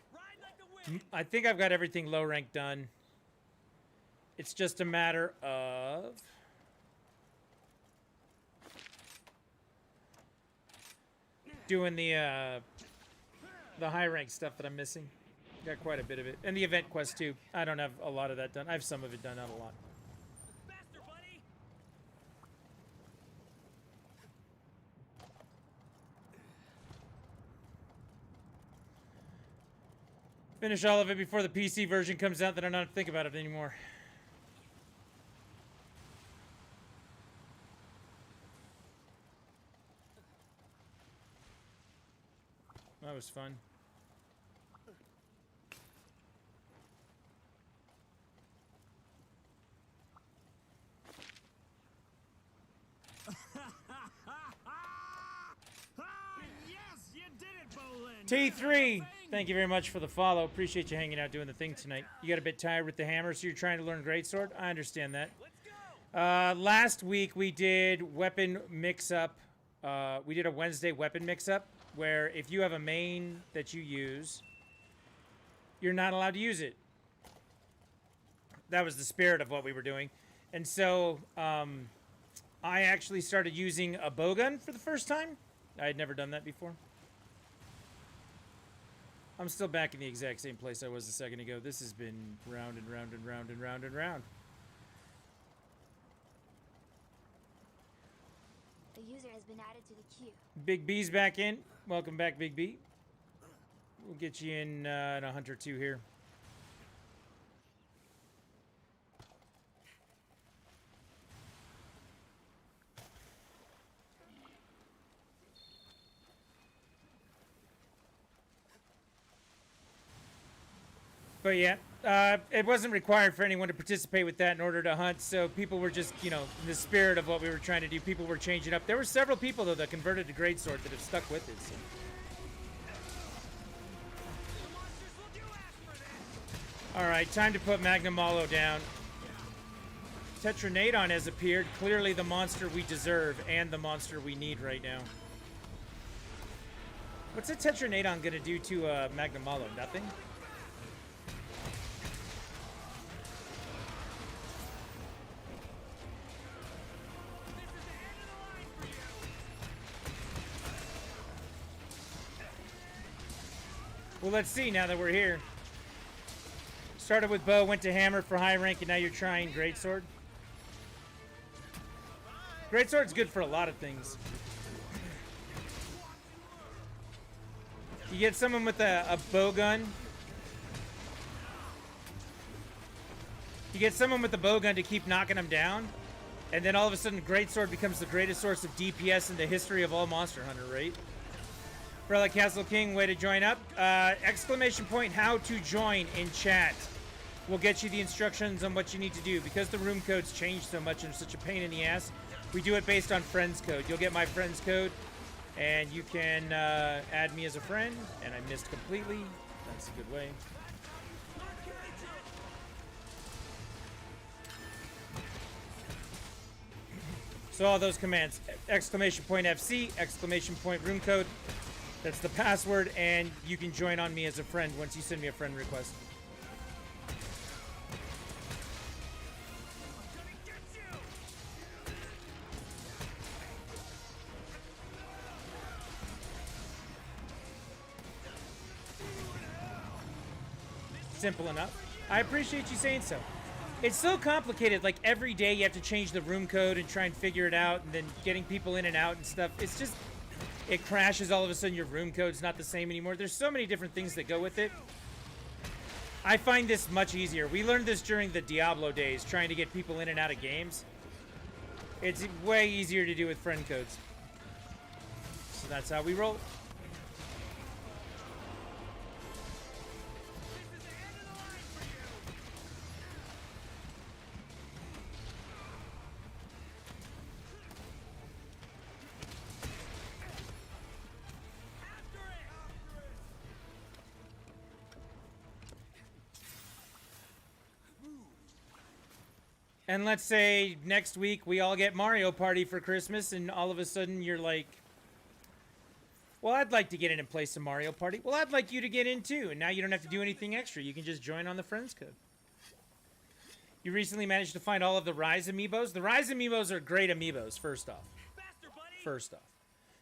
I think I've got everything low rank done. It's just a matter of doing the high rank stuff that I'm missing. Got quite a bit of it, and the event quest too. I don't have a lot of that done. I have some of it done, not a lot. Faster, buddy! Finish all of it before the PC version comes out, then I don't think about it anymore. That was fun. Yes, you did it, Bolin! T3, thank you very much for the follow. Appreciate you hanging out doing the thing tonight. You got a bit tired with the hammer, so you're trying to learn greatsword? I understand that. Last week we did weapon mix-up. We did a Wednesday weapon mix-up, where if you have a main that you use, you're not allowed to use it. That was the spirit of what we were doing. And so, I actually started using a bowgun for the first time. I had never done that before. I'm still back in the exact same place I was a second ago. This has been round and round and round and round and round. The user has been added to the queue. Big B's back in. Welcome back, Big B. We'll get you in a hunt or two here. But yeah, it wasn't required for anyone to participate with that in order to hunt, so people were just, you know, in the spirit of what we were trying to do, people were changing up. There were several people, though, that converted to greatsword that have stuck with it. So. Alright, time to put Magnum Malo down. Tetranadon has appeared, clearly the monster we deserve and the monster we need right now. What's a Tetranadon gonna do to Magnum Malo? Nothing? Well, let's see now that we're here. Started with bow, went to hammer for high rank, and now you're trying greatsword. Greatsword's good for a lot of things. You get someone with a bow gun. You get someone with a bow gun to keep knocking them down, and then all of a sudden greatsword becomes the greatest source of DPS in the history of all Monster Hunter, right? Relic Castle King, way to join up. Exclamation point how to join in chat. We'll get you the instructions on what you need to do. Because the room codes change so much and are such a pain in the ass, we do it based on friends code. You'll get my friends code, and you can add me as a friend. And I missed completely. That's a good way. So all those commands, exclamation point FC, exclamation point room code. That's the password, and you can join on me as a friend once you send me a friend request. Simple enough. I appreciate you saying so. It's so complicated, like every day you have to change the room code and try and figure it out, and then getting people in and out and stuff. It's just... it crashes all of a sudden, your room code's not the same anymore. There's so many different things that go with it. I find this much easier. We learned this during the Diablo days, trying to get people in and out of games. It's way easier to do with friend codes. So that's how we roll. And let's say next week we all get Mario Party for Christmas, and all of a sudden you're like Well, I'd like to get in and play some Mario Party. Well, I'd like you to get in too, and now you don't have to do anything extra. You can just join on the Friends Code. You recently managed to find all of the Rise amiibos. The Rise amiibos are great amiibos, first off. First off.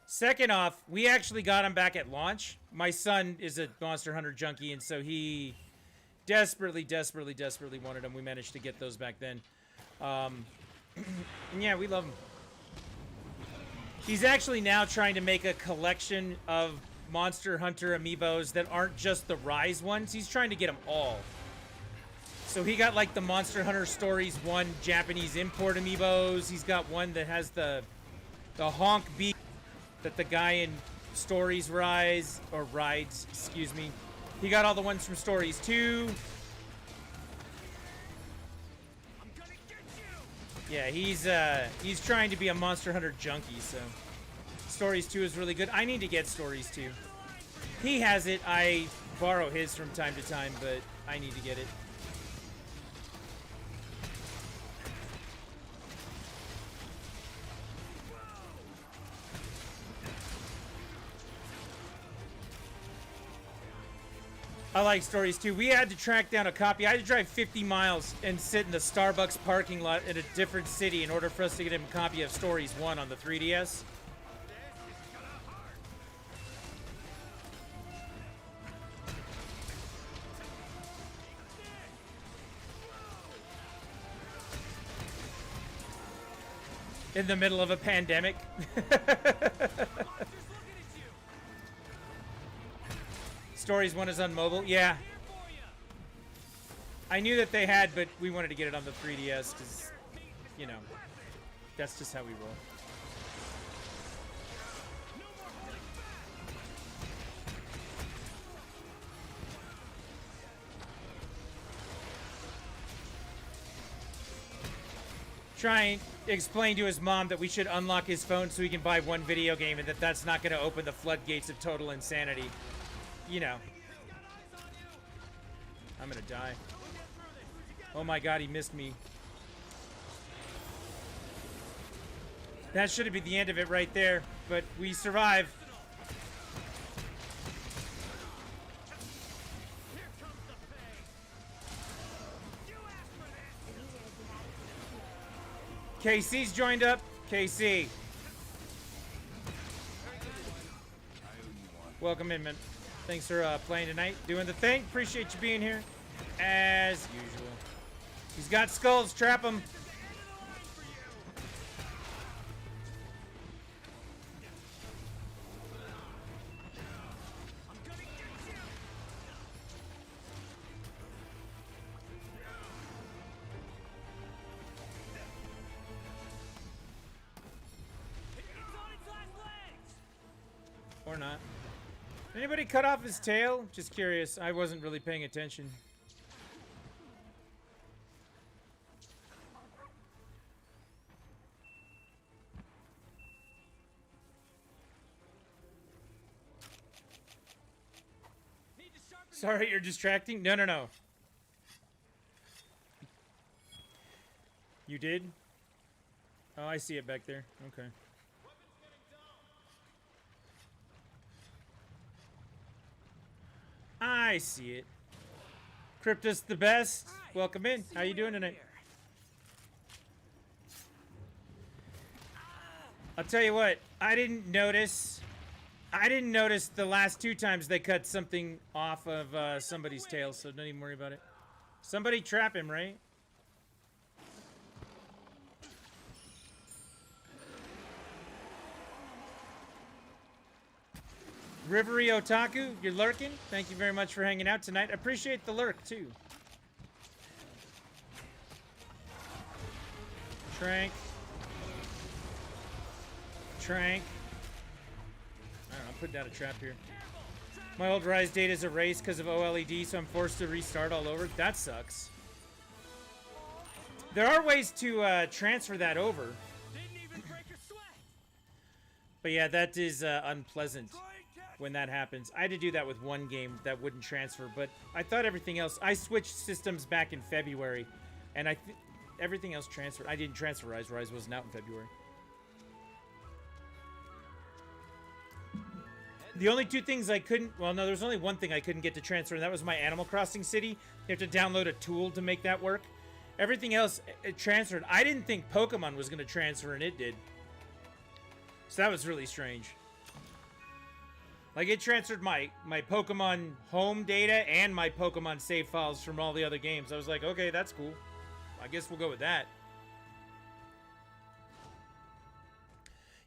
Second off, we actually got them back at launch. My son is a Monster Hunter junkie, and so he desperately wanted them. We managed to get those back then. And yeah, we love them. He's actually now trying to make a collection of Monster Hunter amiibos that aren't just the Rise ones. He's trying to get them all. So he got like the Monster Hunter Stories 1 Japanese import amiibos. He's got one that has the honk beat that the guy in Stories rides, excuse me. He got all the ones from Stories 2. Yeah, he's trying to be a Monster Hunter junkie, so Stories 2 is really good. I need to get Stories 2. He has it. I borrow his from time to time, but I need to get it. I like Stories too. We had to track down a copy. I had to drive 50 miles and sit in the Starbucks parking lot in a different city in order for us to get him a copy of Stories 1 on the 3DS. In the middle of a pandemic. Stories 1 is on mobile. Yeah. I knew that they had, but we wanted to get it on the 3DS because, you know, that's just how we roll. Try and explain to his mom that we should unlock his phone so he can buy one video game and that that's not going to open the floodgates of total insanity. You know. I'm gonna die. Oh my god, he missed me. That should have been the end of it right there, but we survive. KC's joined up. KC. Welcome in, man. Thanks for playing tonight, doing the thing. Appreciate you being here, as usual. He's got skulls, trap him. Or not. Anybody cut off his tail? Just curious. I wasn't really paying attention. Sorry, you're distracting? No, no, no. You did? Oh, I see it back there. Okay. I see it. Cryptus the best. Welcome in. How you doing tonight? I'll tell you what. I didn't notice the last 2 times they cut something off of somebody's tail, so don't even worry about it. Somebody trap him, right? Rivery Otaku, you're lurking. Thank you very much for hanging out tonight. I appreciate the lurk, too. Trank. Trank. I don't know, I'll put down a trap here. My old Rise data is erased because of OLED, so I'm forced to restart all over. That sucks. There are ways to transfer that over. But yeah, that is unpleasant when that happens. I had to do that with one game that wouldn't transfer, but I thought everything else... I switched systems back in February, and everything else transferred. I didn't transfer Rise. Rise wasn't out in February. The only two things I couldn't... Well, no, there's only one thing I couldn't get to transfer, and that was my Animal Crossing city. You have to download a tool to make that work. Everything else, it transferred. I didn't think Pokemon was going to transfer, and it did. So that was really strange. Like, it transferred my Pokemon home data and my Pokemon save files from all the other games. I was like, okay, that's cool. I guess we'll go with that.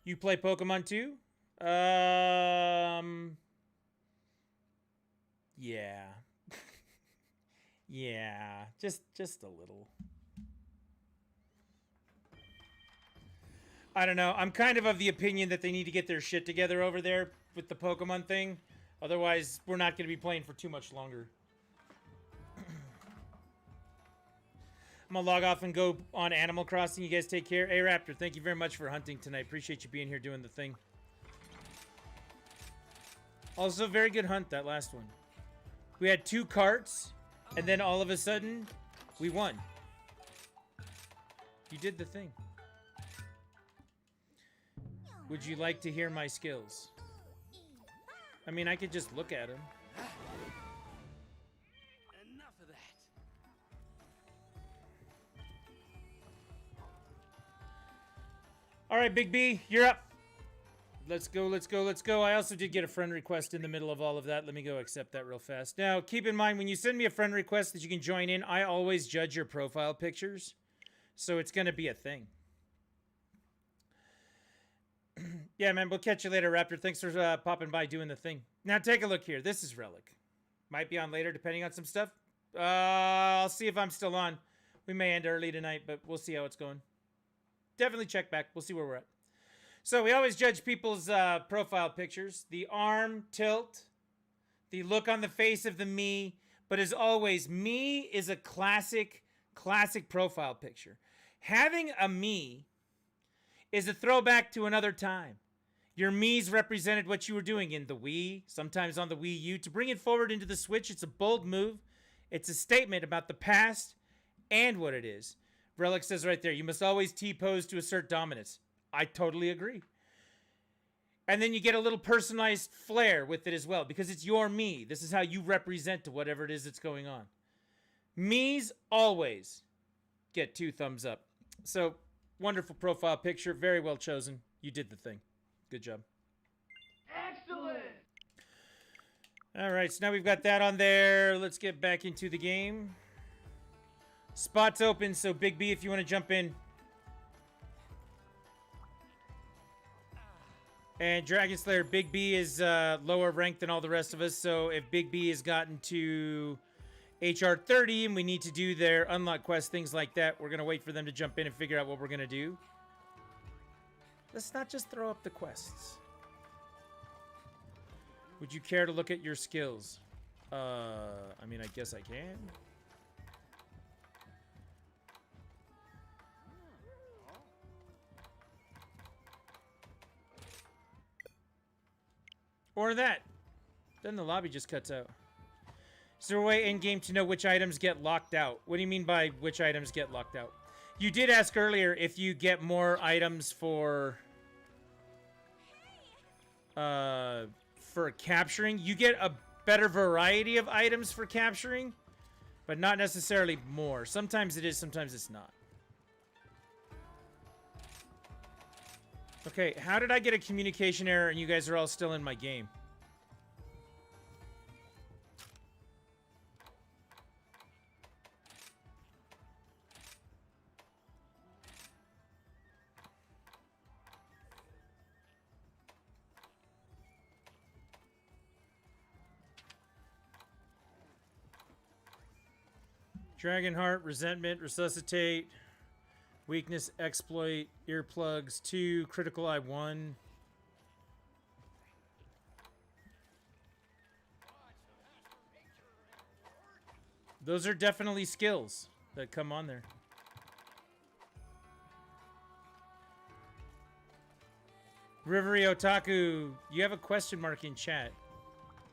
You play Pokemon too? Yeah. Yeah, just a little. I don't know. I'm kind of the opinion that they need to get their shit together over there with the Pokemon thing. Otherwise, we're not going to be playing for too much longer. I'm going to log off and go on Animal Crossing. You guys take care. Hey, Raptor, thank you very much for hunting tonight. Appreciate you being here doing the thing. Also, very good hunt, that last one. We had 2 carts, and then all of a sudden, we won. You did the thing. Would you like to hear my skills? I mean, I could just look at them. Enough of that. All right, Big B, you're up. Let's go, let's go, let's go. I also did get a friend request in the middle of all of that. Let me go accept that real fast. Now, keep in mind, when you send me a friend request that you can join in, I always judge your profile pictures. So it's going to be a thing. Yeah, man, we'll catch you later, Raptor. Thanks for popping by doing the thing. Now, take a look here. This is Relic. Might be on later, depending on some stuff. I'll see if I'm still on. We may end early tonight, but we'll see how it's going. Definitely check back. We'll see where we're at. So we always judge people's profile pictures. The arm tilt, the look on the face of the me. But as always, me is a classic profile picture. Having a me is a throwback to another time. Your me's represented what you were doing in the Wii, sometimes on the Wii U. To bring it forward into the Switch, it's a bold move. It's a statement about the past and what it is. Relic says right there, you must always T-pose to assert dominance. I totally agree. And then you get a little personalized flair with it as well, because it's your me. This is how you represent to whatever it is that's going on. Me's always get 2 thumbs up. So, wonderful profile picture. Very well chosen. You did the thing. Good job. Excellent! All right, so now we've got that on there. Let's get back into the game. Spots open, so Big B, if you want to jump in. And Dragon Slayer, Big B is lower ranked than all the rest of us, so if Big B has gotten to HR 30 and we need to do their unlock quest, things like that, we're going to wait for them to jump in and figure out what we're going to do. Let's not just throw up the quests. Would you care to look at your skills? I mean, I guess I can. Or that. Then the lobby just cuts out. Is there a way in-game to know which items get locked out? What do you mean by which items get locked out? You did ask earlier if you get more items for capturing. You get a better variety of items for capturing, but not necessarily more. Sometimes it is, sometimes it's not. Okay, how did I get a communication error and you guys are all still in my game? Dragonheart, Resentment, Resuscitate, Weakness, Exploit, Earplugs, 2, Critical Eye, 1. Those are definitely skills that come on there. Rivery Otaku, you have a question mark in chat.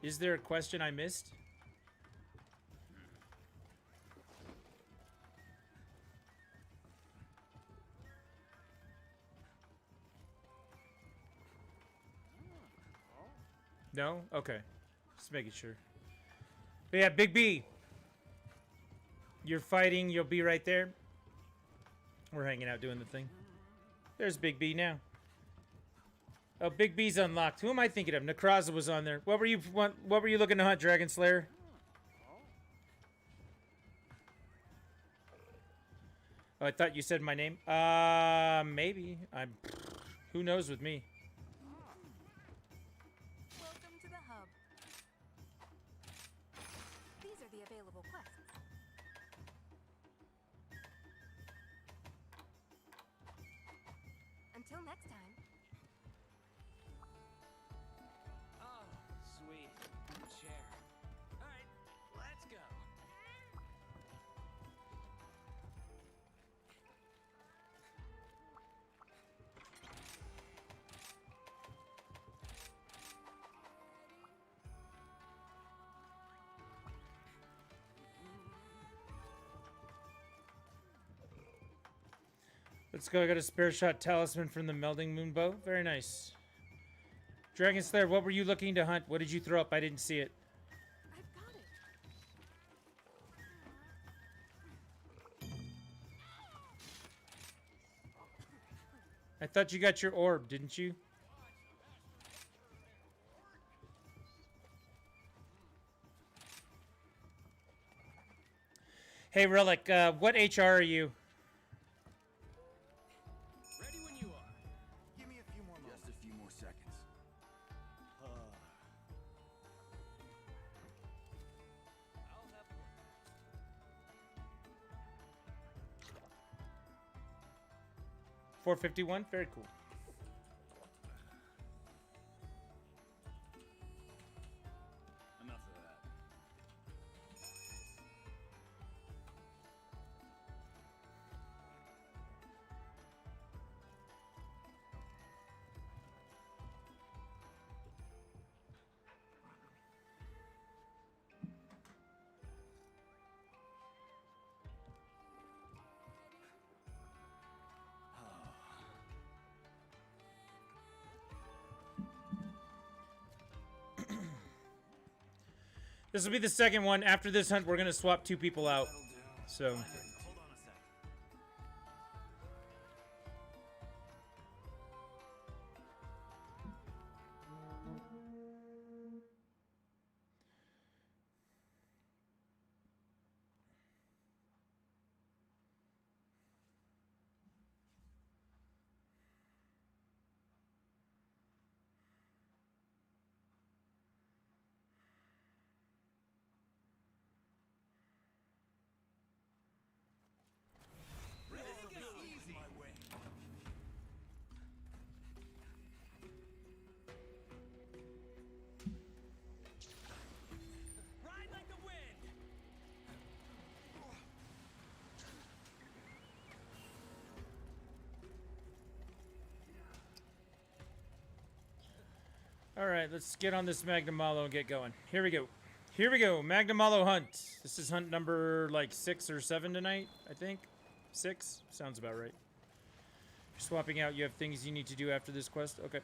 Is there a question I missed? No? Okay. Just making sure. But yeah, Big B. You're fighting. You'll be right there. We're hanging out doing the thing. There's Big B now. Oh, Big B's unlocked. Who am I thinking of? Necraza was on there. What were you looking to hunt, Dragon Slayer? Oh, I thought you said my name. Maybe. Who knows with me? Welcome to the hub. These are the available quests. Until next time. Oh, sweet. Chair. Alright, let's go. Let's go. I got a spare shot talisman from the melding moonbow. Very nice. Dragon Slayer, what were you looking to hunt? What did you throw up? I didn't see it. I've got it. I thought you got your orb, didn't you? Hey, Relic, what HR are you? Ready when you are. Give me a few more moments. Just a few more seconds. 451? Very cool. Enough of that. This will be the second one. After this hunt, we're going to swap 2 people out. So... Hold on a sec. Ride like the wind. Alright, let's get on this Magnamalo and get going. Here we go. Here we go. Magnamalo hunt. This is hunt number like 6 or 7 tonight, I think. 6? Sounds about right. You're swapping out. You have things you need to do after this quest? Okay.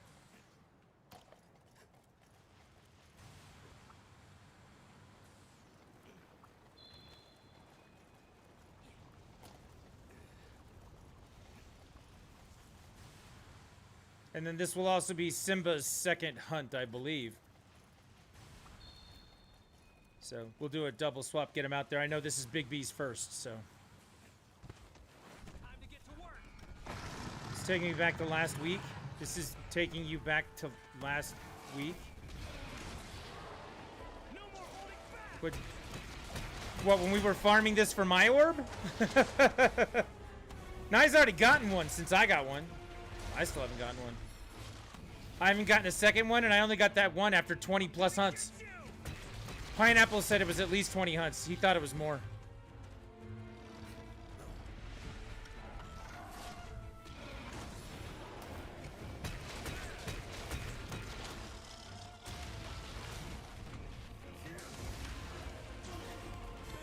And then this will also be Simba's second hunt, I believe. So we'll do a double swap, get him out there. I know this is Big B's first, so. Time to get to work. It's taking me back to last week. This is taking you back to last week. No more holding back. What, when we were farming this for my orb? Nye's already gotten one since I got one. I still haven't gotten one. I haven't gotten a second one, and I only got that one after 20 plus hunts. Pineapple said it was at least 20 hunts. He thought it was more.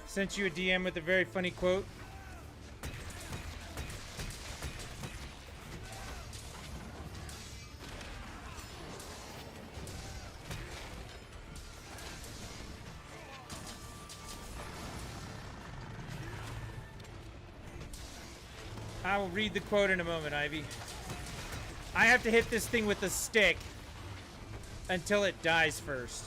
Sent you a DM with a very funny quote. I will read the quote in a moment, Ivy. I have to hit this thing with the stick until it dies first.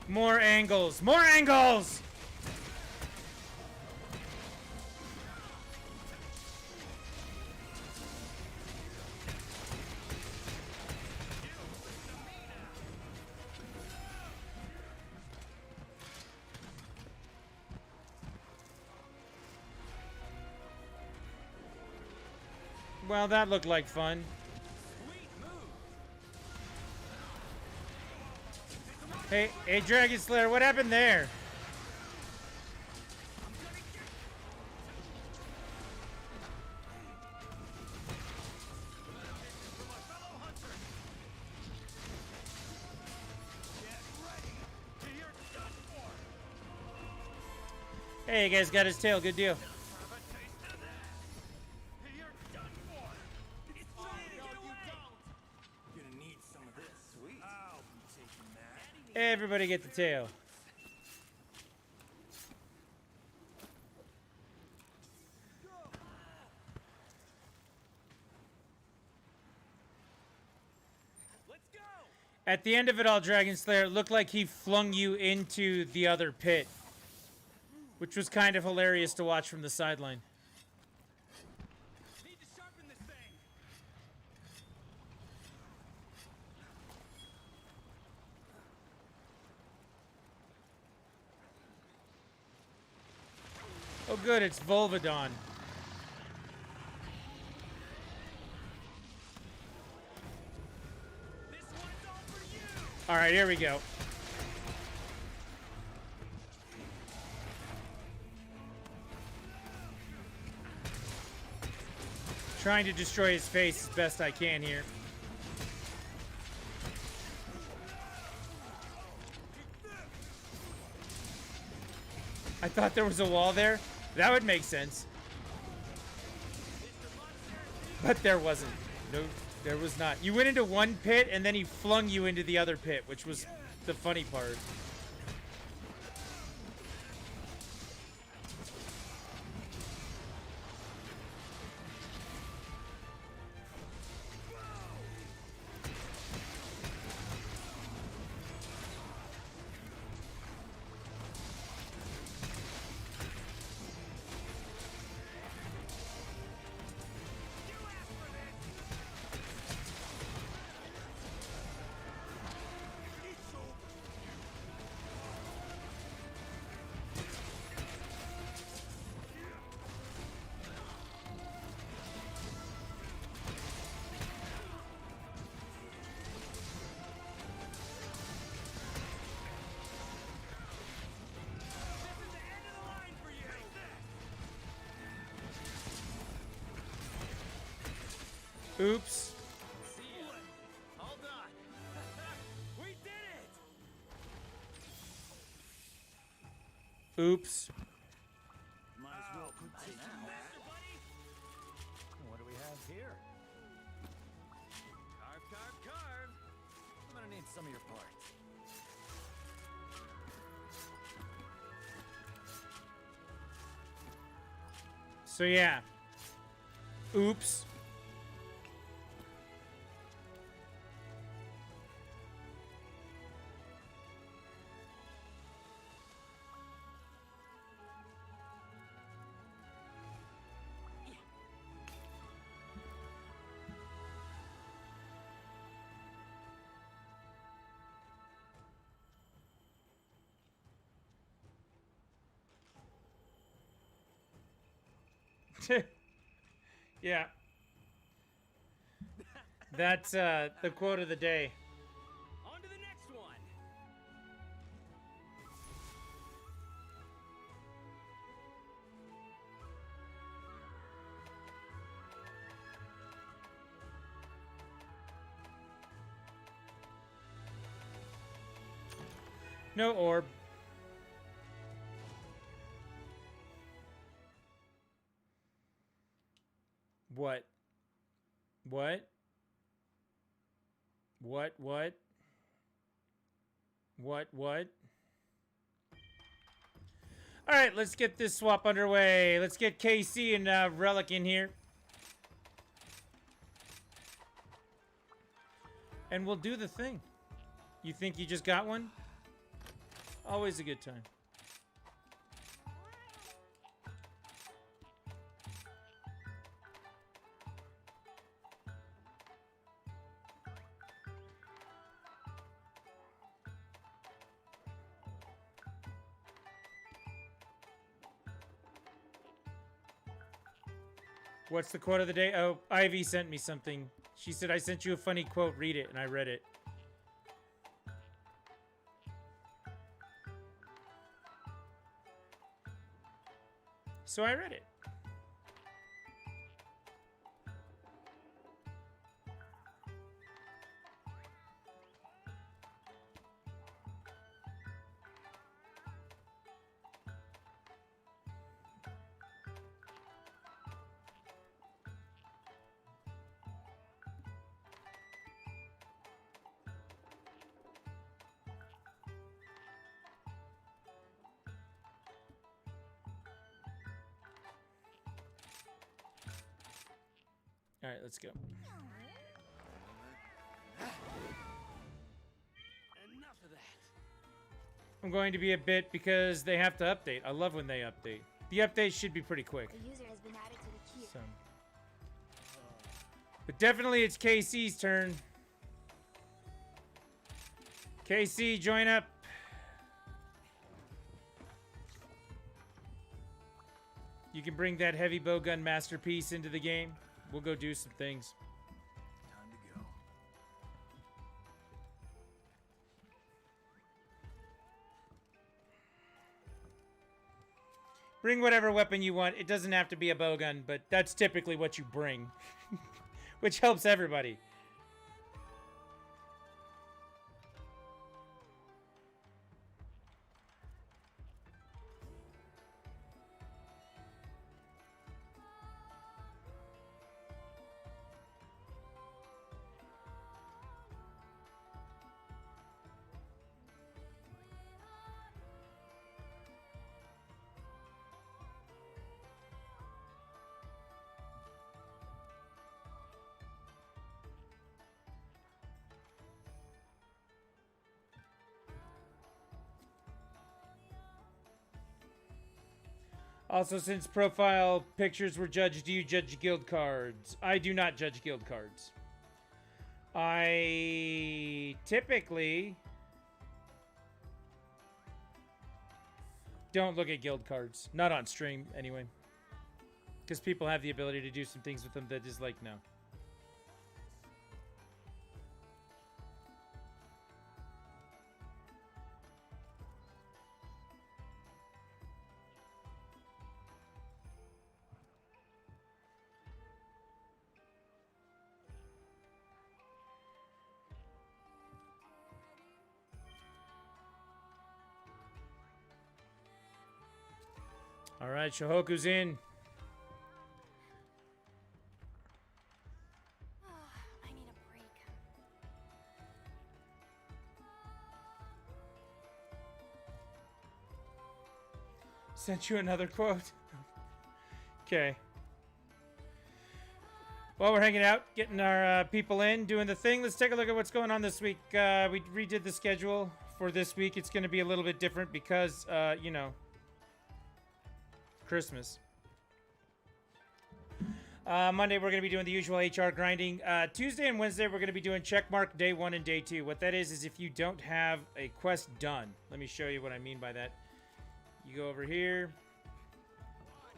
More angles! More angles! Well, that looked like fun. Hey, Dragon Slayer, what happened there? Hey, you guys got his tail. Good deal. Everybody get the tail. At the end of it all, Dragon Slayer, it looked like he flung you into the other pit, which was kind of hilarious to watch from the sideline. Oh good, it's Volvadon. Alright, here we go. Trying to destroy his face as best I can here. I thought there was a wall there. That would make sense. But there wasn't. No, there was not. You went into one pit and then he flung you into the other pit, which was the funny part. Oops. Hold on. We did it. Oops. Might as well put this master buddy. What do we have here? Carve, carve, carve. I'm gonna need some of your parts. So yeah. Oops. Yeah. That's the quote of the day. On to the next one. No orb. What? What? What? What? What? What? All right, let's get this swap underway. Let's get KC and Relic in here. And we'll do the thing. You think you just got one? Always a good time. What's the quote of the day? Oh, Ivy sent me something. She said, I sent you a funny quote. Read it. And I read it. So I read it. All right, let's go. Enough of that. I'm going to be a bit because they have to update. I love when they update. The updates should be pretty quick. The user has been added to the queue. So. But definitely it's KC's turn. KC, join up. You can bring that heavy bowgun masterpiece into the game. We'll go do some things. Time to go. Bring whatever weapon you want. It doesn't have to be a bowgun, but that's typically what you bring. Which helps everybody. Also, since profile pictures were judged, do you judge guild cards? I do not judge guild cards. I typically don't look at guild cards. Not on stream, anyway. Because people have the ability to do some things with them that is like, no. All right, Shohoku's in. I need a break. Sent you another quote. Okay. While we're hanging out, getting our people in, doing the thing, let's take a look at what's going on this week. We redid the schedule for this week. It's going to be a little bit different because, you know, Christmas. Monday, we're going to be doing the usual HR grinding. Tuesday and Wednesday, we're going to be doing checkmark day 1 and day 2. What that is if you don't have a quest done. Let me show you what I mean by that. You go over here.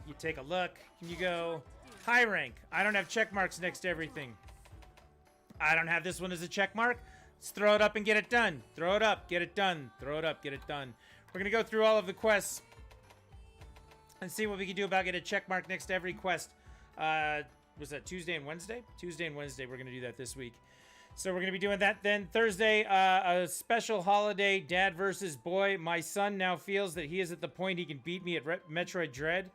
You take a look. And you go, high rank. I don't have check marks next to everything. I don't have this one as a check mark. Let's throw it up and get it done. Throw it up, get it done. Throw it up, get it done. We're going to go through all of the quests and see what we can do about getting a check mark next to every quest. Was that Tuesday and Wednesday? Tuesday and Wednesday, we're going to do that this week. So we're going to be doing that then. Thursday, a special holiday, Dad versus Boy. My son now feels that he is at the point he can beat me at Metroid Dread.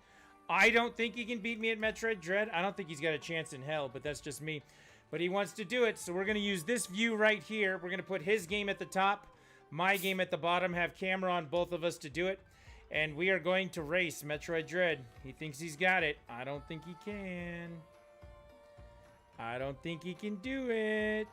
I don't think he can beat me at Metroid Dread. I don't think he's got a chance in hell, but that's just me. But he wants to do it, so we're going to use this view right here. We're going to put his game at the top, my game at the bottom, have camera on both of us to do it. And we are going to race Metroid Dread. He thinks he's got it. I don't think he can. I don't think he can do it.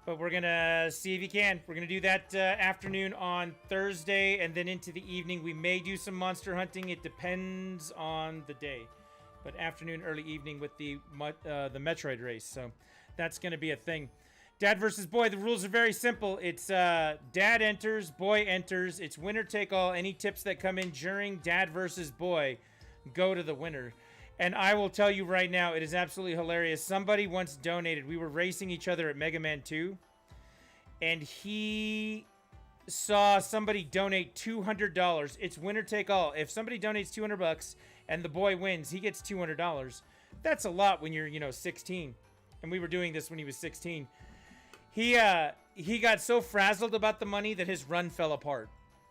But we're going to see if he can. We're going to do that afternoon on Thursday, and then into the evening. We may do some monster hunting. It depends on the day. But afternoon, early evening with the Metroid race. So that's going to be a thing. Dad versus Boy. The rules are very simple. It's Dad enters, Boy enters. It's winner take all. Any tips that come in during Dad versus Boy go to the winner. And I will tell you right now, it is absolutely hilarious. Somebody once donated. We were racing each other at Mega Man 2. And he saw somebody donate $200. It's winner take all. If somebody donates $200 and the boy wins, he gets $200. That's a lot when you're, 16. And we were doing this when he was 16. He got so frazzled about the money that his run fell apart.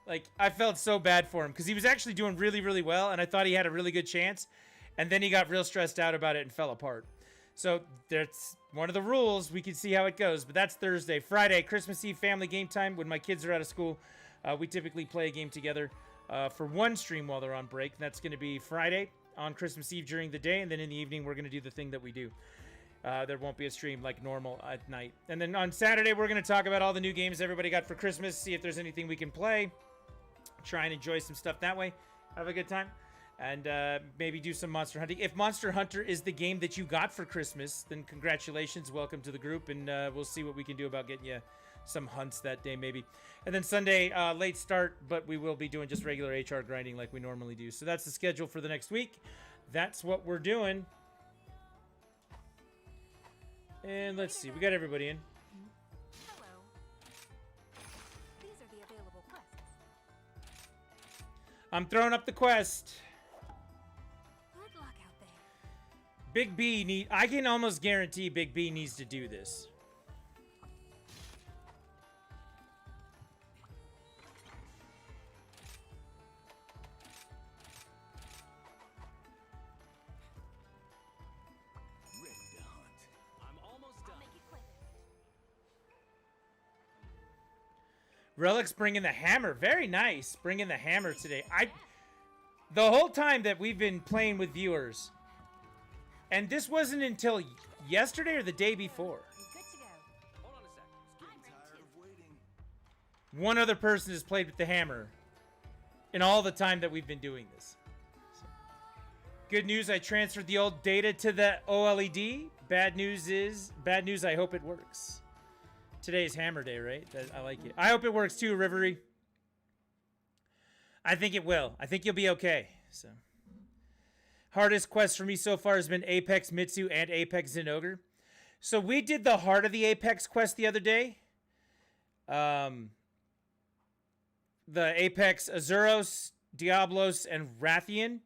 Like, I felt so bad for him because he was actually doing really, really well, and I thought he had a really good chance. And then he got real stressed out about it and fell apart. So that's one of the rules. We can see how it goes. But that's Thursday. Friday, Christmas Eve family game time. When my kids are out of school, we typically play a game together for one stream while they're on break. That's going to be Friday on Christmas Eve during the day. And then in the evening, we're going to do the thing that we do. There won't be a stream like normal at night. And then on Saturday, we're going to talk about all the new games everybody got for Christmas. See if there's anything we can play. Try and enjoy some stuff that way. Have a good time. And maybe do some Monster Hunting. If Monster Hunter is the game that you got for Christmas, then congratulations. Welcome to the group. And we'll see what we can do about getting you some hunts that day maybe. And then Sunday, late start. But we will be doing just regular HR grinding like we normally do. So that's the schedule for the next week. That's what we're doing. And let's see. We got everybody in. Hello. These are the available quests. I'm throwing up the quest. Good luck out there. Big B I can almost guarantee Big B needs to do this. Ready to hunt. I'm almost done. I'll make it quick. Relic's bringing the hammer. Very nice. Bringing the hammer today. The whole time that we've been playing with viewers, and this wasn't until yesterday or the day before. Good to go. Hold on a sec. Getting tired of waiting. One other person has played with the hammer in all the time that we've been doing this. So. Good news, I transferred the old data to the OLED. Bad news, I hope it works. Today's hammer day, right? I like it. I hope it works too, Rivery. I think it will. I think you'll be okay. So, hardest quest for me so far has been Apex Mitsu and Apex Zinogre. So we did the heart of the Apex quest the other day. The Apex Azuros, Diablos, and Rathian.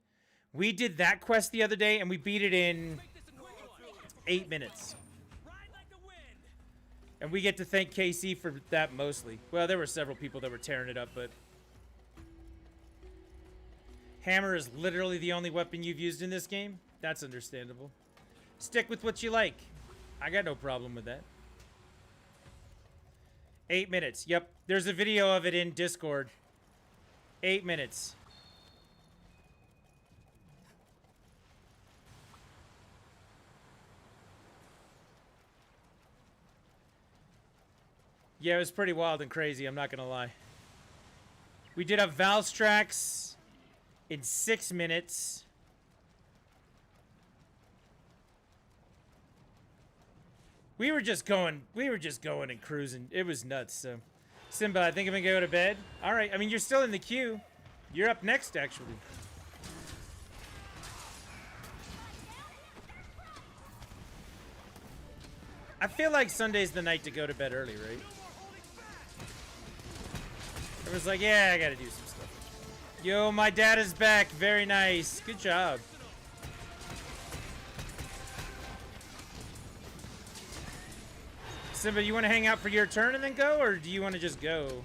We did that quest the other day, and we beat it in 8 minutes. And we get to thank KC for that mostly. Well, there were several people that were tearing it up, but... Hammer is literally the only weapon you've used in this game? That's understandable. Stick with what you like. I got no problem with that. 8 minutes. Yep. There's a video of it in Discord. 8 minutes. Yeah, it was pretty wild and crazy, I'm not gonna lie. We did a Valstrax in 6 minutes. We were just going and cruising. It was nuts, so. Simba, I think I'm gonna go to bed. Alright, I mean, you're still in the queue. You're up next, actually. I feel like Sunday's the night to go to bed early, right? It was like, yeah, I gotta do some stuff. Yo, my dad is back. Very nice. Good job. Simba, you want to hang out for your turn and then go, or do you want to just go?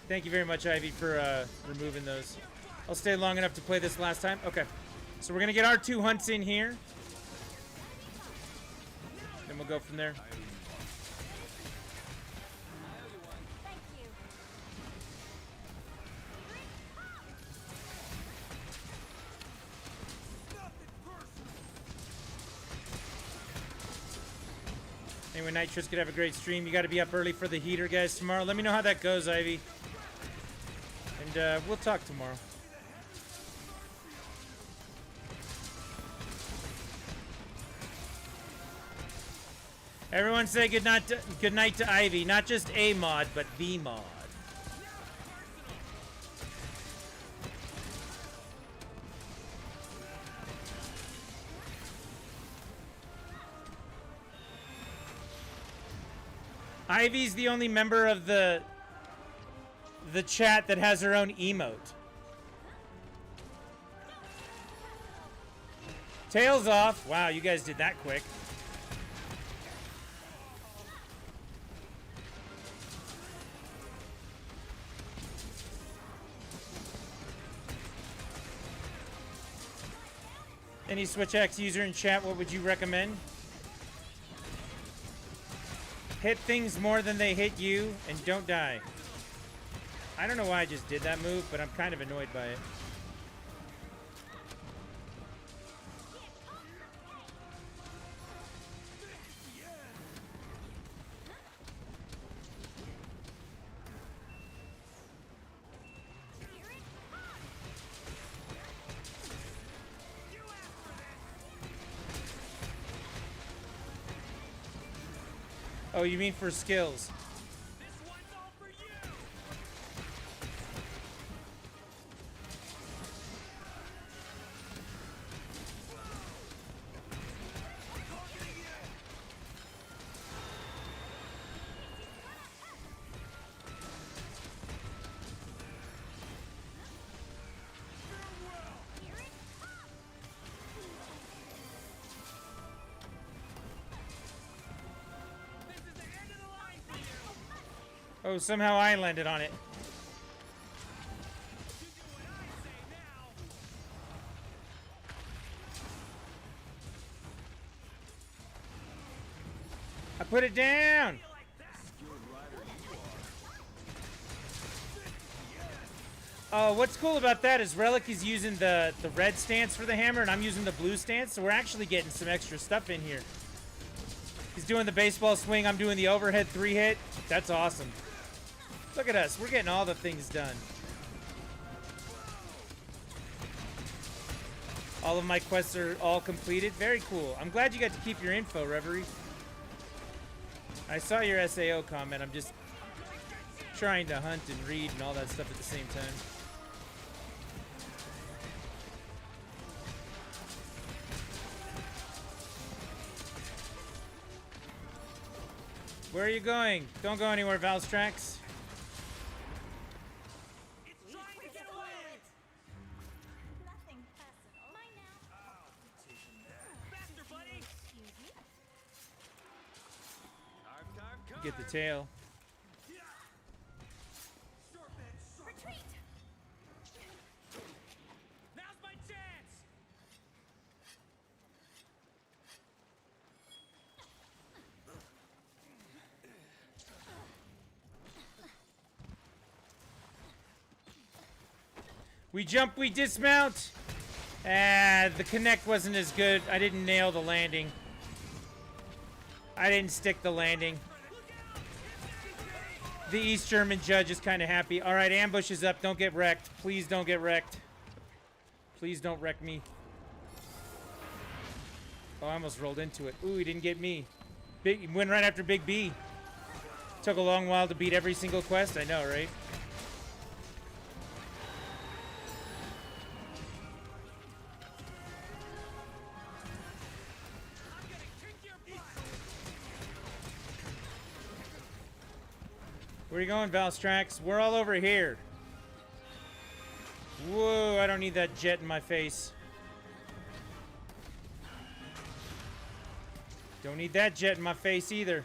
Thank you very much, Ivy, for removing those. I'll stay long enough to play this last time. Okay. So we're going to get our 2 hunts in here. Then we'll go from there. Anyway, Nitrous could have a great stream. You got to be up early for the heater, guys, tomorrow. Let me know how that goes, Ivy. And we'll talk tomorrow. Everyone say good night to Ivy. Not just a mod, but the mod. Ivy's the only member of the chat that has her own emote. Tails off. Wow, you guys did that quick. Any Switch X user in chat, what would you recommend? Hit things more than they hit you, and don't die. I don't know why I just did that move, but I'm kind of annoyed by it. Oh, you mean for skills? Oh, somehow I landed on it. I put it down. Oh, what's cool about that is Relic is using the red stance for the hammer, and I'm using the blue stance, so we're actually getting some extra stuff in here. He's doing the baseball swing, I'm doing the overhead 3-hit. That's awesome. Look at us. We're getting all the things done. All of my quests are all completed. Very cool. I'm glad you got to keep your info, Reverie. I saw your SAO comment. I'm just trying to hunt and read and all that stuff at the same time. Where are you going? Don't go anywhere, Valstrax. Get the tail. Retreat! Now's my chance! We jump, we dismount. The connect wasn't as good. I didn't nail the landing. I didn't stick the landing. The East German judge is kind of happy. All right, ambush is up. Don't get wrecked. Please don't get wrecked. Please don't wreck me. Oh, I almost rolled into it. Ooh, he didn't get me. Big went right after Big B. Took a long while to beat every single quest. I know, right? Where are you going, Valstrax? We're all over here. Whoa, I don't need that jet in my face. Don't need that jet in my face either.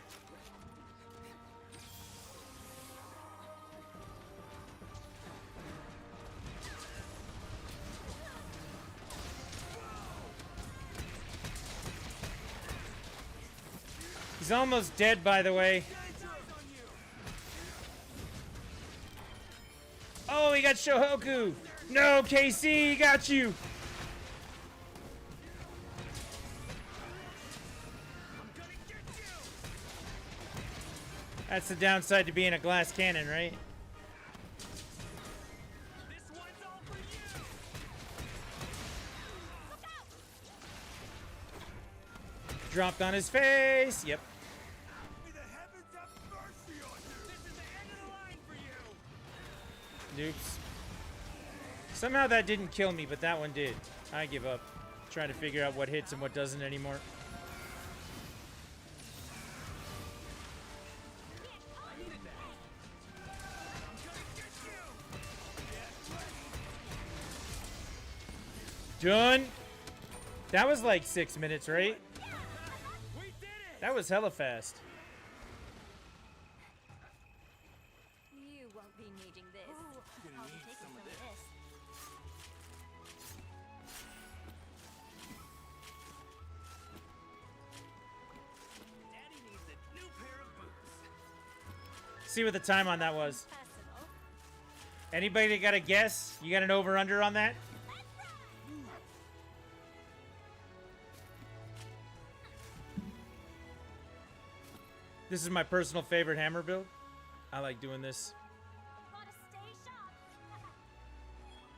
He's almost dead, by the way. Oh, he got Shohoku. No, KC, he got you. That's the downside to being a glass cannon, right? Dropped on his face. Yep. Oops. Somehow that didn't kill me, but that one did. I give up. Trying to figure out what hits and what doesn't anymore. Done. That was like 6 minutes, right? That was hella fast. You won't be needing this. I'll be taking some of this. Daddy needs a new pair of boots. See what the time on that was. Anybody got a guess? You got an over-under on that? This is my personal favorite hammer build. I like doing this.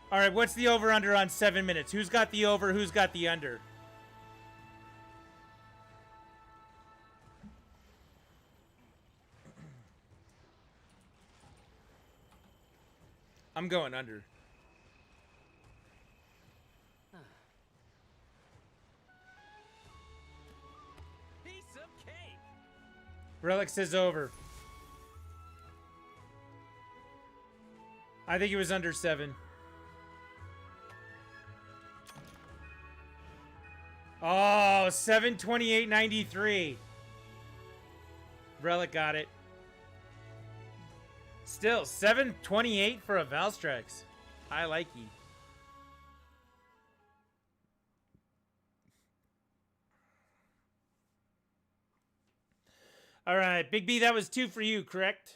All right, what's the over-under on 7 minutes? Who's got the over? Who's got the under? I'm going under. Piece of cake. Relic says over. I think it was under 7. Oh, 728.93. Relic got it. Still, 728 for a Valstrax. I like ye. All right, Big B, that was 2 for you, correct?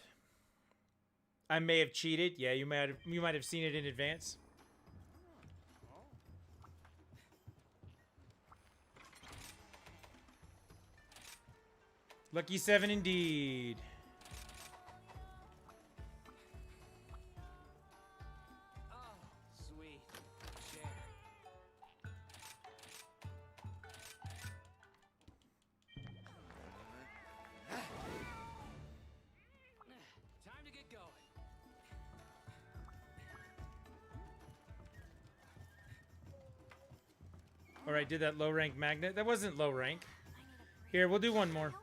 I may have cheated. Yeah, you might have seen it in advance. Lucky 7 indeed. Oh, sweet. Share. Time to get going. All right, did that low rank magnet. That wasn't low rank. Here, we'll do one more.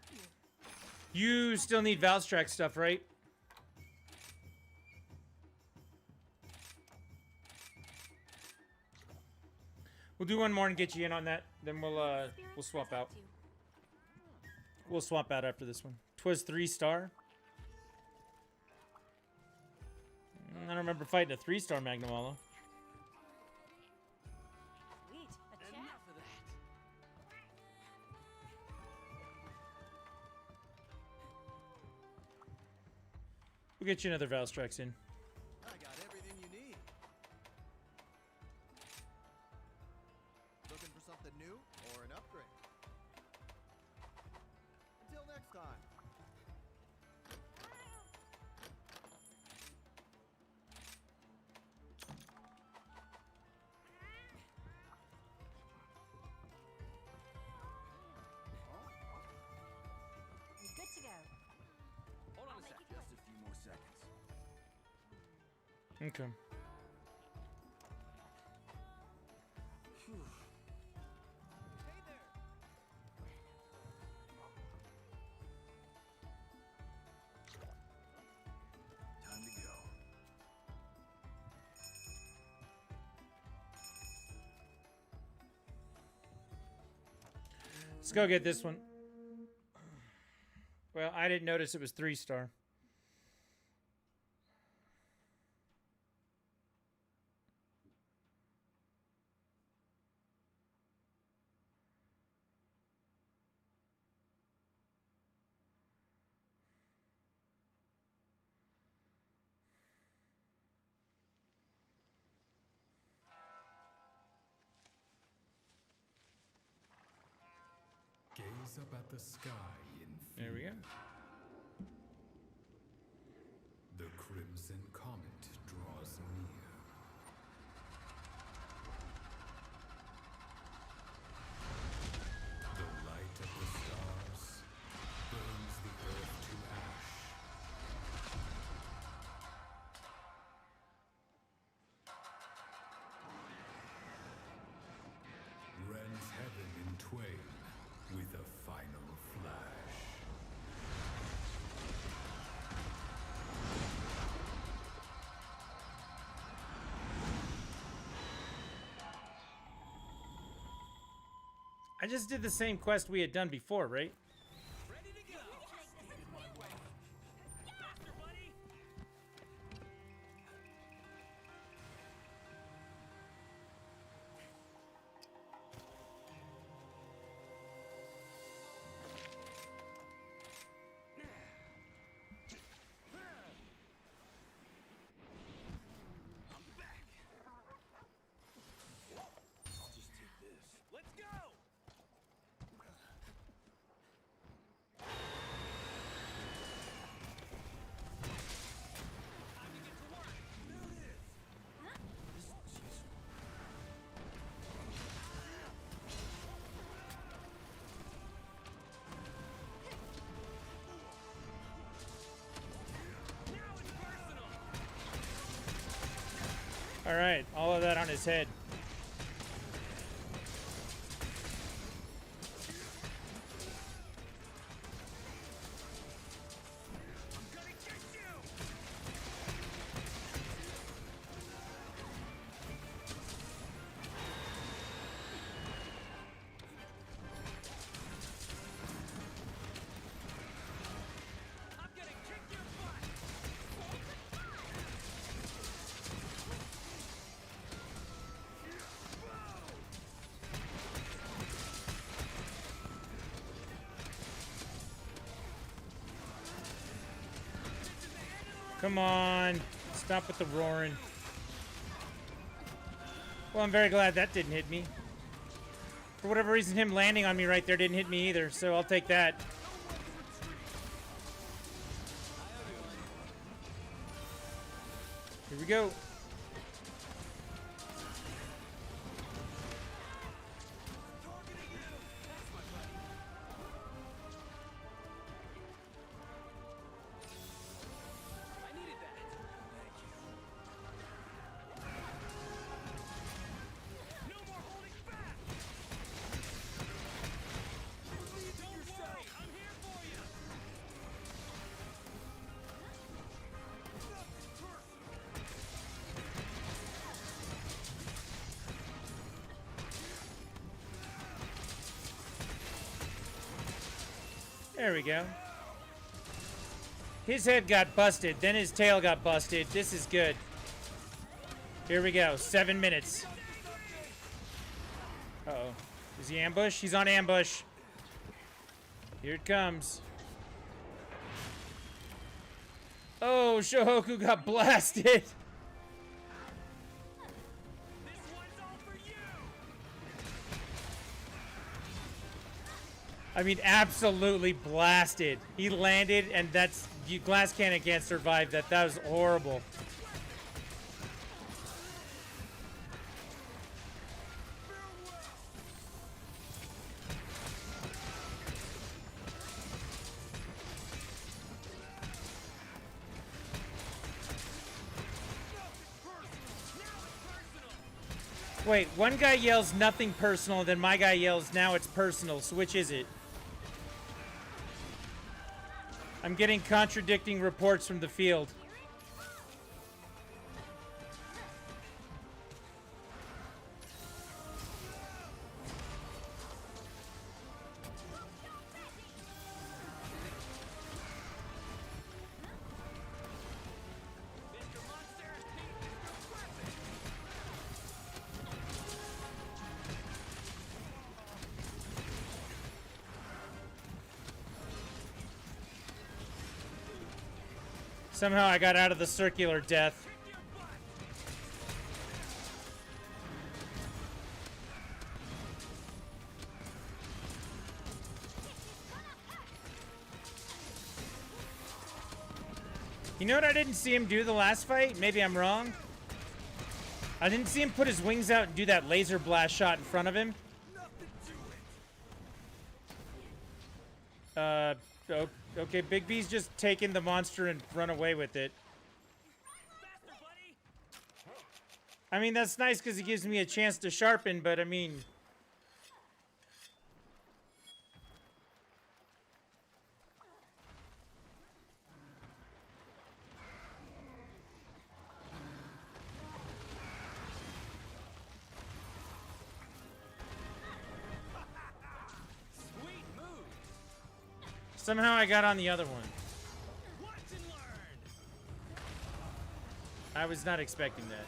You still need Valstrax stuff, right? We'll do one more and get you in on that. Then we'll swap out. We'll swap out after this one. 'Twas 3-star. I don't remember fighting a 3-star Magnamalo. Sweet, a chat. Enough of that. We'll get you another Valstrax in. I got everything you need. Looking for something new or an upgrade? Until next time. You're good to go. Hold on a sec. Just a few more seconds. Okay. Hey there. Time to go. Let's go get this one. Well, I didn't notice it was 3-star. Gaze up at the sky in fear. There we go. The crimson comet draws near. The light of the stars burns the earth to ash. Rends heaven in twain with a final flash. I just did the same quest we had done before, right? All right, all of that on his head. Come on. Stop with the roaring. Well, I'm very glad that didn't hit me. For whatever reason, him landing on me right there didn't hit me either, so I'll take that. Here we go. There we go. His head got busted, then his tail got busted. This is good. Here we go. 7 minutes. Uh-oh. Is he ambush? He's on ambush. Here it comes. Oh, Shohoku got blasted. I mean, absolutely blasted. He landed, and that's... Glass Cannon can't survive that. That was horrible. Wait, one guy yells nothing personal, then my guy yells now it's personal. So which is it? I'm getting contradicting reports from the field. Somehow I got out of the circular death. You know what I didn't see him do the last fight? Maybe I'm wrong. I didn't see him put his wings out and do that laser blast shot in front of him. Okay, Big B's just taking the monster and run away with it. I mean, that's nice because it gives me a chance to sharpen, but I mean... Sweet move. Somehow I got on the other one. Watch and learn. I was not expecting that.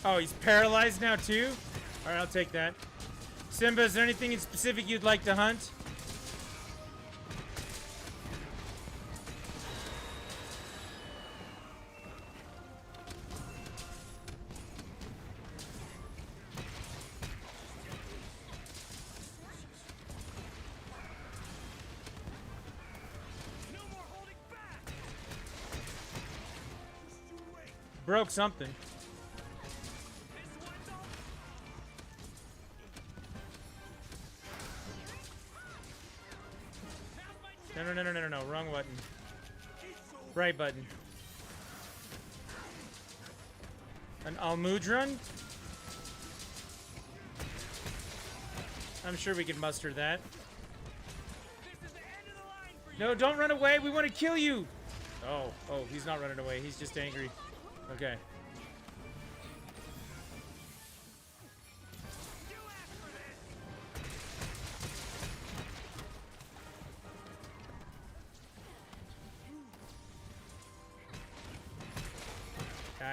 Oh, he's paralyzed now too? Alright, I'll take that. Simba, is there anything in specific you'd like to hunt? Broke something. No, wrong button. Right button. An Almudron? I'm sure we can muster that. No, don't run away. We want to kill you. Oh, he's not running away. He's just angry. Okay.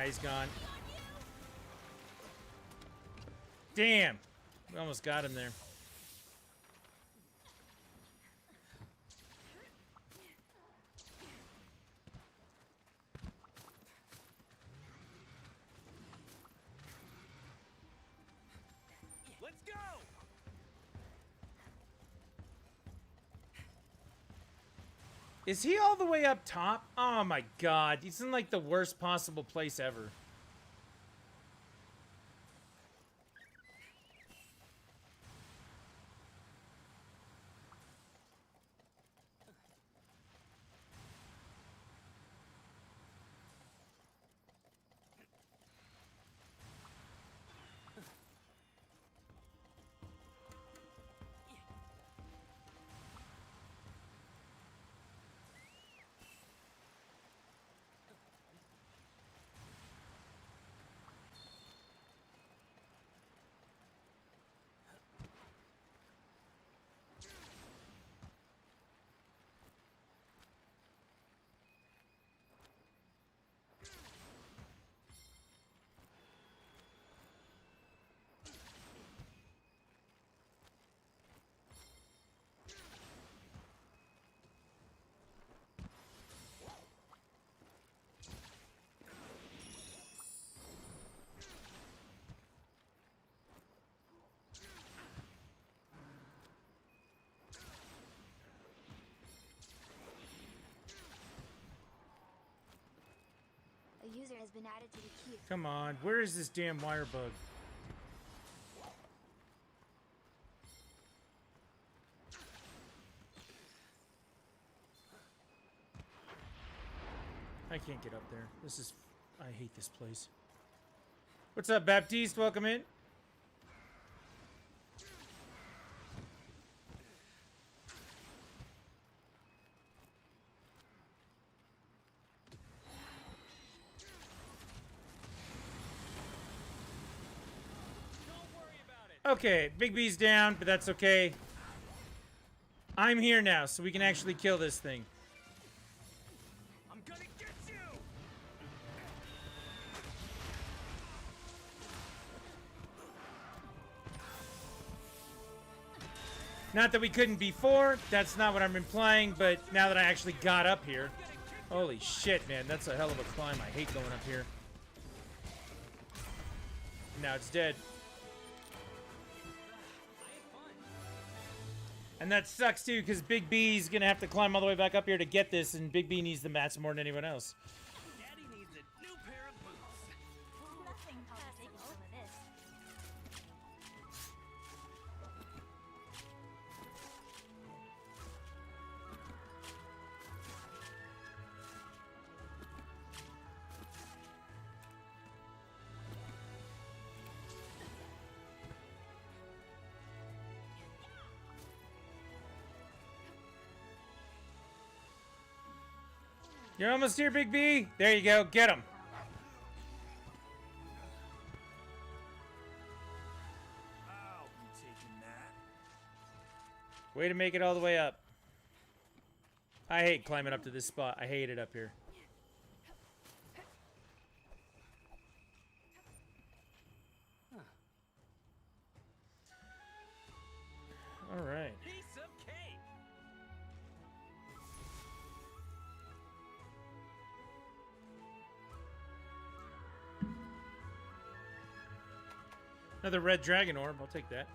He's gone. Damn! We almost got him there. Let's go. Is he all the way up top? Oh my god, he's in like the worst possible place ever. A user has been added to the queue. Come on, where is this damn wire bug? I can't get up there. I hate this place. What's up, Baptiste? Welcome in. Okay, Big B's down, but that's okay. I'm here now, so we can actually kill this thing. I'm gonna get you. Not that we couldn't before, that's not what I'm implying, but now that I actually got up here. Holy shit, man, that's a hell of a climb. I hate going up here. Now it's dead. And that sucks too, because Big B's gonna have to climb all the way back up here to get this, and Big B needs the mats more than anyone else. Daddy needs a new pair of boots. Nothing taking some of this. You're almost here, Big B. There you go. Get him. I'll be taking that. Way to make it all the way up. I hate climbing up to this spot. I hate it up here. All right. Piece of cake. Another red dragon orb. I'll take that.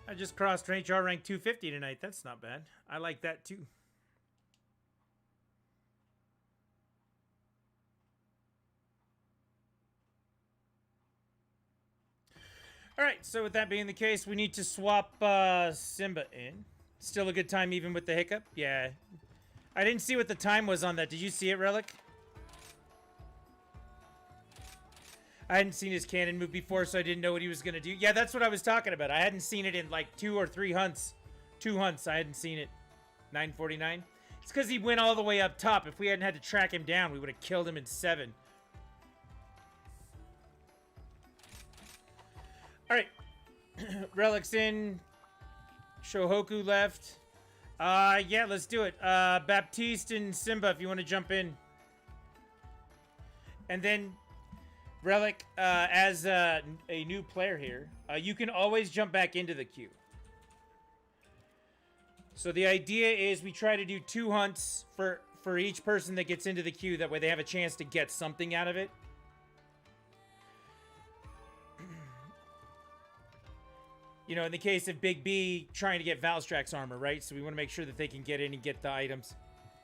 I just crossed HR rank 250 tonight. That's not bad. I like that too. All right, so with that being the case, we need to swap Simba in. Still a good time even with the hiccup? Yeah. I didn't see what the time was on that. Did you see it, Relic? I hadn't seen his cannon move before, so I didn't know what he was going to do. Yeah, that's what I was talking about. I hadn't seen it in like 2 or 3 hunts. 2 hunts, I hadn't seen it. 949. It's because he went all the way up top. If we hadn't had to track him down, we would have killed him in 7. All right. Relic's in. Shohoku left. Yeah, let's do it. Baptiste and Simba, if you want to jump in. And then, Relic, as a new player here, you can always jump back into the queue. So the idea is we try to do 2 hunts for each person that gets into the queue. That way they have a chance to get something out of it. You know, in the case of Big B trying to get Valstrax armor, right? So we want to make sure that they can get in and get the items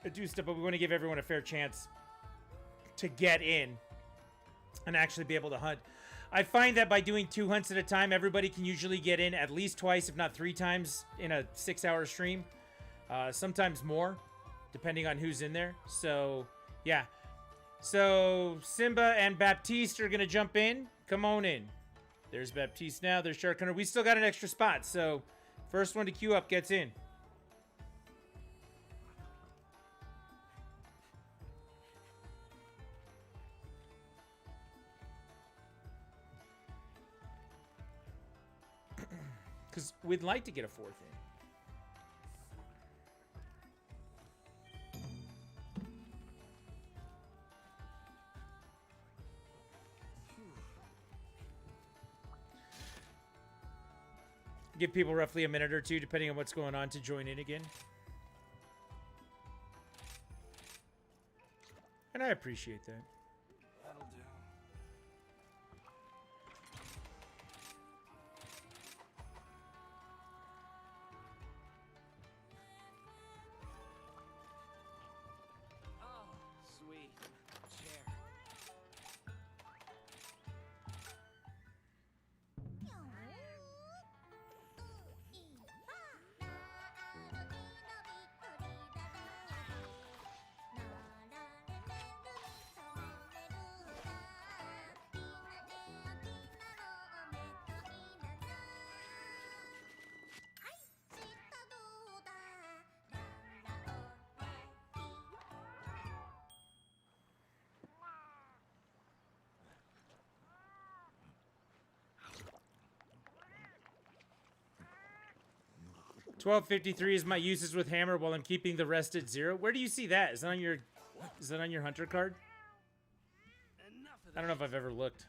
and do stuff, but we want to give everyone a fair chance to get in and actually be able to hunt. I find that by doing 2 hunts at a time, everybody can usually get in at least twice, if not 3 times in a 6-hour stream. Sometimes more, depending on who's in there. So, yeah. So, Simba and Baptiste are going to jump in. Come on in. There's Baptiste now. There's Shark Hunter. We still got an extra spot, so first one to queue up gets in. Because we'd like to get a 4th in. Give people roughly a minute or 2, depending on what's going on, to join in again. And I appreciate that. That'll do. Oh, sweet. Chair. 1253 is my uses with hammer while I'm keeping the rest at 0. Where do you see that? Is that on your hunter card? I don't know if I've ever looked.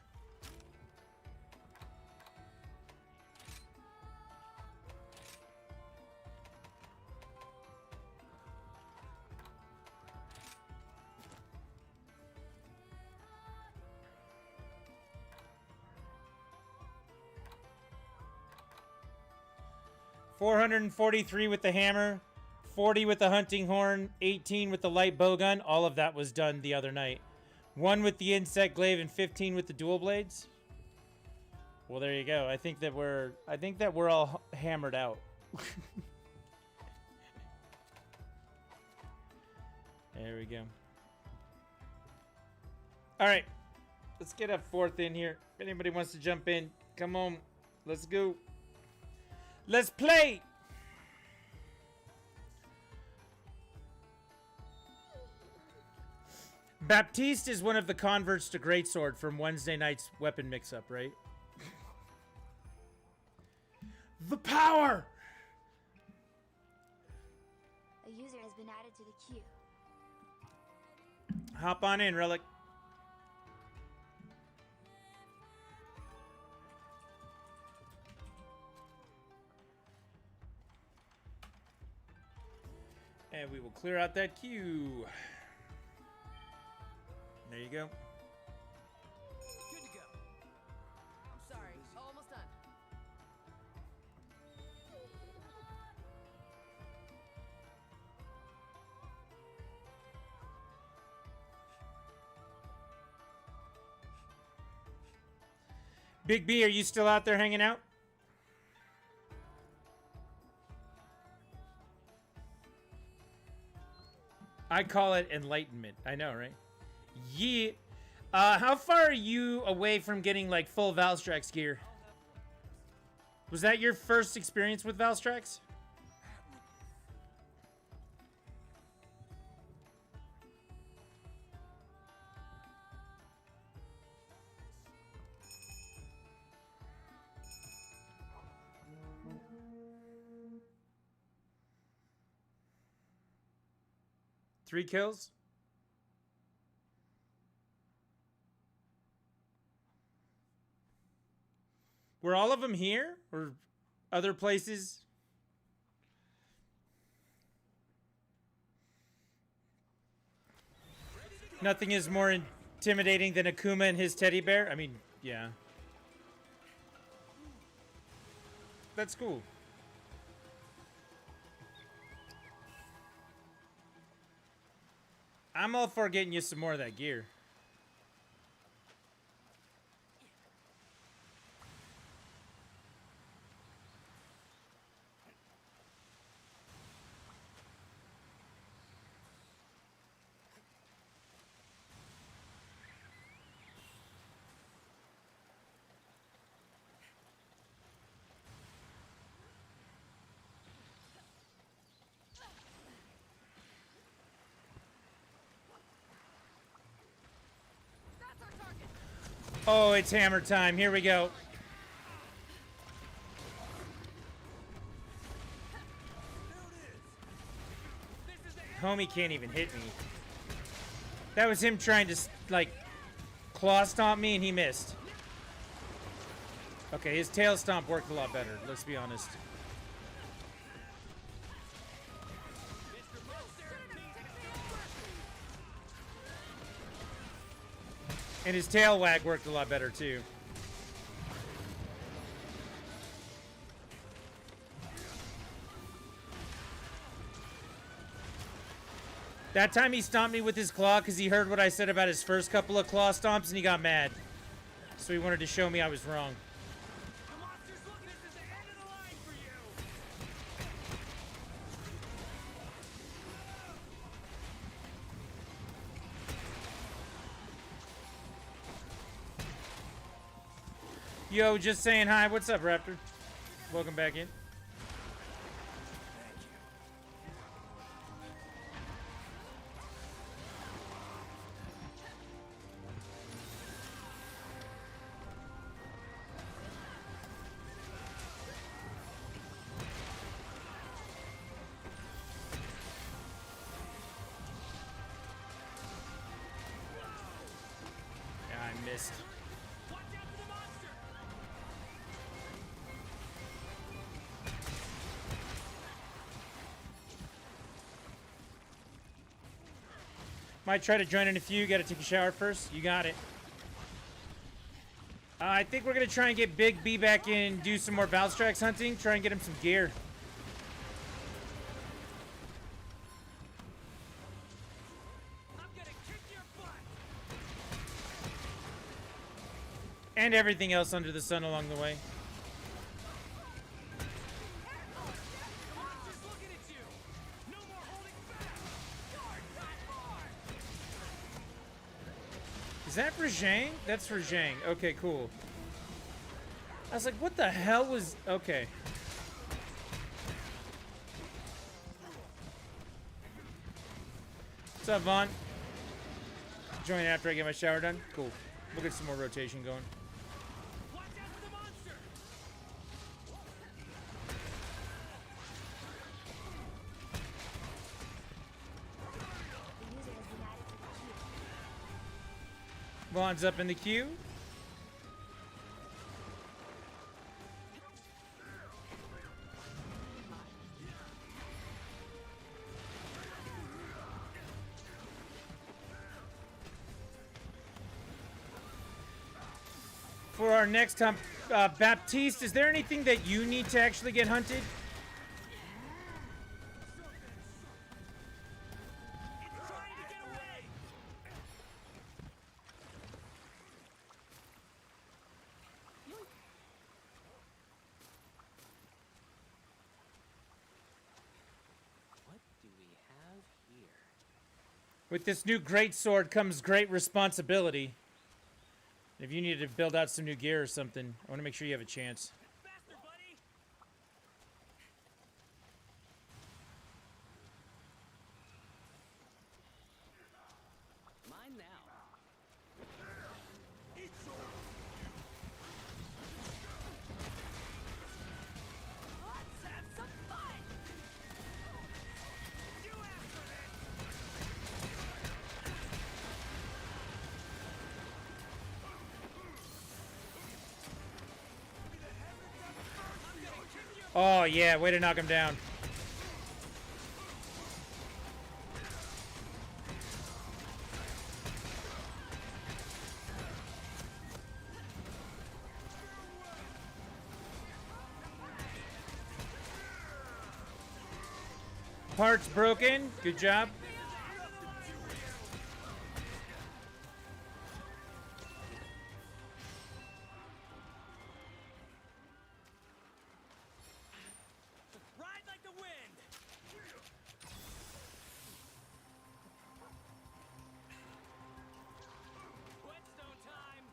$443 with the hammer, 40 with the hunting horn, 18 with the light bowgun. All of that was done the other night. 1 with the insect glaive and 15 with the dual blades. Well, there you go. I think that we're all hammered out. There we go. All right, let's get a fourth in here. If anybody wants to jump in, come on, let's go. Let's play! Baptiste is one of the converts to Greatsword from Wednesday night's weapon mix-up, right? The power! A user has been added to the queue. Hop on in, Relic. And we will clear out that queue. There you go. Good to go. I'm sorry. Almost done. Big B, are you still out there hanging out? I call it enlightenment. I know, right? Yeah. How far are you away from getting like full Valstrax gear? Was that your first experience with Valstrax? Three kills? Were all of them here? Or other places? Nothing is more intimidating than Akuma and his teddy bear. I mean, yeah. That's cool. I'm all for getting you some more of that gear. Oh, it's hammer time. Here we go. Homie can't even hit me. That was him trying to, like, claw stomp me, and he missed. Okay, his tail stomp worked a lot better, let's be honest. And his tail wag worked a lot better, too. That time he stomped me with his claw because he heard what I said about his first couple of claw stomps and he got mad. So he wanted to show me I was wrong. Yo, just saying hi. What's up, Raptor? Welcome back in. missed. Might try to join in a few. Gotta take a shower first. You got it. I think we're gonna try and get Big B back in, do some more Valstrax hunting, try and get him some gear. And everything else under the sun along the way. Is that for Zhang? That's for Zhang. Okay, cool. I was like, what the hell was... Okay. What's up, Vaughn? Join after I get my shower done? Cool. We'll get some more rotation going. Vaughn's up in the queue. For our next hunt, Baptiste, is there anything that you need to actually get hunted? With this new greatsword comes great responsibility. If you need to build out some new gear or something, I want to make sure you have a chance. Mine now. Let's have some fun! You asked for this! Oh, yeah, way to knock him down. Parts broken. Good job. Ride like the wind. Whetstone time.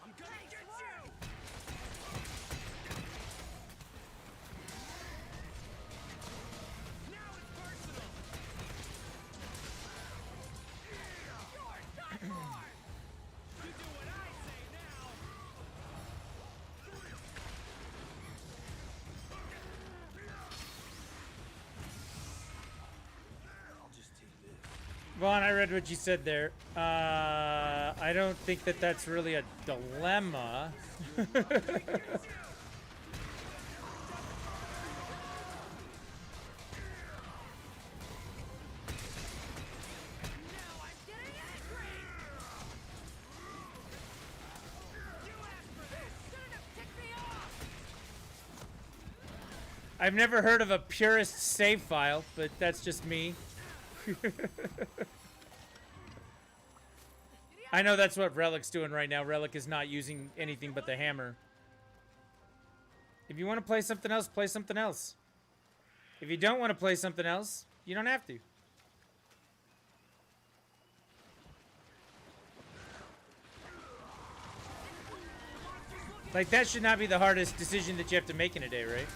I'm gonna get you. Now it's personal. You do what I say now. I'll just take this. Vaughn, I read what you said there. I don't think that that's really a dilemma. I've never heard of a purist save file, but that's just me. I know that's what Relic's doing right now. Relic is not using anything but the hammer. If you want to play something else, play something else. If you don't want to play something else, you don't have to. Like, that should not be the hardest decision that you have to make in a day, right?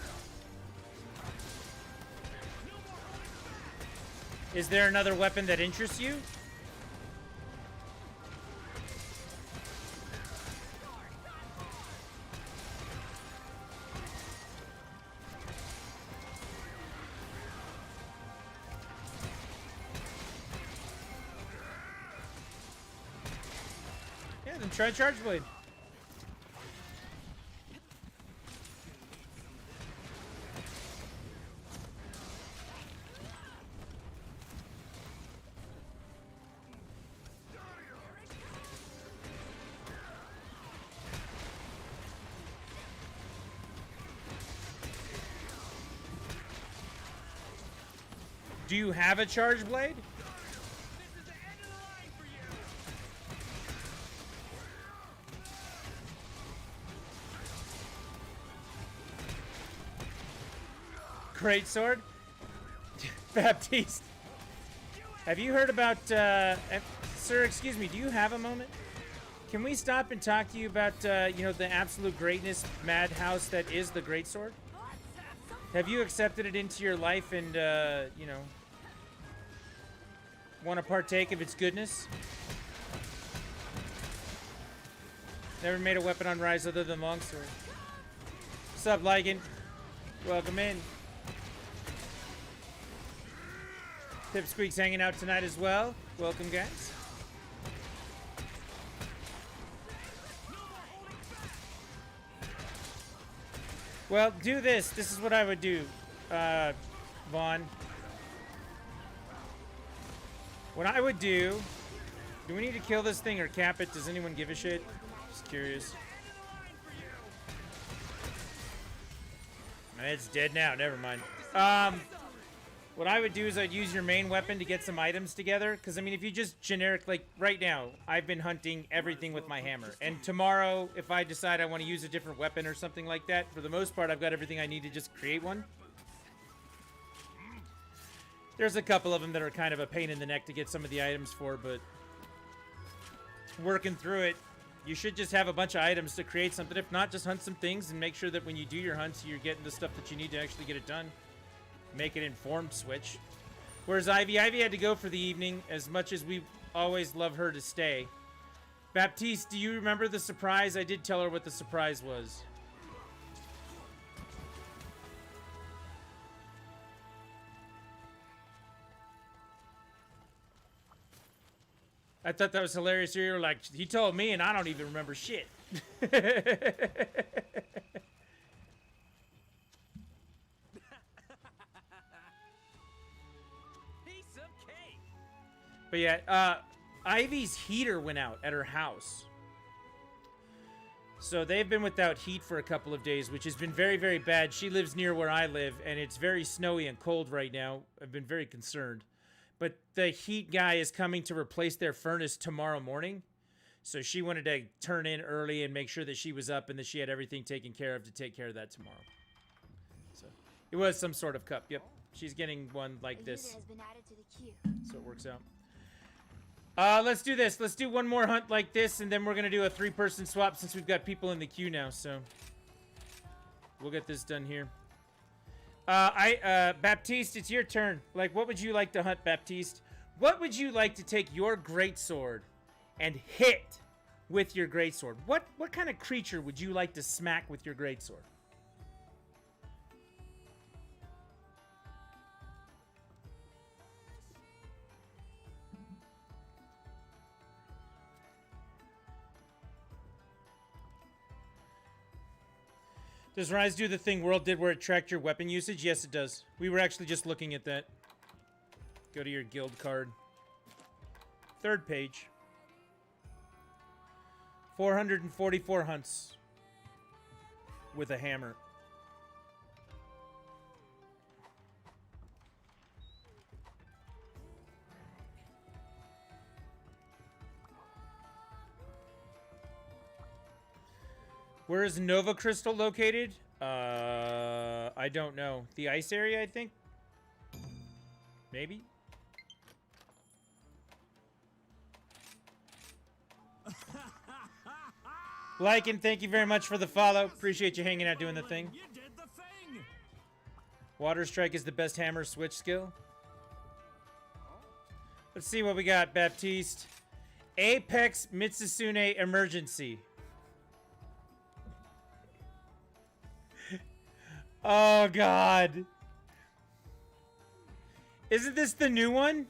Is there another weapon that interests you? Yeah, then try Charge Blade. Do you have a Charge Blade? Great sword? Baptiste. Have you heard about, sir, excuse me, do you have a moment? Can we stop and talk to you about, you know, the absolute greatness madhouse that is the Greatsword? Have you accepted it into your life and, you know, want to partake of its goodness? Never made a weapon on Rise other than longsword. What's up, Lygan? Welcome in. Pipsqueak's hanging out tonight as well. Welcome, guys. Well, do this. This is what I would do, Vaughn. What I would do... Do we need to kill this thing or cap it? Does anyone give a shit? Just curious. It's dead now. Never mind. What I would do is I'd use your main weapon to get some items together. Because, I mean, if you just generic... Like, right now, I've been hunting everything with my hammer. And tomorrow, if I decide I want to use a different weapon or something like that, for the most part, I've got everything I need to just create one. There's a couple of them that are kind of a pain in the neck to get some of the items for, but... Working through it, you should just have a bunch of items to create something. If not, just hunt some things and make sure that when you do your hunts, you're getting the stuff that you need to actually get it done. Make an informed switch. Whereas Ivy had to go for the evening, as much as we always love her to stay. Baptiste, do you remember the surprise? I did tell her what the surprise was. I thought that was hilarious. You were like, he told me and I don't even remember shit. But yeah, Ivy's heater went out at her house. So they've been without heat for a couple of days, which has been very, very bad. She lives near where I live, and it's very snowy and cold right now. I've been very concerned. But the heat guy is coming to replace their furnace tomorrow morning. So she wanted to turn in early and make sure that she was up and that she had everything taken care of to take care of that tomorrow. So it was some sort of cup. Yep. She's getting one like this. Has been added to the queue. So it works out. Let's do this. Let's do one more hunt like this, and then we're going to do a 3-person swap since we've got people in the queue now, so we'll get this done here. Baptiste, it's your turn. Like, what would you like to hunt, Baptiste? What would you like to take your greatsword and hit with your greatsword? What kind of creature would you like to smack with your greatsword? Does Rise do the thing World did where it tracked your weapon usage? Yes, it does. We were actually just looking at that. Go to your guild card. 3rd page. 444 hunts with a hammer. Where is Nova Crystal located? I don't know. The ice area, I think? Maybe? Lycan, thank you very much for the follow. Appreciate you hanging out doing the thing. Water Strike is the best hammer switch skill. Let's see what we got, Baptiste. Apex Mitsusune Emergency. Oh, God. Isn't this the new one?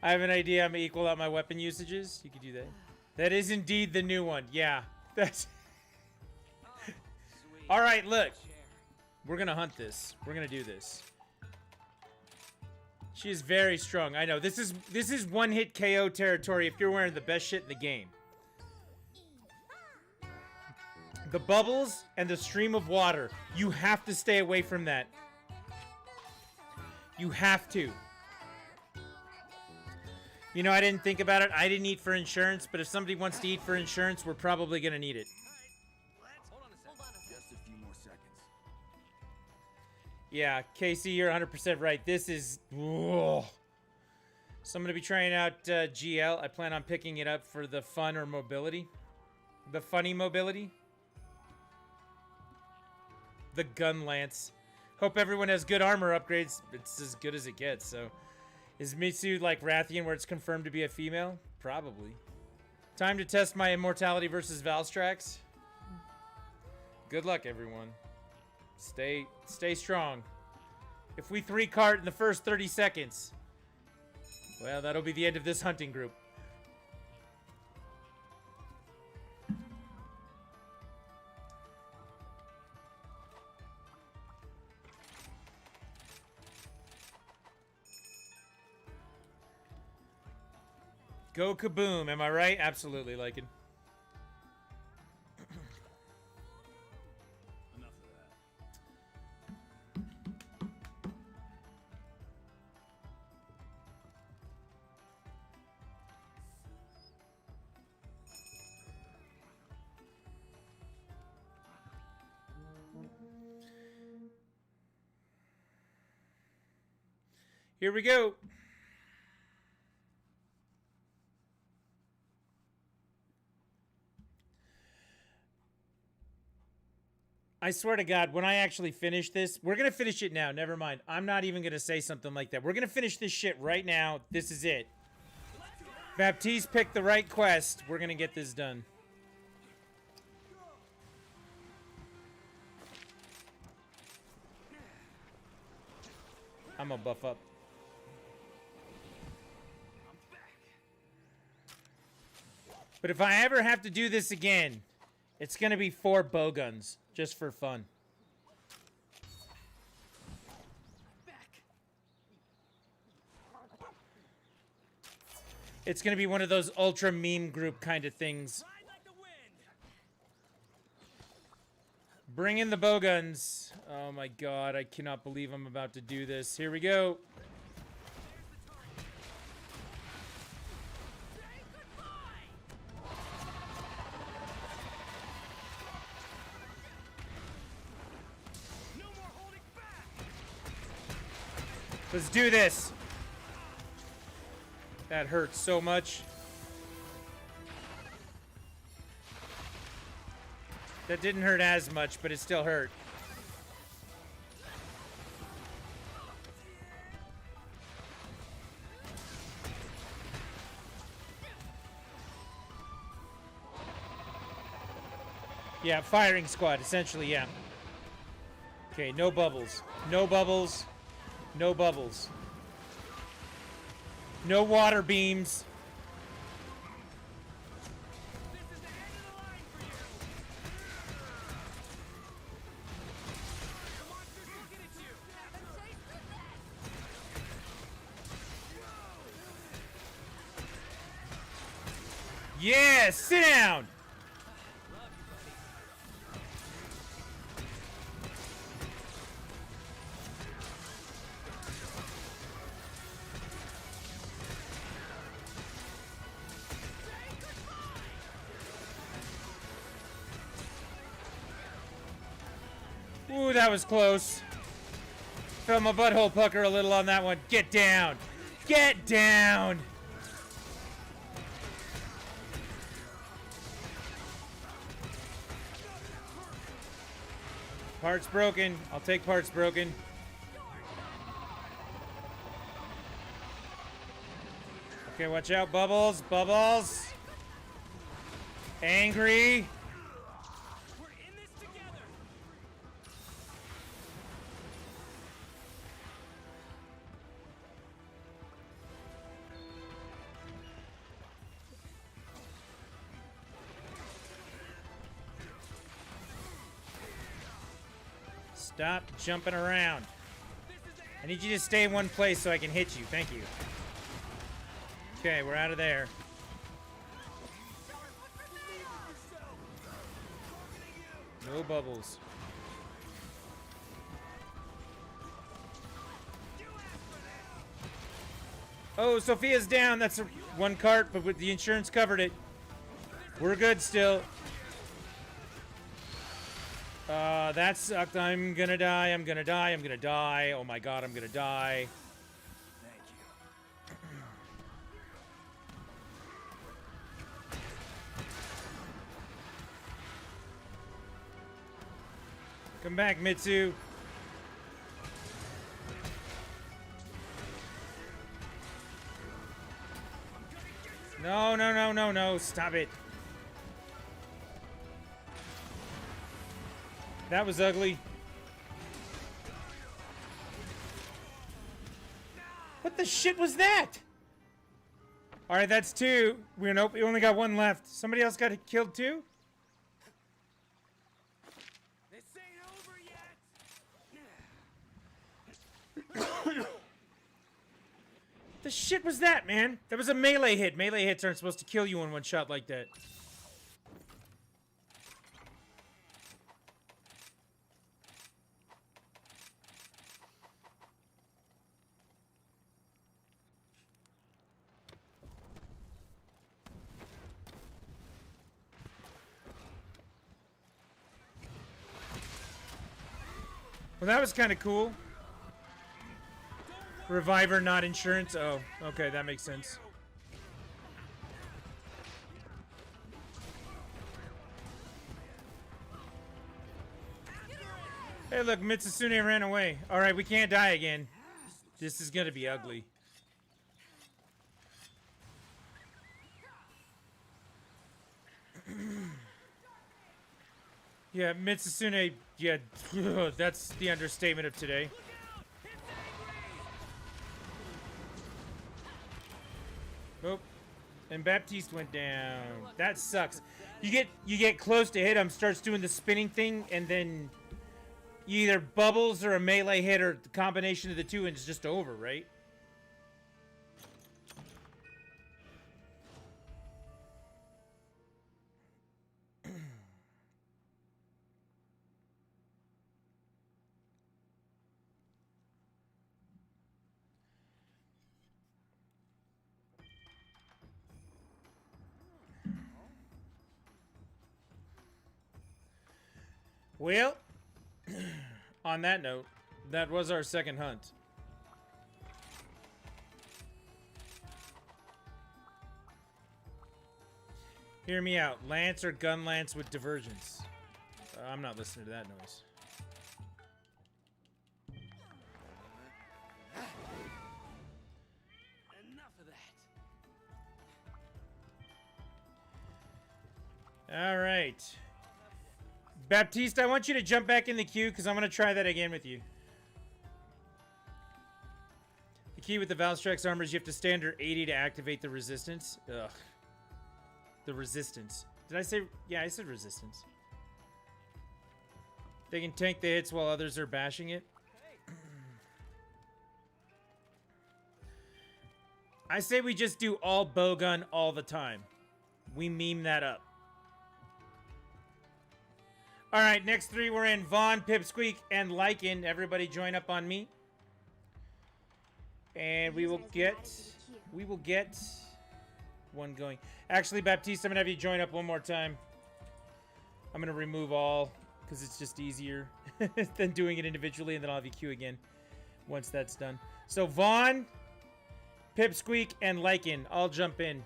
I have an idea. I'm gonna equal out my weapon usages. You could do that. That is indeed the new one. Yeah. That's... All right, look. We're gonna hunt this. We're gonna do this. She is very strong. I know. This is one-hit KO territory if you're wearing the best shit in the game. The bubbles and the stream of water. You have to stay away from that. You have to. You know, I didn't think about it. I didn't eat for insurance, but if somebody wants to eat for insurance, we're probably going to need it. Just a few more seconds. Yeah, Casey, you're 100% right. This is... Whoa. So I'm going to be trying out GL. I plan on picking it up for the fun or mobility. The funny mobility. The gun lance. Hope everyone has good armor upgrades. It's as good as it gets, so... Is Mitsu like Rathian where it's confirmed to be a female? Probably. Time to test my immortality versus Valstrax. Good luck, everyone. Stay strong. If we 3-cart in the first 30 seconds, well, that'll be the end of this hunting group. Go kaboom, am I right? Absolutely, Lycan. Enough of that. Here we go. I swear to God, when I actually finish this, we're going to finish it now. Never mind. I'm not even going to say something like that. We're going to finish this shit right now. This is it. Baptiste picked the right quest. We're going to get this done. I'm going to buff up. But if I ever have to do this again, it's going to be 4 bowguns. Just for fun. It's going to be one of those ultra meme group kind of things. Bring in the bowguns. Oh my God, I cannot believe I'm about to do this. Here we go. Let's do this. That hurts so much. That didn't hurt as much, but it still hurt. Yeah, firing squad, essentially, yeah. Okay, no bubbles. No bubbles. No bubbles. No water beams. Yeah, sit down. Ooh, that was close. Felt my butthole pucker a little on that one. Get down. Get down. Parts broken. I'll take parts broken. Okay, watch out, Bubbles. Bubbles. Angry. We're in this together. Stop jumping around. I need you to stay in one place so I can hit you. Thank you. Okay, we're out of there. No bubbles. Oh, Sophia's down. That's one cart, but with the insurance covered it. We're good still. That sucked. I'm gonna die. I'm gonna die. I'm gonna die. Oh my god, I'm gonna die. Come back, Mitsu. No, no, no, no, no. Stop it. That was ugly. What the shit was that? Alright, that's two. We only got one left. Somebody else got killed too? This ain't over yet. The shit was that, man? That was a melee hit. Melee hits aren't supposed to kill you in one shot like that. Well, that was kind of cool. Reviver, not insurance. Oh, okay, that makes sense. Hey, look, Mitsusune ran away. All right, we can't die again. This is gonna be ugly. Yeah, Mitsusune, yeah, that's the understatement of today. Oh, and Baptiste went down. That sucks. You get close to hit him, starts doing the spinning thing, and then you either bubbles or a melee hit or the combination of the two, and it's just over, right? Well, on that note, that was our second hunt. Hear me out. Lance or gun lance with divergence. I'm not listening to that noise. Enough of that. All right. Baptiste, I want you to jump back in the queue because I'm going to try that again with you. The key with the Valstrax armor is you have to stay under 80 to activate the resistance. Ugh. The resistance. Did I say... Yeah, I said resistance. They can tank the hits while others are bashing it. I say we just do all bowgun all the time. We meme that up. All right, next three we're in. Vaughn, Pipsqueak, and Lycan. Everybody join up on me. And we will get one going. Actually, Baptiste, I'm going to have you join up one more time. I'm going to remove all because it's just easier than doing it individually, and then I'll have you queue again once that's done. So Vaughn, Pipsqueak, and Lycan, I'll jump in.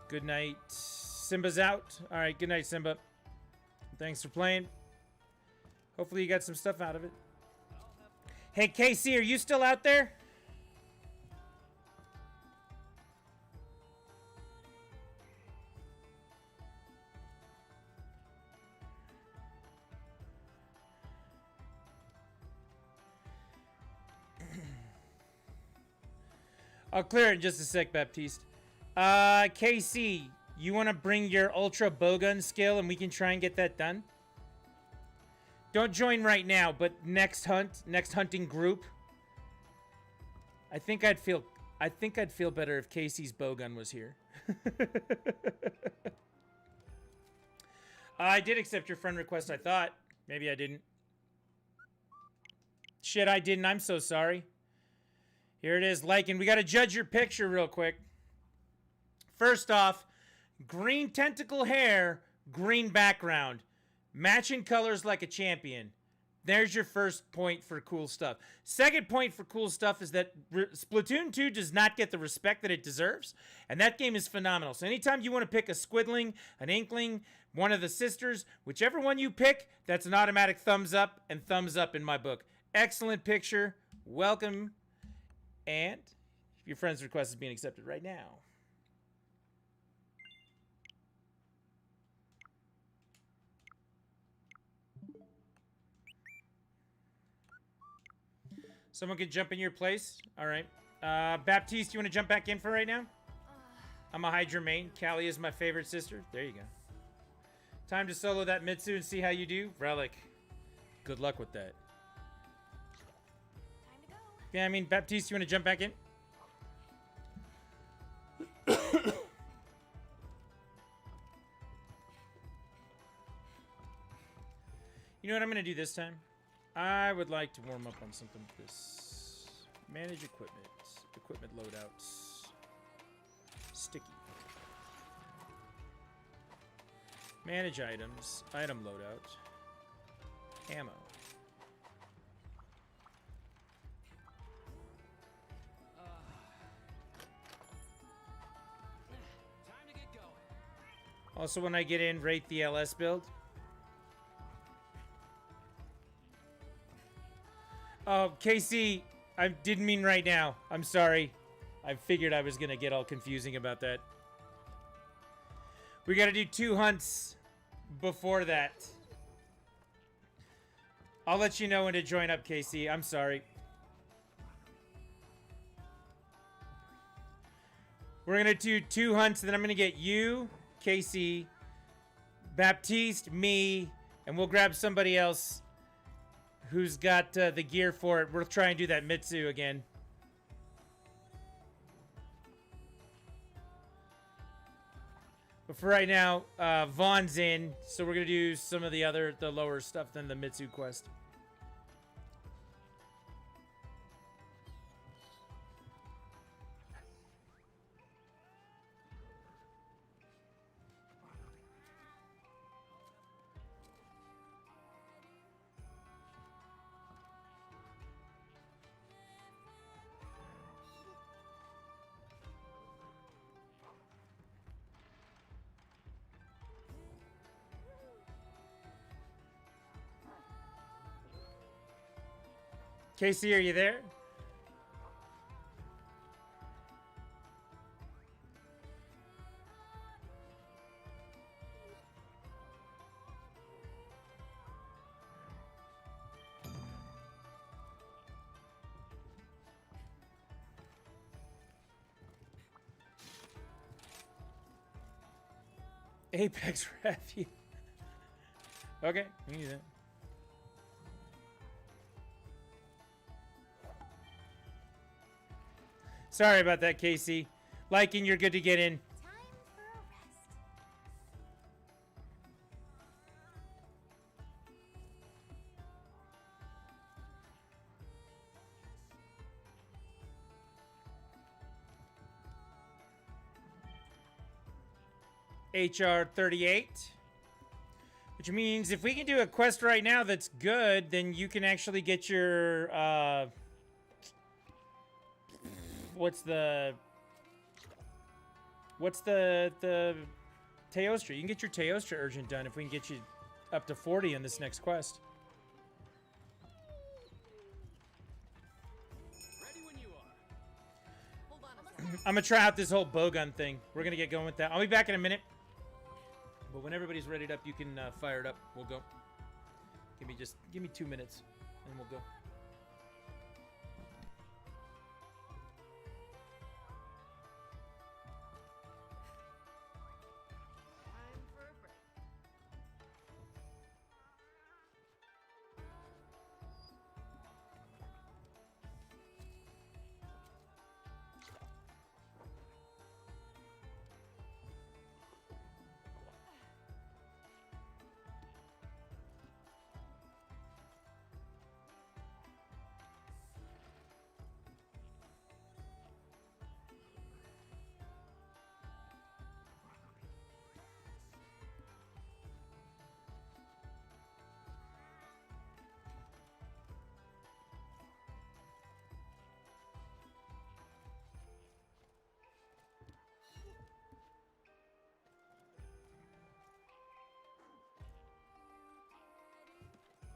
Good night. Simba's out. All right, good night, Simba. Thanks for playing. Hopefully you got some stuff out of it. Hey, KC, are you still out there? I'll clear it in just a sec, Baptiste. KC, you want to bring your ultra bowgun skill and we can try and get that done? Don't join right now, but next hunting group. I think I'd feel better if Casey's bowgun was here. I did accept your friend request, I thought. Maybe I didn't. Shit, I didn't. I'm so sorry. Here it is, liking. We got to judge your picture real quick. First off, green tentacle hair, green background. Matching colors like a champion. There's your first point for cool stuff. Second point for cool stuff is that Splatoon 2 does not get the respect that it deserves. And that game is phenomenal. So anytime you want to pick a squidling, an inkling, one of the sisters, whichever one you pick, that's an automatic thumbs up and thumbs up in my book. Excellent picture. Welcome. And your friend's request is being accepted right now. Someone could jump in your place. All right. Baptiste, you want to jump back in for right now? I'm a Hydra main. Callie is my favorite sister. There you go. Time to solo that Mitsu and see how you do. Relic. Good luck with that. Yeah, I mean, Baptiste, you want to jump back in? You know what I'm going to do this time? I would like to warm up on something with this. Manage equipment. Equipment loadouts. Sticky. Manage items. Item loadout. Ammo. Also, when I get in, rate the LS build. Oh, KC, I didn't mean right now. I'm sorry. I figured I was going to get all confusing about that. We got to do 2 hunts before that. I'll let you know when to join up, KC. I'm sorry. We're going to do 2 hunts, then I'm going to get you, KC, Baptiste, me, and we'll grab somebody else who's got the gear for it. We'll try and do that Mitsu again. But for right now, Vaughn's in, so we're going to do some of the lower stuff than the Mitsu quest. Casey, are you there? Apex Review. Okay, we can do that. Sorry about that, Casey. Liking, you're good to get in. HR 38. Which means if we can do a quest right now that's good, then you can actually get your, what's the Teostra? You can get your Teostra urgent done if we can get you up to 40 in this next quest. I'm gonna try out this whole bowgun thing. We're gonna get going with that. I'll be back in a minute. But when everybody's readied up, you can fire it up. We'll go. Give me 2 minutes, and we'll go.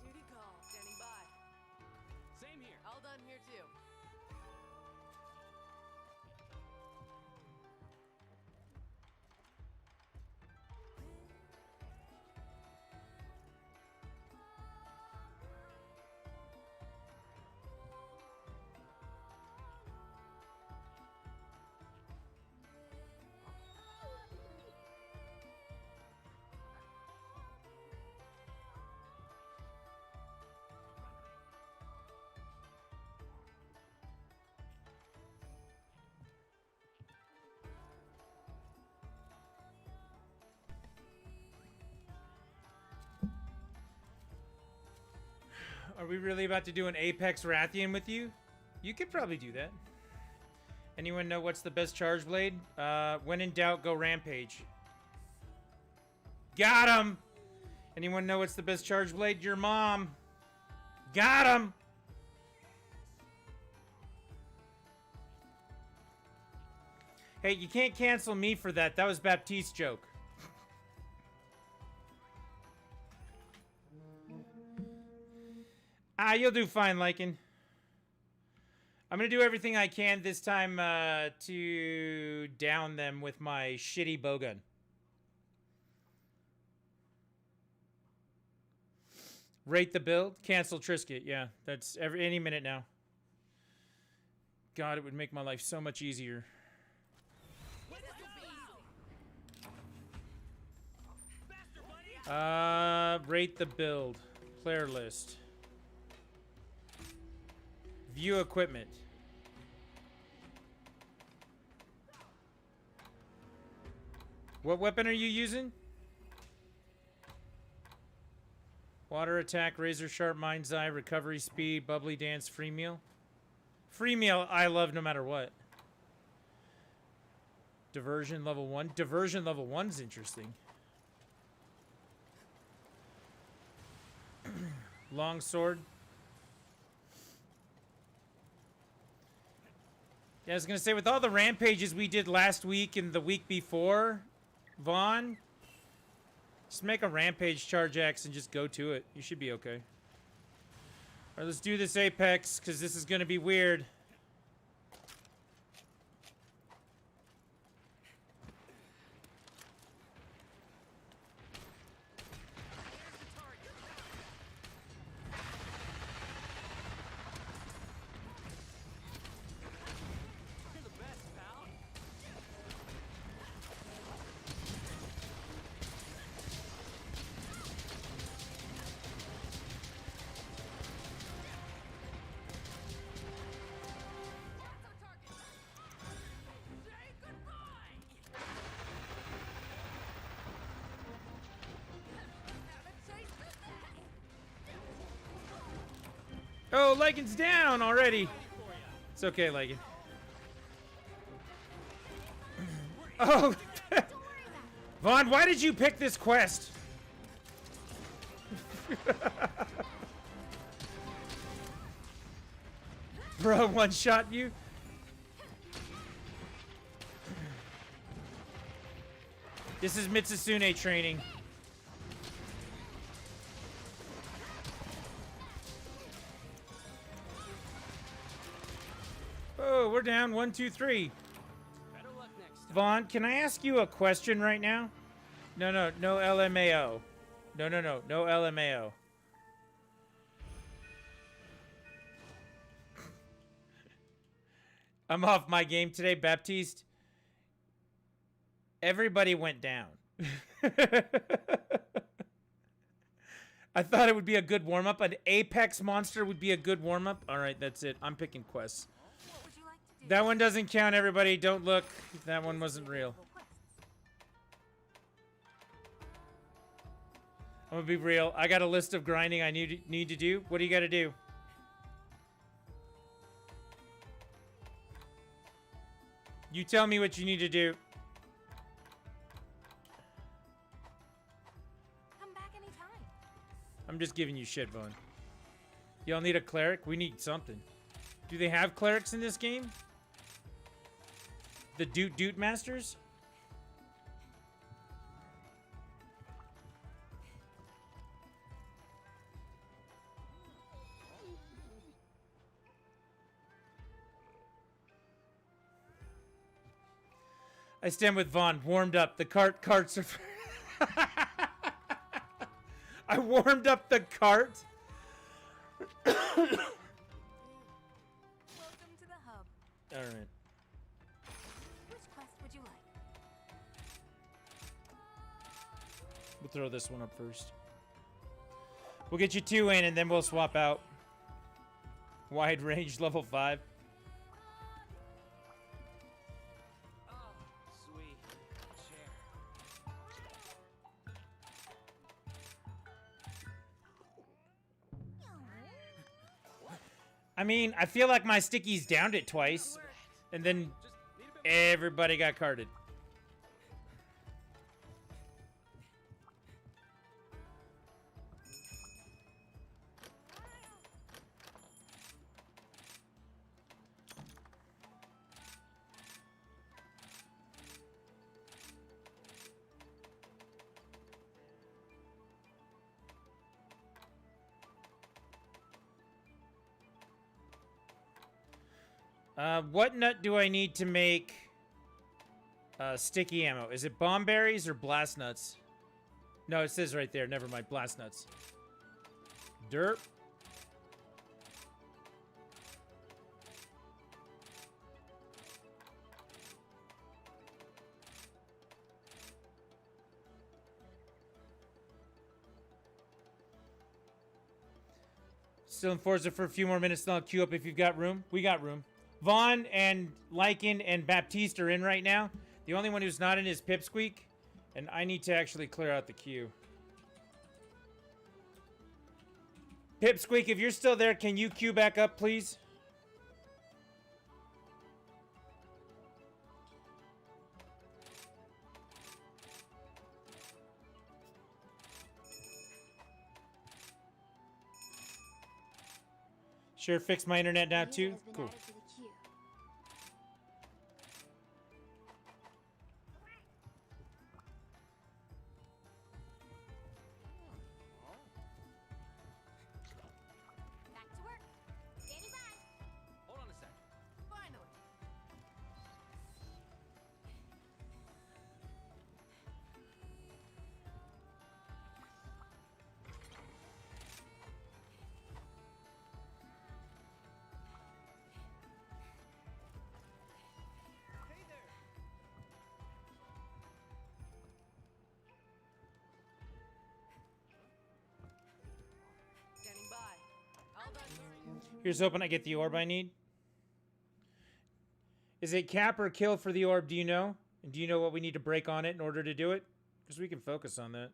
Duty call, standing by. Same here. All done here too. Are we really about to do an Apex Rathian with you? You could probably do that. Anyone know what's the best charge blade? When in doubt, go Rampage. Got him! Anyone know what's the best charge blade? Your mom. Got him! Hey, you can't cancel me for that. That was Baptiste's joke. You'll do fine, Lycan. I'm gonna do everything I can this time to down them with my shitty bowgun. Rate the build. Cancel Trisket. Yeah, that's any minute now. God, it would make my life so much easier. Rate the build. Player list. View equipment. What weapon are you using? Water attack, razor sharp, mind's eye, recovery speed, bubbly dance, free meal. Free meal I love no matter what. Diversion level 1. Diversion level 1's interesting. Long sword. Yeah, I was gonna say, with all the rampages we did last week and the week before, Vaughn, just make a rampage charge X and just go to it. You should be okay. Alright, let's do this Apex, because this is gonna be weird. Oh, Lycan's down already. It's okay, Lycan. Oh, Vaughn, why did you pick this quest? Bro, one-shot you? This is Mitsusune training. Whoa, we're down 1, 2, 3. Better luck next time. Vaughn, can I ask you a question right now? No LMAO. No LMAO. I'm off my game today, Baptiste. Everybody went down. I thought it would be a good warm-up. An Apex monster would be a good warm-up. All right, that's it. I'm picking quests. That one doesn't count, everybody. Don't look. That one wasn't real. I'm gonna be real. I got a list of grinding I need to do. What do you got to do? You tell me what you need to do. Come back anytime. I'm just giving you shit, Vaughn. Y'all need a cleric? We need something. Do they have clerics in this game? The Doot Masters? I stand with Vaughn. Warmed up. The carts are... I warmed up the cart. Welcome to the hub. All right. Which quest would you like? We'll throw this one up first. We'll get you 2 in, and then we'll swap out. Wide range, level 5. Sweet chair. I mean, I feel like my stickies downed it twice, and then everybody got carded. What nut do I need to make sticky ammo? Is it bomb berries or blast nuts? No, it says right there. Never mind. Blast nuts. Derp. Still in Forza for a few more minutes, then I'll queue up if you've got room. We got room. Vaughn and Lycan and Baptiste are in right now. The only one who's not in is Pipsqueak, and I need to actually clear out the queue. Pipsqueak, if you're still there, can you queue back up, please? Sure, fix my internet now too. Cool. Back to work. Standing by. Hold on a sec. Finally. Hey there. Standing by. All done. Here's hoping I get the orb I need. Is it cap or kill for the orb? Do you know? And do you know what we need to break on it in order to do it? Because we can focus on that.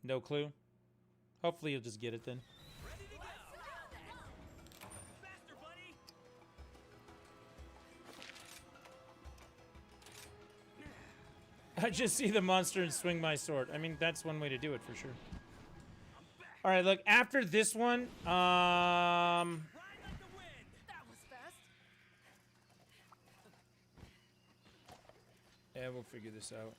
No clue. Hopefully you'll just get it then. Ready to go. Faster, buddy. I just see the monster and swing my sword. I mean, that's one way to do it for sure. All right, look, after this one, That was fast. yeah, we'll figure this out.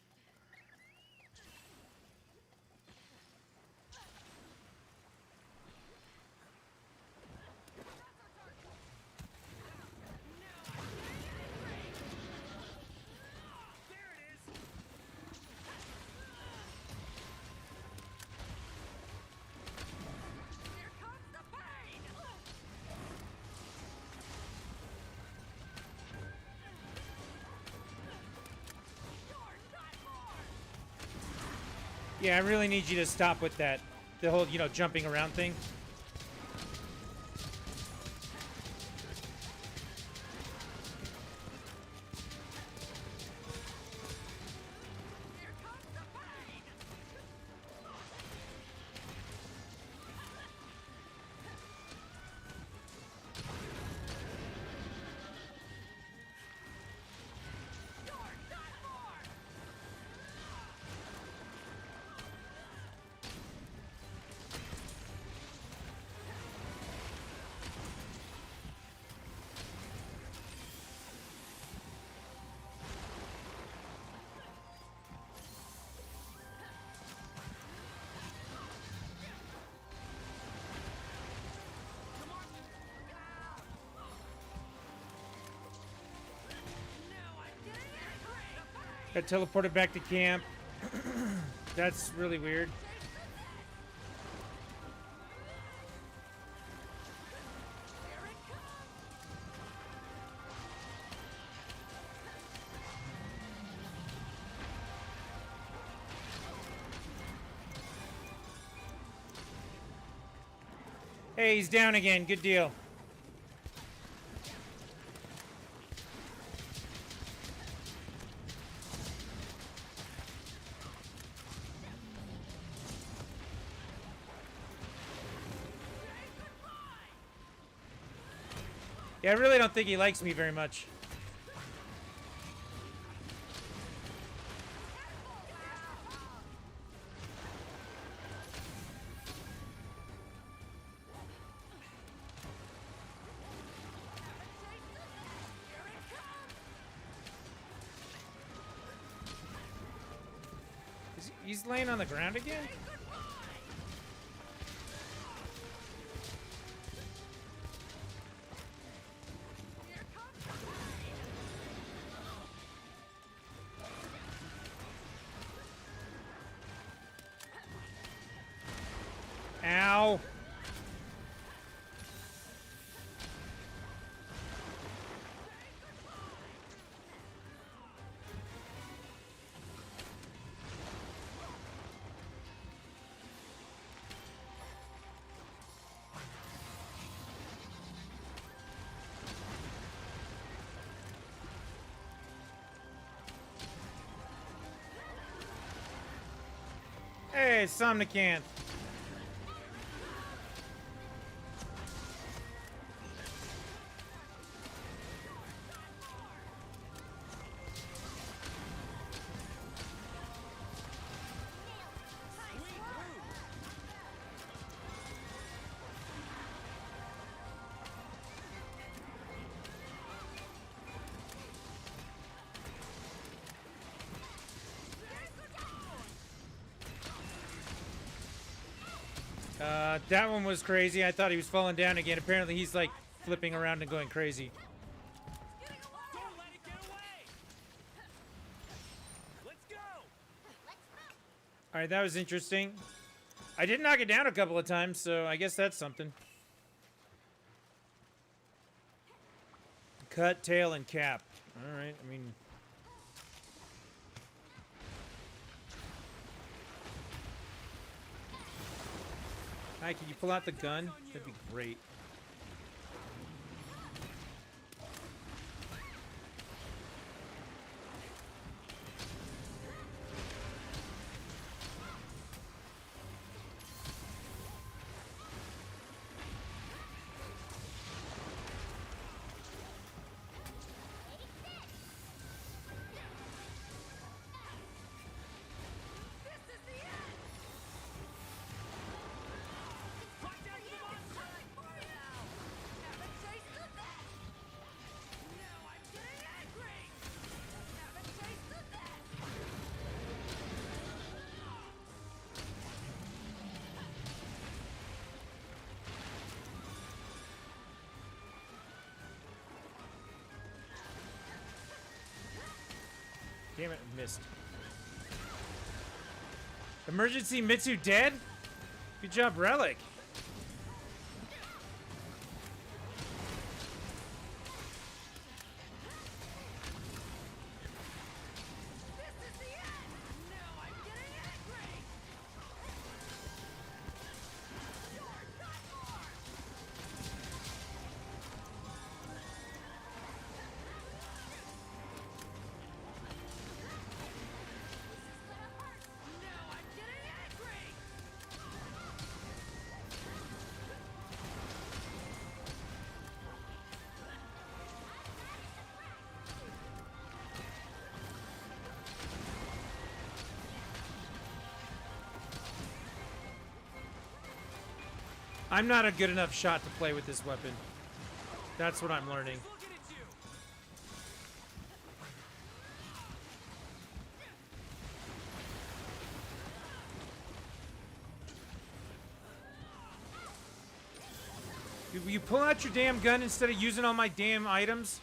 Yeah, I really need you to stop with that. The whole, you know, jumping around thing. Got teleported back to camp. That's really weird. Hey, he's down again. Good deal. Yeah, I really don't think he likes me very much. He's laying on the ground again? Ow. Hey, Somnicanth. That one was crazy. I thought he was falling down again. Apparently he's like flipping around and going crazy. Don't let it get away. Let's go. All right, that was interesting. I did knock it down a couple of times, so I guess that's something. Cut, tail, and cap. All right, I mean... Hi, can you pull out the gun? That'd be great. Damn it, missed. Emergency Mitsu dead? Good job, Relic. I'm not a good enough shot to play with this weapon. That's what I'm learning. Will you pull out your damn gun instead of using all my damn items?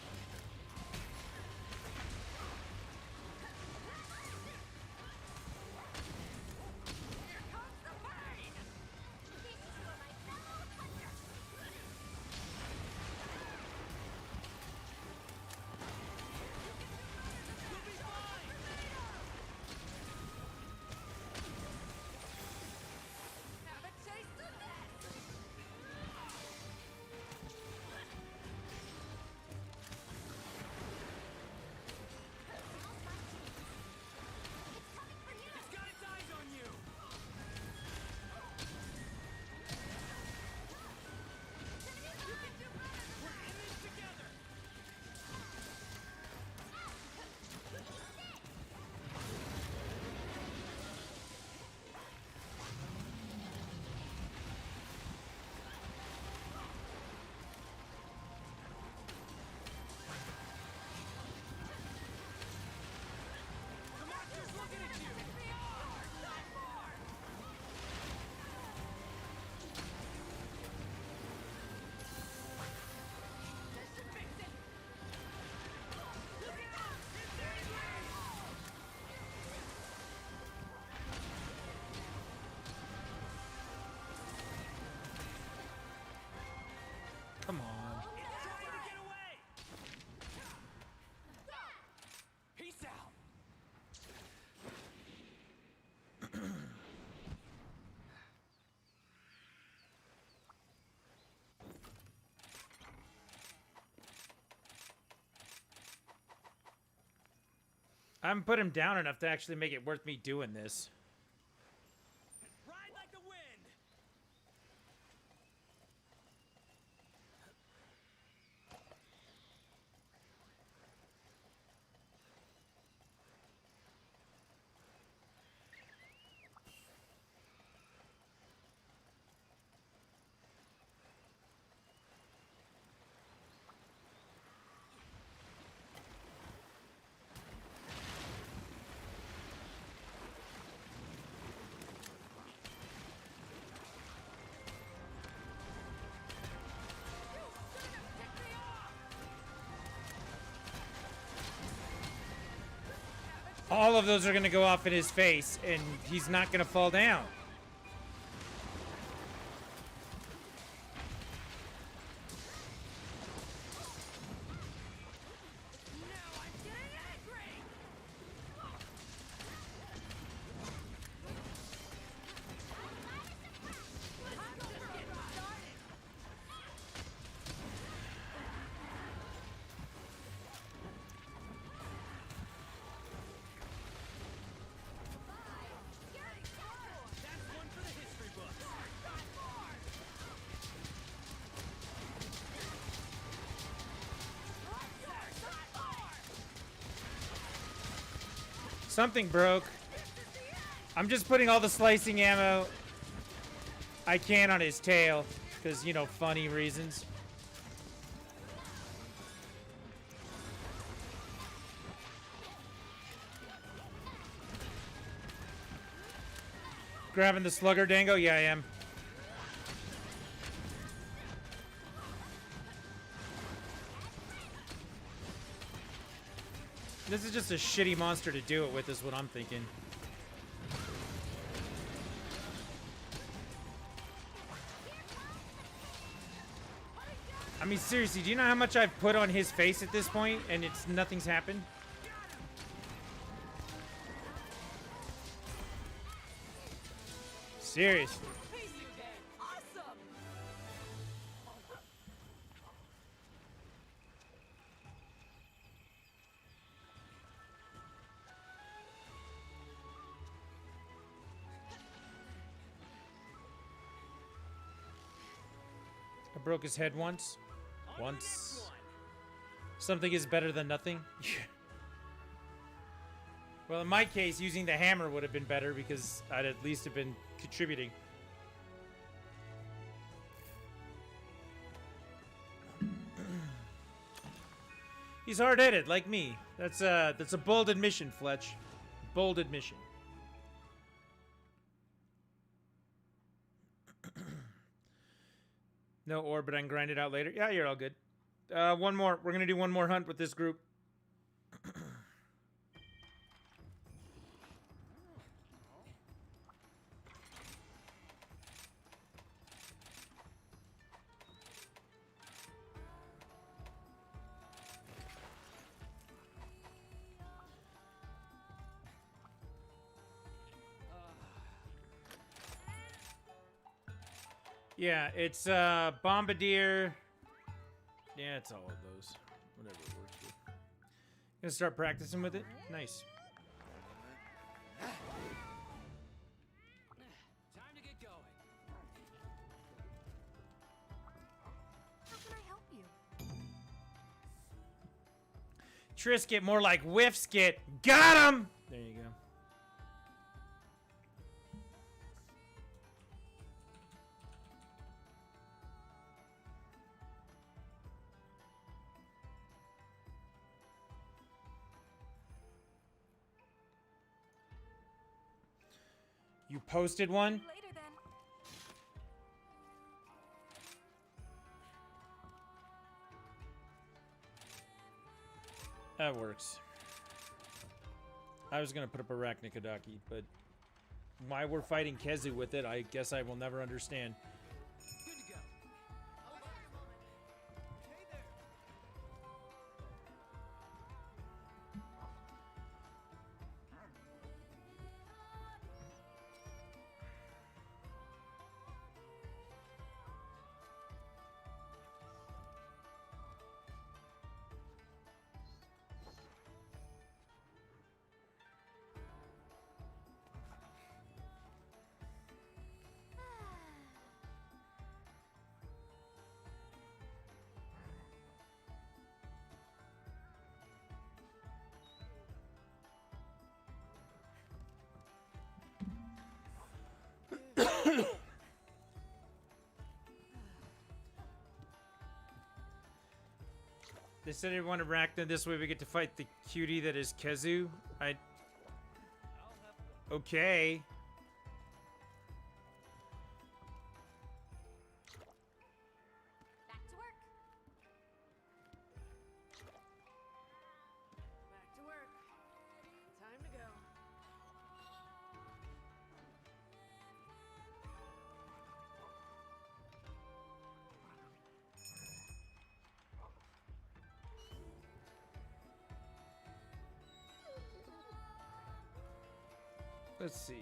Come on. Peace out. I haven't put him down enough to actually make it worth me doing this. Ride like the wind. All of those are going to go off in his face, and he's not going to fall down. Something broke. I'm just putting all the slicing ammo I can on his tail, because, you know, funny reasons. Grabbing the slugger, Dango? Yeah, I am. This is just a shitty monster to do it with, is what I'm thinking. I mean, seriously, do you know how much I've put on his face at this point, and nothing's happened? Seriously. I broke his head once. Something is better than nothing. Well, in my case, using the hammer would have been better because I'd at least have been contributing. He's hard-headed, like me. That's a bold admission, Fletch. Bold admission. No ore, but I can grind it out later. Yeah, you're all good. One more. We're gonna do one more hunt with this group. Yeah, it's Bombardier. Yeah, it's all of those. Whatever it works with. Gonna start practicing with it. Nice. Time to get going. How can I help you? Trisket, more like Whiffskit. Got him! There you go. You posted one? Later then. That works. I was gonna put up Arachnikodaki, but why we're fighting Kezu with it, I guess I will never understand. Good to go. They said everyone Arachna, this way we get to fight the cutie that is Kezu. Okay. Back to work. Back to work. Time to go. Let's see.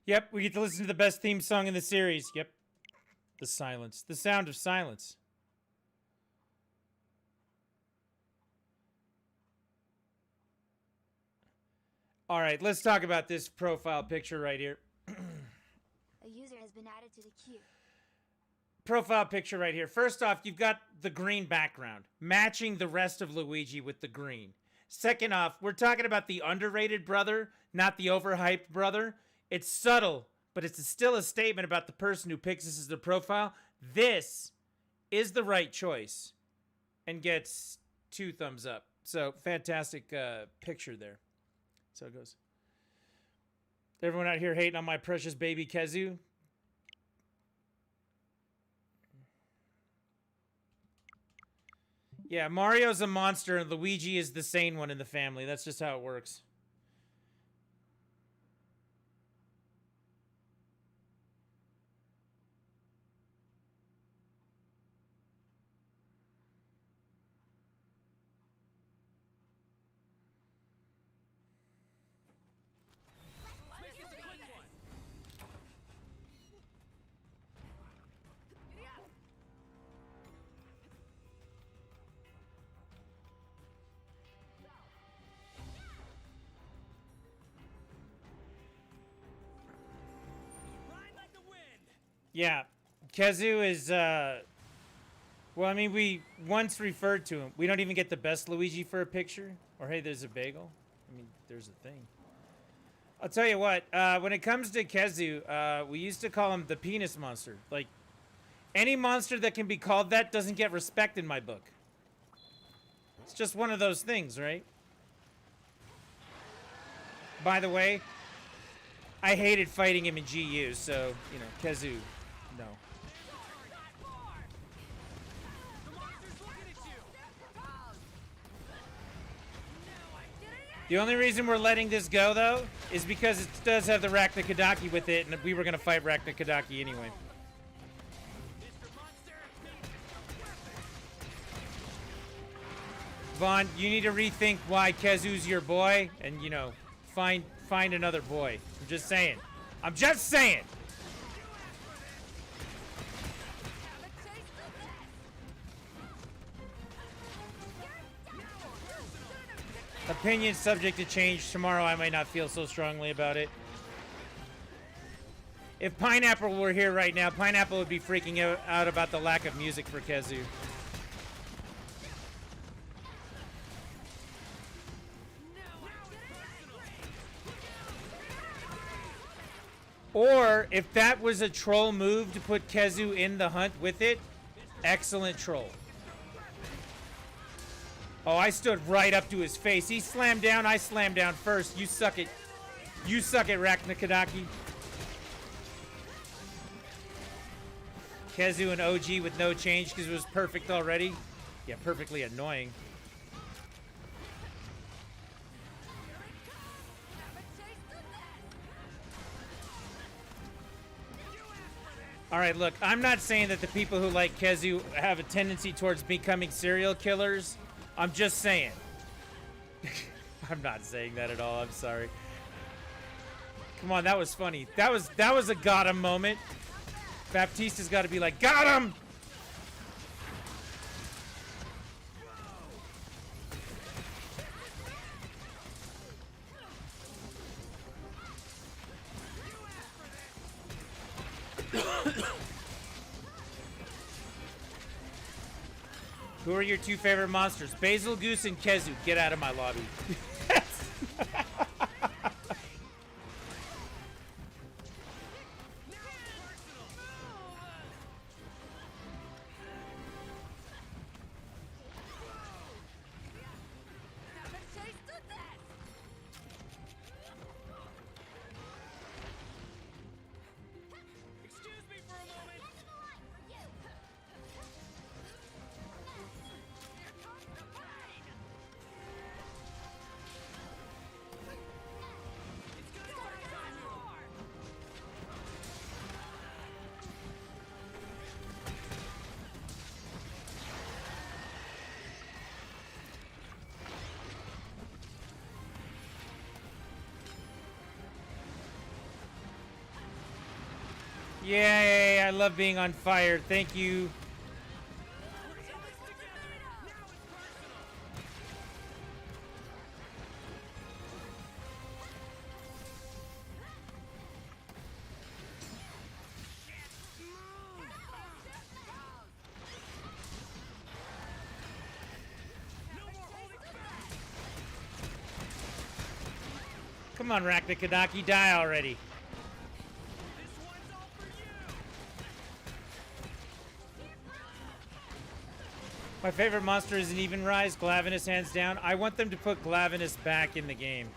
Yep, we get to listen to the best theme song in the series. Yep. The silence. The sound of silence. All right, let's talk about this profile picture right here. A user has been added to the queue. Profile picture right here. First off, you've got the green background, matching the rest of Luigi with the green. Second off, we're talking about the underrated brother, not the overhyped brother. It's subtle, but it's still a statement about the person who picks this as their profile. This is the right choice and gets 2 thumbs up. So, fantastic picture there. So it goes. Everyone out here hating on my precious baby Kezu? Yeah, Mario's a monster and Luigi is the sane one in the family. That's just how it works. Yeah, Kezu is, well, I mean, we once referred to him. We don't even get the best Luigi for a picture. Or, hey, there's a bagel. I mean, there's a thing. I'll tell you what, when it comes to Kezu, we used to call him the penis monster. Like, any monster that can be called that doesn't get respect in my book. It's just one of those things, right? By the way, I hated fighting him in GU, so, you know, Kezu, no. The only reason we're letting this go, though, is because it does have the Rakna with it, and we were going to fight Rakna anyway. Vaughn, you need to rethink why Kezu's your boy, and, you know, find another boy. I'm just saying. I'm just saying! Opinion subject to change. Tomorrow I might not feel so strongly about it. If Pineapple were here right now, Pineapple would be freaking out about the lack of music for Kezu. Or, if that was a troll move to put Kezu in the hunt with it, excellent troll. Oh, I stood right up to his face. He slammed down, I slammed down first. You suck it. You suck it, Rakna. Kezu and OG with no change because it was perfect already. Yeah, perfectly annoying. All right, look, I'm not saying that the people who like Kezu have a tendency towards becoming serial killers. I'm just saying. I'm not saying that at all. I'm sorry. Come on, that was funny. That was a got him moment. Baptista's got to be like, got him! Who are your two favorite monsters? Basil Goose and Kezu. Get out of my lobby. Yay, I love being on fire. Thank you. Come on, Rakna, die already. My favorite monster is an even rise, Glavenus hands down. I want them to put Glavenus back in the game.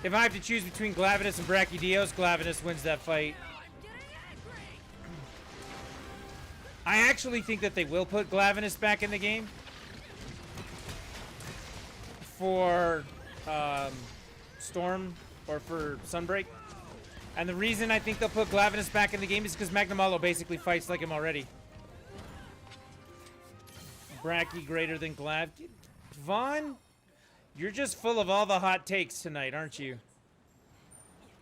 If I have to choose between Glavenus and Brachydios, Glavenus wins that fight. I actually think that they will put Glavenus back in the game. For Storm or for Sunbreak. And the reason I think they'll put Glavenus back in the game is because Magnamalo basically fights like him already. Bracky greater than Glav. Vaughn, you're just full of all the hot takes tonight, aren't you?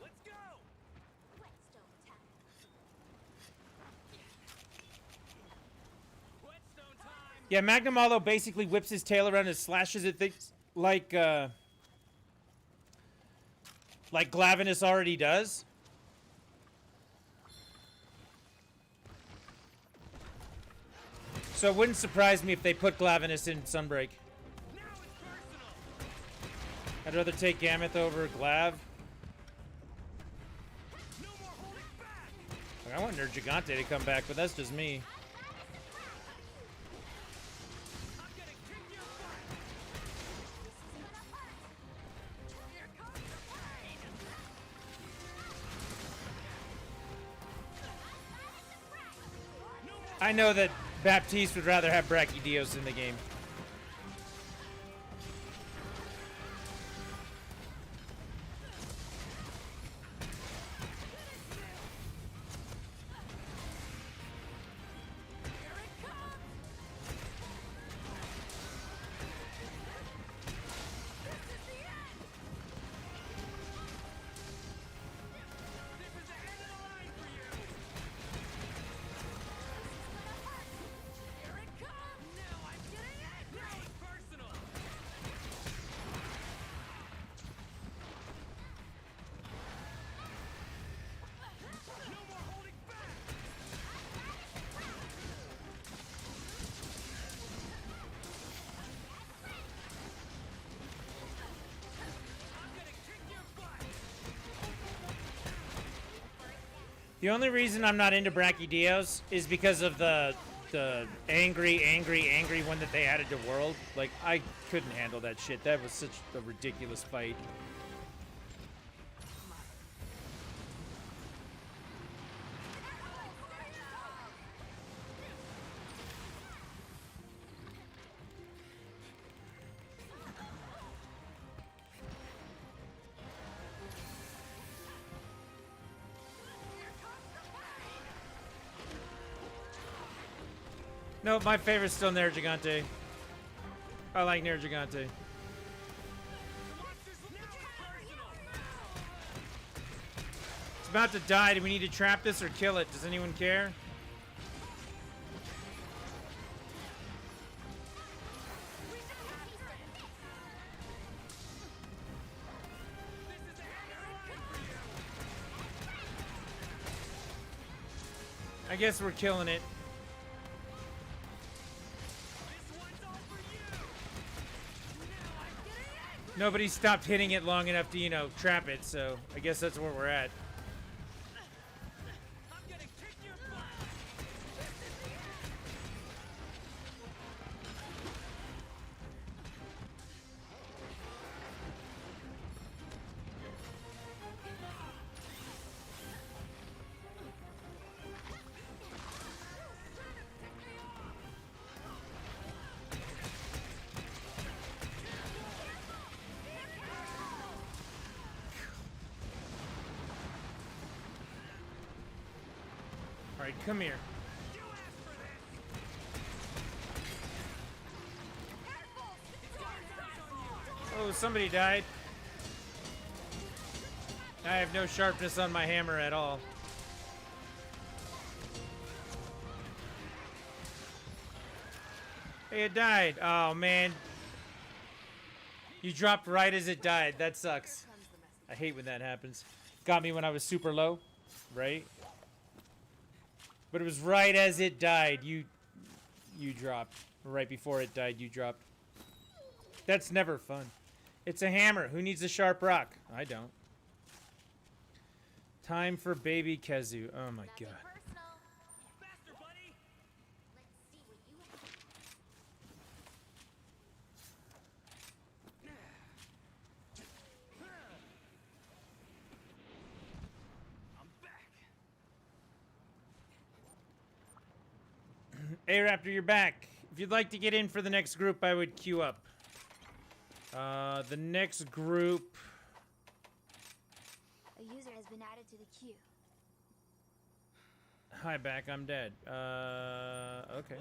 Let's go. Yeah, Magnamalo basically whips his tail around and slashes at things like Glavenus already does. So it wouldn't surprise me if they put Glavenus in Sunbreak. I'd rather take Gameth over Glav. Like, I want Nergigante to come back, but that's just me. I know that Baptiste would rather have Brachydios in the game. The only reason I'm not into Brachydios is because of the angry one that they added to World. Like, I couldn't handle that shit. That was such a ridiculous fight. No, my favorite's still Nergigante. I like Nergigante. It's about to die. Do we need to trap this or kill it? Does anyone care? I guess we're killing it. Nobody stopped hitting it long enough to, you know, trap it, so I guess that's where we're at. Alright, come here. Oh, somebody died. I have no sharpness on my hammer at all. Hey, it died. Oh, man. You dropped right as it died. That sucks. I hate when that happens. Got me when I was super low, right? But it was right as it died. You dropped. Right before it died, you dropped. That's never fun. It's a hammer. Who needs a sharp rock? I don't. Time for baby Kezu. Oh my god. Hey Raptor, you're back. If you'd like to get in for the next group, I would queue up. The next group. A user has been added to the queue. Hi, back. I'm dead. Okay.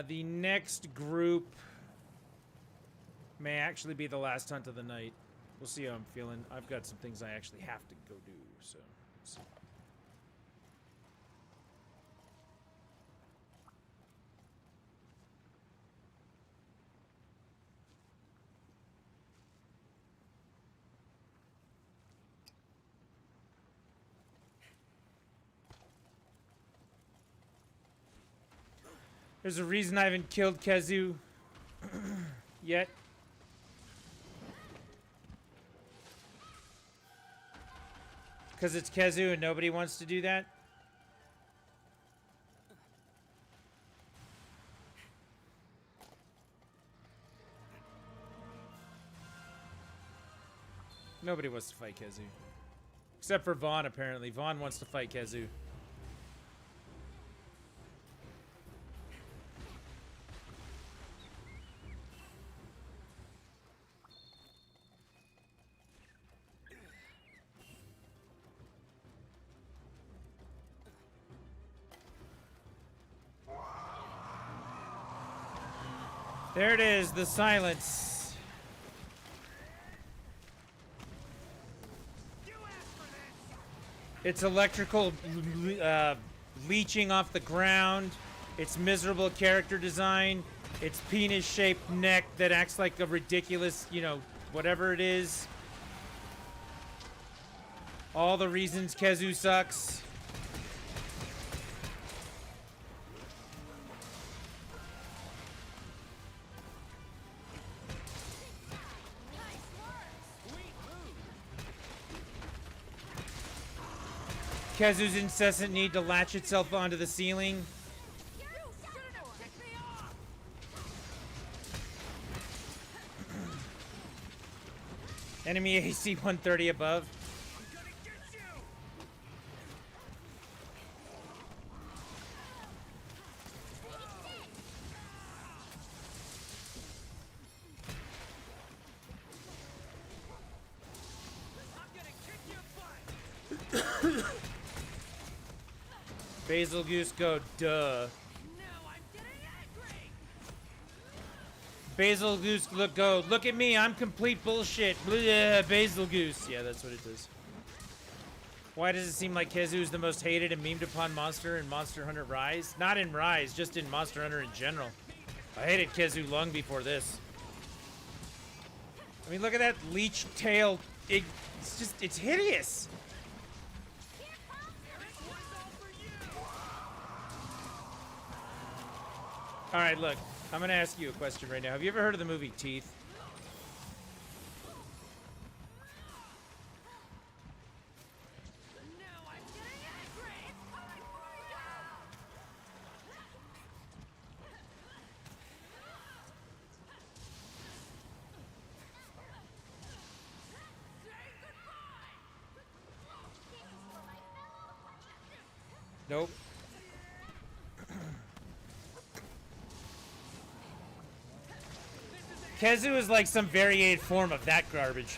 The next group may actually be the last hunt of the night. We'll see how I'm feeling. I've got some things I actually have to go do, so. Let's see. There's a reason I haven't killed Kezu yet. Because it's Kezu and nobody wants to do that? Nobody wants to fight Kezu. Except for Vaughn, apparently. Vaughn wants to fight Kezu. There it is, the silence. It's electrical leeching off the ground. It's miserable character design. It's penis-shaped neck that acts like a ridiculous, you know, whatever it is. All the reasons Kezu sucks. Kezu's incessant need to latch itself onto the ceiling. Enemy AC 130 above. Basil Goose go, duh. Basil Goose look at me, I'm complete bullshit. Blah, Basil Goose. Yeah, that's what it does. Why does it seem like Kezu is the most hated and memed upon monster in Monster Hunter Rise? Not in Rise, just in Monster Hunter in general. I hated Kezu long before this. I mean, look at that leech tail. It's just, it's hideous. All right, look, I'm going to ask you a question right now. Have you ever heard of the movie Teeth? Nope. Kezu is like some variated form of that garbage.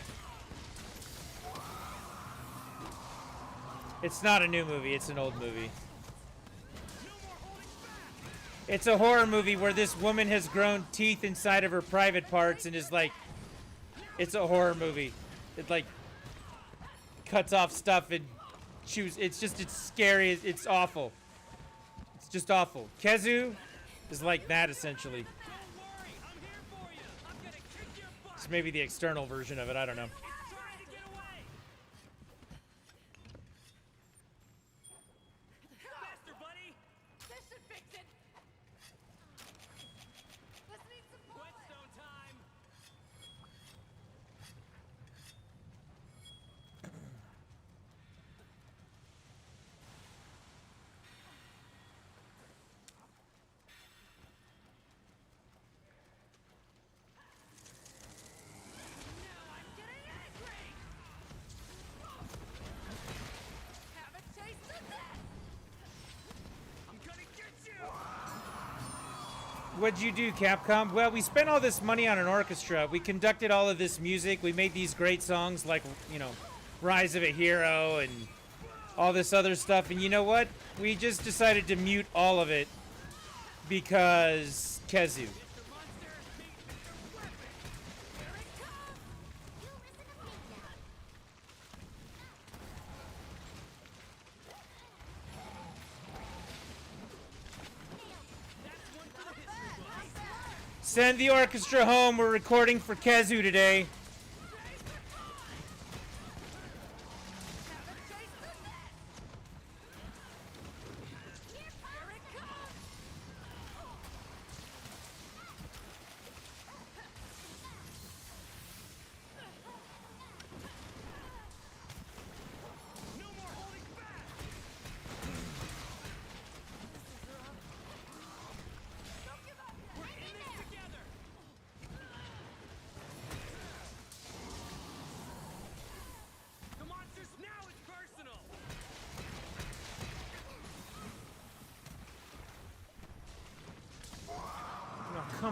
It's not a new movie, it's an old movie. It's a horror movie where this woman has grown teeth inside of her private parts and is like... It's a horror movie. It like... cuts off stuff and chews... It's just, it's scary, it's awful. It's just awful. Kezu is like that, essentially. It's maybe the external version of it, I don't know. What'd you do, Capcom? Well, we spent all this money on an orchestra. We conducted all of this music. We made these great songs like, you know, Rise of a Hero and all this other stuff. And you know what? We just decided to mute all of it because Kezu. Send the orchestra home. We're recording for Kezu today.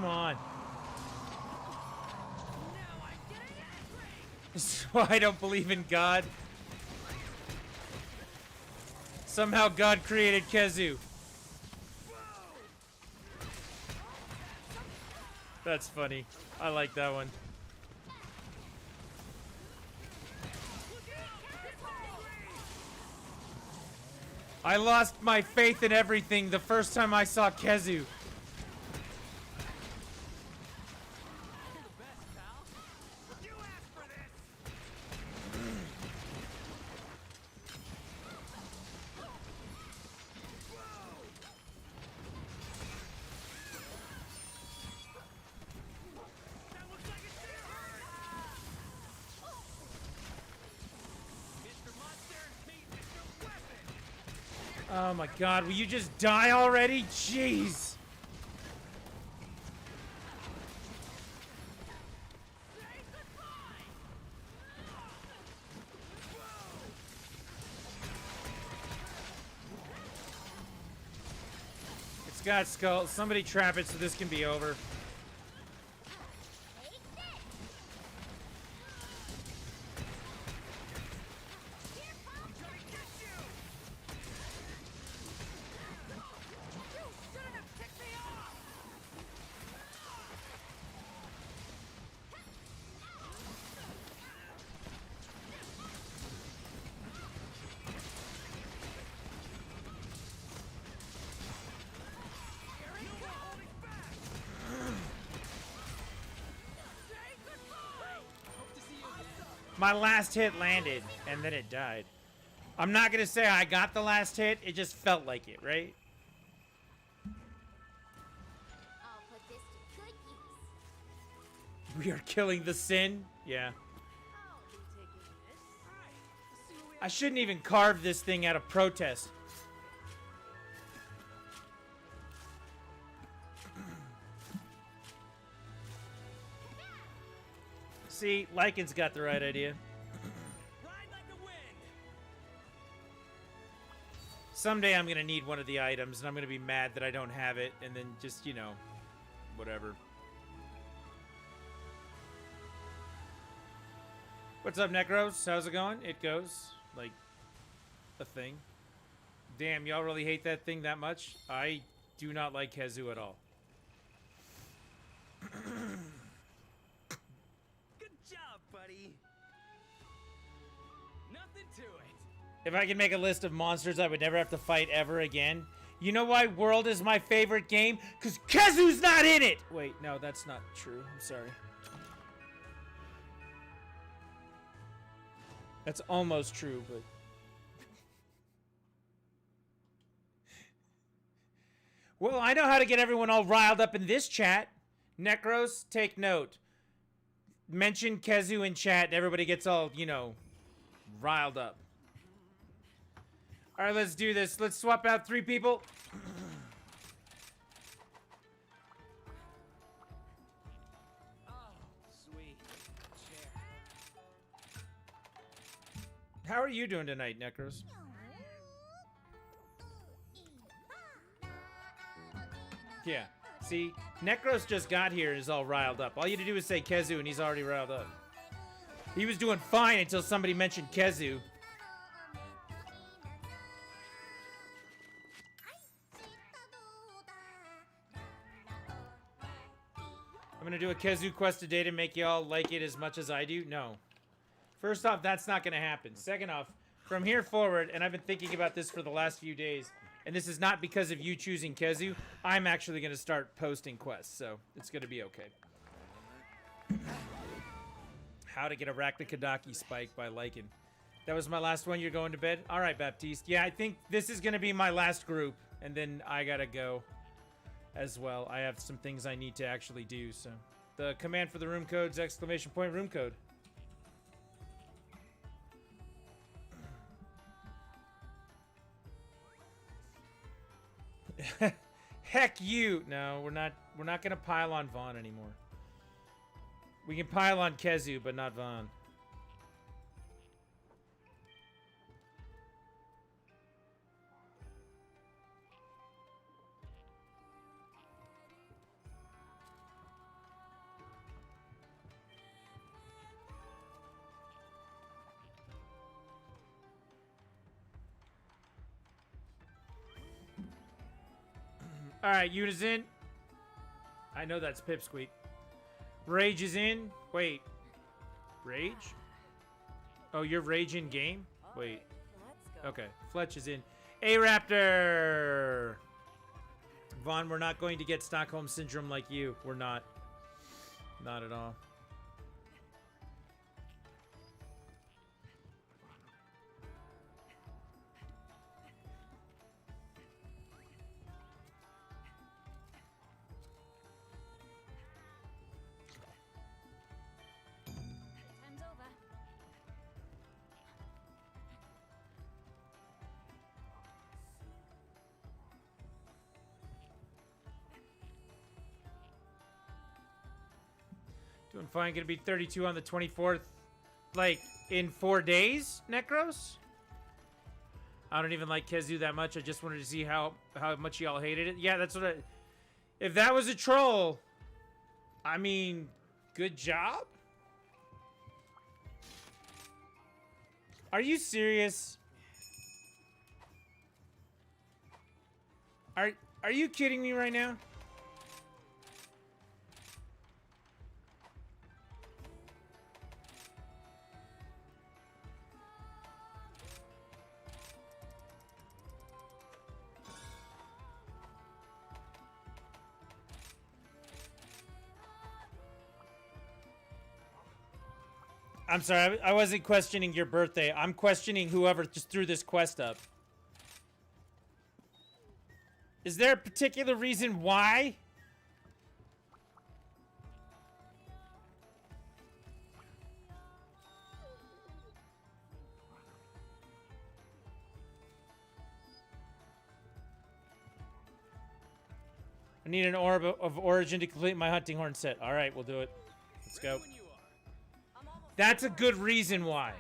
Come on. This is why I don't believe in God. Somehow God created Kezu. That's funny. I like that one. I lost my faith in everything the first time I saw Kezu. Oh my god, will you just die already? Jeez. It's got skulls. Somebody trap it so this can be over. My last hit landed, and then it died. I'm not gonna say I got the last hit, it just felt like it, right? I'll put this to good use. We are killing the sin? Yeah. I shouldn't even carve this thing out of protest. See, Lycan's got the right idea. Someday I'm gonna need one of the items, and I'm gonna be mad that I don't have it, and then just, you know, whatever. What's up, Necros? How's it going? It goes like a thing. Damn, y'all really hate that thing that much? I do not like Kezu at all. Nothing to it. If I could make a list of monsters I would never have to fight ever again. You know why World is my favorite game? Because Kezu's not in it! Wait, no, that's not true. I'm sorry. That's almost true, but... Well, I know how to get everyone all riled up in this chat. Necros, take note. Mention Kezu in chat and everybody gets all, you know, riled up. All right, let's do this. Let's swap out 3 people. Sweet chair. How are you doing tonight, Necros? Yeah. See, Necros just got here and is all riled up. All you have to do is say Kezu and he's already riled up. He was doing fine until somebody mentioned Kezu. I'm gonna do a Kezu quest today to make y'all like it as much as I do. No. First off, that's not gonna happen. Second off, from here forward, and I've been thinking about this for the last few days, and this is not because of you choosing Kezu, I'm actually gonna start posting quests, so it's gonna be okay. How to get a Raktakadaki spike by Lycan. That was my last one. You're going to bed? All right, Baptiste. Yeah, I think this is gonna be my last group, and then I gotta go as well. I have some things I need to actually do, so. The command for the room code's !room code. Heck you! No, we're not gonna pile on Vaughn anymore. We can pile on Kezu, but not Vaughn. All right, Yuna's in. I know that's Pipsqueak. Rage is in. Wait. Rage? Oh, you're Rage in game? Wait. Okay. Fletch is in. A-Raptor! Vaughn, we're not going to get Stockholm Syndrome like you. We're not. Not at all. Time's over. Doing fine. Gonna be 32 on the 24th. Like, in 4 days, Necros? I don't even like Kezu that much. I just wanted to see how much y'all hated it. Yeah, that's what I... If that was a troll, I mean, good job? Are you serious? Are you kidding me right now? I'm sorry, I wasn't questioning your birthday. I'm questioning whoever just threw this quest up. Is there a particular reason why? I need an orb of origin to complete my hunting horn set. All right, we'll do it. Let's go. That's a good reason why.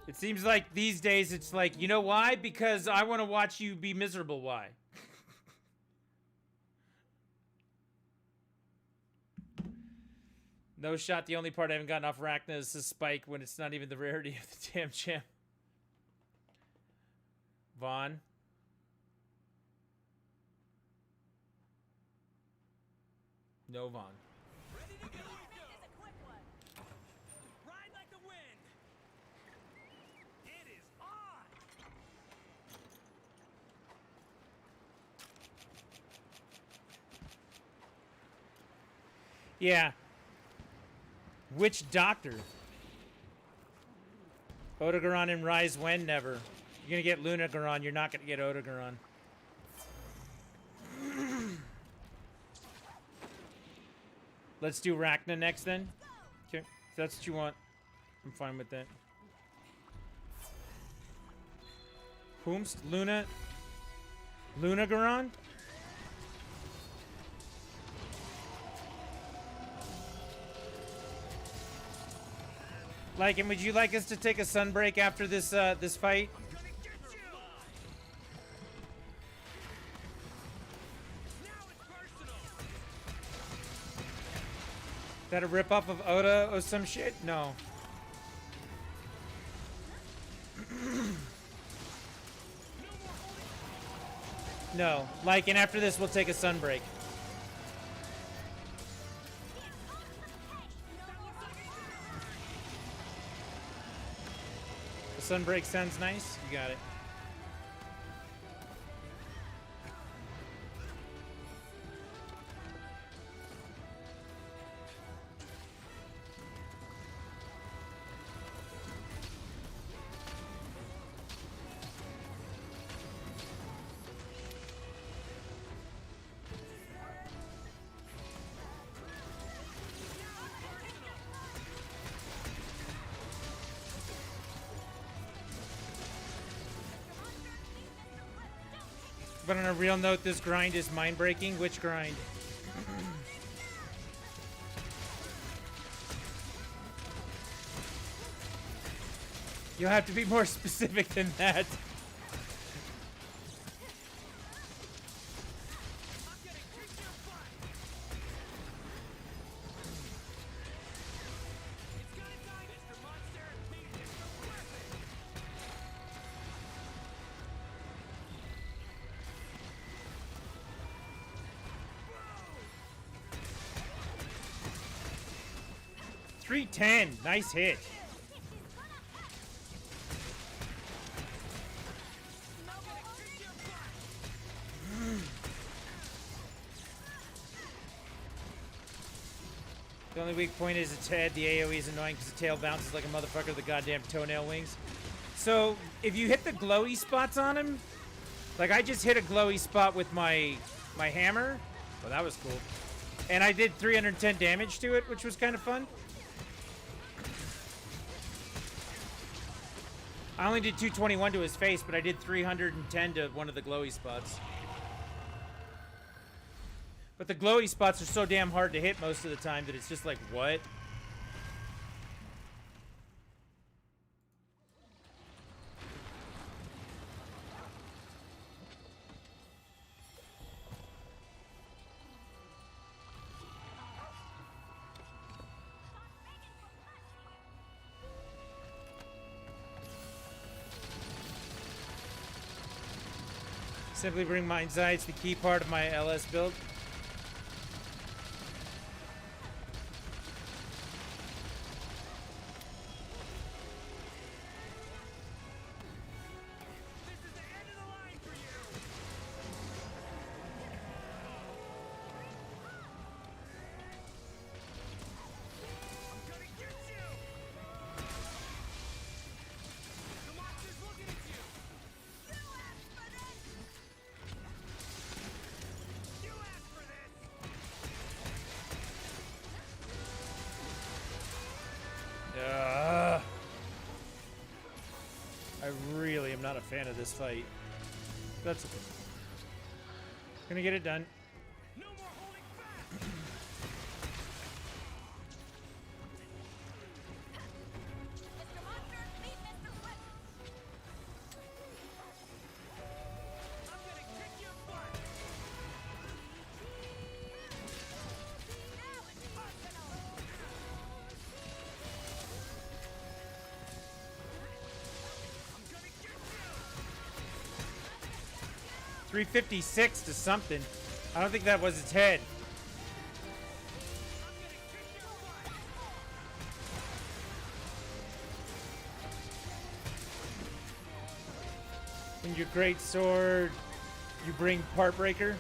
It seems like these days it's like, you know why? Because I want to watch you be miserable. Why? No shot. The only part I haven't gotten off Rachna is the spike when it's not even the rarity of the damn gem. Vaughn. No Vaughn. Ride like the wind. It is on. Yeah. Which doctor? Odogaron and Rise when? Never. You're gonna get Lunagaron, you're not gonna get Odogaron. Let's do Rachna next then. Okay, if that's what you want, I'm fine with that. Whomst? Lunagaron? Like, and would you like us to take a sunbreak after this this fight? Is that a ripoff of Oda or some shit? No. No. Like, and after this, we'll take a sunbreak. The sunbreak sounds nice. You got it. But on a real note, this grind is mind-breaking. Which grind? You'll have to be more specific than that. 310. Nice hit. The only weak point is its head. The AoE is annoying because the tail bounces like a motherfucker with the goddamn toenail wings. So, if you hit the glowy spots on him, like I just hit a glowy spot with my hammer. Well, that was cool. And I did 310 damage to it, which was kind of fun. I only did 221 to his face, but I did 310 to one of the glowy spots. But the glowy spots are so damn hard to hit most of the time that it's just like, what? Simply bring mind sights, the key part of my LS build. I really am not a fan of this fight. That's gonna get it done. $356 to something. I don't think that was its head. In your great sword, you bring part breaker.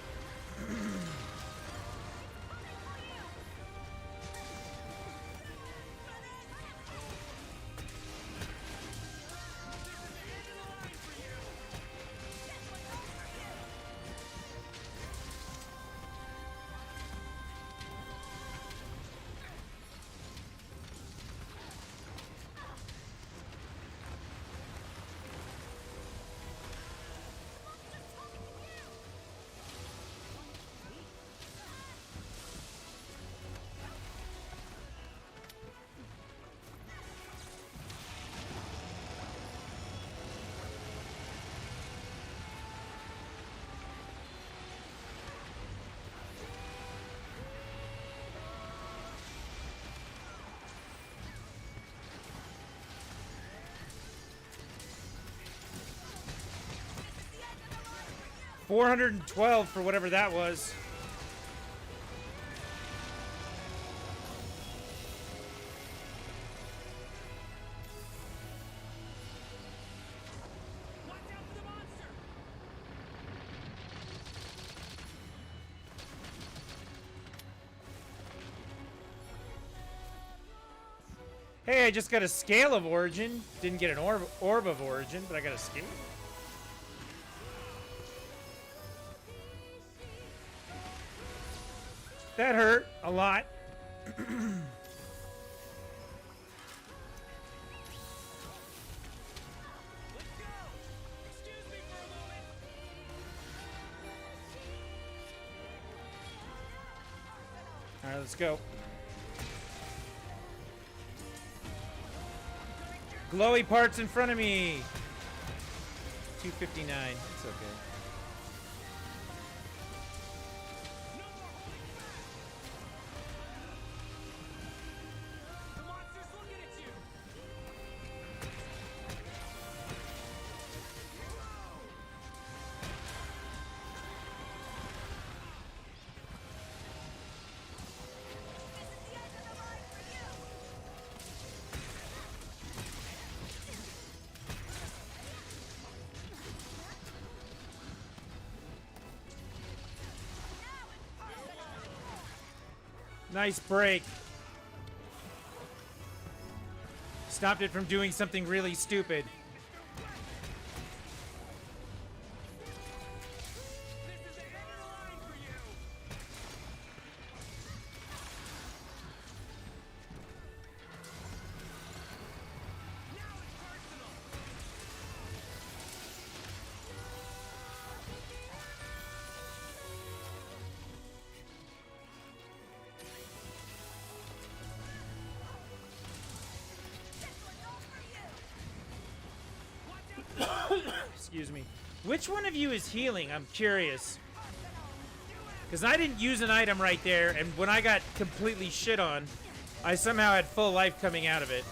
$412 for whatever that was. Hey, I just got a scale of origin. Didn't get an orb of origin, but I got a scale. That hurt a lot. All right, let's go. Glowy parts in front of me. 259. It's okay. Nice break. Stopped it from doing something really stupid. Excuse me. Which one of you is healing? I'm curious. Because I didn't use an item right there, and when I got completely shit on, I somehow had full life coming out of it.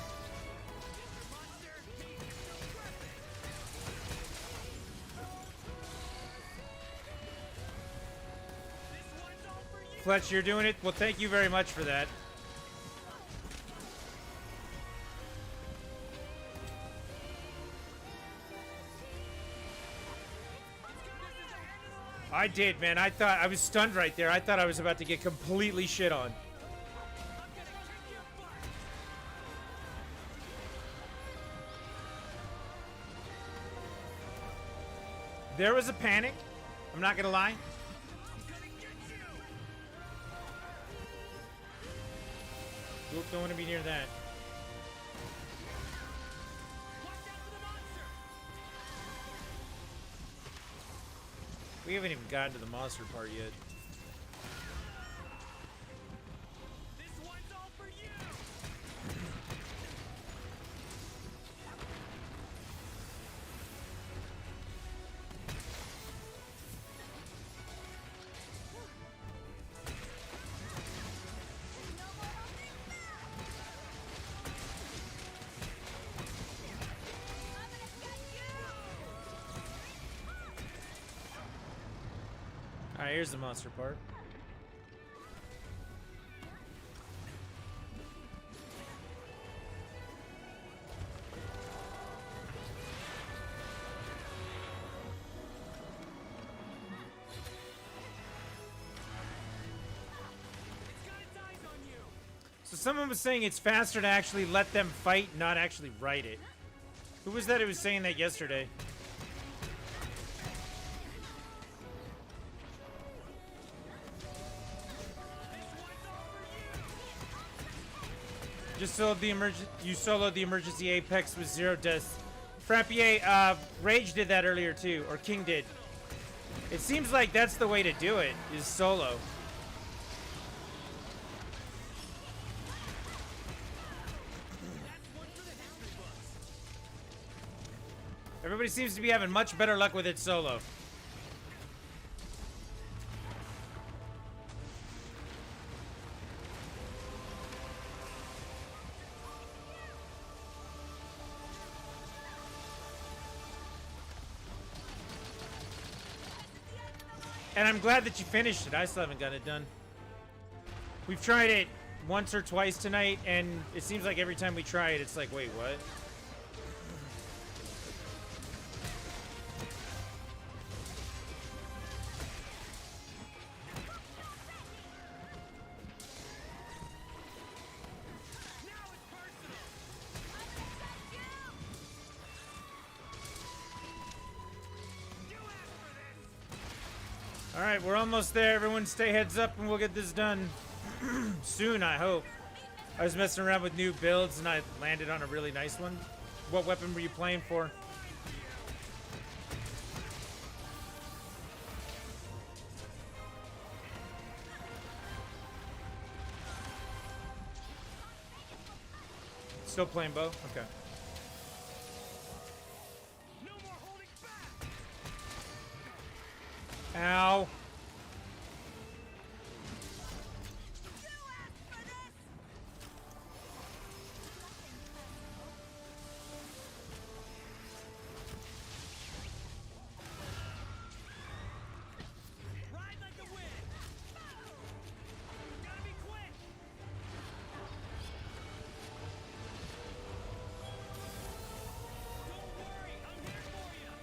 Fletch, you're doing it? Well, thank you very much for that. I did, man. I thought I was stunned right there. I thought I was about to get completely shit on. There was a panic. I'm not gonna lie. Oop, don't want to be near that. We haven't even gotten to the monster part yet. This one's all for you. Alright, here's the monster part. So someone was saying it's faster to actually let them fight, not actually write it. Who was that who was saying that yesterday? Just soloed the you soloed the emergency apex with 0 deaths. Frappier, Rage did that earlier too, or King did. It seems like that's the way to do it, is solo. Everybody seems to be having much better luck with it solo. And I'm glad that you finished it. I still haven't got it done. We've tried it once or twice tonight, and it seems like every time we try it, it's like, wait, what? Alright, we're almost there. Everyone stay heads up and we'll get this done soon, I hope. I was messing around with new builds and I landed on a really nice one. What weapon were you playing for? Still playing bow? Okay. Ow.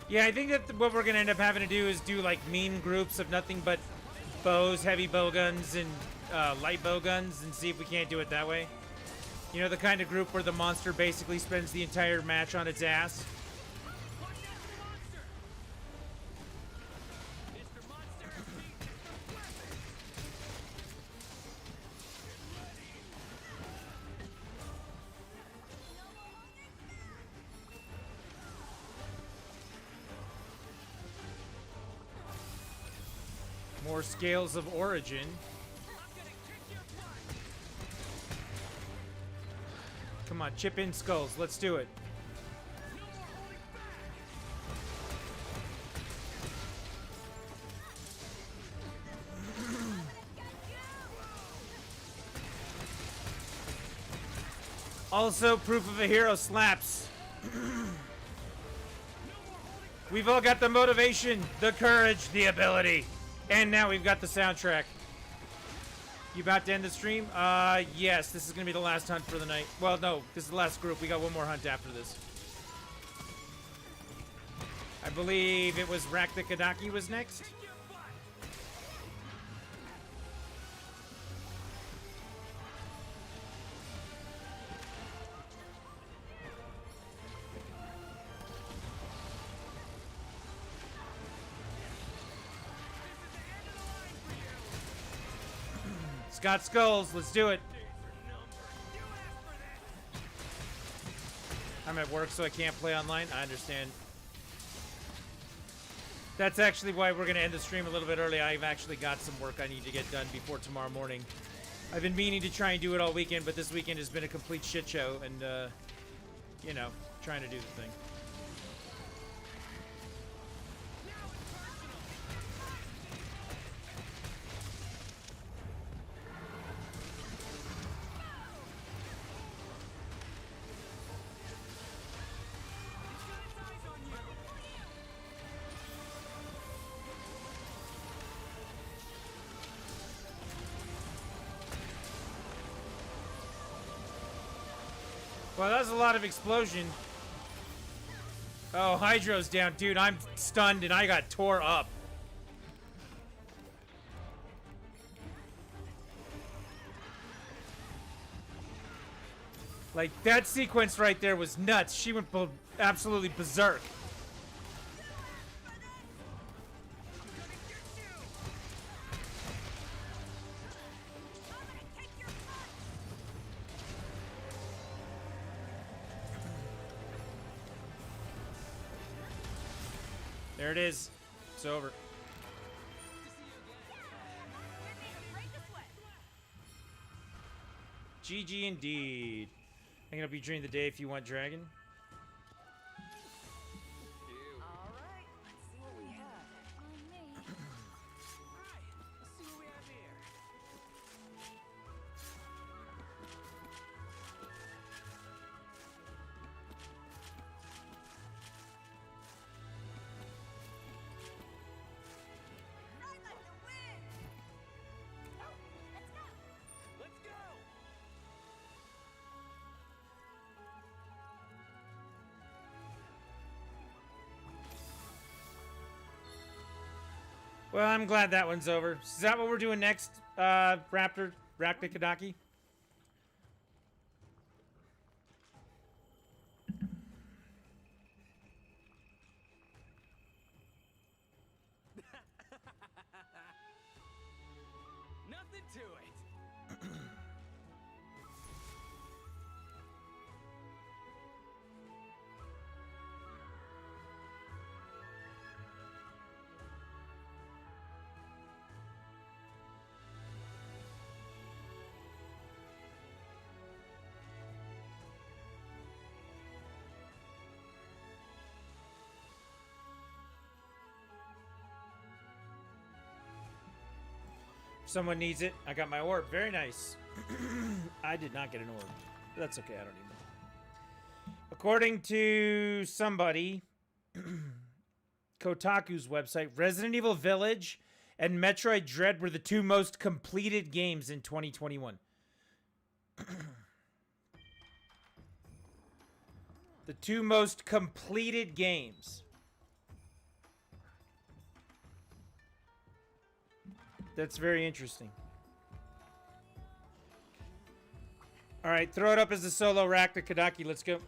Yeah, I think that what we're gonna end up having to do is do like mean groups of nothing but bows, heavy bow guns, and light bow guns and see if we can't do it that way. You know, the kind of group where the monster basically spends the entire match on its ass. More scales of origin. Come on, chip in skulls. Let's do it. Also, proof of a hero slaps. We've all got the motivation, the courage, the ability. And now we've got the soundtrack. You about to end the stream? Yes. This is going to be the last hunt for the night. Well, no. This is the last group. We got one more hunt after this. I believe it was Rack the Kadaki was next. Scott Skulls, let's do it. I'm at work, so I can't play online. I understand. That's actually why we're going to end the stream a little bit early. I've actually got some work I need to get done before tomorrow morning. I've been meaning to try and do it all weekend, but this weekend has been a complete shit show, and, you know, trying to do the thing. Well, that was a lot of explosion. Oh, Hydro's down. Dude, I'm stunned and I got tore up. Like, that sequence right there was nuts. She went absolutely berserk. There it is. It's over. GG indeed. I'm gonna be during the day if you want dragon. Alright, let's see what we have. Let's see what we have here. Let's go! Well, I'm glad that one's over. Is that what we're doing next, Raptor? Raptor Kadaki? Nothing to it. If someone needs it, I got my orb. Very nice. I did not get an orb. But that's okay, I don't need them. According to somebody, Kotaku's website, Resident Evil Village and Metroid Dread were the two most completed games in 2021. The two most completed games. That's very interesting. All right, throw it up as a solo rack to Kadaki. Let's go.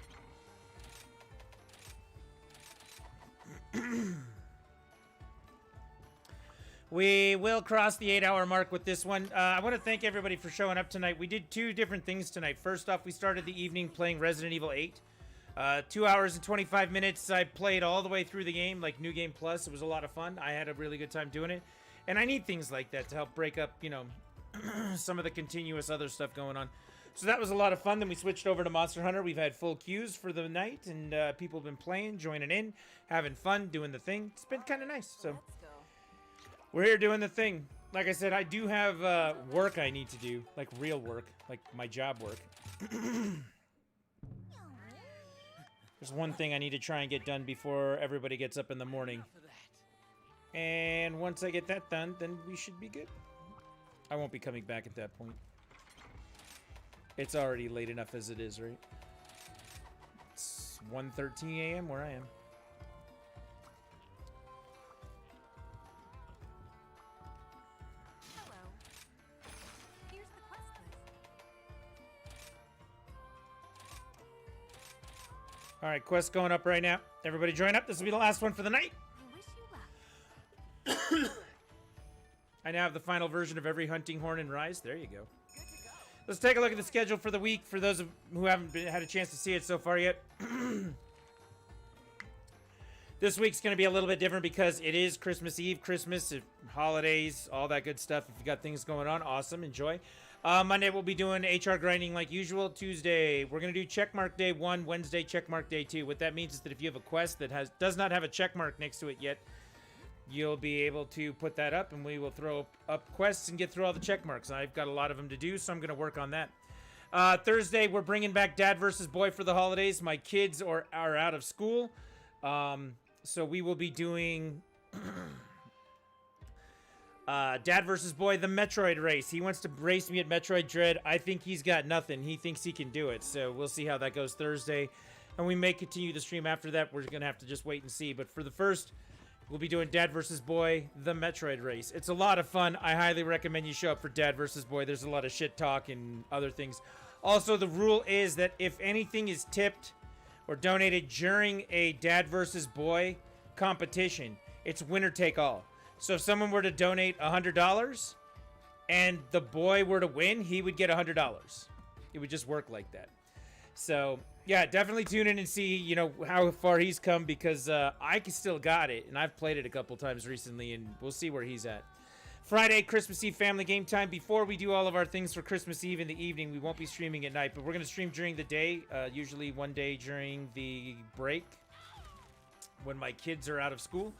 We will cross the 8-hour mark with this one. I want to thank everybody for showing up tonight. We did 2 different things tonight. First off, we started the evening playing Resident Evil 8. 2 hours and 25 minutes. I played all the way through the game, like New Game Plus. It was a lot of fun. I had a really good time doing it. And I need things like that to help break up, you know, some of the continuous other stuff going on. So that was a lot of fun. Then we switched over to Monster Hunter. We've had full queues for the night, and people have been playing, joining in, having fun, doing the thing. It's been kind of nice. So we're here doing the thing. Like I said, I do have work I need to do, like real work, like my job work. There's one thing I need to try and get done before everybody gets up in the morning. And once I get that done, then we should be good. I won't be coming back at that point. It's already late enough as it is, right? It's 1:13 a.m. where I am. Hello. Here's the quest list. All right, quest going up right now. Everybody join up. This will be the last one for the night. I wish you luck. I now have the final version of every hunting horn and rise. There you go. Let's take a look at the schedule for the week for those who haven't had a chance to see it so far yet. This week's going to be a little bit different because it is Christmas Eve, Christmas, holidays, all that good stuff. If you got things going on, awesome, enjoy. Monday we'll be doing HR grinding like usual. Tuesday we're going to do checkmark day 1, Wednesday checkmark day 2. What that means is that if you have a quest that does not have a checkmark next to it yet, you'll be able to put that up, and we will throw up quests and get through all the check marks. I've got a lot of them to do, so I'm going to work on that. Thursday, we're bringing back Dad vs. Boy for the holidays. My kids are out of school, so we will be doing Dad vs. Boy, the Metroid race. He wants to race me at Metroid Dread. I think he's got nothing. He thinks he can do it, so we'll see how that goes Thursday. And we may continue the stream after that. We're going to have to just wait and see. But for the first... we'll be doing Dad vs. Boy, the Metroid race. It's a lot of fun. I highly recommend you show up for Dad vs. Boy. There's a lot of shit talk and other things. Also, the rule is that if anything is tipped or donated during a Dad vs. Boy competition, it's winner take all. So if someone were to donate $100 and the boy were to win, he would get $100. It would just work like that. So... yeah, definitely tune in and see, you know, how far he's come because I still got it, and I've played it a couple times recently, and we'll see where he's at. Friday, Christmas Eve family game time. Before we do all of our things for Christmas Eve in the evening, we won't be streaming at night, but we're going to stream during the day, usually one day during the break when my kids are out of school.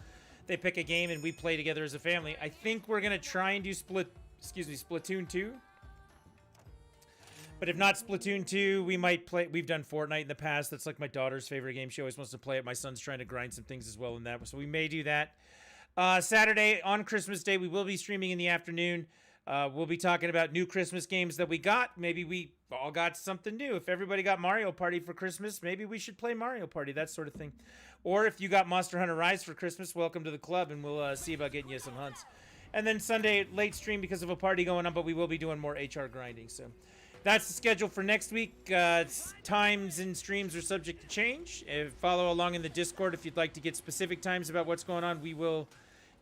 They pick a game, and we play together as a family. I think we're going to try and do Splatoon 2. But if not Splatoon 2, we might play... we've done Fortnite in the past. That's like my daughter's favorite game. She always wants to play it. My son's trying to grind some things as well in that. So we may do that. Saturday, on Christmas Day, we will be streaming in the afternoon. We'll be talking about new Christmas games that we got. Maybe we all got something new. If everybody got Mario Party for Christmas, maybe we should play Mario Party, that sort of thing. Or if you got Monster Hunter Rise for Christmas, welcome to the club, and we'll see about getting you some hunts. And then Sunday, late stream because of a party going on, but we will be doing more HR grinding, so... that's the schedule for next week. Times and streams are subject to change. Follow along in the Discord if you'd like to get specific times about what's going on. We will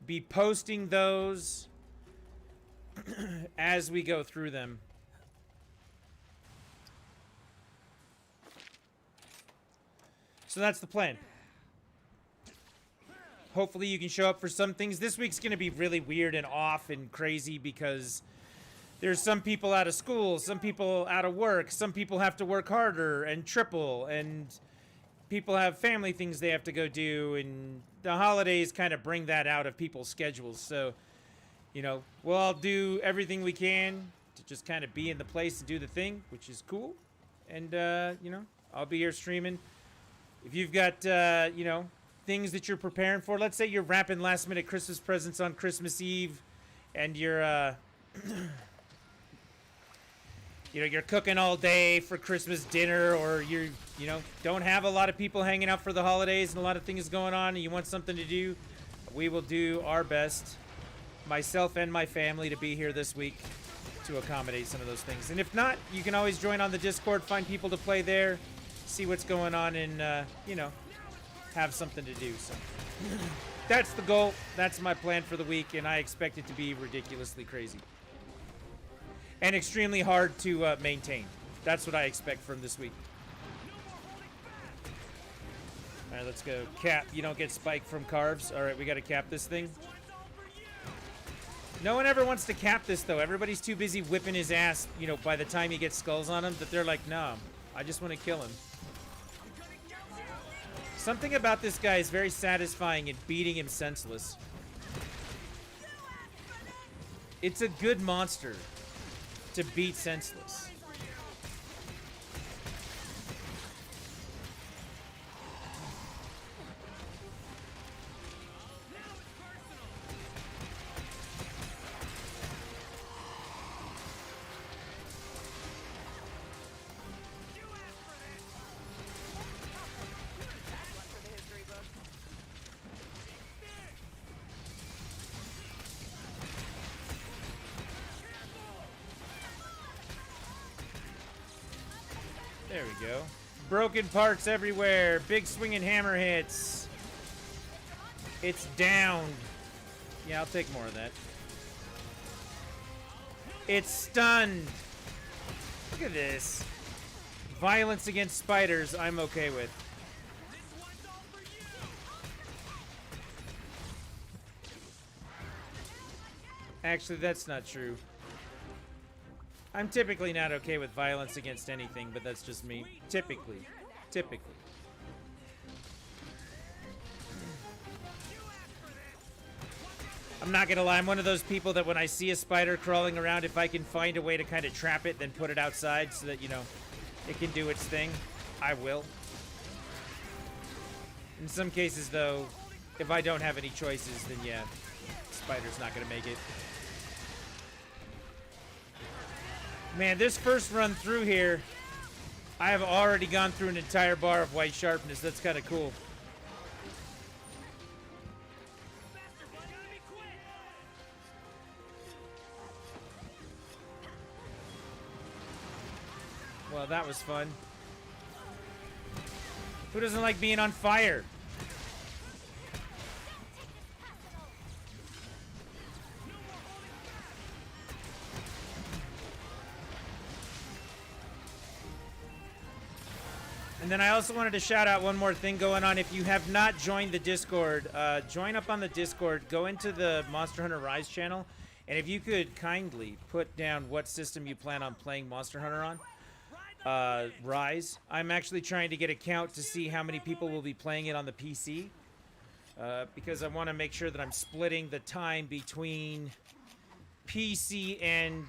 be posting those as we go through them. So that's the plan. Hopefully you can show up for some things. This week's going to be really weird and off and crazy because... there's some people out of school, some people out of work, some people have to work harder and triple, and people have family things they have to go do, and the holidays kind of bring that out of people's schedules. So, you know, we'll all do everything we can to just kind of be in the place and do the thing, which is cool. And, you know, I'll be here streaming. If you've got, you know, things that you're preparing for, let's say you're wrapping last-minute Christmas presents on Christmas Eve, and you're, you know, you're cooking all day for Christmas dinner, or you know, don't have a lot of people hanging out for the holidays and a lot of things going on, and you want something to do, we will do our best, myself and my family, to be here this week to accommodate some of those things. And if not, you can always join on the Discord, find people to play there, see what's going on, and, you know, have something to do. So that's the goal. That's my plan for the week, and I expect it to be ridiculously crazy. And extremely hard to maintain. That's what I expect from this week. All right, let's go. Cap, you don't get spiked from carves. All right, we got to cap this thing. No one ever wants to cap this, though. Everybody's too busy whipping his ass, you know, by the time he gets skulls on him, that they're like, no, I just want to kill him. Something about this guy is very satisfying in beating him senseless. It's a good monster to beat senseless. There we go. Broken parts everywhere. Big swinging hammer hits. It's downed. Yeah, I'll take more of that. It's stunned. Look at this. Violence against spiders, I'm okay with. Actually, that's not true. I'm typically not okay with violence against anything, but that's just me. Typically. I'm not gonna lie, I'm one of those people that when I see a spider crawling around, if I can find a way to kind of trap it, then put it outside so that, you know, it can do its thing, I will. In some cases, though, if I don't have any choices, then yeah, spider's not gonna make it. Man, this first run through here, I have already gone through an entire bar of white sharpness. That's kind of cool. Well, that was fun. Who doesn't like being on fire? And then I also wanted to shout out one more thing going on. If you have not joined the Discord, join up on the Discord. Go into the Monster Hunter Rise channel. And if you could kindly put down what system you plan on playing Monster Hunter on. Rise. I'm actually trying to get a count to see how many people will be playing it on the PC. Because I want to make sure that I'm splitting the time between PC and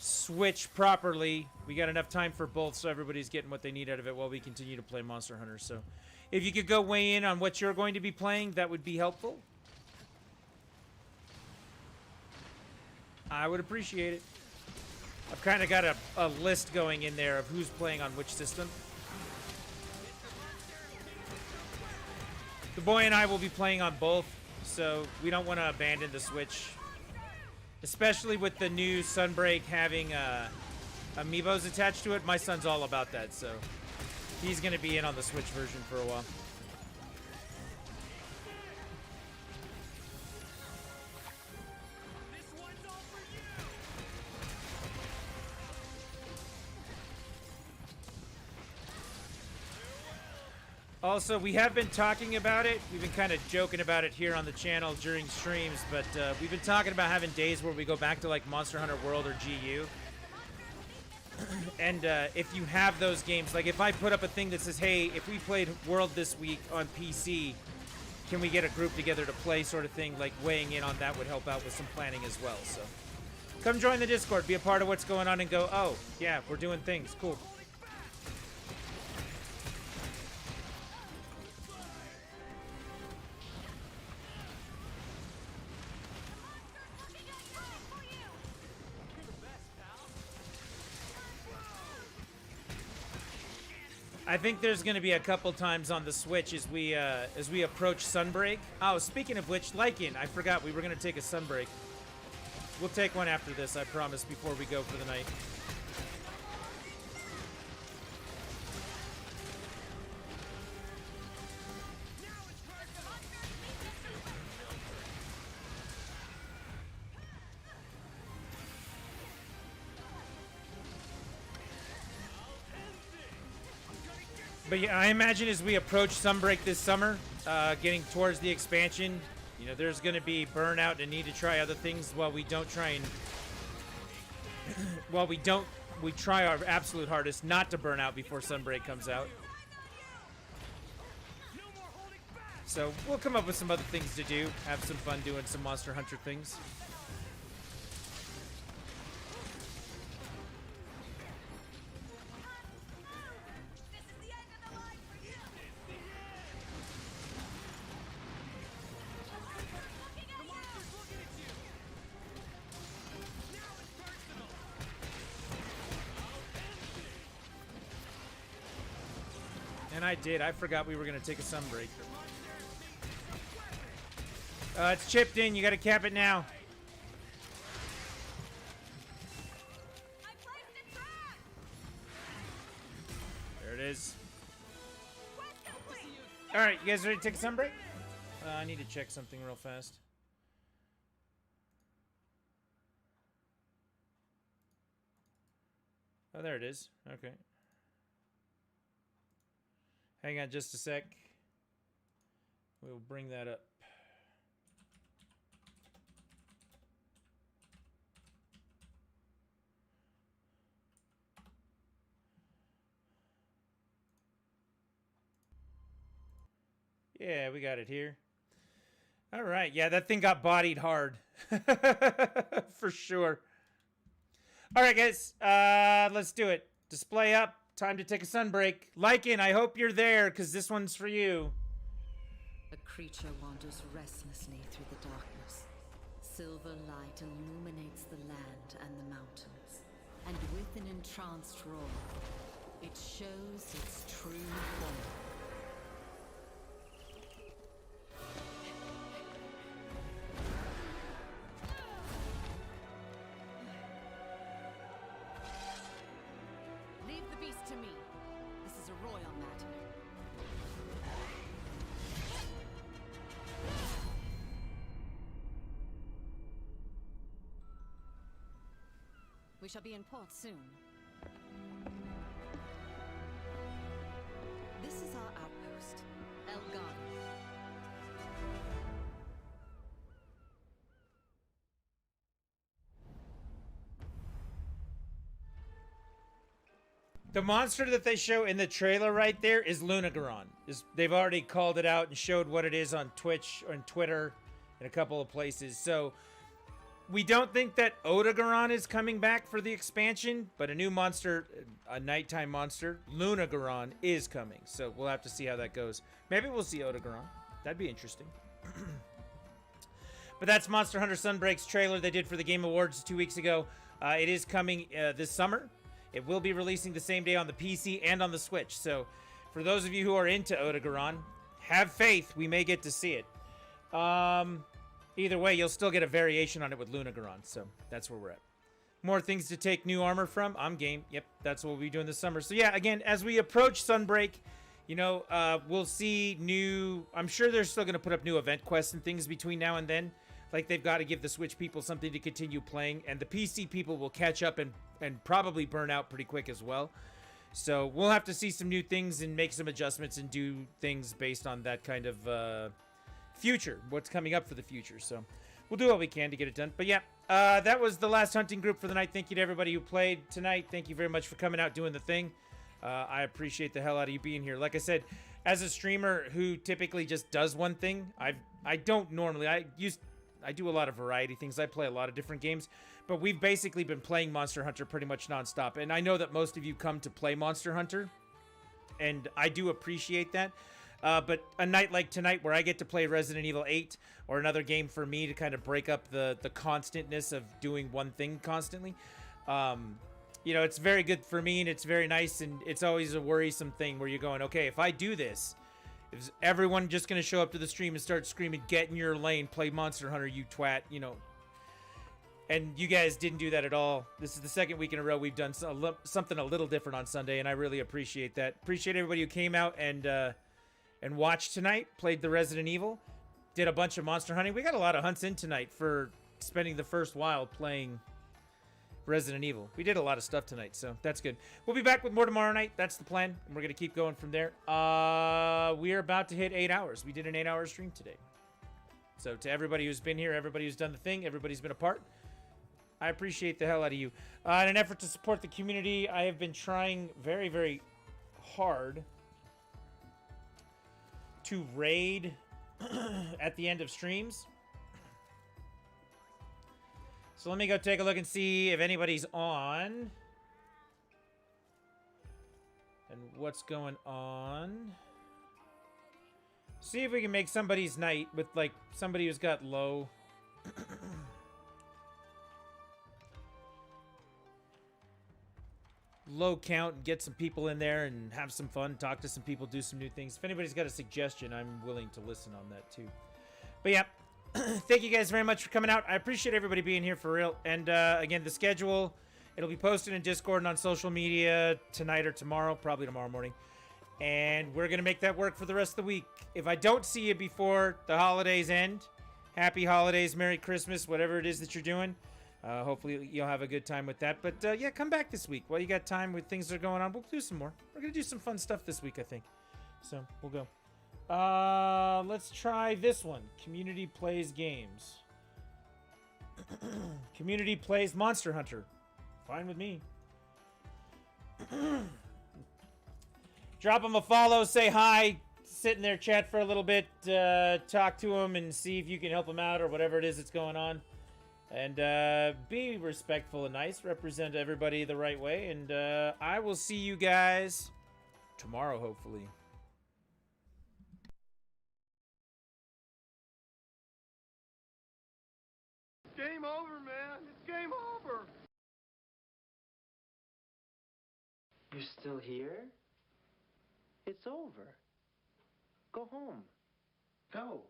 Switch properly. We got enough time for both, so everybody's getting what they need out of it while we continue to play Monster Hunter. So if you could go weigh in on what you're going to be playing, that would be helpful. I would appreciate it. I've kind of got a list going in there of who's playing on which system. The boy and I will be playing on both, so we don't want to abandon the Switch. Especially with the new Sunbreak having amiibos attached to it. My son's all about that, so he's going to be in on the Switch version for a while. Also, we have been talking about it. We've been kind of joking about it here on the channel during streams, but we've been talking about having days where we go back to like Monster Hunter World or GU. And if you have those games, like if I put up a thing that says, hey, if we played World this week on PC, can we get a group together to play sort of thing, like weighing in on that would help out with some planning as well. So come join the Discord, be a part of what's going on, and go, oh, yeah, we're doing things. Cool. I think there's going to be a couple times on the Switch as we approach Sunbreak. Oh, speaking of which, Lycan, I forgot we were going to take a Sunbreak. We'll take one after this, I promise, before we go for the night. But yeah, I imagine as we approach Sunbreak this summer, getting towards the expansion, you know, there's going to be burnout and need to try other things while we don't try and... we try our absolute hardest not to burn out before Sunbreak comes out. So we'll come up with some other things to do, have some fun doing some Monster Hunter things. And I did. I forgot we were going to take a sunbreak. It's chipped in. You got to cap it now. There it is. All right, you guys ready to take a sunbreak? I need to check something real fast. Oh, there it is. Okay. Hang on just a sec. We'll bring that up. Yeah, we got it here. All right. Yeah, that thing got bodied hard. For sure. All right, guys. Let's do it. Display up. Time to take a sunbreak. Lycan, I hope you're there, because this one's for you. A creature wanders restlessly through the darkness. Silver light illuminates the land and the mountains. And with an entranced roar, it shows its true form. Leave the beast to me. This is a royal matter. We shall be in port soon. This is our outpost, El Garden. The monster that they show in the trailer right there is Lunagaron. They've already called it out and showed what it is on Twitch or on Twitter and a couple of places. So we don't think that Odogaron is coming back for the expansion, but a new monster, a nighttime monster, Lunagaron, is coming. So we'll have to see how that goes. Maybe we'll see Odogaron. That'd be interesting. But that's Monster Hunter Sunbreak's trailer they did for the Game Awards 2 weeks ago. It is coming this summer. It will be releasing the same day on the PC and on the Switch. So for those of you who are into Odogaron, have faith. We may get to see it. Either way, you'll still get a variation on it with Lunagaron. So that's where we're at. More things to take new armor from. I'm game. Yep, that's what we'll be doing this summer. So yeah, again, as we approach Sunbreak, you know, we'll see new... I'm sure they're still going to put up new event quests and things between now and then. Like, they've got to give the Switch people something to continue playing. And the PC people will catch up and probably burn out pretty quick as well. So we'll have to see some new things and make some adjustments and do things based on that kind of future. What's coming up for the future. So we'll do what we can to get it done. But yeah, that was the last hunting group for the night. Thank you to everybody who played tonight. Thank you very much for coming out doing the thing. I appreciate the hell out of you being here. Like I said, as a streamer who typically just does one thing, I don't normally... I do a lot of variety things. I play a lot of different games, but we've basically been playing Monster Hunter pretty much nonstop. And I know that most of you come to play Monster Hunter, and I do appreciate that. But a night like tonight where I get to play Resident Evil 8 or another game for me to kind of break up the constantness of doing one thing constantly, you know, it's very good for me and it's very nice, and it's always a worrisome thing where you're going, okay, if I do this, is everyone just going to show up to the stream and start screaming, get in your lane, play Monster Hunter, you twat, you know. And you guys didn't do that at all. This is the second week in a row we've done something a little different on Sunday, and I really appreciate that. Appreciate everybody who came out and watched tonight, played the Resident Evil, did a bunch of monster hunting. We got a lot of hunts in tonight for spending the first while playing Resident Evil. We did a lot of stuff tonight, so that's good. We'll be back with more tomorrow night. That's the plan, and we're going to keep going from there. We are about to hit 8 hours. We did an 8-hour stream today. So to everybody who's been here, everybody who's done the thing, everybody's been a part, I appreciate the hell out of you. In an effort to support the community, I have been trying very, very hard to raid at the end of streams. So let me go take a look and see if anybody's on. And what's going on. See if we can make somebody's night with, like, somebody who's got low. Low count and get some people in there and have some fun, talk to some people, do some new things. If anybody's got a suggestion, I'm willing to listen on that too. But yeah, thank you guys very much for coming out. I appreciate everybody being here for real. And again, the schedule, it'll be posted in Discord and on social media tonight or tomorrow, probably tomorrow morning. And we're going to make that work for the rest of the week. If I don't see you before the holidays end, happy holidays, Merry Christmas, whatever it is that you're doing. Hopefully you'll have a good time with that. But yeah, come back this week. While you got time with things that are going on, we'll do some more. We're going to do some fun stuff this week, I think. So we'll go. Let's try this one. Community plays games. Community plays Monster Hunter. Fine with me. Drop them a follow, say hi, sit in their chat for a little bit, talk to them and see if you can help them out or whatever it is that's going on. And be respectful and nice, represent everybody the right way, and I will see you guys tomorrow, hopefully. Game over, man. It's game over. You're still here? It's over. Go home. Go.